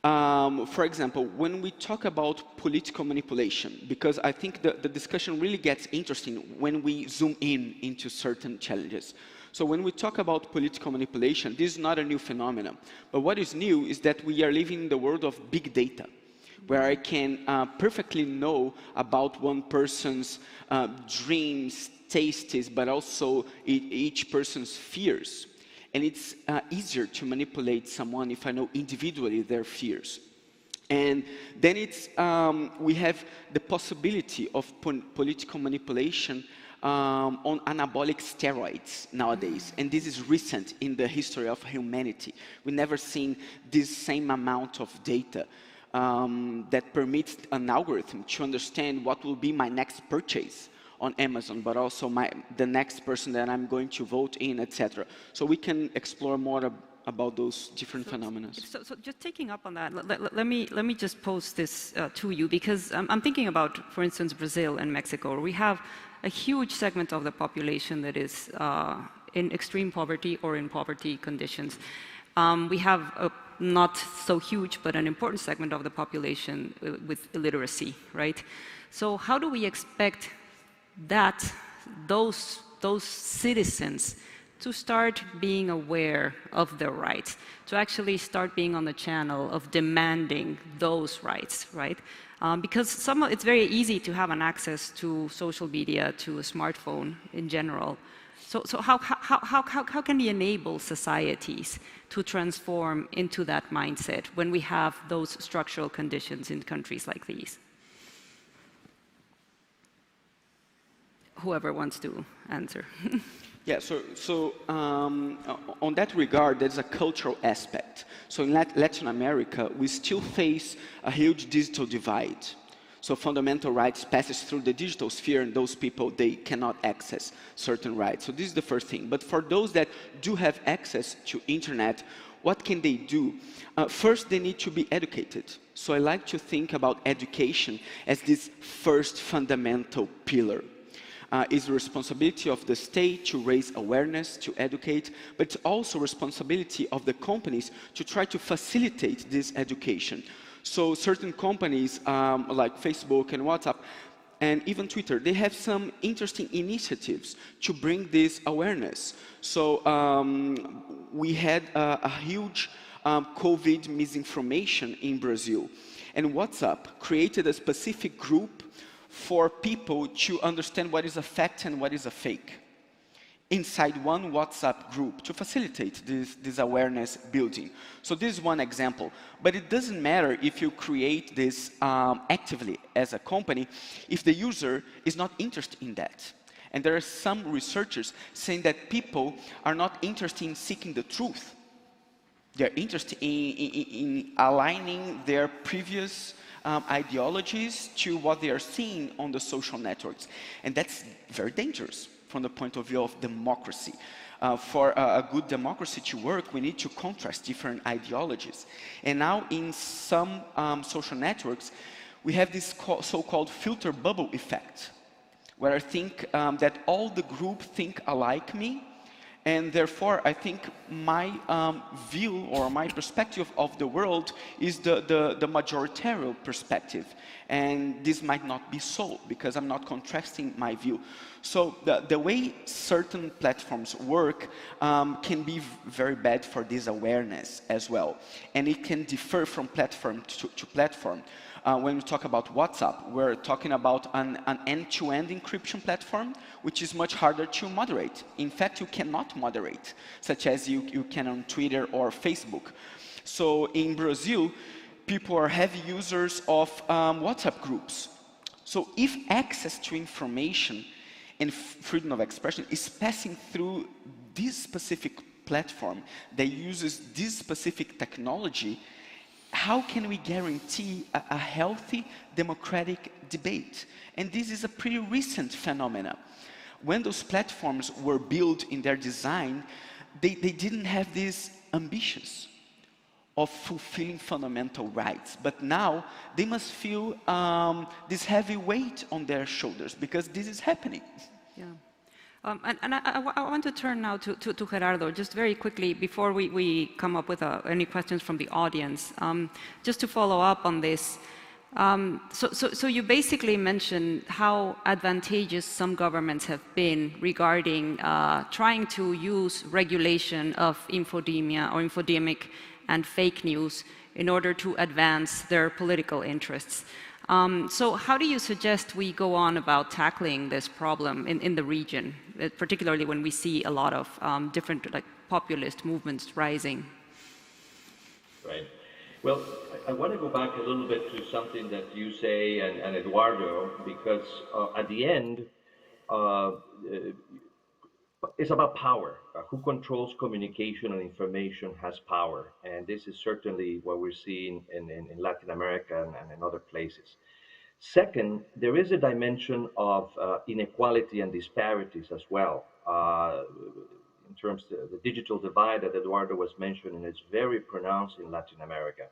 For example, when we talk about political manipulation, because I think the discussion really gets interesting when we zoom into certain challenges. So when we talk about political manipulation, this is not a new phenomenon. But what is new is that we are living in the world of big data, where I can perfectly know about one person's dreams, tastes, but also each person's fears. And it's easier to manipulate someone if I know individually their fears. And then we have the possibility of political manipulation on anabolic steroids nowadays. And this is recent in the history of humanity. We've never seen this same amount of data that permits an algorithm to understand what will be my next purchase on Amazon, but also the next person that I'm going to vote in, etc. So we can explore more about those different phenomena. So just taking up on that, let me just pose this to you, because I'm thinking about, for instance, Brazil and Mexico, where we have a huge segment of the population that is in extreme poverty or in poverty conditions. We have a not so huge, but an important segment of the population with illiteracy, right? So how do we expect that those citizens to start being aware of their rights, to actually start being on the channel of demanding those rights, right? Because it's very easy to have an access to social media, to a smartphone in general. So how can we enable societies to transform into that mindset when we have those structural conditions in countries like these? Whoever wants to answer. Yeah, so on that regard, there's a cultural aspect. So in Latin America, we still face a huge digital divide. So fundamental rights passes through the digital sphere, and those people, they cannot access certain rights. So this is the first thing. But for those that do have access to internet, what can they do? First, they need to be educated. So I like to think about education as this first fundamental pillar. It's the responsibility of the state to raise awareness, to educate, but it's also responsibility of the companies to try to facilitate this education. So certain companies like Facebook and WhatsApp and even Twitter, they have some interesting initiatives to bring this awareness. So we had a huge COVID misinformation in Brazil, and WhatsApp created a specific group for people to understand what is a fact and what is a fake inside one WhatsApp group to facilitate this awareness building. So this is one example, but it doesn't matter if you create this actively as a company if the user is not interested in that. And there are some researchers saying that people are not interested in seeking the truth. They're interested in aligning their previous ideologies to what they are seeing on the social networks. And that's very dangerous from the point of view of democracy. For a good democracy to work, we need to contrast different ideologies. And now in some social networks, we have this so-called filter bubble effect, where I think that all the group think alike me, and therefore I think my view or my perspective of the world is the majoritarian perspective. And this might not be so, because I'm not contrasting my view. So the way certain platforms work can be very bad for this awareness as well. And it can differ from platform to platform. When we talk about WhatsApp, we're talking about an end-to-end encryption platform, which is much harder to moderate. In fact, you cannot moderate, such as you can on Twitter or Facebook. So in Brazil, people are heavy users of WhatsApp groups. So if access to information and freedom of expression is passing through this specific platform that uses this specific technology, how can we guarantee a healthy democratic debate? And this is a pretty recent phenomenon. When those platforms were built in their design, they didn't have these ambitions of fulfilling fundamental rights. But now they must feel this heavy weight on their shoulders because this is happening. Yeah. And I want to turn now to Gerardo, just very quickly, before we come up with any questions from the audience. Just to follow up on this, so you basically mentioned how advantageous some governments have been regarding trying to use regulation of infodemia or infodemic and fake news in order to advance their political interests. So how do you suggest we go on about tackling this problem in the region, particularly when we see a lot of different populist movements rising? Right. Well, I want to go back a little bit to something that you say and Eduardo, because at the end, it's about power. Who controls communication and information has power. And this is certainly what we're seeing in Latin America and in other places. Second, there is a dimension of inequality and disparities as well. In terms of the digital divide that Eduardo was mentioning, it's very pronounced in Latin America.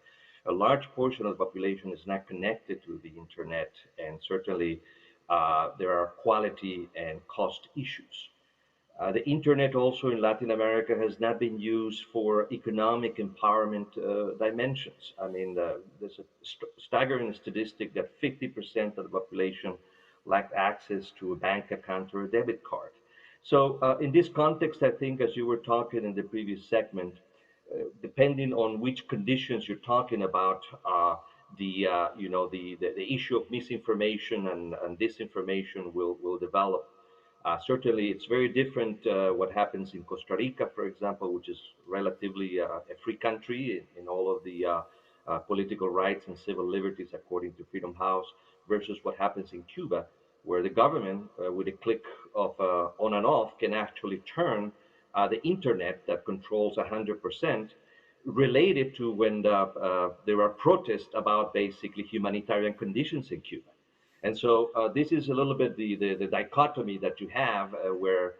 A large portion of the population is not connected to the internet, and certainly there are quality and cost issues. The internet also in Latin America has not been used for economic empowerment dimensions. I mean, there's a staggering statistic that 50% of the population lacked access to a bank account or a debit card. So in this context, I think, as you were talking in the previous segment, depending on which conditions you're talking about, the issue of misinformation and disinformation will develop. Certainly, it's very different what happens in Costa Rica, for example, which is relatively a free country in all of the political rights and civil liberties according to Freedom House, versus what happens in Cuba, where the government, with a click of on and off, can actually turn the internet that controls 100%, related to when there are protests about basically humanitarian conditions in Cuba. And so this is a little bit the dichotomy that you have where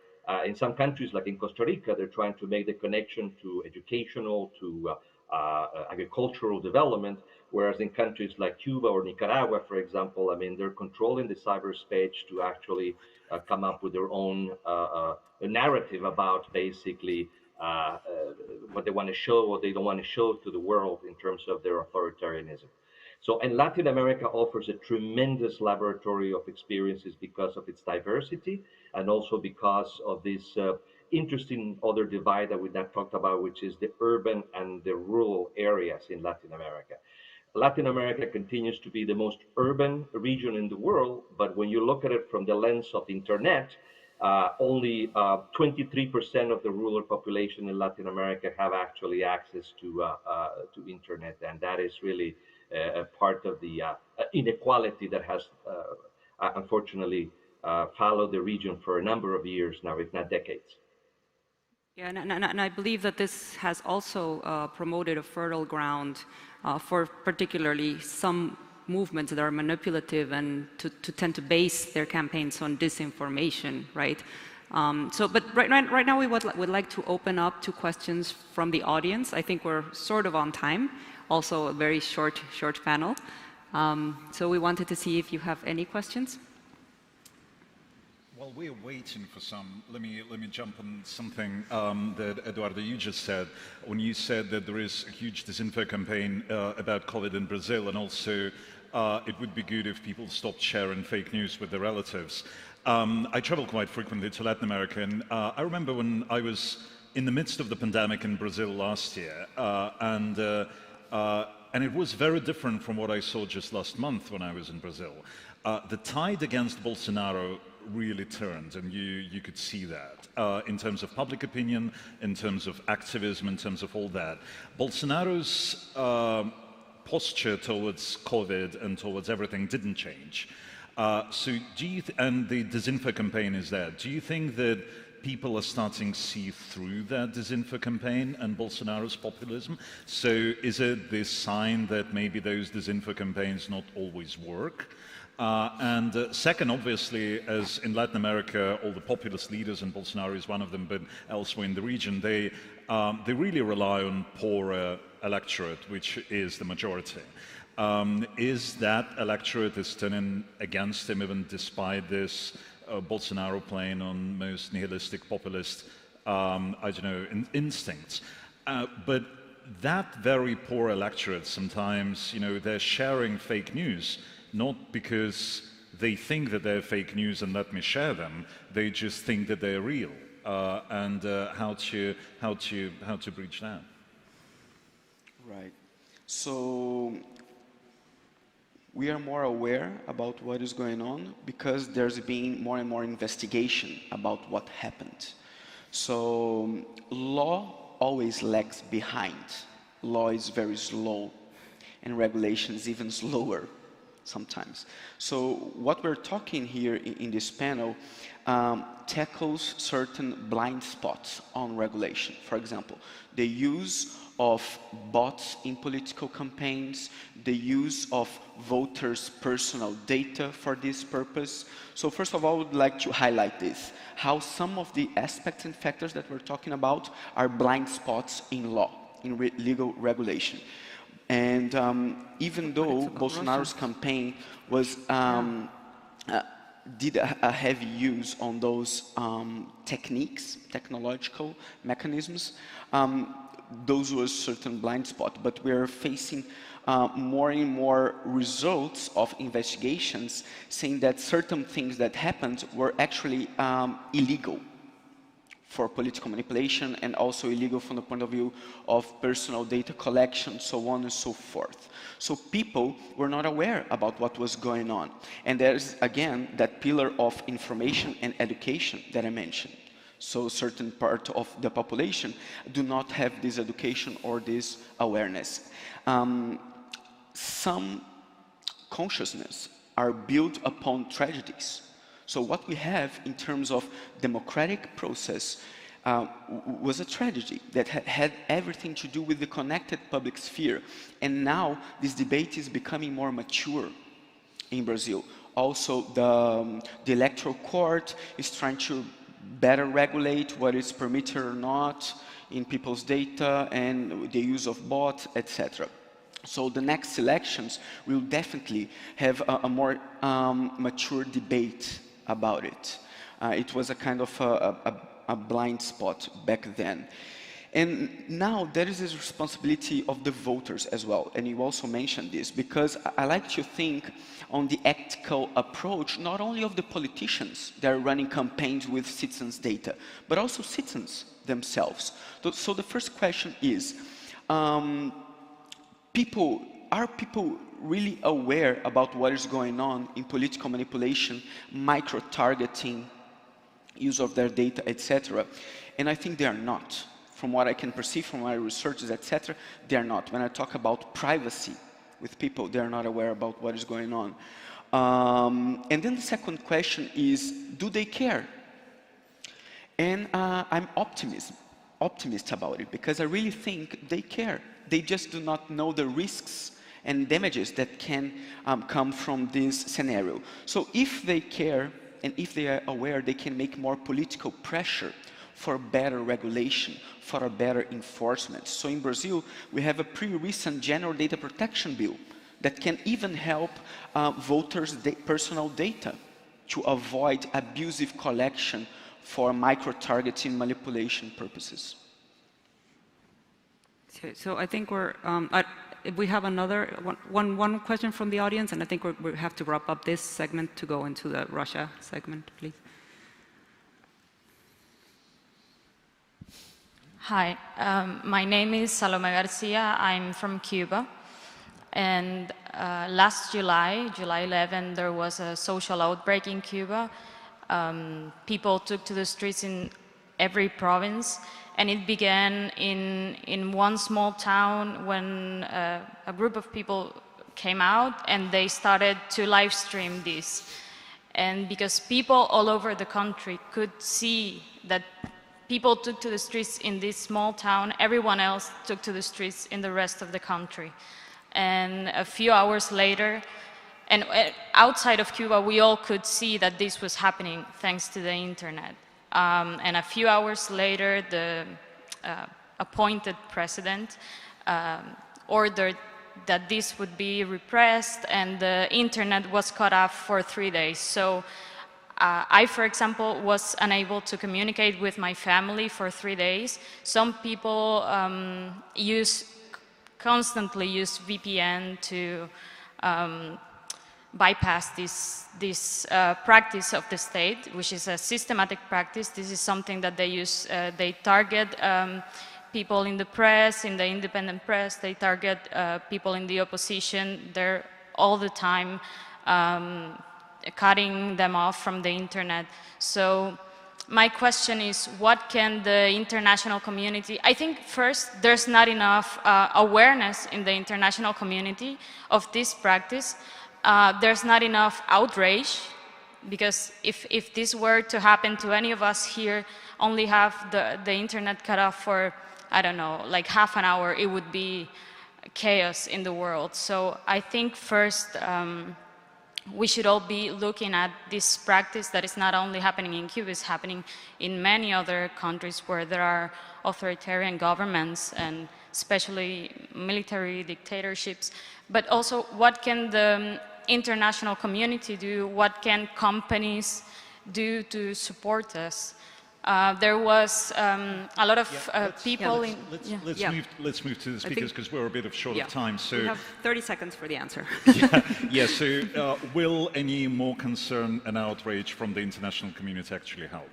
in some countries, like in Costa Rica, they're trying to make the connection to educational, to agricultural development, whereas in countries like Cuba or Nicaragua, for example, I mean, they're controlling the cyberspace to actually come up with their own narrative about basically what they want to show, what they don't want to show to the world in terms of their authoritarianism. So, and Latin America offers a tremendous laboratory of experiences because of its diversity and also because of this interesting other divide that we not talked about, which is the urban and the rural areas in Latin America. Latin America continues to be the most urban region in the world, but when you look at it from the lens of the internet, only 23% of the rural population in Latin America have actually access to internet, and that is really a part of the inequality that has unfortunately followed the region for a number of years now, if not decades. Yeah, and I believe that this has also promoted a fertile ground for particularly some movements that are manipulative and to tend to base their campaigns on disinformation, right? But right now we would like to open up to questions from the audience. I think we're sort of on time, also a very short panel. So we wanted to see if you have any questions. While we're waiting for some, let me jump on something that Eduardo, you just said, when you said that there is a huge disinfo campaign about COVID in Brazil, and also it would be good if people stopped sharing fake news with their relatives. I travel quite frequently to Latin America, and I remember when I was in the midst of the pandemic in Brazil last year, and it was very different from what I saw just last month when I was in Brazil. The tide against Bolsonaro really turned, and you could see that in terms of public opinion, in terms of activism, in terms of all that. Bolsonaro's posture towards COVID and towards everything didn't change. So do you and the disinfo campaign is there. Do you think that people are starting to see through that disinfo campaign and Bolsonaro's populism? So is it this sign that maybe those disinfo campaigns not always work? Second, obviously, as in Latin America, all the populist leaders, and Bolsonaro is one of them, but elsewhere in the region, they really rely on poor electorate, which is the majority. Is that electorate is turning against him, even despite this Bolsonaro playing on most nihilistic populist, I don't know, instincts? But that very poor electorate, sometimes, you know, they're sharing fake news, not because they think that they're fake news and let me share them. They just think that they're real. And how to breach that? Right. So we are more aware about what is going on because there's been more and more investigation about what happened. So law always lags behind. Law is very slow, and regulation is even slower sometimes. So what we're talking here in this panel tackles certain blind spots on regulation. For example, the use of bots in political campaigns, the use of voters' personal data for this purpose. So first of all, I would like to highlight this, how some of the aspects and factors that we're talking about are blind spots in law, in legal regulation. And even though Bolsonaro's campaign was did a heavy use on those techniques, technological mechanisms, those were certain blind spots. But we are facing more and more results of investigations saying that certain things that happened were actually illegal for political manipulation, and also illegal from the point of view of personal data collection, so on and so forth. So people were not aware about what was going on. And there's, again, that pillar of information and education that I mentioned. So certain part of the population do not have this education or this awareness. Some consciousness are built upon tragedies. So what we have in terms of democratic process was a tragedy that had everything to do with the connected public sphere. And now this debate is becoming more mature in Brazil. Also, the electoral court is trying to better regulate what is permitted or not in people's data and the use of bots, etc. So the next elections will definitely have a more mature debate about it. It was a kind of a blind spot back then. And now there is this responsibility of the voters as well, and you also mentioned this, because I like to think on the ethical approach, not only of the politicians that are running campaigns with citizens' data, but also citizens themselves. So the first question is, are people really aware about what is going on in political manipulation, micro-targeting, use of their data, etc.? And I think they are not. From what I can perceive from my researches, etc., they are not. When I talk about privacy with people, they are not aware about what is going on. And then the second question is, do they care? And I'm optimist about it, because I really think they care. They just do not know the risks and damages that can come from this scenario. So if they care, and if they are aware, they can make more political pressure for better regulation, for a better enforcement. So in Brazil, we have a pretty recent general data protection bill that can even help voters' personal data to avoid abusive collection for micro-targeting manipulation purposes. So I think we have another one question from the audience, and I think we have to wrap up this segment to go into the Russia segment, please. Hi, my name is Salome Garcia. I'm from Cuba. And last July 11, there was a social outbreak in Cuba. People took to the streets in every province. And it began in one small town when a group of people came out and they started to live stream this. And because people all over the country could see that people took to the streets in this small town, everyone else took to the streets in the rest of the country. And a few hours later, and outside of Cuba, we all could see that this was happening thanks to the internet. And a few hours later, the appointed president ordered that this would be repressed, and the internet was cut off for 3 days. So I, for example, was unable to communicate with my family for 3 days. Some people constantly use VPN to bypass this practice of the state, which is a systematic practice. This is something that they use. They target people in the press, in the independent press. They target people in the opposition. They're all the time cutting them off from the internet. So my question is, what can the international community, I think first, there's not enough awareness in the international community of this practice. There's not enough outrage, because if this were to happen to any of us here, only have the internet cut off for, I don't know, like half an hour, it would be chaos in the world. So I think first, we should all be looking at this practice that is not only happening in Cuba, it's happening in many other countries where there are authoritarian governments and especially military dictatorships. But also, what can the international community do? What can companies do to support us? There was a lot of people in... Let's move to the speakers, because we're a bit short of time. So we have 30 seconds for the answer. So will any more concern and outrage from the international community actually help?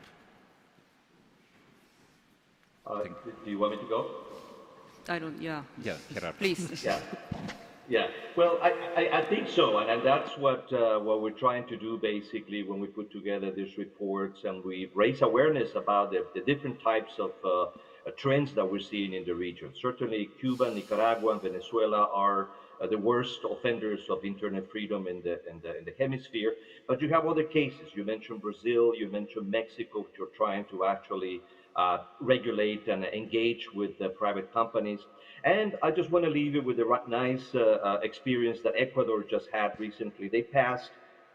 Do you want me to go? I don't, Yeah, Gerard. Please. Yeah. Well, I think so, and that's what we're trying to do basically when we put together these reports and we raise awareness about the different types of trends that we're seeing in the region. Certainly, Cuba, Nicaragua, and Venezuela are the worst offenders of internet freedom in the hemisphere. But you have other cases. You mentioned Brazil. You mentioned Mexico, which are trying to actually regulate and engage with the private companies. And I just want to leave you with a nice experience that Ecuador just had recently. They passed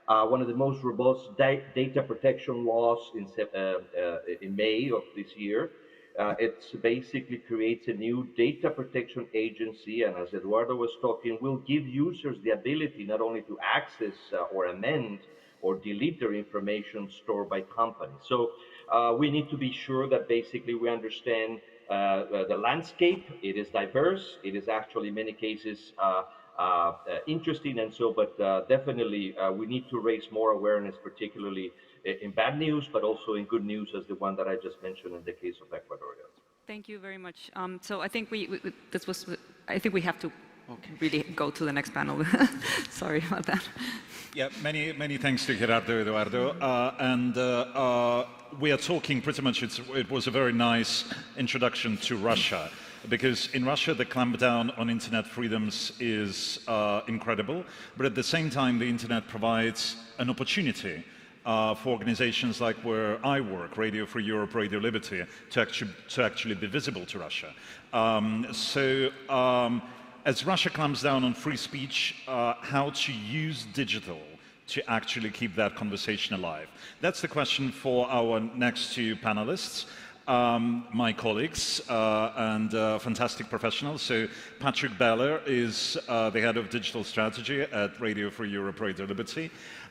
one of the most robust data protection laws in May of this year. It basically creates a new data protection agency, and as Eduardo was talking, will give users the ability not only to access or amend or delete their information stored by companies. So we need to be sure that basically we understand the landscape. It is diverse. It is actually in many cases interesting, and so, but definitely we need to raise more awareness, particularly in bad news, but also in good news, as the one that I just mentioned in the case of Ecuadorians. Thank you very much. So I think I think we have to really go to the next panel. Sorry about that. Yeah, many thanks to Gerardo, Eduardo. We are talking pretty much, it was a very nice introduction to Russia, because in Russia the clampdown on internet freedoms is incredible, but at the same time the internet provides an opportunity for organizations like where I work, Radio Free Europe, Radio Liberty, to actually be visible to Russia. As Russia clamps down on free speech, how to use digital to actually keep that conversation alive? That's the question for our next two panelists, my colleagues and fantastic professionals. So Patrick Beller is the head of digital strategy at Radio Free Europe, Radio Liberty.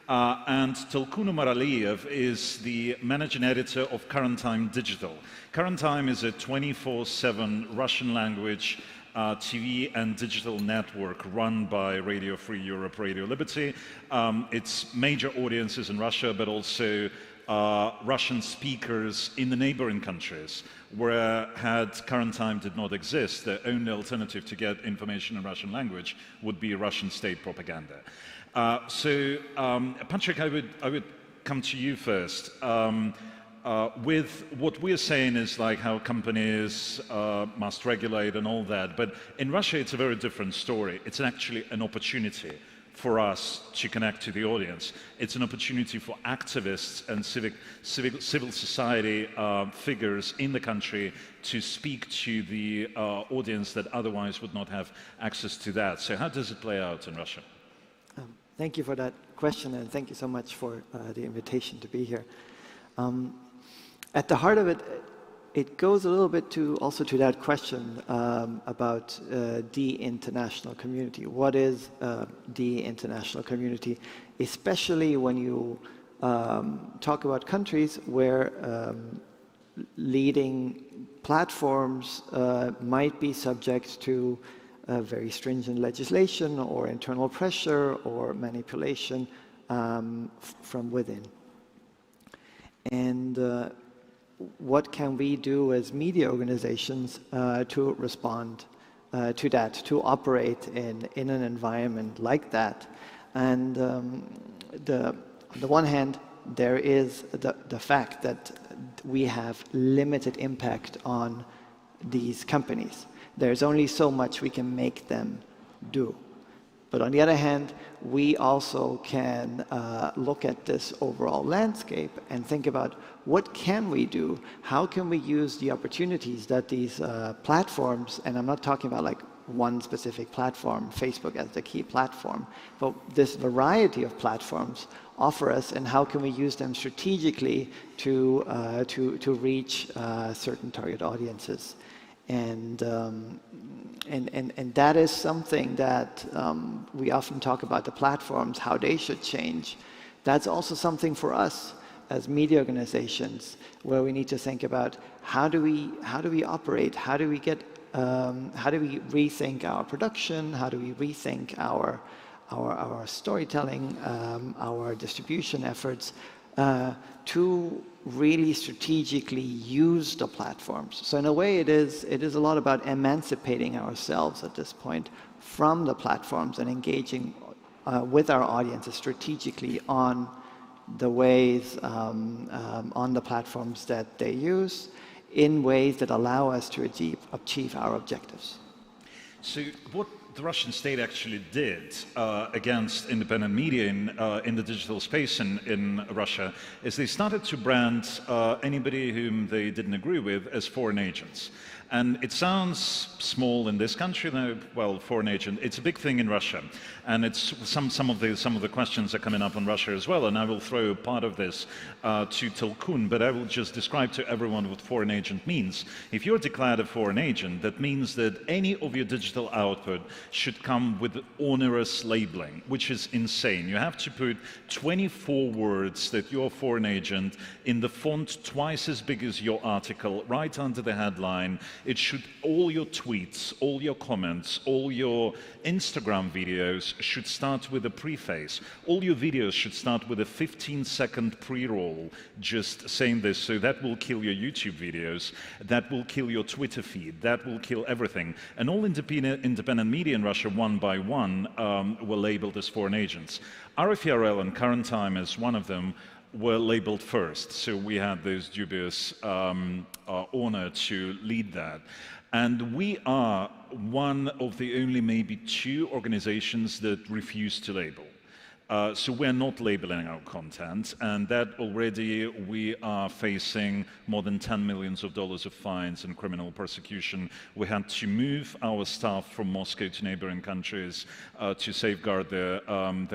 And Tolkuno Maraliyev is the managing editor of Current Time Digital. Current Time is a 24/7 Russian language TV and digital network run by Radio Free Europe, Radio Liberty. Its major audiences in Russia, but also Russian speakers in the neighboring countries, where had Current Time did not exist, the only alternative to get information in Russian language would be Russian state propaganda. Patrick, I would come to you first. With what we're saying is like how companies must regulate and all that, but in Russia it's a very different story. It's actually an opportunity for us to connect to the audience. It's an opportunity for activists and civil society figures in the country to speak to the audience that otherwise would not have access to that. So how does it play out in Russia? Thank you for that question, and thank you so much for the invitation to be here. At the heart of it, it goes a little bit also to that question about the international community. What is the international community? Especially when you talk about countries where leading platforms might be subject to very stringent legislation or internal pressure or manipulation from within. And what can we do as media organizations to respond to that, to operate in an environment like that? And on the one hand, there is the fact that we have limited impact on these companies. There's only so much we can make them do. But on the other hand, we also can look at this overall landscape and think about what can we do? How can we use the opportunities that these platforms, and I'm not talking about like one specific platform, Facebook as the key platform, but this variety of platforms offer us, and how can we use them strategically to reach certain target audiences? And that is something that we often talk about, the platforms, how they should change. That's also something for us as media organizations, where we need to think about how do we operate, how do we rethink our production, how do we rethink our storytelling, our distribution efforts to really strategically use the platforms. So in a way, it is a lot about emancipating ourselves at this point from the platforms and engaging with our audiences strategically on the ways, on the platforms that they use, in ways that allow us to achieve our objectives. So what the Russian state actually did against independent media in the digital space in Russia is they started to brand anybody whom they didn't agree with as foreign agents. And it sounds small in this country, though, well, foreign agent, it's a big thing in Russia. And it's some of the questions are coming up on Russia as well, and I will throw part of this to Tulkun, but I will just describe to everyone what foreign agent means. If you're declared a foreign agent, that means that any of your digital output should come with onerous labeling, which is insane. You have to put 24 words that you're a foreign agent in the font twice as big as your article, right under the headline. It should, all your tweets, all your comments, all your Instagram videos should start with a preface. All your videos should start with a 15-second pre-roll just saying this, so that will kill your YouTube videos, that will kill your Twitter feed, that will kill everything. And all independent media in Russia, one by one, were labeled as foreign agents. RFRL and Current Time, as one of them, were labeled first. So we had this dubious honor to lead that. And we are one of the only maybe 2 organizations that refuse to label. So we're not labeling our content, and that already we are facing more than $10 million of fines and criminal persecution. We had to move our staff from Moscow to neighboring countries to safeguard their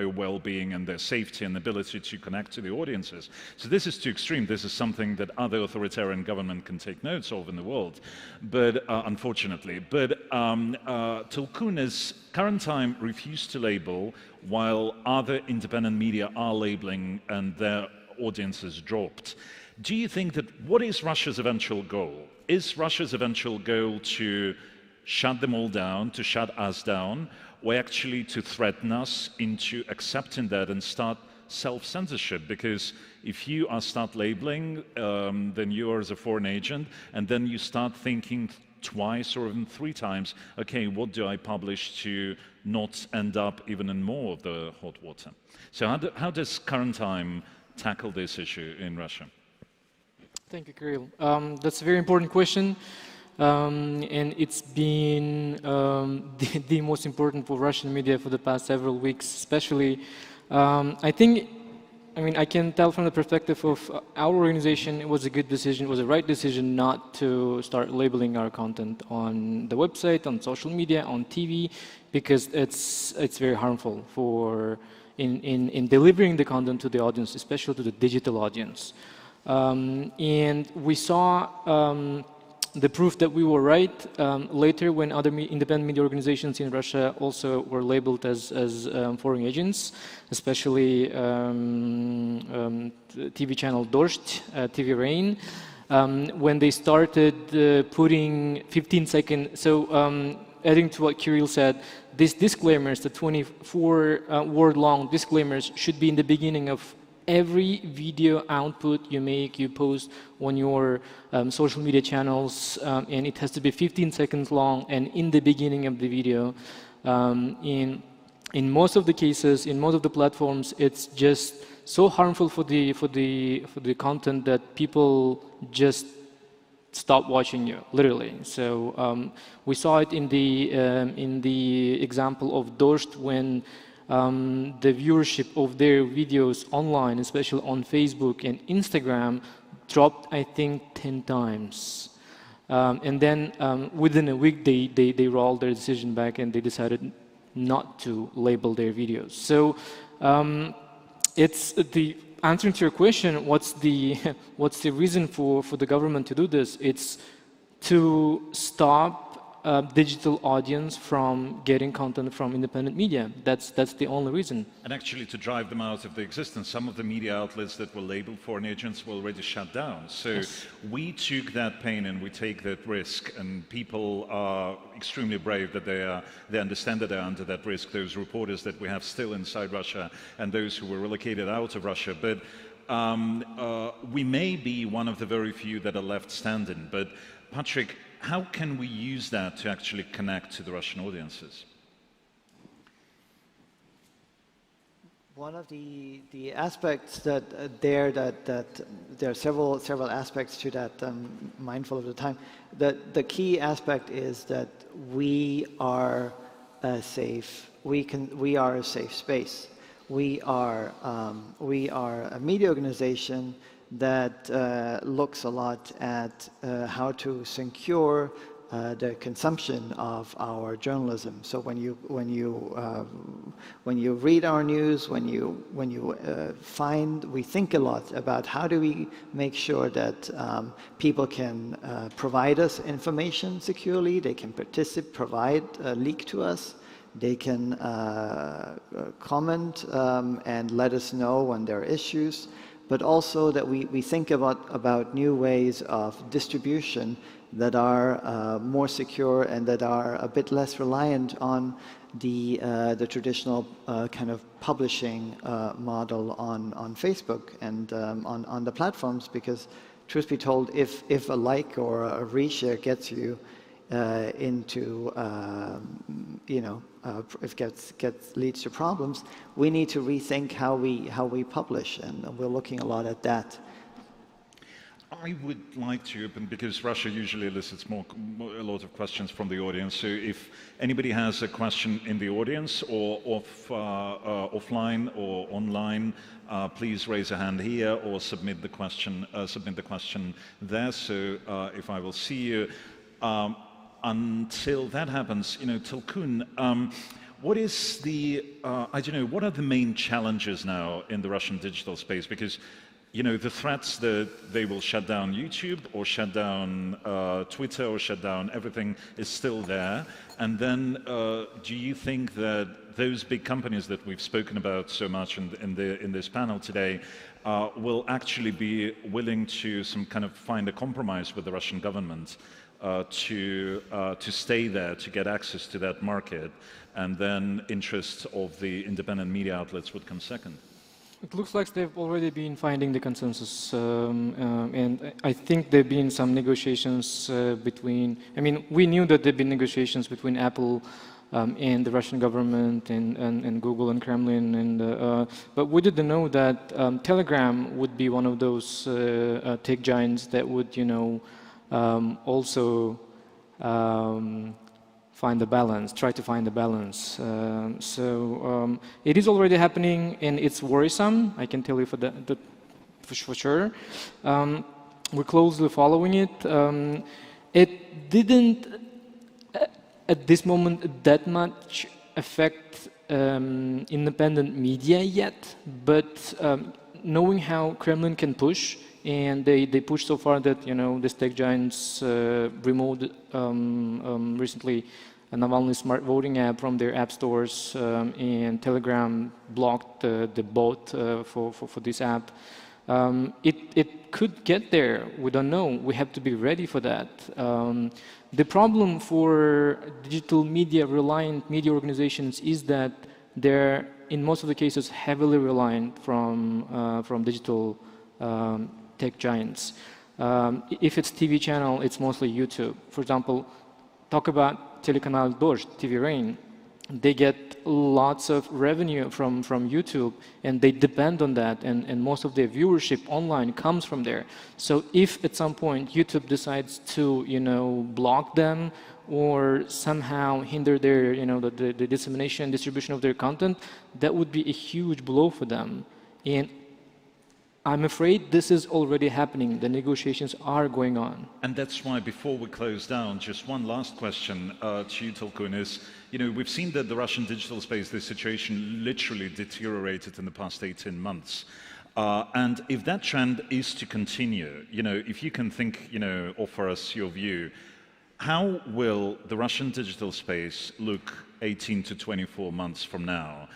well-being and their safety and ability to connect to the audiences. So this is too extreme. This is something that other authoritarian governments can take notes of in the world, but unfortunately. But Tulkun's Current Time refused to label, while other independent media are labeling and their audiences dropped. Do you think that, what is Russia's eventual goal? Is Russia's eventual goal to shut them all down, to shut us down, or actually to threaten us into accepting that and start self-censorship? Because if you start labeling, then you are as a foreign agent, and then you start thinking twice or even 3 times, okay, what do I publish to not end up even in more of the hot water? So how does Current Time tackle this issue in Russia? Thank you, Kirill. That's a very important question, and it's been the most important for Russian media for the past several weeks, especially. I mean, I can tell from the perspective of our organization, it was a good decision, it was a right decision not to start labeling our content on the website, on social media, on TV, because it's very harmful for in delivering the content to the audience, especially to the digital audience. And we saw the proof that we were right later when other independent media organizations in Russia also were labeled as foreign agents, especially TV channel Dozht, TV Rain, when they started putting 15-second, so adding to what Kirill said, these disclaimers, the 24-word-long disclaimers should be in the beginning of every video output you make, you post on your social media channels, and it has to be 15 seconds long and in the beginning of the video. In most of the cases, in most of the platforms, it's just so harmful for the content that people just stop watching you, literally. So we saw it in the example of Dozht, when the viewership of their videos online, especially on Facebook and Instagram, dropped, I think, 10 times. And then within a week, they rolled their decision back and they decided not to label their videos. So it's the answering to your question, what's the reason for the government to do this? It's to stop digital audience from getting content from independent media. That's the only reason. And actually to drive them out of the existence. Some of the media outlets that were labeled foreign agents were already shut down. So yes, we took that pain and we take that risk, and people are extremely brave that they understand that they're under that risk, those reporters that we have still inside Russia and those who were relocated out of Russia. But we may be one of the very few that are left standing. But Patrick, how can we use that to actually connect to the Russian audiences? One of the aspects that there are several aspects to that. Mindful of the time. The key aspect is that we are safe. We are a safe space. We are a media organization that looks a lot at how to secure the consumption of our journalism. So when you read our news, when you we think a lot about how do we make sure that people can provide us information securely, they can provide leak to us, they can comment and let us know when there are issues, but also that we think about new ways of distribution that are more secure and that are a bit less reliant on the traditional kind of publishing model on Facebook and on the platforms, because truth be told, if a like or a reshare gets you into if leads to problems, we need to rethink how we publish, and we're looking a lot at that. I would like to open, because Russia usually elicits a lot of questions from the audience. So if anybody has a question in the audience or offline or online, please raise a hand here or submit the question there. So if I will see you. Until that happens, Tulkun, what is the, what are the main challenges now in the Russian digital space? Because, the threats that they will shut down YouTube or shut down Twitter or shut down everything is still there. And then do you think that those big companies that we've spoken about so much in this panel today will actually be willing to find a compromise with the Russian government to stay there, to get access to that market, and then interests of the independent media outlets would come second? It looks like they've already been finding the consensus, and I think there have been some negotiations we knew that there have been negotiations between Apple and the Russian government and Google and Kremlin, but we didn't know that Telegram would be one of those tech giants that would, also try to find the balance. It is already happening, and it's worrisome, I can tell you for sure. We're closely following it. It didn't, at this moment, that much affect independent media yet, but knowing how Kremlin can push, and they pushed so far that these tech giants removed recently a Navalny smart voting app from their app stores, and Telegram blocked the bot for this app. It could get there. We don't know. We have to be ready for that. The problem for digital media reliant media organizations is that they're in most of the cases heavily reliant from digital tech giants. If it's TV channel, it's mostly YouTube. For example, talk about Telekanal Dozhd, TV Rain. They get lots of revenue from YouTube, and they depend on that, and most of their viewership online comes from there. So if at some point YouTube decides to block them or somehow hinder their the dissemination and distribution of their content, that would be a huge blow for them. And I'm afraid this is already happening. The negotiations are going on. And that's why, before we close down, just one last question to you, Tulkun, is, we've seen that the Russian digital space, this situation literally deteriorated in the past 18 months. And if that trend is to continue, if you can think, offer us your view, how will the Russian digital space look 18 to 24 months from now?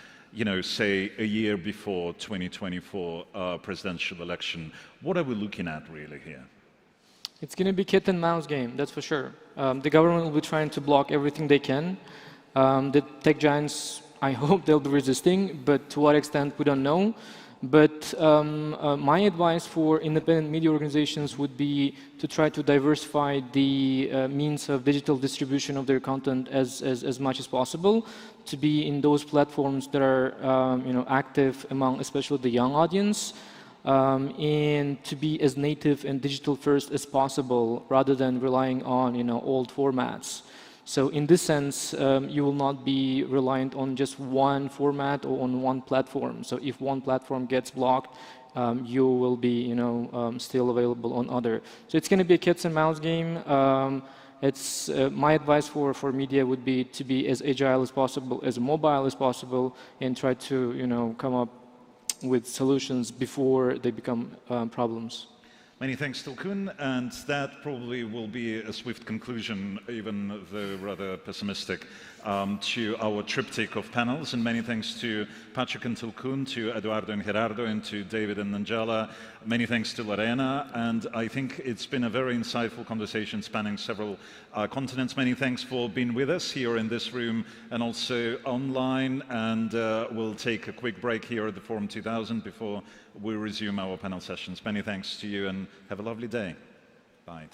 Say a year before 2024 presidential election. What are we looking at really here? It's going to be cat and mouse game, that's for sure. The government will be trying to block everything they can. The tech giants, I hope they'll be resisting, but to what extent, we don't know. But my advice for independent media organizations would be to try to diversify the means of digital distribution of their content as much as possible, to be in those platforms that are active among especially the young audience, and to be as native and digital first as possible rather than relying on old formats. So in this sense, you will not be reliant on just one format or on one platform. So if one platform gets blocked, you will be still available on other. So it's going to be a cats and mouse game. My advice for media would be to be as agile as possible, as mobile as possible, and try to come up with solutions before they become problems. Many thanks, Tulkun, and that probably will be a swift conclusion, even though rather pessimistic, to our triptych of panels. And many thanks to Patrick and Tulkun, to Eduardo and Gerardo, and to David and Nanjala. Many thanks to Lorena, and I think it's been a very insightful conversation spanning several continents. Many thanks for being with us here in this room and also online, and we'll take a quick break here at the Forum 2000 before we resume our panel sessions. Many thanks to you and have a lovely day. Bye.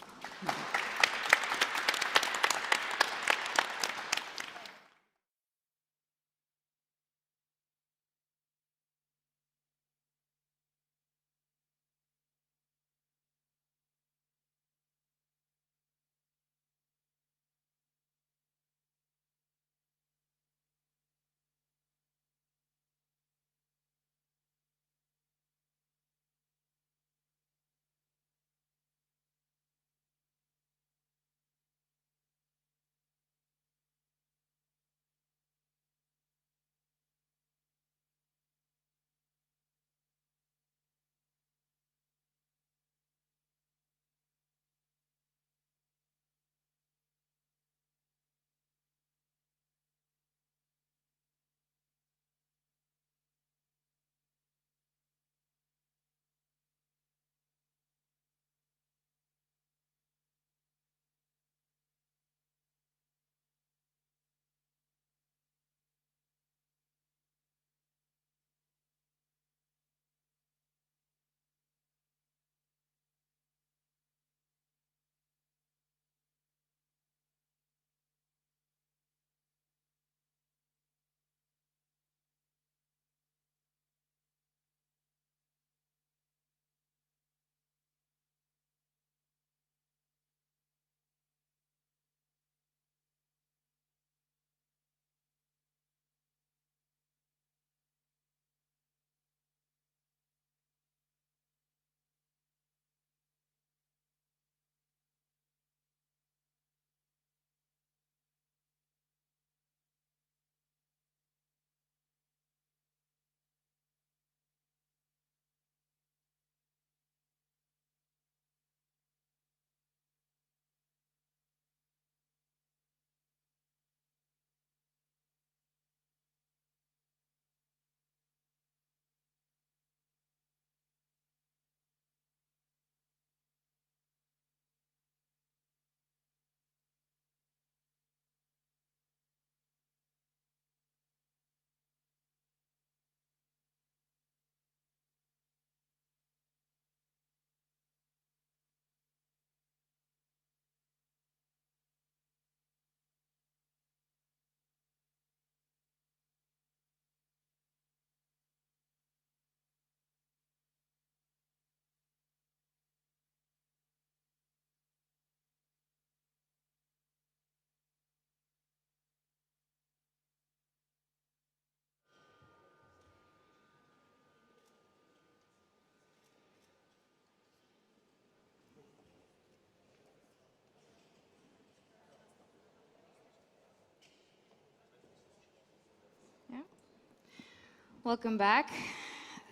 Welcome back.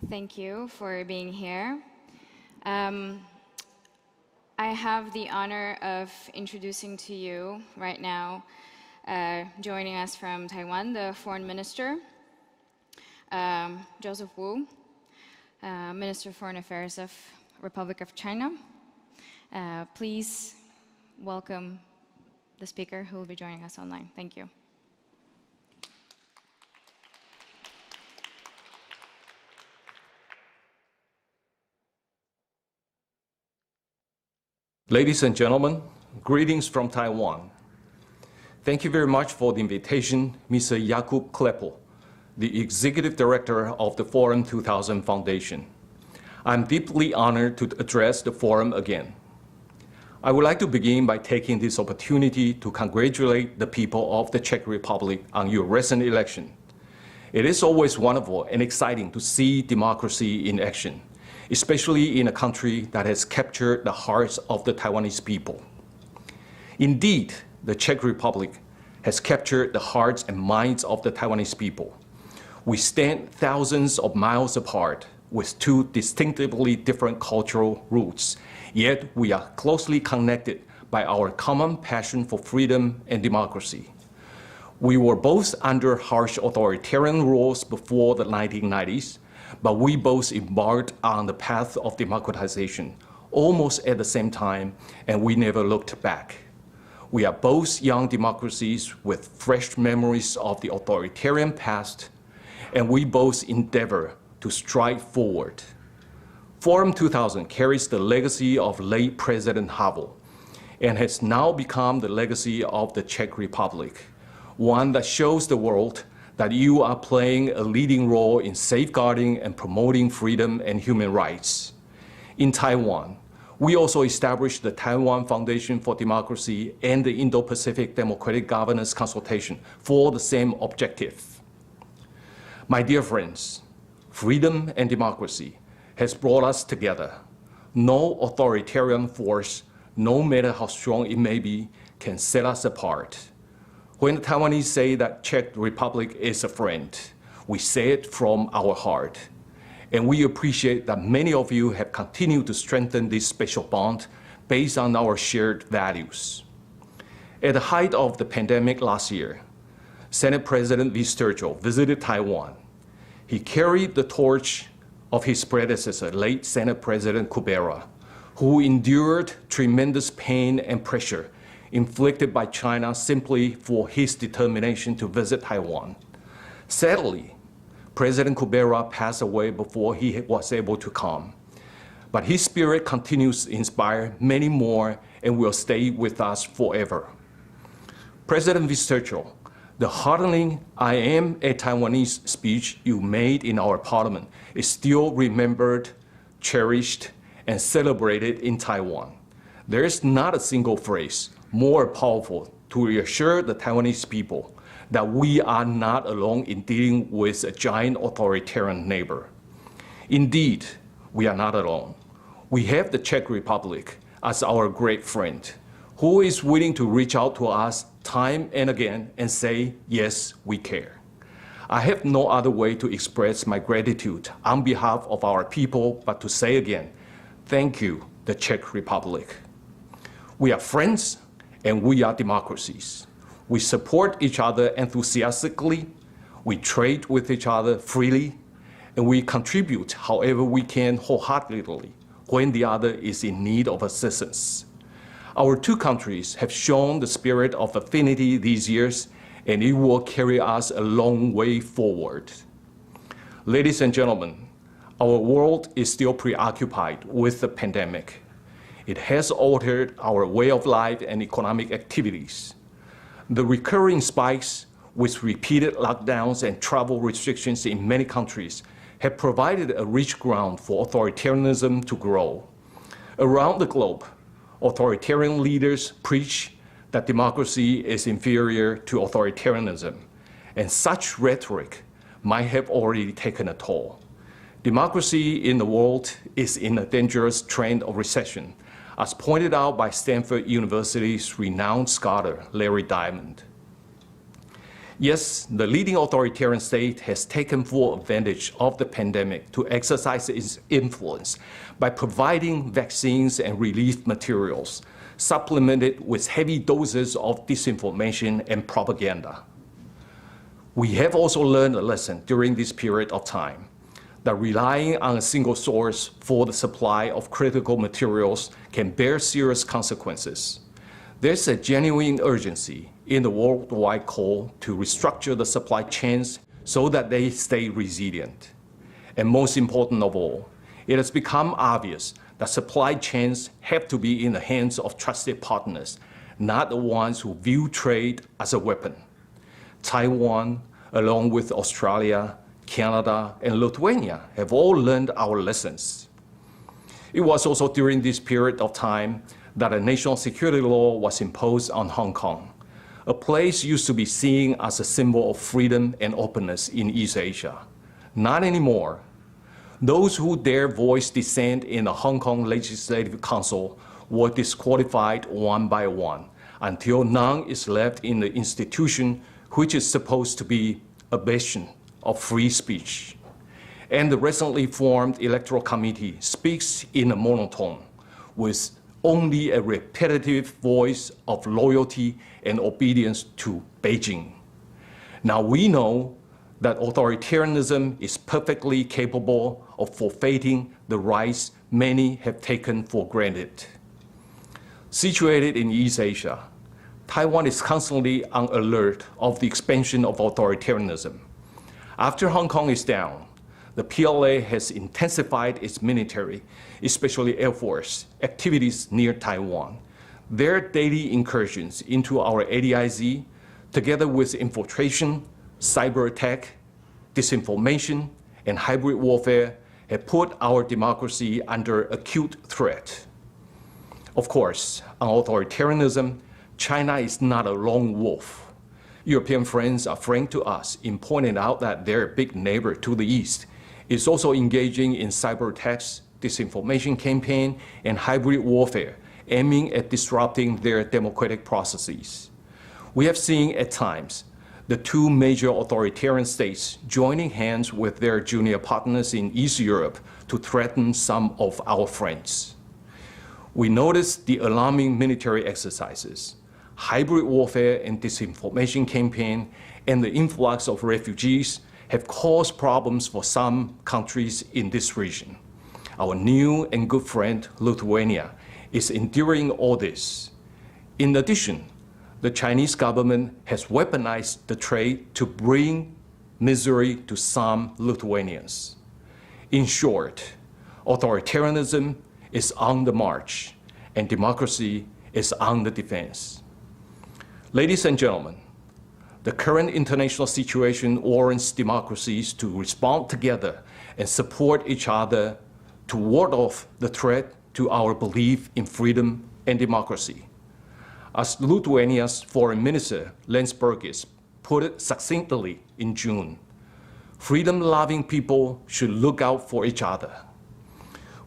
Thank you for being here. I have the honor of introducing to you right now, joining us from Taiwan, the Foreign Minister, Joseph Wu, Minister of Foreign Affairs of Republic of China. Please welcome the speaker who will be joining us online. Thank you. Ladies and gentlemen, greetings from Taiwan. Thank you very much for the invitation, Mr. Jakub Klepel, the Executive Director of the Forum 2000 Foundation. I'm deeply honored to address the forum again. I would like to begin by taking this opportunity to congratulate the people of the Czech Republic on your recent election. It is always wonderful and exciting to see democracy in action, especially in a country that has captured the hearts of the Taiwanese people. Indeed, the Czech Republic has captured the hearts and minds of the Taiwanese people. We stand thousands of miles apart with two distinctively different cultural roots, yet we are closely connected by our common passion for freedom and democracy. We were both under harsh authoritarian rules before the 1990s, but we both embarked on the path of democratization almost at the same time, and we never looked back. We are both young democracies with fresh memories of the authoritarian past, and we both endeavor to stride forward. Forum 2000 carries the legacy of late President Havel and has now become the legacy of the Czech Republic, one that shows the world that you are playing a leading role in safeguarding and promoting freedom and human rights. In Taiwan, we also established the Taiwan Foundation for Democracy and the Indo-Pacific Democratic Governance Consultation for the same objective. My dear friends, freedom and democracy has brought us together. No authoritarian force, no matter how strong it may be, can set us apart. When the Taiwanese say that Czech Republic is a friend, we say it from our heart. And we appreciate that many of you have continued to strengthen this special bond based on our shared values. At the height of the pandemic last year, Senate President vis-à-vis visited Taiwan. He carried the torch of his predecessor, late Senate President Kubera, who endured tremendous pain and pressure inflicted by China simply for his determination to visit Taiwan. Sadly, President Kubera passed away before he was able to come. But his spirit continues to inspire many more and will stay with us forever. President vis-à-vis, the heartening "I am a Taiwanese" speech you made in our parliament is still remembered, cherished, and celebrated in Taiwan. There is not a single phrase more powerful to reassure the Taiwanese people that we are not alone in dealing with a giant authoritarian neighbor. Indeed, we are not alone. We have the Czech Republic as our great friend, who is willing to reach out to us time and again and say, yes, we care. I have no other way to express my gratitude on behalf of our people but to say again, thank you, the Czech Republic. We are friends and we are democracies. We support each other enthusiastically, we trade with each other freely, and we contribute however we can wholeheartedly when the other is in need of assistance. Our two countries have shown the spirit of affinity these years, and it will carry us a long way forward. Ladies and gentlemen, our world is still preoccupied with the pandemic. It has altered our way of life and economic activities. The recurring spikes with repeated lockdowns and travel restrictions in many countries have provided a rich ground for authoritarianism to grow. Around the globe, authoritarian leaders preach that democracy is inferior to authoritarianism, and such rhetoric might have already taken a toll. Democracy in the world is in a dangerous trend of recession, as pointed out by Stanford University's renowned scholar, Larry Diamond. Yes, the leading authoritarian state has taken full advantage of the pandemic to exercise its influence by providing vaccines and relief materials, supplemented with heavy doses of disinformation and propaganda. We have also learned a lesson during this period of time that relying on a single source for the supply of critical materials can bear serious consequences. There's a genuine urgency in the worldwide call to restructure the supply chains so that they stay resilient. And most important of all, it has become obvious that supply chains have to be in the hands of trusted partners, not the ones who view trade as a weapon. Taiwan, along with Australia, Canada, and Lithuania have all learned our lessons. It was also during this period of time that a national security law was imposed on Hong Kong, a place used to be seen as a symbol of freedom and openness in East Asia. Not anymore. Those who dare voice dissent in the Hong Kong Legislative Council were disqualified one by one, until none is left in the institution which is supposed to be a bastion of free speech. And the recently formed electoral committee speaks in a monotone with only a repetitive voice of loyalty and obedience to Beijing. Now we know that authoritarianism is perfectly capable of forfeiting the rights many have taken for granted. Situated in East Asia, Taiwan is constantly on alert of the expansion of authoritarianism. After Hong Kong is down, the PLA has intensified its military, especially Air Force, activities near Taiwan. Their daily incursions into our ADIZ, together with infiltration, cyber attack, disinformation, and hybrid warfare, have put our democracy under acute threat. Of course, on authoritarianism, China is not a lone wolf. European friends are frank to us in pointing out that their big neighbor to the east is also engaging in cyber attacks, disinformation campaign, and hybrid warfare, aiming at disrupting their democratic processes. We have seen at times the two major authoritarian states joining hands with their junior partners in East Europe to threaten some of our friends. We noticed the alarming military exercises, hybrid warfare and disinformation campaign, and the influx of refugees have caused problems for some countries in this region. Our new and good friend, Lithuania, is enduring all this. In addition, the Chinese government has weaponized the trade to bring misery to some Lithuanians. In short, authoritarianism is on the march, and democracy is on the defense. Ladies and gentlemen, the current international situation warrants democracies to respond together and support each other to ward off the threat to our belief in freedom and democracy. As Lithuania's Foreign Minister Landsbergis put it succinctly in June, freedom-loving people should look out for each other.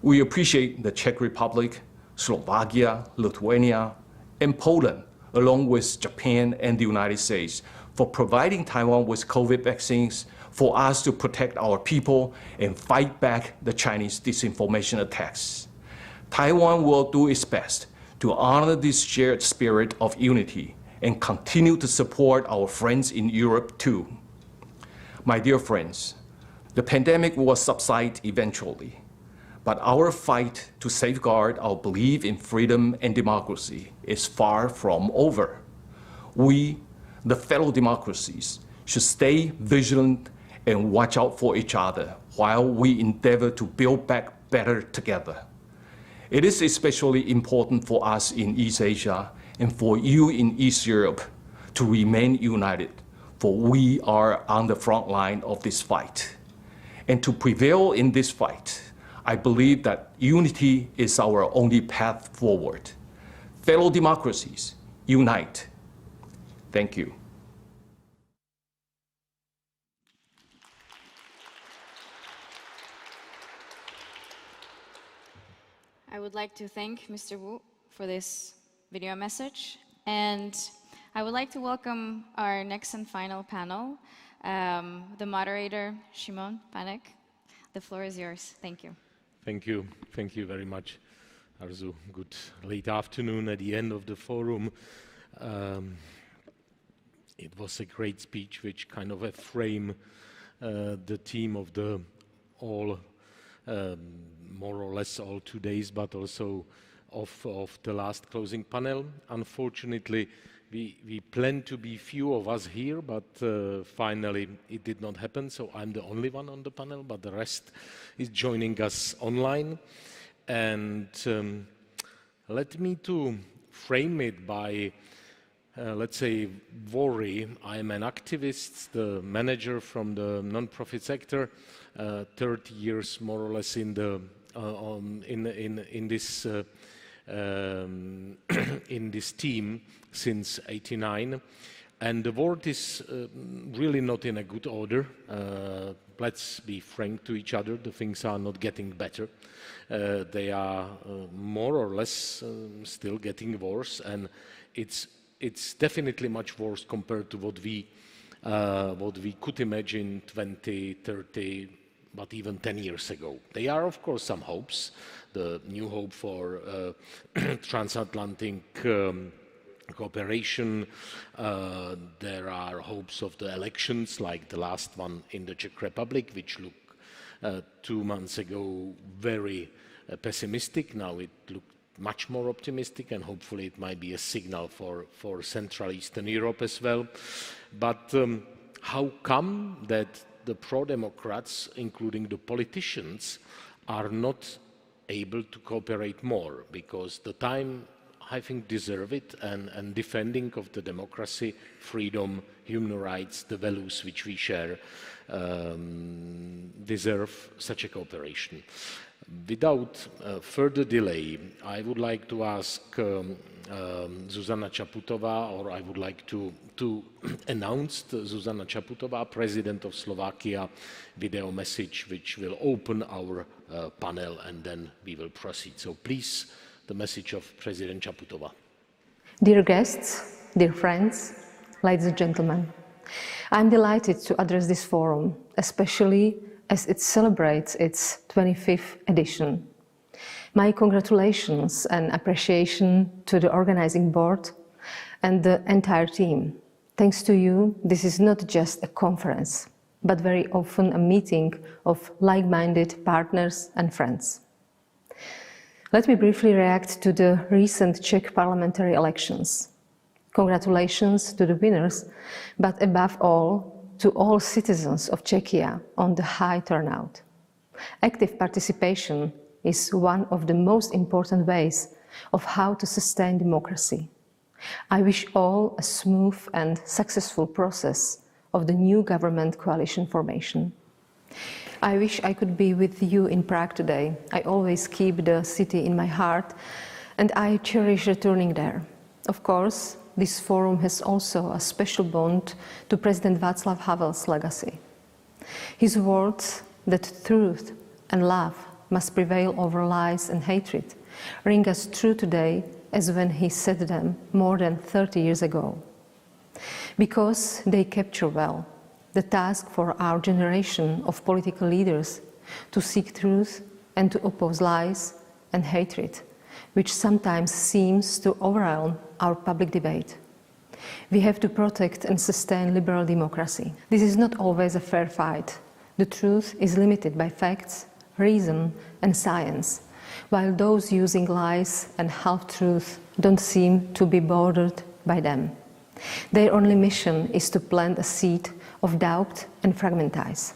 We appreciate the Czech Republic, Slovakia, Lithuania, and Poland, along with Japan and the United States, for providing Taiwan with COVID vaccines for us to protect our people and fight back the Chinese disinformation attacks. Taiwan will do its best to honor this shared spirit of unity and continue to support our friends in Europe too. My dear friends, the pandemic will subside eventually, but our fight to safeguard our belief in freedom and democracy is far from over. We, the fellow democracies, should stay vigilant and watch out for each other while we endeavor to build back better together. It is especially important for us in East Asia and for you in East Europe to remain united, for we are on the front line of this fight. And to prevail in this fight, I believe that unity is our only path forward. Fellow democracies, unite. Thank you. I would like to thank Mr. Wu for this video message, and I would like to welcome our next and final panel, the moderator, Shimon Panek. The floor is yours. Thank you. Thank you. Thank you very much, Arzu. Good late afternoon at the end of the forum. It was a great speech which kind of framed the theme of the all more or less all 2 days, but also of the last closing panel. Unfortunately, we planned to be few of us here, but finally it did not happen, so I'm the only one on the panel, but the rest is joining us online. And let me to frame it by, let's say, worry. I'm an activist, the manager from the non-profit sector, 30 years more or less in the in this team since '89, and the world is really not in a good order. Let's be frank to each other, the things are not getting better. They are more or less still getting worse, and it's it's definitely much worse compared to what we could imagine 20, 30, but even 10 years ago. There are, of course, some hopes. The new hope for transatlantic cooperation. There are hopes of the elections, like the last one in the Czech Republic, which looked 2 months ago very pessimistic. Now it looked much more optimistic, and hopefully it might be a signal for Central Eastern Europe as well. But how come that the pro-democrats, including the politicians, are not able to cooperate more? Because the time, I think, deserve it, and defending of the democracy, freedom, human rights, the values which we share, deserve such a cooperation. Without further delay, I would like to ask Zuzana Čaputová, or I would like to announce Zuzana Čaputová, President of Slovakia, video message which will open our panel, and then we will proceed. So please, the message of President Čaputová. Dear guests, dear friends, ladies and gentlemen, I'm delighted to address this forum, especially as it celebrates its 25th edition. My congratulations and appreciation to the organizing board and the entire team. Thanks to you, this is not just a conference, but very often a meeting of like-minded partners and friends. Let me briefly react to the recent Czech parliamentary elections. Congratulations to the winners, but above all, to all citizens of Czechia on the high turnout. Active participation is one of the most important ways of how to sustain democracy. I wish all a smooth and successful process of the new government coalition formation. I wish I could be with you in Prague today. I always keep the city in my heart, and I cherish returning there. Of course, this forum has also a special bond to President Václav Havel's legacy. His words that truth and love must prevail over lies and hatred ring as true today as when he said them more than 30 years ago. Because they capture well the task for our generation of political leaders to seek truth and to oppose lies and hatred, which sometimes seems to overwhelm our public debate. We have to protect and sustain liberal democracy. This is not always a fair fight. The truth is limited by facts, reason, and science, while those using lies and half-truth don't seem to be bothered by them. Their only mission is to plant a seed of doubt and fragmentize.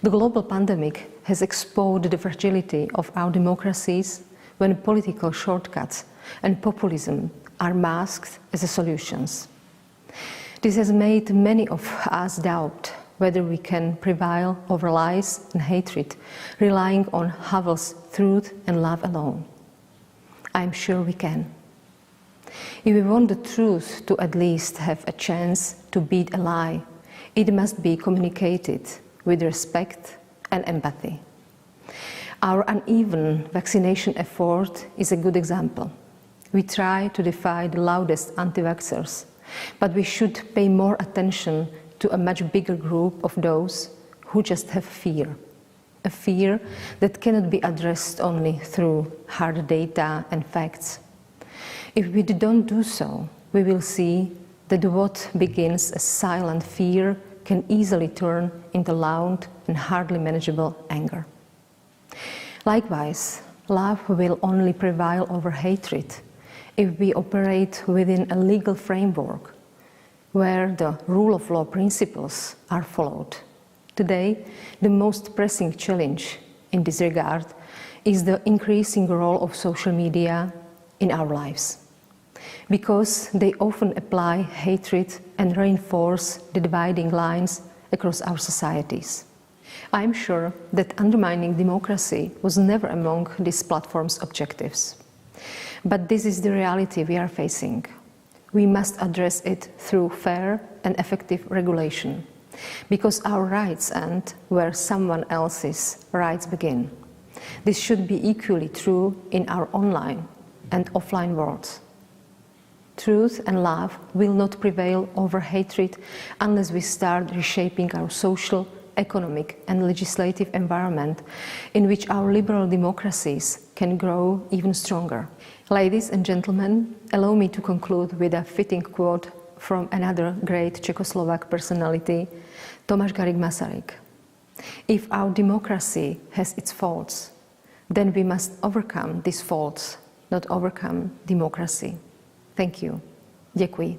The global pandemic has exposed the fragility of our democracies when political shortcuts and populism are masked as solutions. This has made many of us doubt whether we can prevail over lies and hatred, relying on Havel's truth and love alone. I'm sure we can. If we want the truth to at least have a chance to beat a lie, it must be communicated with respect and empathy. Our uneven vaccination effort is a good example. We try to defy the loudest anti-vaxxers, but we should pay more attention to a much bigger group of those who just have fear. A fear that cannot be addressed only through hard data and facts. If we don't do so, we will see that what begins as silent fear can easily turn into loud and hardly manageable anger. Likewise, love will only prevail over hatred if we operate within a legal framework where the rule of law principles are followed. Today, the most pressing challenge in this regard is the increasing role of social media in our lives, because they often apply hatred and reinforce the dividing lines across our societies. I'm sure that undermining democracy was never among these platforms' objectives. But this is the reality we are facing. We must address it through fair and effective regulation, because our rights end where someone else's rights begin. This should be equally true in our online and offline worlds. Truth and love will not prevail over hatred unless we start reshaping our social, economic and legislative environment in which our liberal democracies can grow even stronger. Ladies and gentlemen, allow me to conclude with a fitting quote from another great Czechoslovak personality, Tomáš Garrigue Masaryk. If our democracy has its faults, then we must overcome these faults, not overcome democracy. Thank you. Děkuji.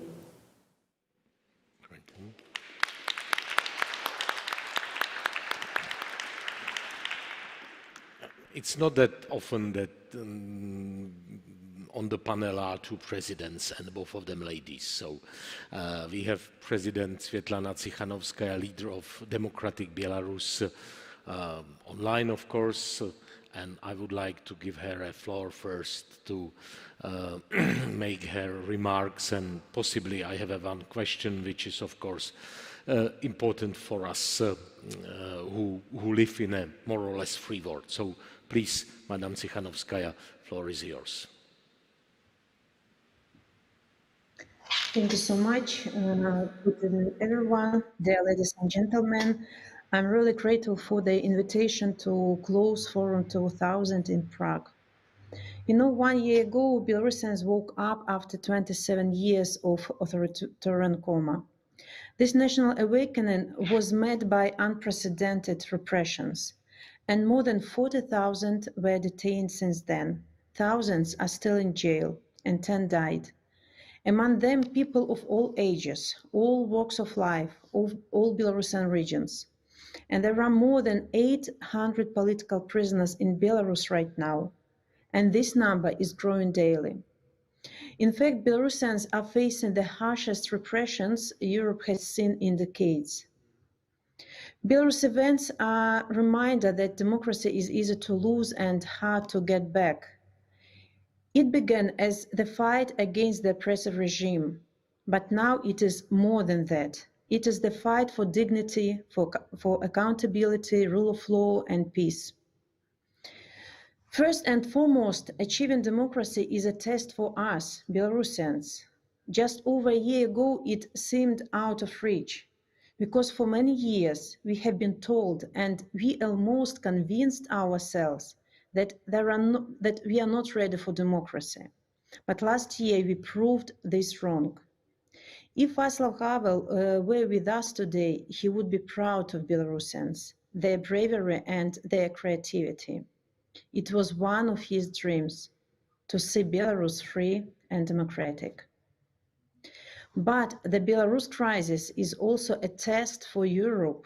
It's not that often that on the panel are two presidents and both of them ladies. So we have President Světlana Tsikhanovskaya, leader of Democratic Belarus, online of course, and I would like to give her a floor first to make her remarks, and possibly I have one question which is of course important for us who live in a more or less free world. So please, Madam Tsikhanovskaya, floor is yours. Thank you so much. Good evening, everyone, dear ladies and gentlemen. I'm really grateful for the invitation to close Forum 2000 in Prague. You know, 1 year ago, Belarusians woke up after 27 years of authoritarian coma. This national awakening was met by unprecedented repressions, and more than 40,000 were detained since then. Thousands are still in jail, and 10 died. Among them, people of all ages, all walks of life, all Belarusian regions. And there are more than 800 political prisoners in Belarus right now, and this number is growing daily. In fact, Belarusians are facing the harshest repressions Europe has seen in decades. Belarus events are a reminder that democracy is easy to lose and hard to get back. It began as the fight against the oppressive regime, but now it is more than that. It is the fight for dignity, for accountability, rule of law, and peace. First and foremost, achieving democracy is a test for us, Belarusians. Just over a year ago, it seemed out of reach, because for many years we have been told, and we almost convinced ourselves, that we are not ready for democracy. But last year we proved this wrong. If Václav Havel were with us today, he would be proud of Belarusians, their bravery and their creativity. It was one of his dreams, to see Belarus free and democratic. But the Belarus crisis is also a test for Europe.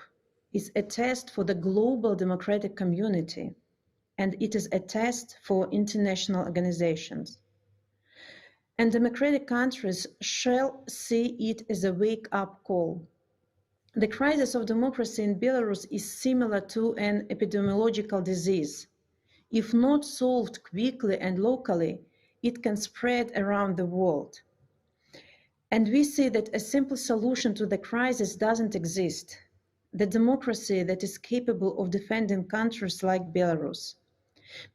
It's a test for the global democratic community, and it is a test for international organizations. And democratic countries shall see it as a wake-up call. The crisis of democracy in Belarus is similar to an epidemiological disease. If not solved quickly and locally, it can spread around the world. And we see that a simple solution to the crisis doesn't exist. The democracy that is capable of defending countries like Belarus.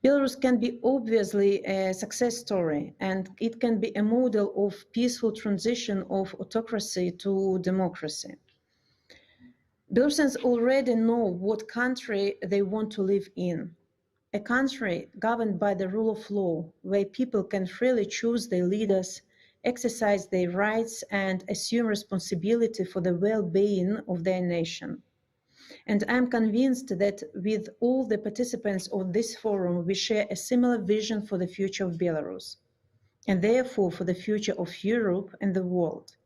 Belarus can be obviously a success story, and it can be a model of peaceful transition of autocracy to democracy. Belarusians already know what country they want to live in. A country governed by the rule of law, where people can freely choose their leaders, exercise their rights, and assume responsibility for the well-being of their nation. And I'm convinced that with all the participants of this forum, we share a similar vision for the future of Belarus, and therefore for the future of Europe and the world.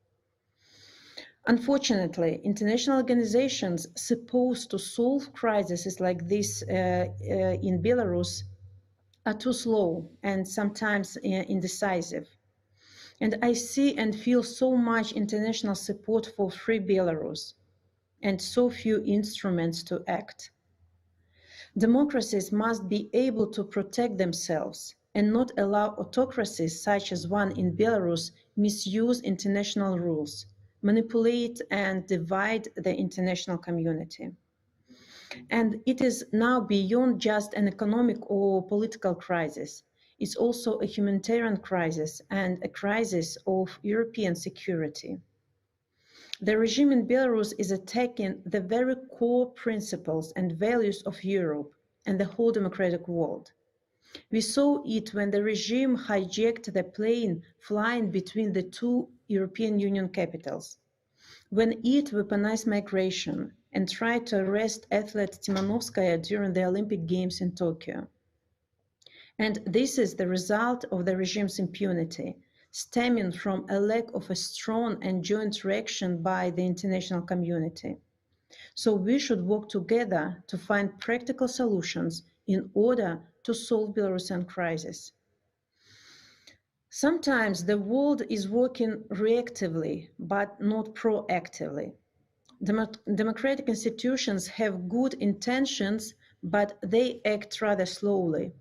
Unfortunately, international organizations supposed to solve crises like this in Belarus are too slow and sometimes indecisive. And I see and feel so much international support for free Belarus, and so few instruments to act. Democracies must be able to protect themselves and not allow autocracies such as one in Belarus misuse international rules, manipulate and divide the international community. And it is now beyond just an economic or political crisis. It's also a humanitarian crisis and a crisis of European security. The regime in Belarus is attacking the very core principles and values of Europe and the whole democratic world. We saw it when the regime hijacked the plane flying between the two European Union capitals, when it weaponized migration and tried to arrest athlete Timanovskaya during the Olympic Games in Tokyo. And this is the result of the regime's impunity, stemming from a lack of a strong and joint reaction by the international community. So we should work together to find practical solutions in order to solve Belarusian crisis. Sometimes the world is working reactively, but not proactively. Democratic institutions have good intentions, but they act rather slowly.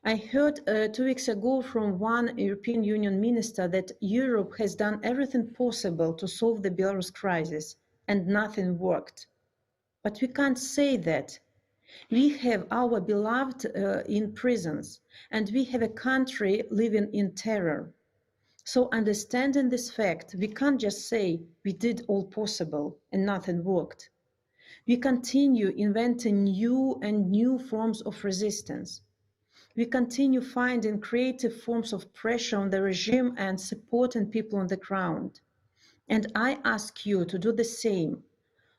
I heard 2 weeks ago from one European Union minister that Europe has done everything possible to solve the Belarus crisis and nothing worked. But we can't say that. We have our beloved in prisons, and we have a country living in terror. So understanding this fact, we can't just say we did all possible and nothing worked. We continue inventing new forms of resistance. We continue finding creative forms of pressure on the regime and supporting people on the ground. And I ask you to do the same.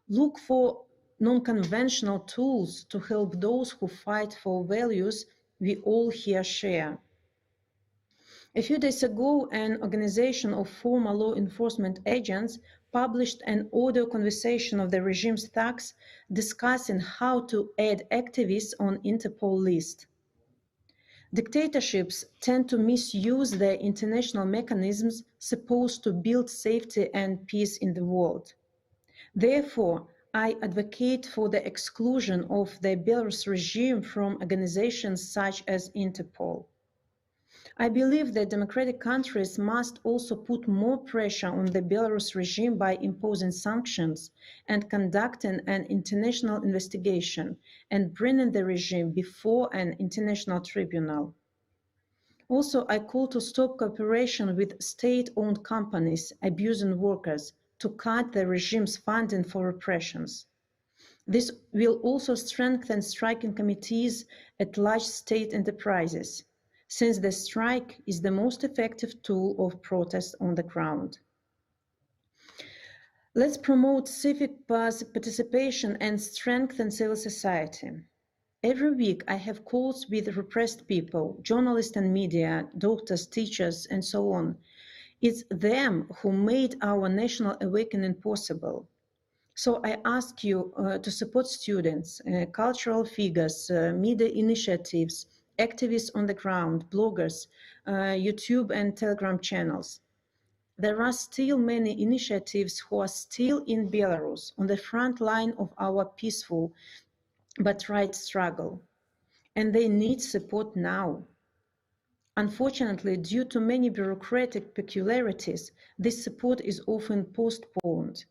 Look for non-conventional tools to help those who fight for values we all here share. A few days ago, an organization of former law enforcement agents published an audio conversation of the regime's thugs discussing how to add activists on Interpol list. Dictatorships tend to misuse their international mechanisms supposed to build safety and peace in the world. Therefore, I advocate for the exclusion of the Belarus regime from organizations such as Interpol. I believe that democratic countries must also put more pressure on the Belarus regime by imposing sanctions and conducting an international investigation and bringing the regime before an international tribunal. Also, I call to stop cooperation with state-owned companies abusing workers to cut the regime's funding for repressions. This will also strengthen striking committees at large state enterprises, since the strike is the most effective tool of protest on the ground. Let's promote civic participation and strengthen civil society. Every week I have calls with repressed people, journalists and media, doctors, teachers, and so on. It's them who made our national awakening possible. So I ask you to support students, cultural figures, media initiatives, activists on the ground, bloggers, YouTube and Telegram channels. There are still many initiatives who are still in Belarus on the front line of our peaceful but right struggle, and they need support now. Unfortunately, due to many bureaucratic peculiarities, this support is often postponed.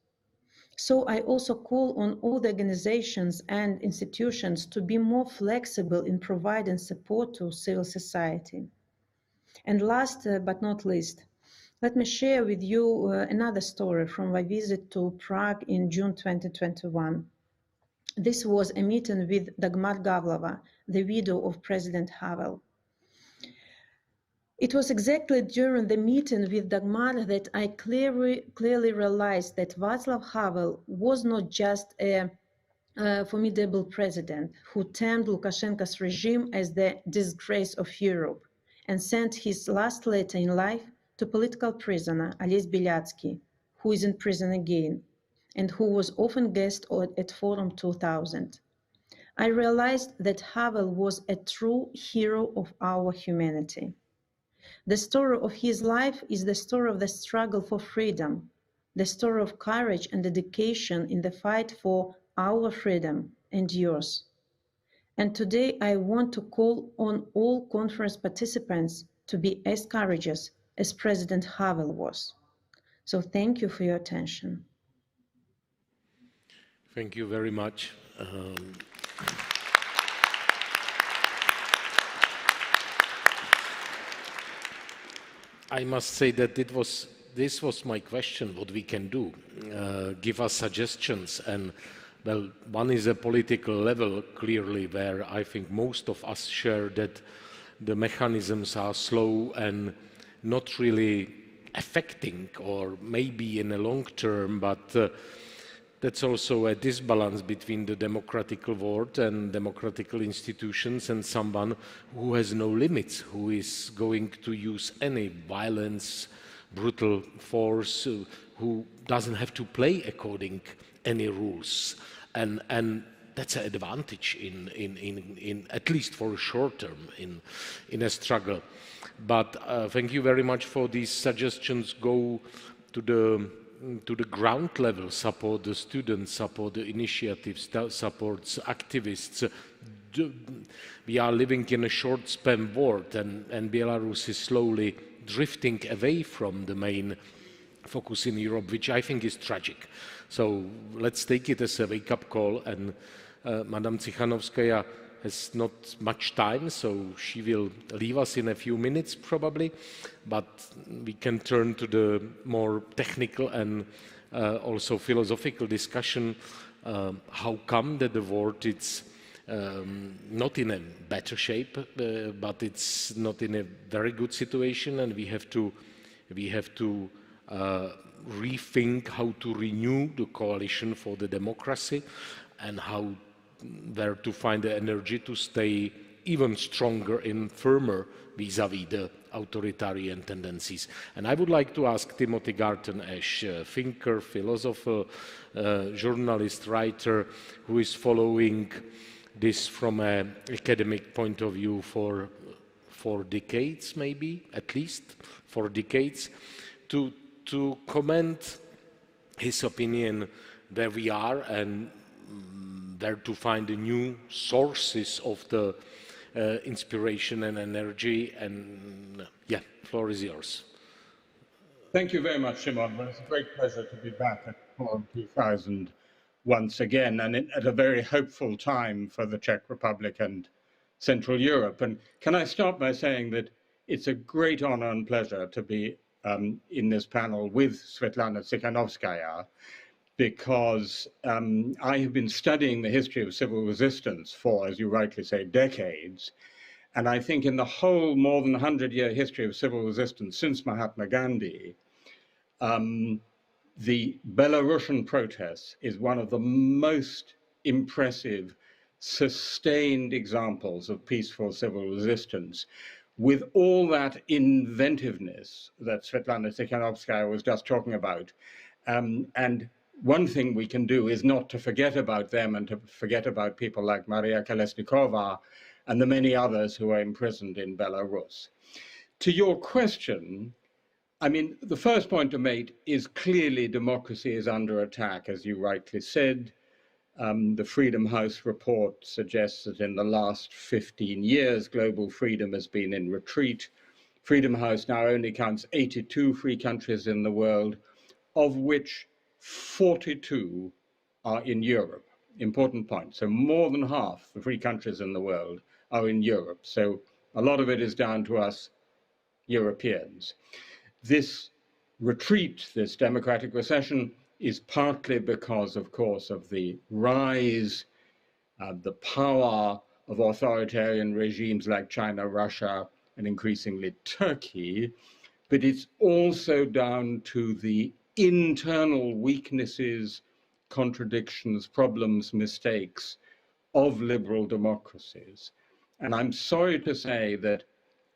So I also call on all the organizations and institutions to be more flexible in providing support to civil society. And last but not least, let me share with you another story from my visit to Prague in June 2021. This was a meeting with Dagmar Gavlova, the widow of President Havel. It was exactly during the meeting with Dagmar that I clearly realized that Václav Havel was not just a formidable president who termed Lukashenko's regime as the disgrace of Europe and sent his last letter in life to political prisoner Ales Belyatsky, who is in prison again, and who was often guest at Forum 2000. I realized that Havel was a true hero of our humanity. The story of his life is the story of the struggle for freedom, the story of courage and dedication in the fight for our freedom and yours. And today I want to call on all conference participants to be as courageous as President Havel was. So thank you for your attention. Thank you very much. I must say that this was my question, what we can do. Give us suggestions. And, well, one is a political level, clearly, where I think most of us share that the mechanisms are slow and not really affecting, or maybe in the long term, but that's also a disbalance between the democratical world and democratical institutions and someone who has no limits, who is going to use any violence, brutal force, who doesn't have to play according any rules. And that's an advantage in at least for a short term in a struggle. But thank you very much for these suggestions. Go to the ground level, support the students, support the initiatives, supports activists. We are living in a short span world, and Belarus is slowly drifting away from the main focus in Europe, which I think is tragic. So let's take it as a wake-up call, and Madam Tsikhanovskaya has not much time, so she will leave us in a few minutes probably, but we can turn to the more technical and also philosophical discussion. How come that the world is not in a better shape, but it's not in a very good situation, and we have to rethink how to renew the coalition for the democracy, and where to find the energy to stay even stronger and firmer vis-à-vis the authoritarian tendencies. And I would like to ask Timothy Garton, a thinker, philosopher, journalist, writer, who is following this from an academic point of view for decades, maybe, at least 4 decades, to comment his opinion where we are and where to find the new sources of the inspiration and energy. And yeah, floor is yours. Thank you very much, Shimon. Well, it's a great pleasure to be back at Forum 2000 once again, and at a very hopeful time for the Czech Republic and Central Europe. And can I start by saying that it's a great honor and pleasure to be in this panel with Svetlana Tsikhanovskaya, because I have been studying the history of civil resistance for, as you rightly say, decades. And I think in the whole more than 100-year history of civil resistance since Mahatma Gandhi, the Belarusian protest is one of the most impressive, sustained examples of peaceful civil resistance, with all that inventiveness that Svetlana Tsikhanovskaya was just talking about. And one thing we can do is not to forget about them and to forget about people like Maria Kolesnikova and the many others who are imprisoned in Belarus. To your question, I mean, the first point to make is clearly democracy is under attack, as you rightly said. The Freedom House report suggests that in the last 15 years, global freedom has been in retreat. Freedom House now only counts 82 free countries in the world, of which 42 are in Europe. Important point. So more than half the free countries in the world are in Europe. So a lot of it is down to us Europeans. This retreat, this democratic recession, is partly because, of course, of the rise, the power of authoritarian regimes like China, Russia, and increasingly Turkey, but it's also down to the internal weaknesses, contradictions, problems, mistakes of liberal democracies. And I'm sorry to say that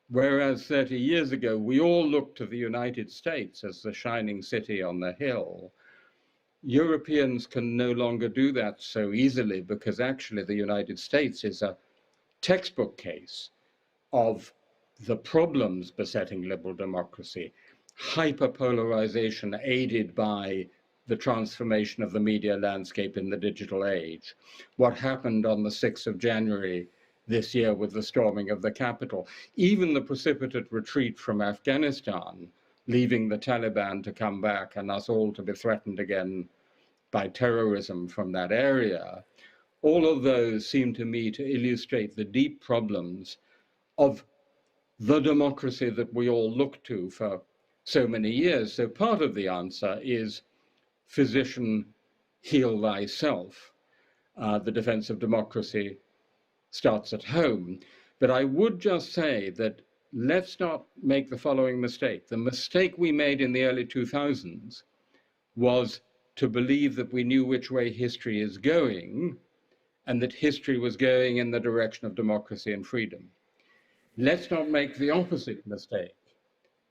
whereas 30 years ago we all looked to the United States as the shining city on the hill, Europeans can no longer do that so easily, because actually the United States is a textbook case of the problems besetting liberal democracy. Hyperpolarization aided by the transformation of the media landscape in the digital age. What happened on the 6th of January this year with the storming of the Capitol. Even the precipitate retreat from Afghanistan, leaving the Taliban to come back and us all to be threatened again by terrorism from that area. All of those seem to me to illustrate the deep problems of the democracy that we all look to for so many years. So part of the answer is physician, heal thyself. The defense of democracy starts at home. But I would just say that let's not make the following mistake. The mistake we made in the early 2000s was to believe that we knew which way history is going and that history was going in the direction of democracy and freedom. Let's not make the opposite mistake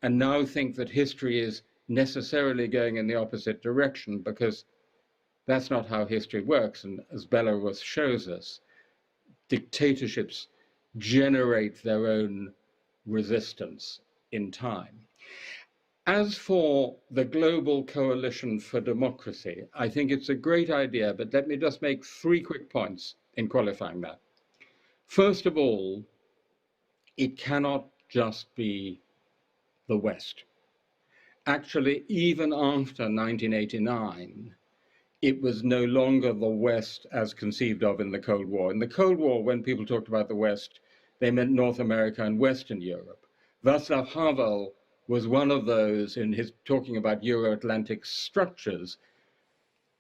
and now think that history is necessarily going in the opposite direction, because that's not how history works. And as Belarus shows us, dictatorships generate their own resistance in time. As for the Global Coalition for Democracy, I think it's a great idea, but let me just make 3 quick points in qualifying that. First of all, it cannot just be the West. Actually, even after 1989, it was no longer the West as conceived of in the Cold War. In the Cold War, when people talked about the West, they meant North America and Western Europe. Václav Havel was one of those, in his talking about Euro-Atlantic structures,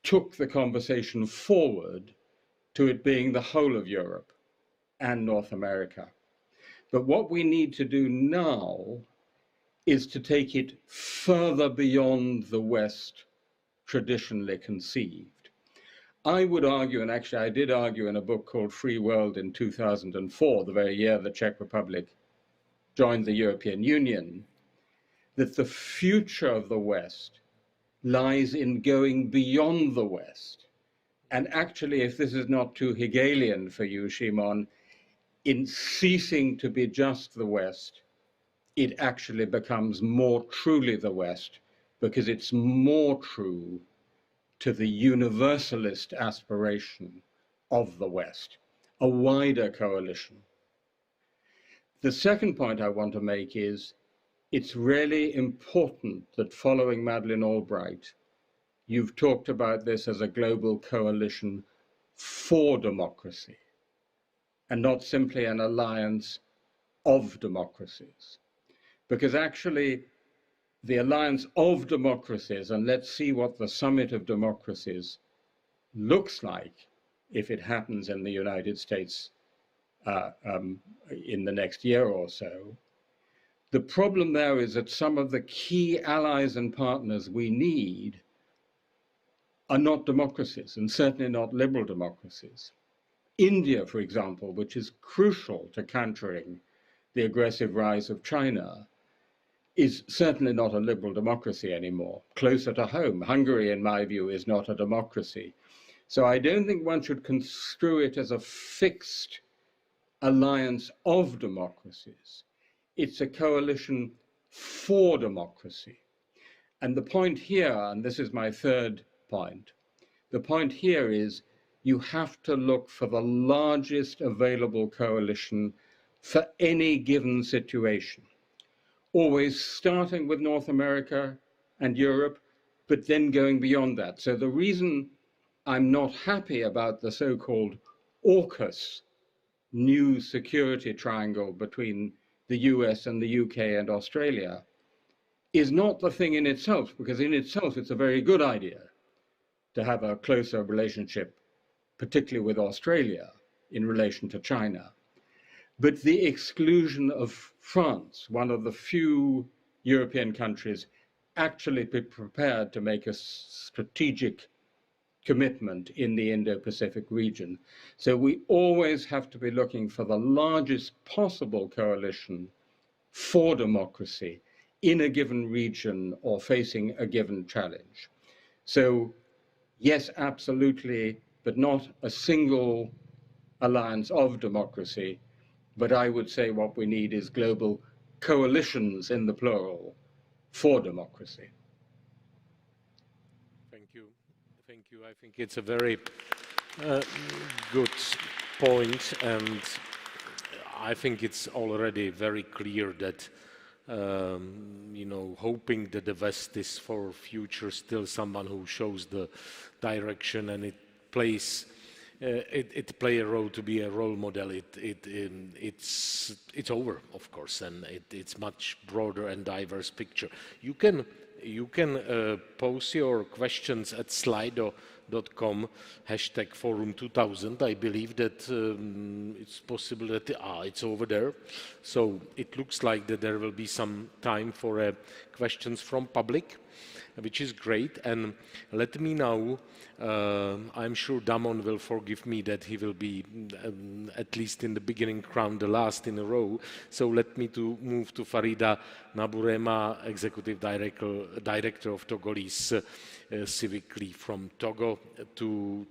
took the conversation forward to it being the whole of Europe and North America. But what we need to do now is to take it further beyond the West traditionally conceived. I would argue, and actually I did argue in a book called Free World in 2004, the very year the Czech Republic joined the European Union, that the future of the West lies in going beyond the West. And actually, if this is not too Hegelian for you, Shimon, in ceasing to be just the West, it actually becomes more truly the West, because it's more true to the universalist aspiration of the West, a wider coalition. The second point I want to make is it's really important that, following Madeleine Albright, you've talked about this as a global coalition for democracy and not simply an alliance of democracies. Because actually, the alliance of democracies, and let's see what the summit of democracies looks like if it happens in the United States in the next year or so. The problem there is that some of the key allies and partners we need are not democracies, and certainly not liberal democracies. India, for example, which is crucial to countering the aggressive rise of China, is certainly not a liberal democracy anymore. Closer to home, Hungary, in my view, is not a democracy. So I don't think one should construe it as a fixed alliance of democracies. It's a coalition for democracy. And the point here, and this is my third point, the point here is you have to look for the largest available coalition for any given situation. Always starting with North America and Europe, but then going beyond that. So the reason I'm not happy about the so-called AUKUS, new security triangle between the US and the UK and Australia, is not the thing in itself, because in itself it's a very good idea to have a closer relationship, particularly with Australia, in relation to China. But the exclusion of France, one of the few European countries actually prepared to make a strategic commitment in the Indo-Pacific region. So we always have to be looking for the largest possible coalition for democracy in a given region or facing a given challenge. So yes, absolutely, but not a single alliance of democracy. But I would say what we need is global coalitions, in the plural, for democracy. Thank you. Thank you. I think it's a very good point, and I think it's already very clear that you know, hoping that the West is for future still someone who shows the direction, and it plays it play a role to be a role model. It's it's over, of course, and it's much broader and diverse picture. You can post your questions at slido.com #forum2000. I believe that it's possible that it's over there. So it looks like that there will be some time for questions from public, which is great. And let me now, I'm sure Damon will forgive me that he will be, at least in the beginning round, the last in a row. So let me move to Farida Naburema, Executive Director of Togolese Civic League from Togo, to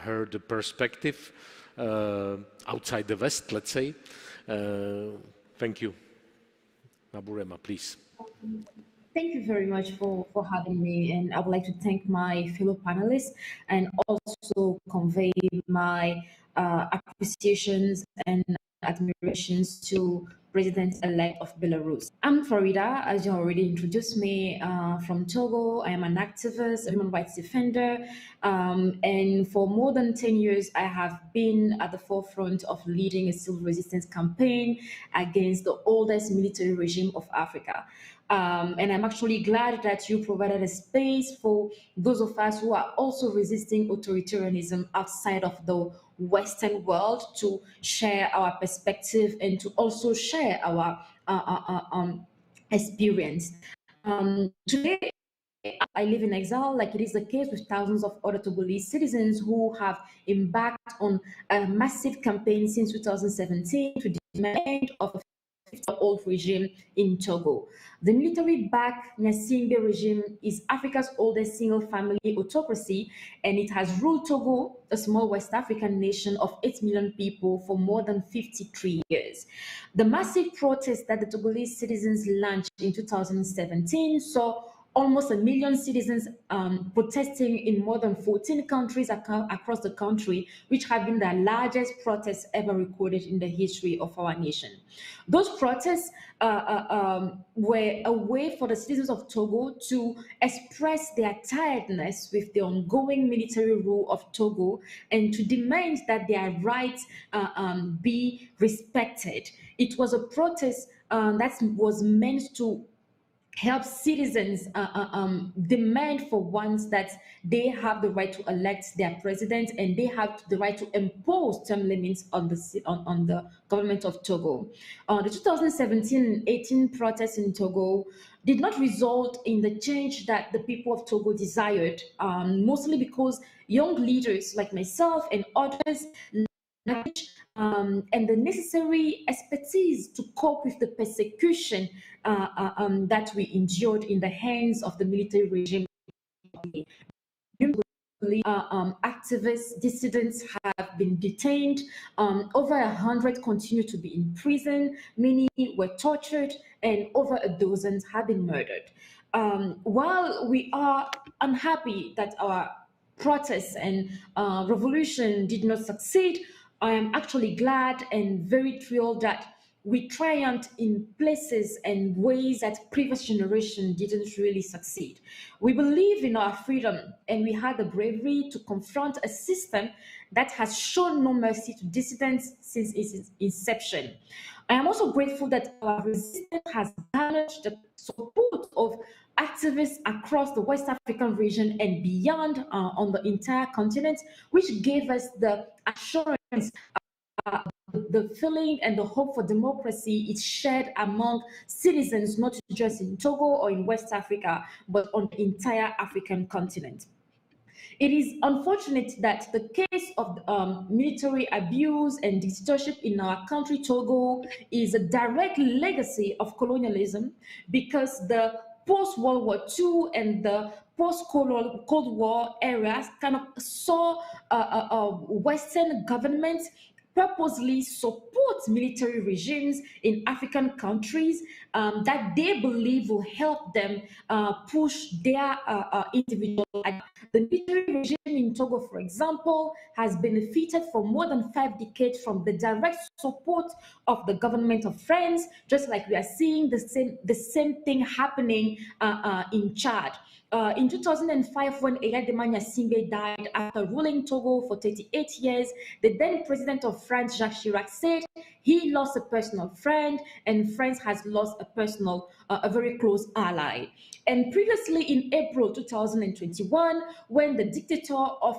her the perspective outside the West, let's say. Thank you. Naburema, please. Thank you very much for having me, and I would like to thank my fellow panelists and also convey my appreciations and admirations to President-elect of Belarus. I'm Farida, as you already introduced me, from Togo. I am an activist, a human rights defender, and for more than 10 years, I have been at the forefront of leading a civil resistance campaign against the oldest military regime of Africa. And I'm actually glad that you provided a space for those of us who are also resisting authoritarianism outside of the Western world to share our perspective and to also share our experience. Today, I live in exile, like it is the case with thousands of other Togolese citizens who have embarked on a massive campaign since 2017 to demand the end of a 50-year-old regime in Togo. The military-backed Nyasimbe regime is Africa's oldest single-family autocracy, and it has ruled Togo, a small West African nation of 8 million people, for more than 53 years. The massive protest that the Togolese citizens launched in 2017 saw almost 1 million citizens protesting in more than 14 countries across the country, which have been the largest protests ever recorded in the history of our nation. Those protests were a way for the citizens of Togo to express their tiredness with the ongoing military rule of Togo and to demand that their rights be respected. It was a protest that was meant to help citizens demand for once that they have the right to elect their president and they have the right to impose term limits on the government of Togo. The 2017-18 protests in Togo did not result in the change that the people of Togo desired, mostly because young leaders like myself and others and the necessary expertise to cope with the persecution that we endured in the hands of the military regime. Activists, dissidents have been detained. Over 100 continue to be in prison. Many were tortured, and over a dozen have been murdered. While we are unhappy that our protests and revolution did not succeed, I am actually glad and very thrilled that we triumphed in places and ways that previous generation didn't really succeed. We believe in our freedom, and we had the bravery to confront a system that has shown no mercy to dissidents since its inception. I am also grateful that our resistance has garnered the support of activists across the West African region and beyond on the entire continent, which gave us the assurance the feeling and the hope for democracy is shared among citizens, not just in Togo or in West Africa, but on the entire African continent. It is unfortunate that the case of military abuse and dictatorship in our country, Togo, is a direct legacy of colonialism, because the post-World War II and the post-Cold War eras kind of saw Western governments purposely support military regimes in African countries that they believe will help them push their individual. The military regime in Togo, for example, has benefited for more than 5 decades from the direct support of the government of France, just like we are seeing the same thing happening in Chad. In 2005, when Eyadema Singbe died after ruling Togo for 38 years, the then president of France, Jacques Chirac, said he lost a personal friend and France has lost a very close ally. And previously in April 2021, when the dictator of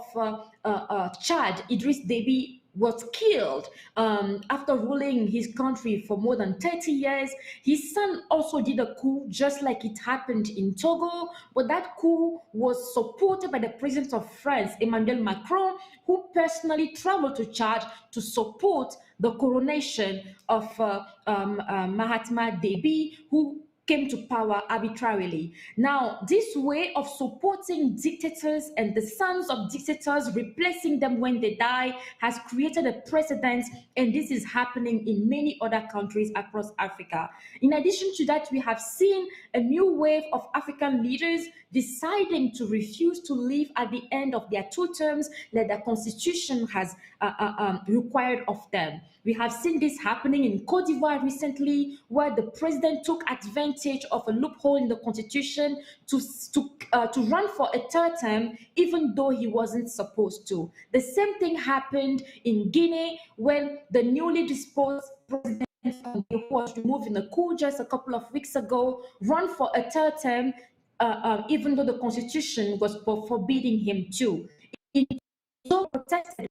Chad, Idriss Déby, was killed after ruling his country for more than 30 years. His son also did a coup, just like it happened in Togo, but that coup was supported by the president of France, Emmanuel Macron, who personally traveled to Chad to support the coronation of Mahatma Déby, who came to power arbitrarily. Now, this way of supporting dictators and the sons of dictators, replacing them when they die, has created a precedent, and this is happening in many other countries across Africa. In addition to that, we have seen a new wave of African leaders deciding to refuse to live at the end of their 2 terms that the constitution has required of them. We have seen this happening in Côte d'Ivoire recently, where the president took advantage of a loophole in the constitution to run for a 3rd term, even though he wasn't supposed to. The same thing happened in Guinea when the newly disposed president who was removed in a coup just a couple of weeks ago run for a 3rd term, even though the constitution was forbidding him to. He so protested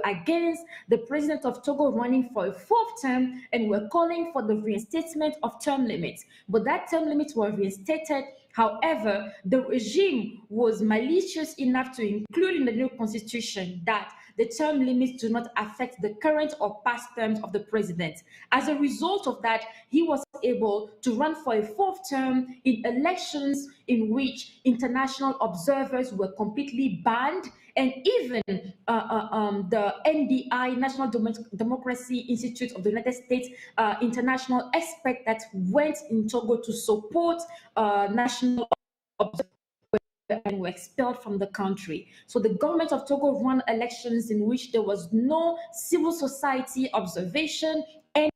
against the president of Togo running for a 4th term, and we're calling for the reinstatement of term limits. But that term limits were reinstated. However, the regime was malicious enough to include in the new constitution that the term limits do not affect the current or past terms of the president. As a result of that, he was able to run for a 4th term in elections in which international observers were completely banned, and even the NDI, National Democracy Institute of the United States, international expert that went in Togo to support national observers and were expelled from the country. So the government of Togo ran elections in which there was no civil society observation and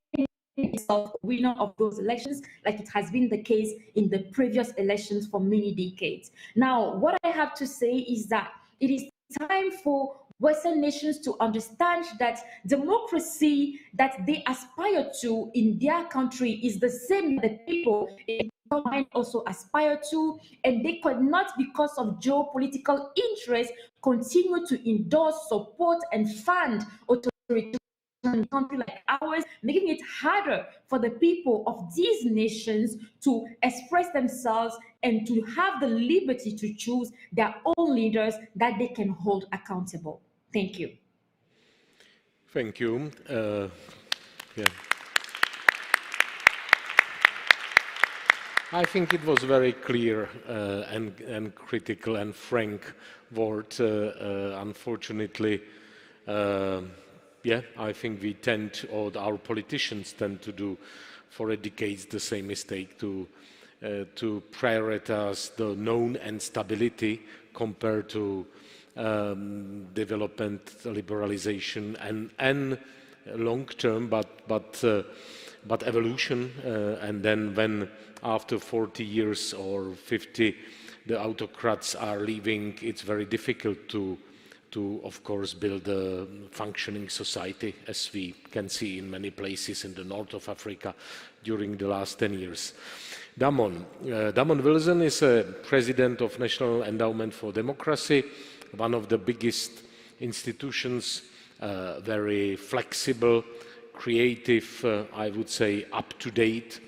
winner of those elections, like it has been the case in the previous elections for many decades. Now, what I have to say is that it is time for Western nations to understand that democracy that they aspire to in their country is the same that the people in mind also aspire to, and they could not, because of geopolitical interests, continue to endorse, support, and fund authoritarian in a country like ours, making it harder for the people of these nations to express themselves and to have the liberty to choose their own leaders that they can hold accountable. Thank you. Thank you. Yeah. I think it was very clear and critical and frank word. Unfortunately, yeah, I think we tend, or our politicians tend to do for decades the same mistake, to prioritize the known and stability compared to development, liberalization, and long-term, but evolution. And then when after 40 years or 50, the autocrats are leaving, it's very difficult to of course, build a functioning society, as we can see in many places in the north of Africa during the last 10 years. Damon Wilson is a president of National Endowment for Democracy, one of the biggest institutions, very flexible, creative, I would say up-to-date,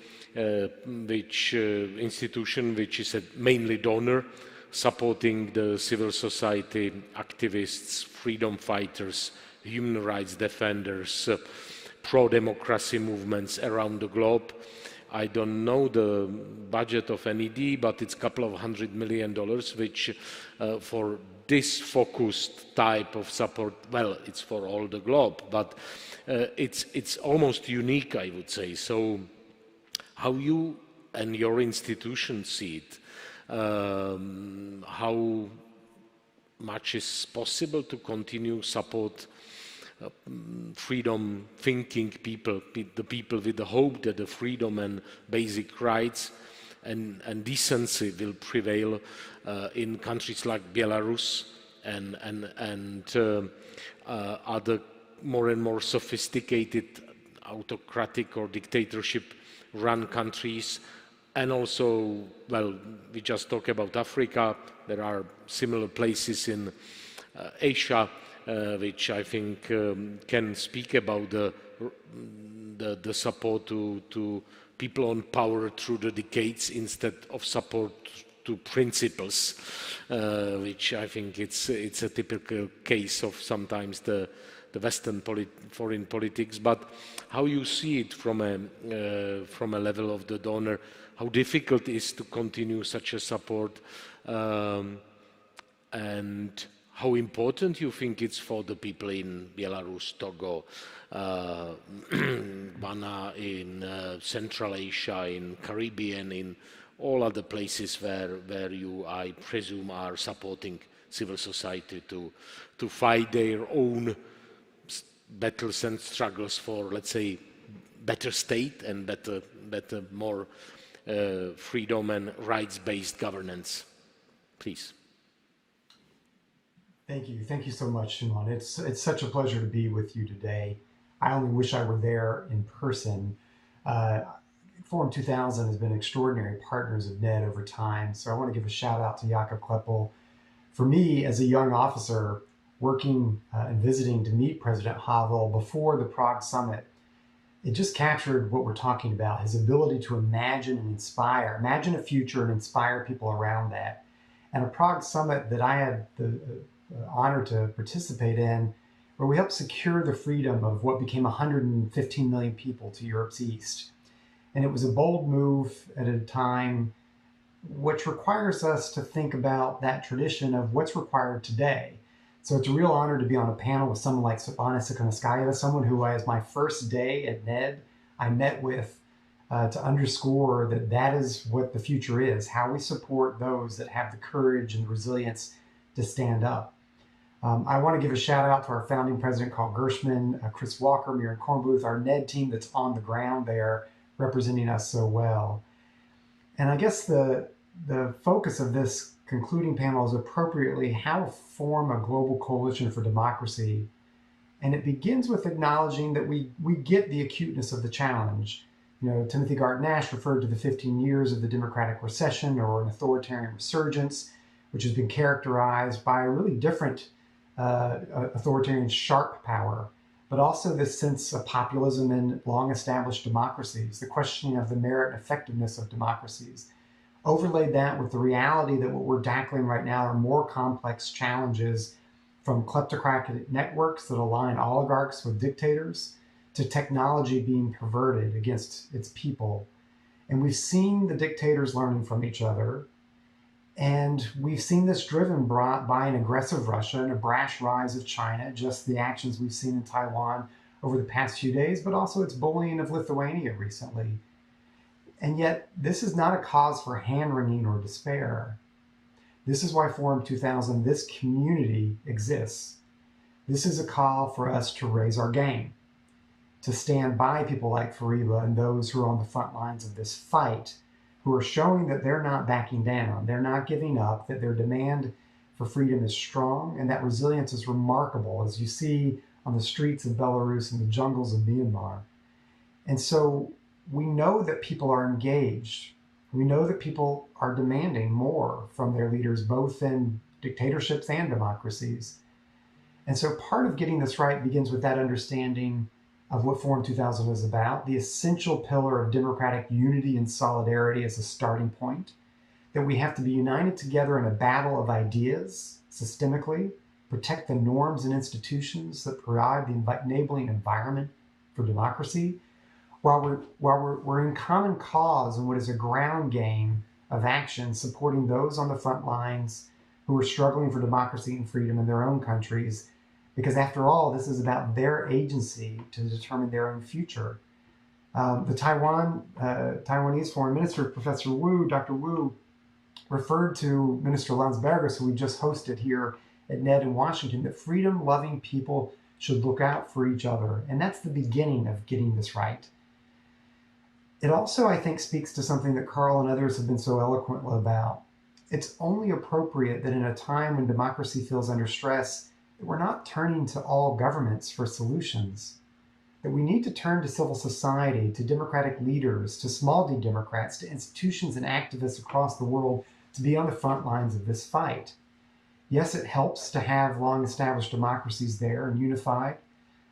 institution which is a mainly donor, supporting the civil society activists, freedom fighters, human rights defenders, pro-democracy movements around the globe. I don't know the budget of NED, but it's a couple of $100 million, which for this focused type of support, well, it's for all the globe, but it's almost unique, I would say. So how you and your institution see it? How much is possible to continue support freedom thinking people, the people with the hope that the freedom and basic rights and decency will prevail in countries like Belarus and other more and more sophisticated autocratic or dictatorship-run countries. And also, well, we just talk about Africa. There are similar places in Asia, which I think can speak about the support to people on power through the decades instead of support to principles, which I think it's a typical case of sometimes the Western foreign politics. But how you see it from a level of the donor, how difficult it is to continue such a support, and how important you think it's for the people in Belarus, Togo, Ghana, in Central Asia, in Caribbean, in all other places where you, I presume, are supporting civil society to fight their own battles and struggles for, let's say, better state and better more freedom and rights-based governance. Please. Thank you so much, Shimon. It's such a pleasure to be with you today. I only wish I were there in person. Forum 2000 has been extraordinary partners of NED over time, so I want to give a shout out to Jakob Kleppel. For me, as a young officer working and visiting to meet President Havel before the Prague summit, it just captured what we're talking about, his ability to imagine and inspire, imagine a future and inspire people around that. And a Prague summit that I had the honor to participate in, where we helped secure the freedom of what became 115 million people to Europe's east. And it was a bold move at a time which requires us to think about that tradition of what's required today. So it's a real honor to be on a panel with someone like Svetlana Tsikhanouskaya, someone who, as my first day at NED, I met with to underscore that that is what the future is, how we support those that have the courage and the resilience to stand up. I want to give a shout out to our founding president, Carl Gershman, Chris Walker, Miriam Kornbluth, our NED team that's on the ground there representing us so well. And I guess the focus of this concluding panel is appropriately how to form a global coalition for democracy. And it begins with acknowledging that we get the acuteness of the challenge. You know, Timothy Garton-Ash referred to the 15 years of the democratic recession or an authoritarian resurgence, which has been characterized by a really different authoritarian sharp power, but also this sense of populism in long-established democracies, the questioning of the merit and effectiveness of democracies. Overlaid that with the reality that what we're tackling right now are more complex challenges, from kleptocratic networks that align oligarchs with dictators to technology being perverted against its people. And we've seen the dictators learning from each other. And we've seen this driven by an aggressive Russia and a brash rise of China, just the actions we've seen in Taiwan over the past few days, but also its bullying of Lithuania recently. And yet, this is not a cause for hand-wringing or despair. This is why Forum 2000, this community, exists. This is a call for us to raise our game, to stand by people like Fariba and those who are on the front lines of this fight, who are showing that they're not backing down, they're not giving up, that their demand for freedom is strong, and that resilience is remarkable, as you see on the streets of Belarus and the jungles of Myanmar. And so we know that people are engaged. We know that people are demanding more from their leaders, both in dictatorships and democracies. And so part of getting this right begins with that understanding of what Forum 2000 is about, the essential pillar of democratic unity and solidarity as a starting point, that we have to be united together in a battle of ideas, systemically, protect the norms and institutions that provide the enabling environment for democracy, while we're in common cause in what is a ground game of action, supporting those on the front lines who are struggling for democracy and freedom in their own countries. Because after all, this is about their agency to determine their own future. The Taiwanese Foreign Minister, Professor Wu, Dr. Wu, referred to Minister Landsbergis, who we just hosted here at NED in Washington, that freedom-loving people should look out for each other. And that's the beginning of getting this right. It also, I think, speaks to something that Carl and others have been so eloquent about. It's only appropriate that in a time when democracy feels under stress, that we're not turning to all governments for solutions, that we need to turn to civil society, to democratic leaders, to small d Democrats, to institutions and activists across the world to be on the front lines of this fight. Yes, it helps to have long-established democracies there and unified.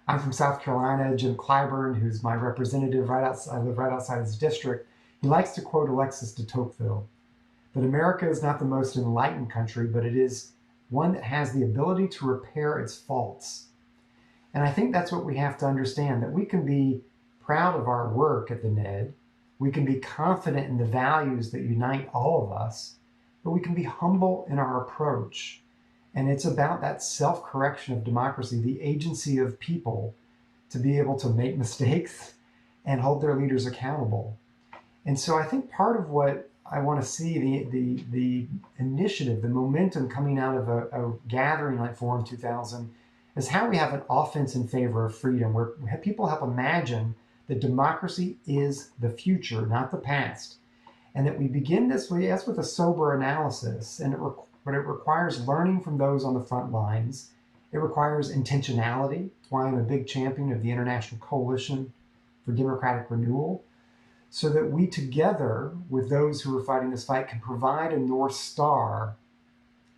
I'm from South Carolina. Jim Clyburn, who's my representative, I live right outside his district, he likes to quote Alexis de Tocqueville, that America is not the most enlightened country, but it is one that has the ability to repair its faults. And I think that's what we have to understand, that we can be proud of our work at the NED, we can be confident in the values that unite all of us, but we can be humble in our approach. And it's about that self-correction of democracy, the agency of people to be able to make mistakes and hold their leaders accountable. And so I think part of what I want to see, the initiative, the momentum coming out of a gathering like Forum 2000, is how we have an offense in favor of freedom, where people help imagine that democracy is the future, not the past. And that we begin this with a sober analysis, but it requires learning from those on the front lines. It requires intentionality. That's why I'm a big champion of the International Coalition for Democratic Renewal, so that we together with those who are fighting this fight can provide a North Star,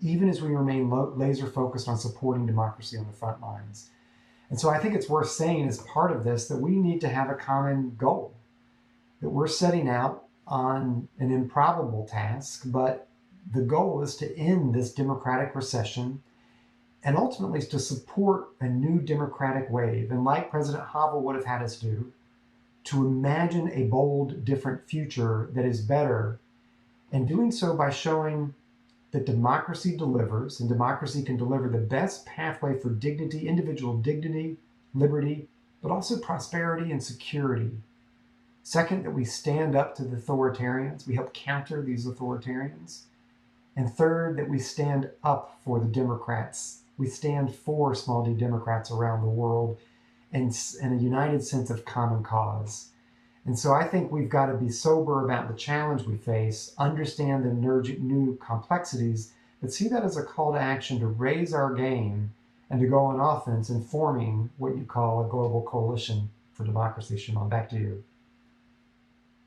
even as we remain laser focused on supporting democracy on the front lines. And so I think it's worth saying as part of this that we need to have a common goal, that we're setting out on an improbable task, but the goal is to end this democratic recession and ultimately to support a new democratic wave. And like President Havel would have had us do, to imagine a bold, different future that is better, and doing so by showing that democracy delivers, and democracy can deliver the best pathway for dignity, individual dignity, liberty, but also prosperity and security. Second, that we stand up to the authoritarians. We help counter these authoritarians. And third, that we stand up for the Democrats. We stand for small d Democrats around the world in a united sense of common cause. And so I think we've got to be sober about the challenge we face, understand the new complexities, but see that as a call to action to raise our game and to go on offense in forming what you call a global coalition for democracy. Shimon, back to you.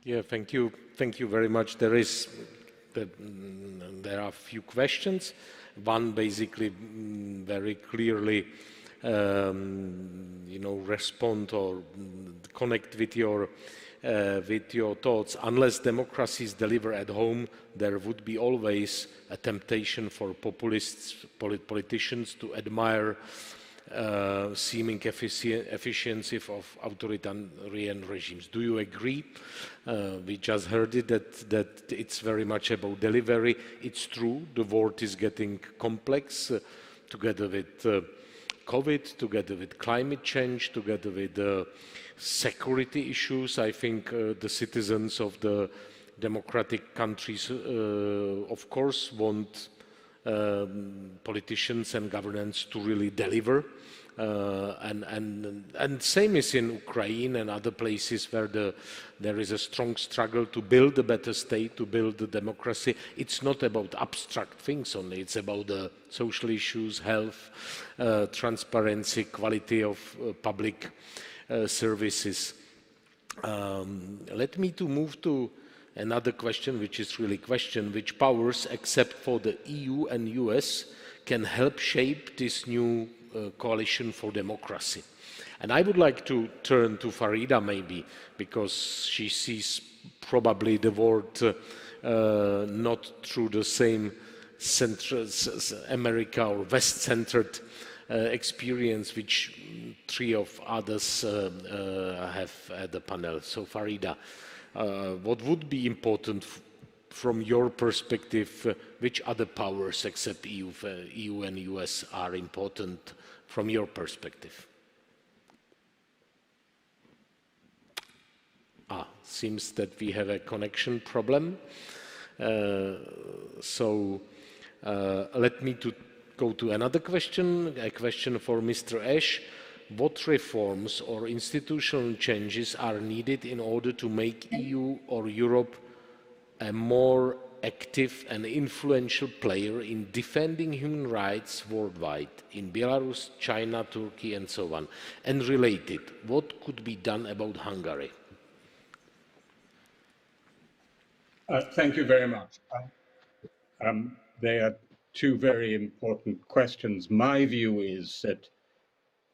Yeah, thank you. Thank you very much. There are a few questions. One basically very clearly, respond or connect with your thoughts. Unless democracies deliver at home, there would be always a temptation for politicians to admire seeming efficiency of authoritarian regimes. Do you agree? We just heard it, that it's very much about delivery. It's true, the world is getting complex together with COVID, together with climate change, together with security issues. I think the citizens of the democratic countries, of course, want politicians and governments to really deliver, and same is in Ukraine and other places where there is a strong struggle to build a better state, to build the democracy. It's not about abstract things only, it's about the social issues, health, transparency, quality of public services. Let me move to another question, which is really a question: which powers, except for the EU and US, can help shape this new coalition for democracy? And I would like to turn to Farida maybe, because she sees probably the world not through the same America or West-centered experience which three of others have at the panel. So Farida, what would be important from your perspective? Which other powers except EU and US are important from your perspective? Seems that we have a connection problem. So let me go to another question, a question for Mr. Ash. what reforms or institutional changes are needed in order to make EU or Europe a more active and influential player in defending human rights worldwide, in Belarus, China, Turkey, and so on? And related, what could be done about Hungary? Thank you very much. They are two very important questions. My view is that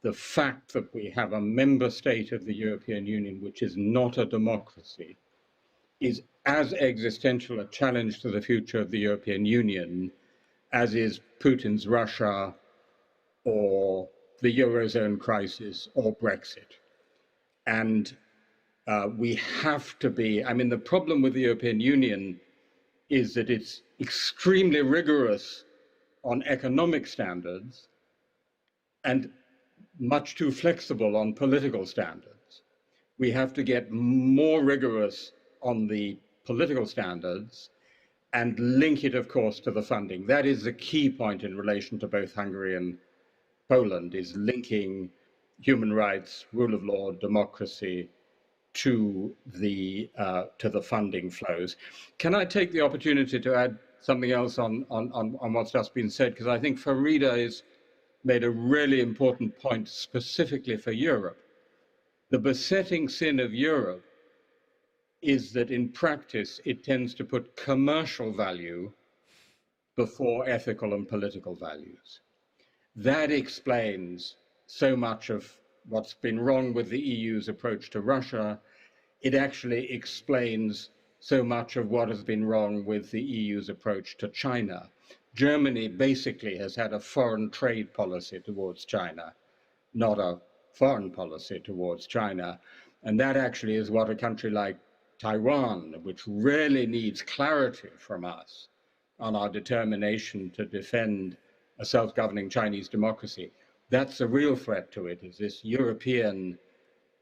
the fact that we have a member state of the European Union which is not a democracy is as existential a challenge to the future of the European Union as is Putin's Russia or the Eurozone crisis or Brexit. And we have to be, I mean, the problem with the European Union is that it's extremely rigorous on economic standards and much too flexible on political standards. We have to get more rigorous on the political standards and link it, of course, to the funding. That is the key point in relation to both Hungary and Poland, is linking human rights, rule of law, democracy to the funding flows. Can I take the opportunity to add something else on what's just been said? Because I think Farida has made a really important point specifically for Europe. The besetting sin of Europe is that in practice it tends to put commercial value before ethical and political values. That explains so much of what's been wrong with the EU's approach to Russia. It actually explains so much of what has been wrong with the EU's approach to China. Germany basically has had a foreign trade policy towards China, not a foreign policy towards China. And that actually is what a country like Taiwan, which really needs clarity from us on our determination to defend a self-governing Chinese democracy, that's a real threat to it, is this European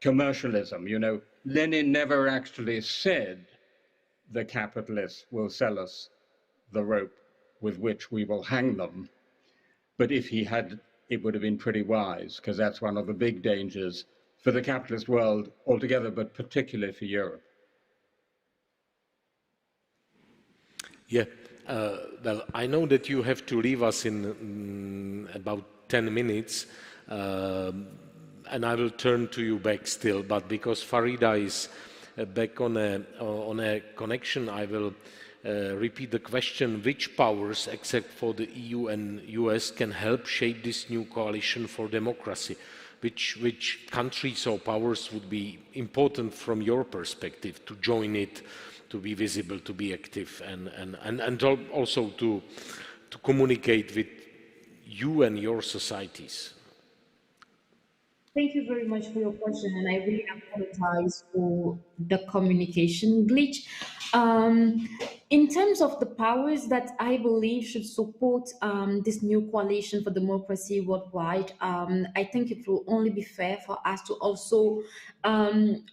commercialism. You know, Lenin never actually said the capitalists will sell us the rope with which we will hang them. But if he had, it would have been pretty wise, because that's one of the big dangers for the capitalist world altogether, but particularly for Europe. Yeah, well, I know that you have to leave us in about 10 minutes, and I will turn to you back still, but because Farida is back on a connection, I will repeat the question: which powers, except for the EU and US, can help shape this new coalition for democracy? Which countries or powers would be important from your perspective to join it, to be visible, to be active, and also to communicate with you and your societies? Thank you very much for your question, and I really apologize for the communication glitch. In terms of the powers that I believe should support this new coalition for democracy worldwide, I think it will only be fair for us to also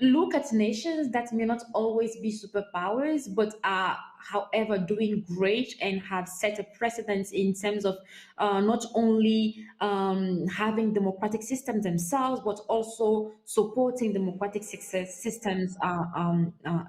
look at nations that may not always be superpowers, but are, however, doing great and have set a precedent in terms of not only having democratic systems themselves, but also supporting democratic systems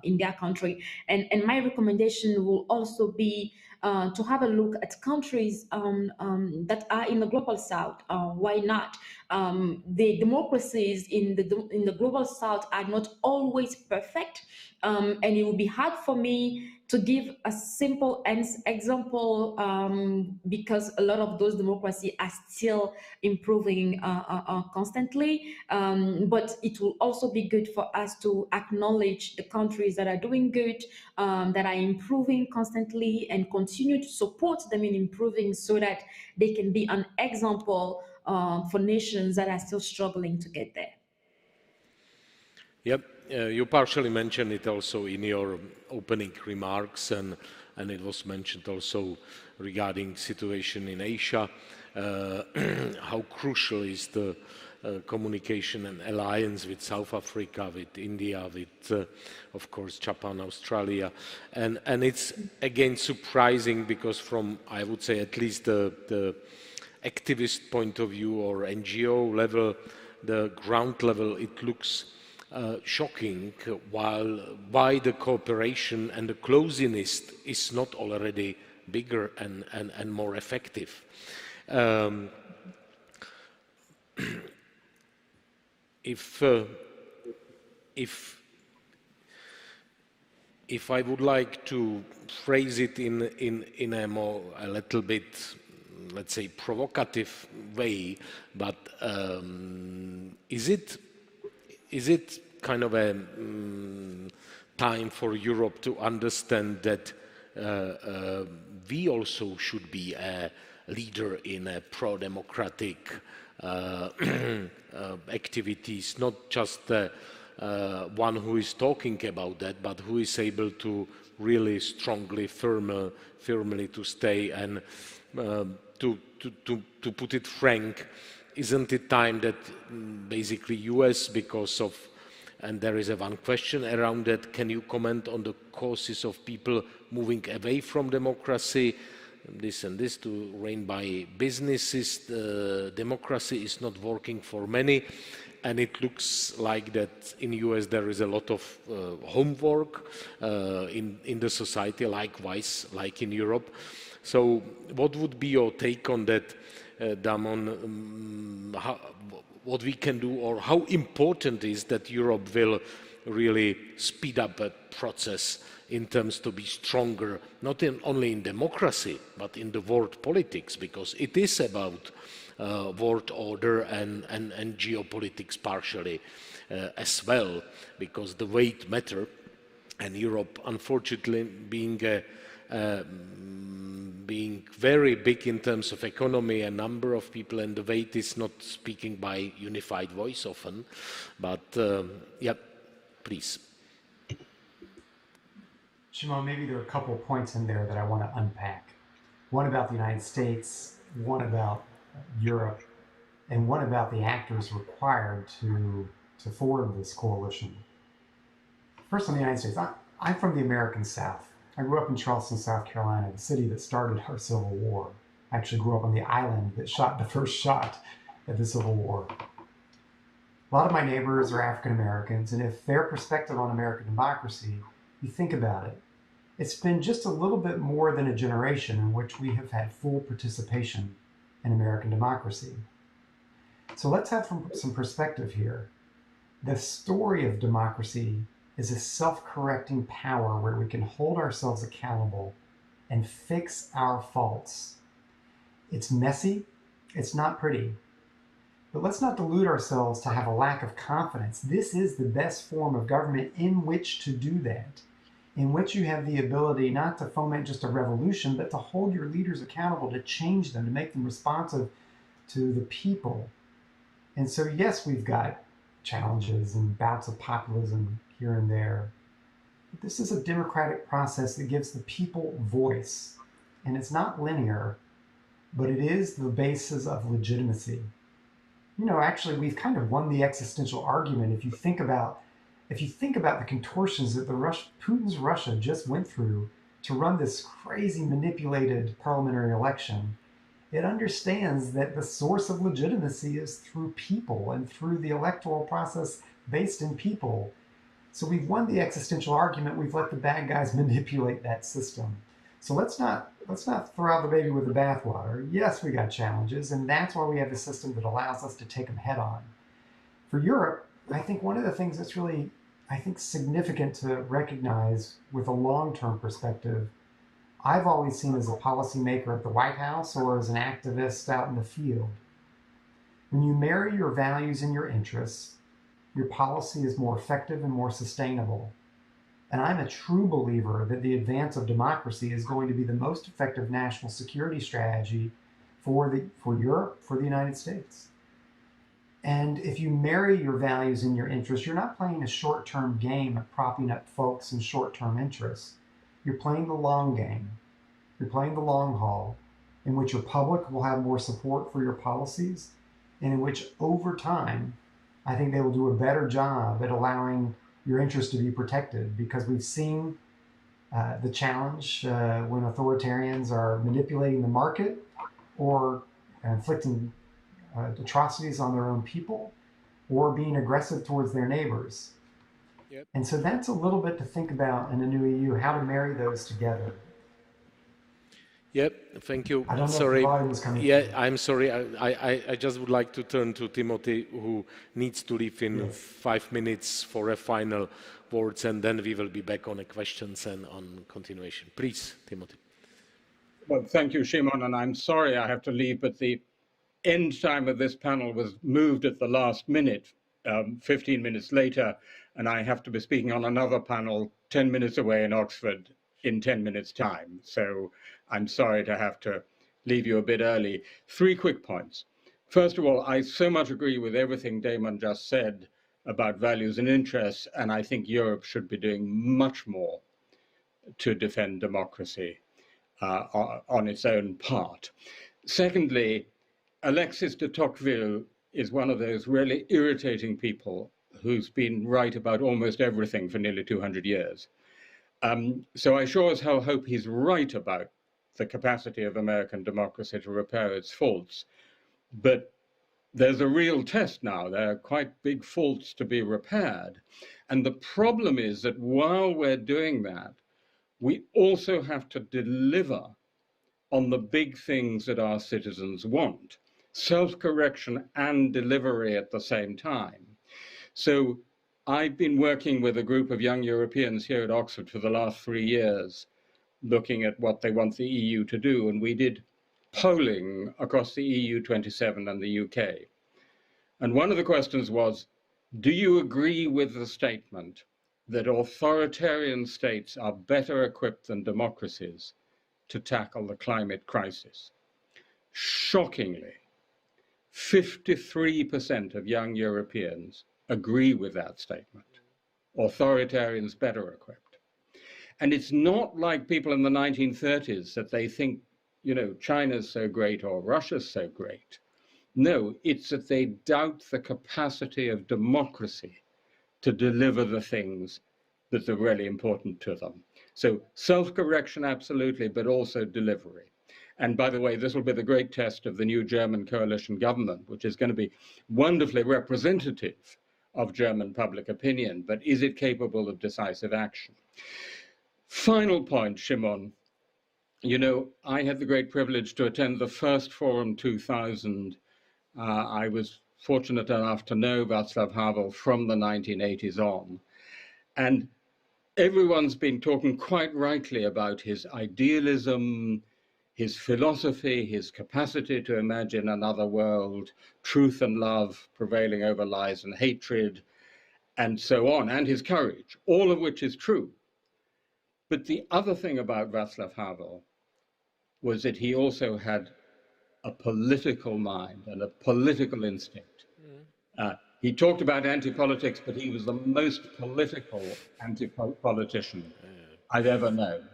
in their country. And my recommendation will also be to have a look at countries that are in the global south. Why not? The democracies in the global south are not always perfect, and it will be hard for me to give a simple example because a lot of those democracies are still improving constantly. But it will also be good for us to acknowledge the countries that are doing good, that are improving constantly, and continue to support them in improving so that they can be an example for nations that are still struggling to get there. Yep. You partially mentioned it also in your opening remarks, and it was mentioned also regarding situation in Asia, how crucial is the communication and alliance with South Africa, with India, with, of course, Japan, Australia. And it's, again, surprising because from, I would say, at least the activist point of view or NGO level, the ground level, it looks shocking, while why the cooperation and the closeness is not already bigger and more effective. If I would like to phrase it in a more, a little bit, let's say, provocative way, but is it kind of a time for Europe to understand that we also should be a leader in a pro-democratic activities, not just one who is talking about that, but who is able to really strongly, firmly to stay and to put it frank, isn't it time that basically US, because of, and there is a one question around that, can you comment on the causes of people moving away from democracy, this and this, to reign by businesses? Democracy is not working for many, and it looks like that in US there is a lot of homework in the society, likewise, like in Europe. So what would be your take on that, Damon? What we can do, or how important is that Europe will really speed up a process in terms to be stronger, not only in democracy, but in the world politics, because it is about world order and geopolitics partially as well, because the weight matter, and Europe, unfortunately, being very big in terms of economy and number of people, and the weight is not speaking by unified voice often. But yeah, please. Shimon, maybe there are a couple of points in there that I want to unpack. One about the United States, one about Europe, and one about the actors required to form this coalition. First on the United States, I'm from the American South. I grew up in Charleston, South Carolina, the city that started our Civil War. I actually grew up on the island that shot the first shot at the Civil War. A lot of my neighbors are African Americans, and if their perspective on American democracy, you think about it, it's been just a little bit more than a generation in which we have had full participation in American democracy. So let's have some perspective here. The story of democracy is a self-correcting power where we can hold ourselves accountable and fix our faults. It's messy, it's not pretty, but let's not delude ourselves to have a lack of confidence. This is the best form of government in which to do that, in which you have the ability not to foment just a revolution, but to hold your leaders accountable, to change them, to make them responsive to the people. And so yes, we've got challenges and bouts of populism here and there. But this is a democratic process that gives the people voice. And it's not linear, but it is the basis of legitimacy. You know, actually, we've kind of won the existential argument if you think about the contortions that Putin's Russia just went through to run this crazy manipulated parliamentary election. It understands that the source of legitimacy is through people and through the electoral process based in people. So we've won the existential argument. We've let the bad guys manipulate that system. So let's not throw out the baby with the bathwater. Yes, we got challenges, and that's why we have a system that allows us to take them head on. For Europe, I think one of the things that's really, significant to recognize with a long-term perspective, I've always seen as a policymaker at the White House or as an activist out in the field. When you marry your values and your interests, your policy is more effective and more sustainable. And I'm a true believer that the advance of democracy is going to be the most effective national security strategy for Europe, for the United States. And if you marry your values and your interests, you're not playing a short-term game of propping up folks in short-term interests. You're playing the long game. You're playing the long haul, in which your public will have more support for your policies, and in which over time, I think they will do a better job at allowing your interests to be protected, because we've seen the challenge when authoritarians are manipulating the market or inflicting atrocities on their own people. or being aggressive towards their neighbors. Yep. And so that's a little bit to think about in the new EU, how to marry those together. Yep, thank you. I don't know sorry. if the volume is coming Yeah, through. I'm sorry. I just would like to turn to Timothy, who needs to leave in 5 minutes for a final words, and then we will be back on the questions and on continuation. Please, Timothy. Well, thank you, Shimon, and I'm sorry I have to leave, but the end time of this panel was moved at the last minute, 15 minutes later, and I have to be speaking on another panel 10 minutes away in Oxford in 10 minutes' time. So I'm sorry to have to leave you a bit early. 3 quick points. First of all, I so much agree with everything Damon just said about values and interests, and I think Europe should be doing much more to defend democracy on its own part. Secondly, Alexis de Tocqueville is one of those really irritating people who's been right about almost everything for nearly 200 years. So I sure as hell hope he's right about the capacity of American democracy to repair its faults. But there's a real test now. There are quite big faults to be repaired. And the problem is that while we're doing that, we also have to deliver on the big things that our citizens want, self-correction and delivery at the same time. So I've been working with a group of young Europeans here at Oxford for the last 3 years, looking at what they want the EU to do, and we did polling across the EU 27 and the UK. And one of the questions was, do you agree with the statement that authoritarian states are better equipped than democracies to tackle the climate crisis? Shockingly, 53% of young Europeans agree with that statement. Authoritarians better equipped. And it's not like people in the 1930s that they think, you know, China's so great or Russia's so great. No, it's that they doubt the capacity of democracy to deliver the things that are really important to them. So self-correction, absolutely, but also delivery. And by the way, this will be the great test of the new German coalition government, which is going to be wonderfully representative of German public opinion, but is it capable of decisive action? Final point, Shimon. You know, I had the great privilege to attend the first Forum 2000. I was fortunate enough to know Václav Havel from the 1980s on. And everyone's been talking quite rightly about his idealism, his philosophy, his capacity to imagine another world, truth and love prevailing over lies and hatred, and so on, and his courage, all of which is true. But the other thing about Václav Havel was that he also had a political mind and a political instinct. He talked about anti-politics, but he was the most political anti-politician I've ever known.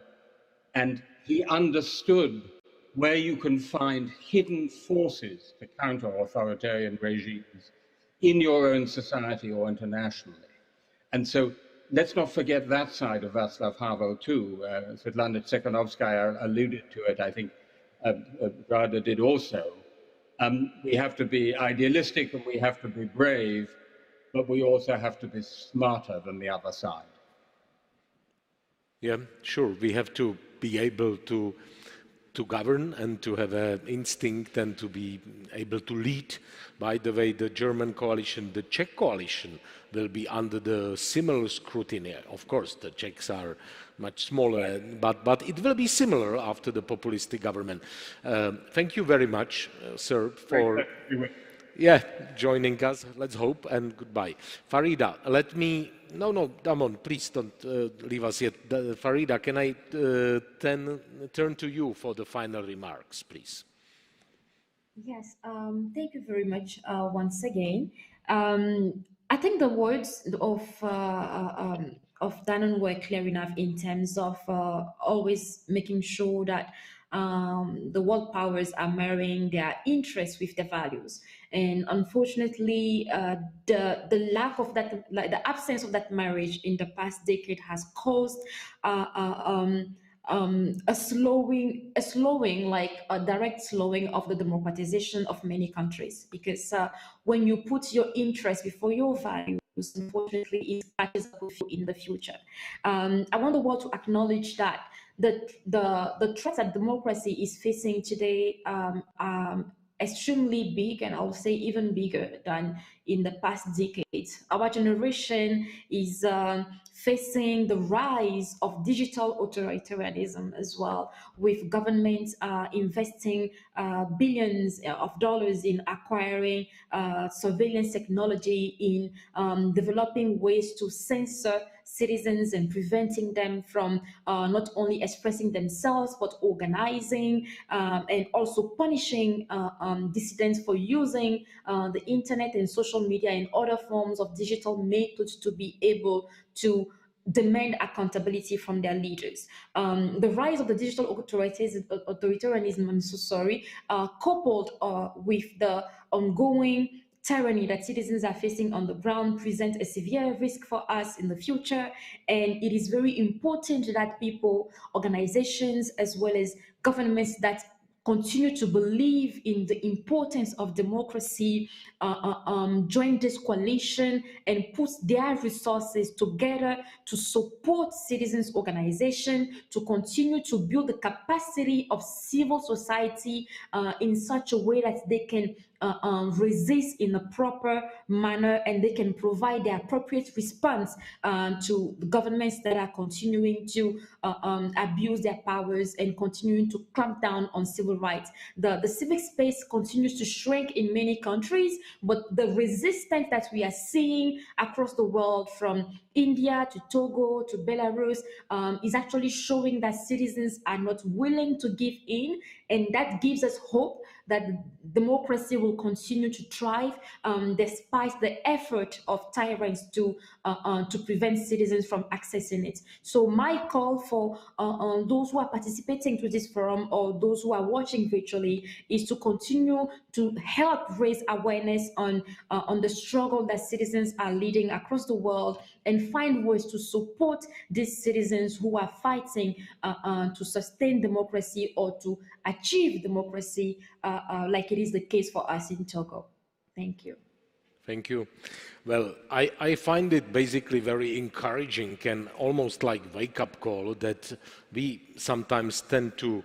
And he understood where you can find hidden forces to counter authoritarian regimes in your own society or internationally. And so let's not forget that side of Václav Havel too. Svetlana Tsikhanovskaya alluded to it, I think Rada did also. We have to be idealistic and we have to be brave, but we also have to be smarter than the other side. Yeah, sure. We have to be able to govern and to have an instinct and to be able to lead. By the way, the German coalition, the Czech coalition, will be under the similar scrutiny. Of course, the Czechs are much smaller, but it will be similar after the populistic government. Thank you very much, sir, for joining us. Let's hope, and goodbye. Farida, let me... No, Damon, please don't leave us yet. Farida, can I turn to you for the final remarks, please? Yes, thank you very much once again. I think the words of Danon were clear enough in terms of always making sure that the world powers are marrying their interests with their values. And unfortunately, the lack of that, like the absence of that marriage in the past decade has caused a slowing, like a direct slowing of the democratization of many countries. Because when you put your interest before your values, unfortunately, it catches up with you in the future. I want the world to acknowledge that the threats that democracy is facing today extremely big, and I'll say even bigger than in the past decades. Our generation is facing the rise of digital authoritarianism as well, with governments investing billions of dollars in acquiring surveillance technology, in developing ways to censor citizens and preventing them from not only expressing themselves but organizing, and also punishing dissidents for using the internet and social media and other forms of digital methods to be able to demand accountability from their leaders. The rise of the digital authoritarianism, I'm so sorry, coupled with the ongoing tyranny that citizens are facing on the ground, present a severe risk for us in the future. And it is very important that people, organizations, as well as governments that continue to believe in the importance of democracy, join this coalition and put their resources together to support citizens' organization, to continue to build the capacity of civil society in such a way that they can resist in a proper manner, and they can provide the appropriate response to the governments that are continuing to abuse their powers and continuing to clamp down on civil rights. The civic space continues to shrink in many countries, but the resistance that we are seeing across the world, from India to Togo to Belarus, is actually showing that citizens are not willing to give in, and that gives us hope that democracy will continue to thrive despite the effort of tyrants to prevent citizens from accessing it. So my call for those who are participating to this forum or those who are watching virtually is to continue to help raise awareness on the struggle that citizens are leading across the world, and find ways to support these citizens who are fighting to sustain democracy or to achieve democracy, like it is the case for us in Togo. Thank you. Thank you. Well, I find it basically very encouraging and almost like wake-up call that we sometimes tend to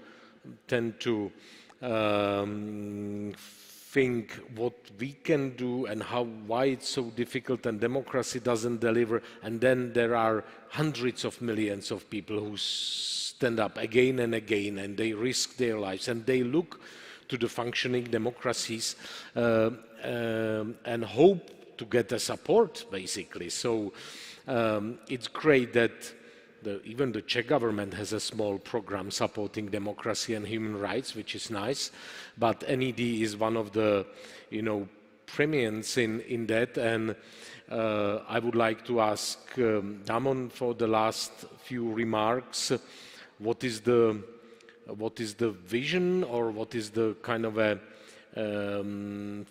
think what we can do and why it's so difficult and democracy doesn't deliver, and then there are hundreds of millions of people who stand up again and again, and they risk their lives, and they look to the functioning democracies and hope to get the support, basically. So it's great that even the Czech government has a small program supporting democracy and human rights, which is nice. But NED is one of the, premiums in that. And I would like to ask Damon for the last few remarks. What is the vision, or what is the kind of a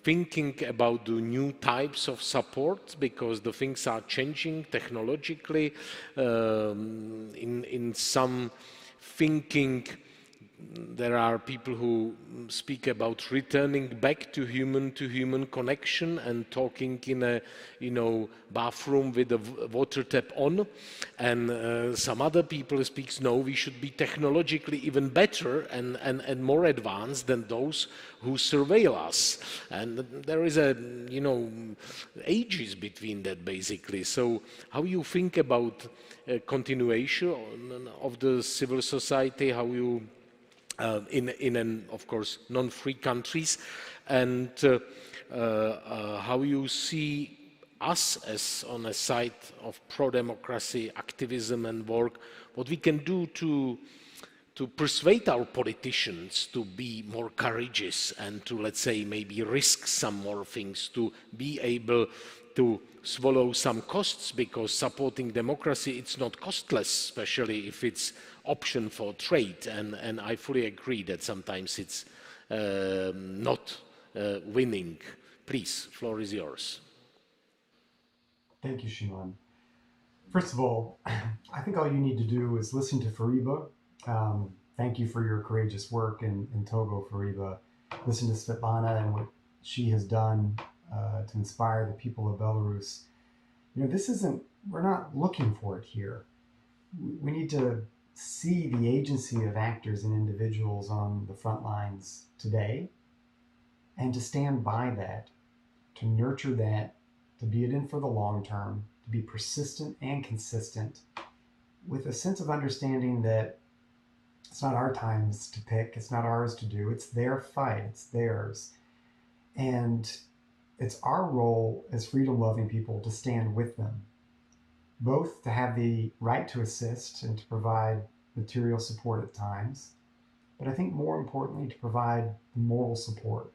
thinking about the new types of support, because the things are changing technologically. In some thinking, there are people who speak about returning back to human connection and talking in a bathroom with a water tap on, and some other people speak, no, we should be technologically even better and more advanced than those who surveil us, and there is ages between that, basically. So how you think about continuation of the civil society, how you in of course non-free countries, and how you see us as on a side of pro-democracy activism and work, what we can do to persuade our politicians to be more courageous and to, let's say, maybe risk some more things, to be able to swallow some costs, because supporting democracy, it's not costless, especially if it's option for trade, and I fully agree that sometimes it's not winning. Please, floor is yours. Thank you, Shimon. First of all, I think all you need to do is listen to Fariba Thank you for your courageous work in Togo, Fariba. Listen to Svetlana and what she has done to inspire the people of Belarus. You know, this isn't, we're not looking for it here. We need to see the agency of actors and individuals on the front lines today and to stand by that, to nurture that, to be it in for the long term, to be persistent and consistent with a sense of understanding that it's not our times to pick, it's not ours to do, it's their fight, it's theirs. And it's our role as freedom-loving people to stand with them, both to have the right to assist and to provide material support at times, but I think more importantly to provide the moral support,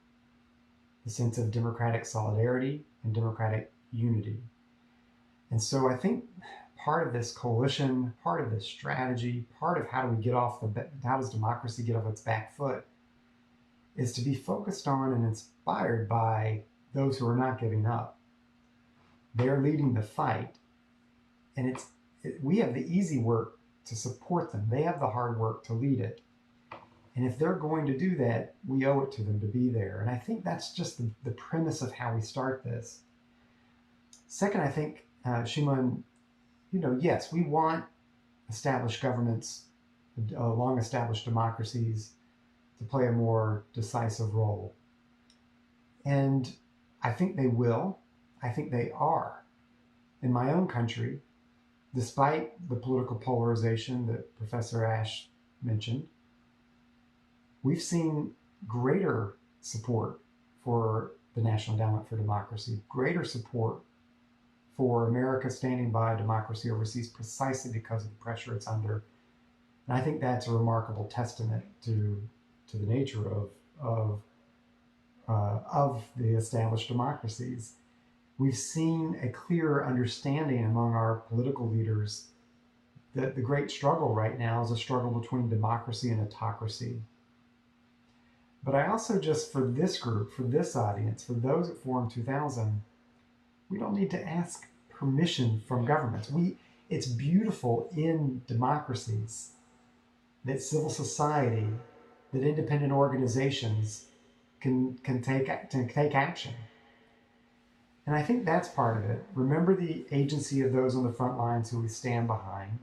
the sense of democratic solidarity and democratic unity. And so I think part of this coalition, part of this strategy, part of how does democracy get off its back foot, is to be focused on and inspired by those who are not giving up. They're leading the fight, and we have the easy work to support them. They have the hard work to lead it. And if they're going to do that, we owe it to them to be there. And I think that's just the premise of how we start this. Second, I think, Shimon, you know, yes, we want established governments, long-established democracies to play a more decisive role. And I think they will. I think they are. In my own country, despite the political polarization that Professor Ash mentioned, we've seen greater support for the National Endowment for Democracy, greater support for America standing by democracy overseas precisely because of the pressure it's under. And I think that's a remarkable testament to the nature of the established democracies. We've seen a clearer understanding among our political leaders that the great struggle right now is a struggle between democracy and autocracy. But I also just, for this group, for this audience, for those at Forum 2000, we don't need to ask permission from governments. It's beautiful in democracies that civil society, that independent organizations can take action. And I think that's part of it. Remember the agency of those on the front lines who we stand behind.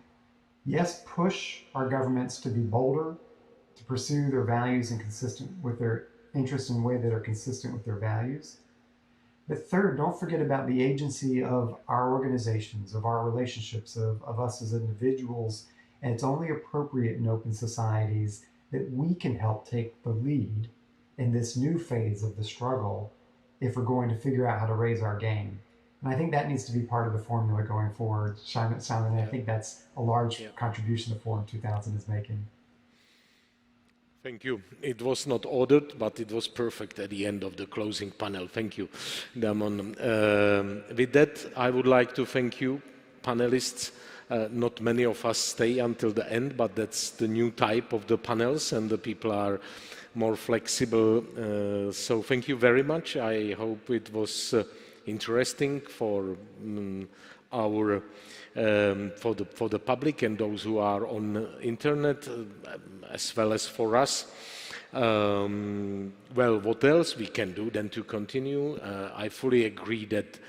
Yes, push our governments to be bolder, to pursue their values and consistent with their interests in a way that are consistent with their values. But third, don't forget about the agency of our organizations, of our relationships, of us as individuals. And it's only appropriate in open societies that we can help take the lead in this new phase of the struggle if we're going to figure out how to raise our game. And I think that needs to be part of the formula going forward, Simon, and I think that's a large contribution that Forum 2000 is making. Thank you. It was not ordered, but it was perfect at the end of the closing panel. Thank you, Damon. With that, I would like to thank you, panelists. Not many of us stay until the end, but that's the new type of the panels, and the people are more flexible. So thank you very much. I hope it was interesting for for the public and those who are on internet, as well as for us. Well, what else we can do than to continue? I fully agree that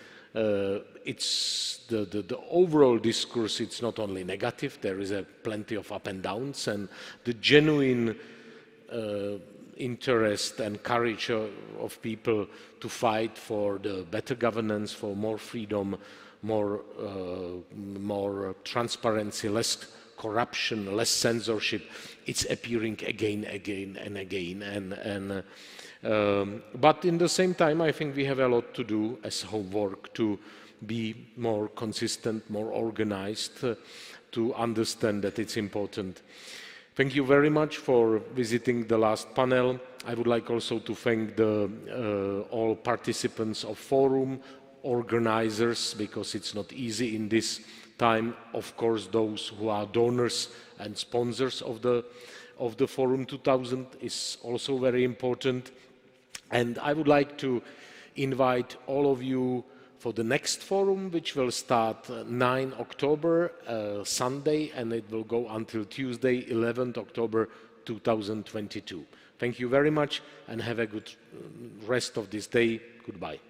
it's the overall discourse, it's not only negative, there is plenty of up and downs, and the genuine interest and courage of people to fight for the better governance, for more freedom, more transparency, less corruption, less censorship, it's appearing again and again. But in the same time, I think we have a lot to do as homework to be more consistent, more organized, to understand that it's important. Thank you very much for visiting the last panel. I would like also to thank all participants of Forum, organizers, because it's not easy in this time. Of course, those who are donors and sponsors of the Forum 2000 is also very important. And I would like to invite all of you for the next forum, which will start 9 October, Sunday, and it will go until Tuesday, 11th October 2022. Thank you very much, and have a good rest of this day. Goodbye.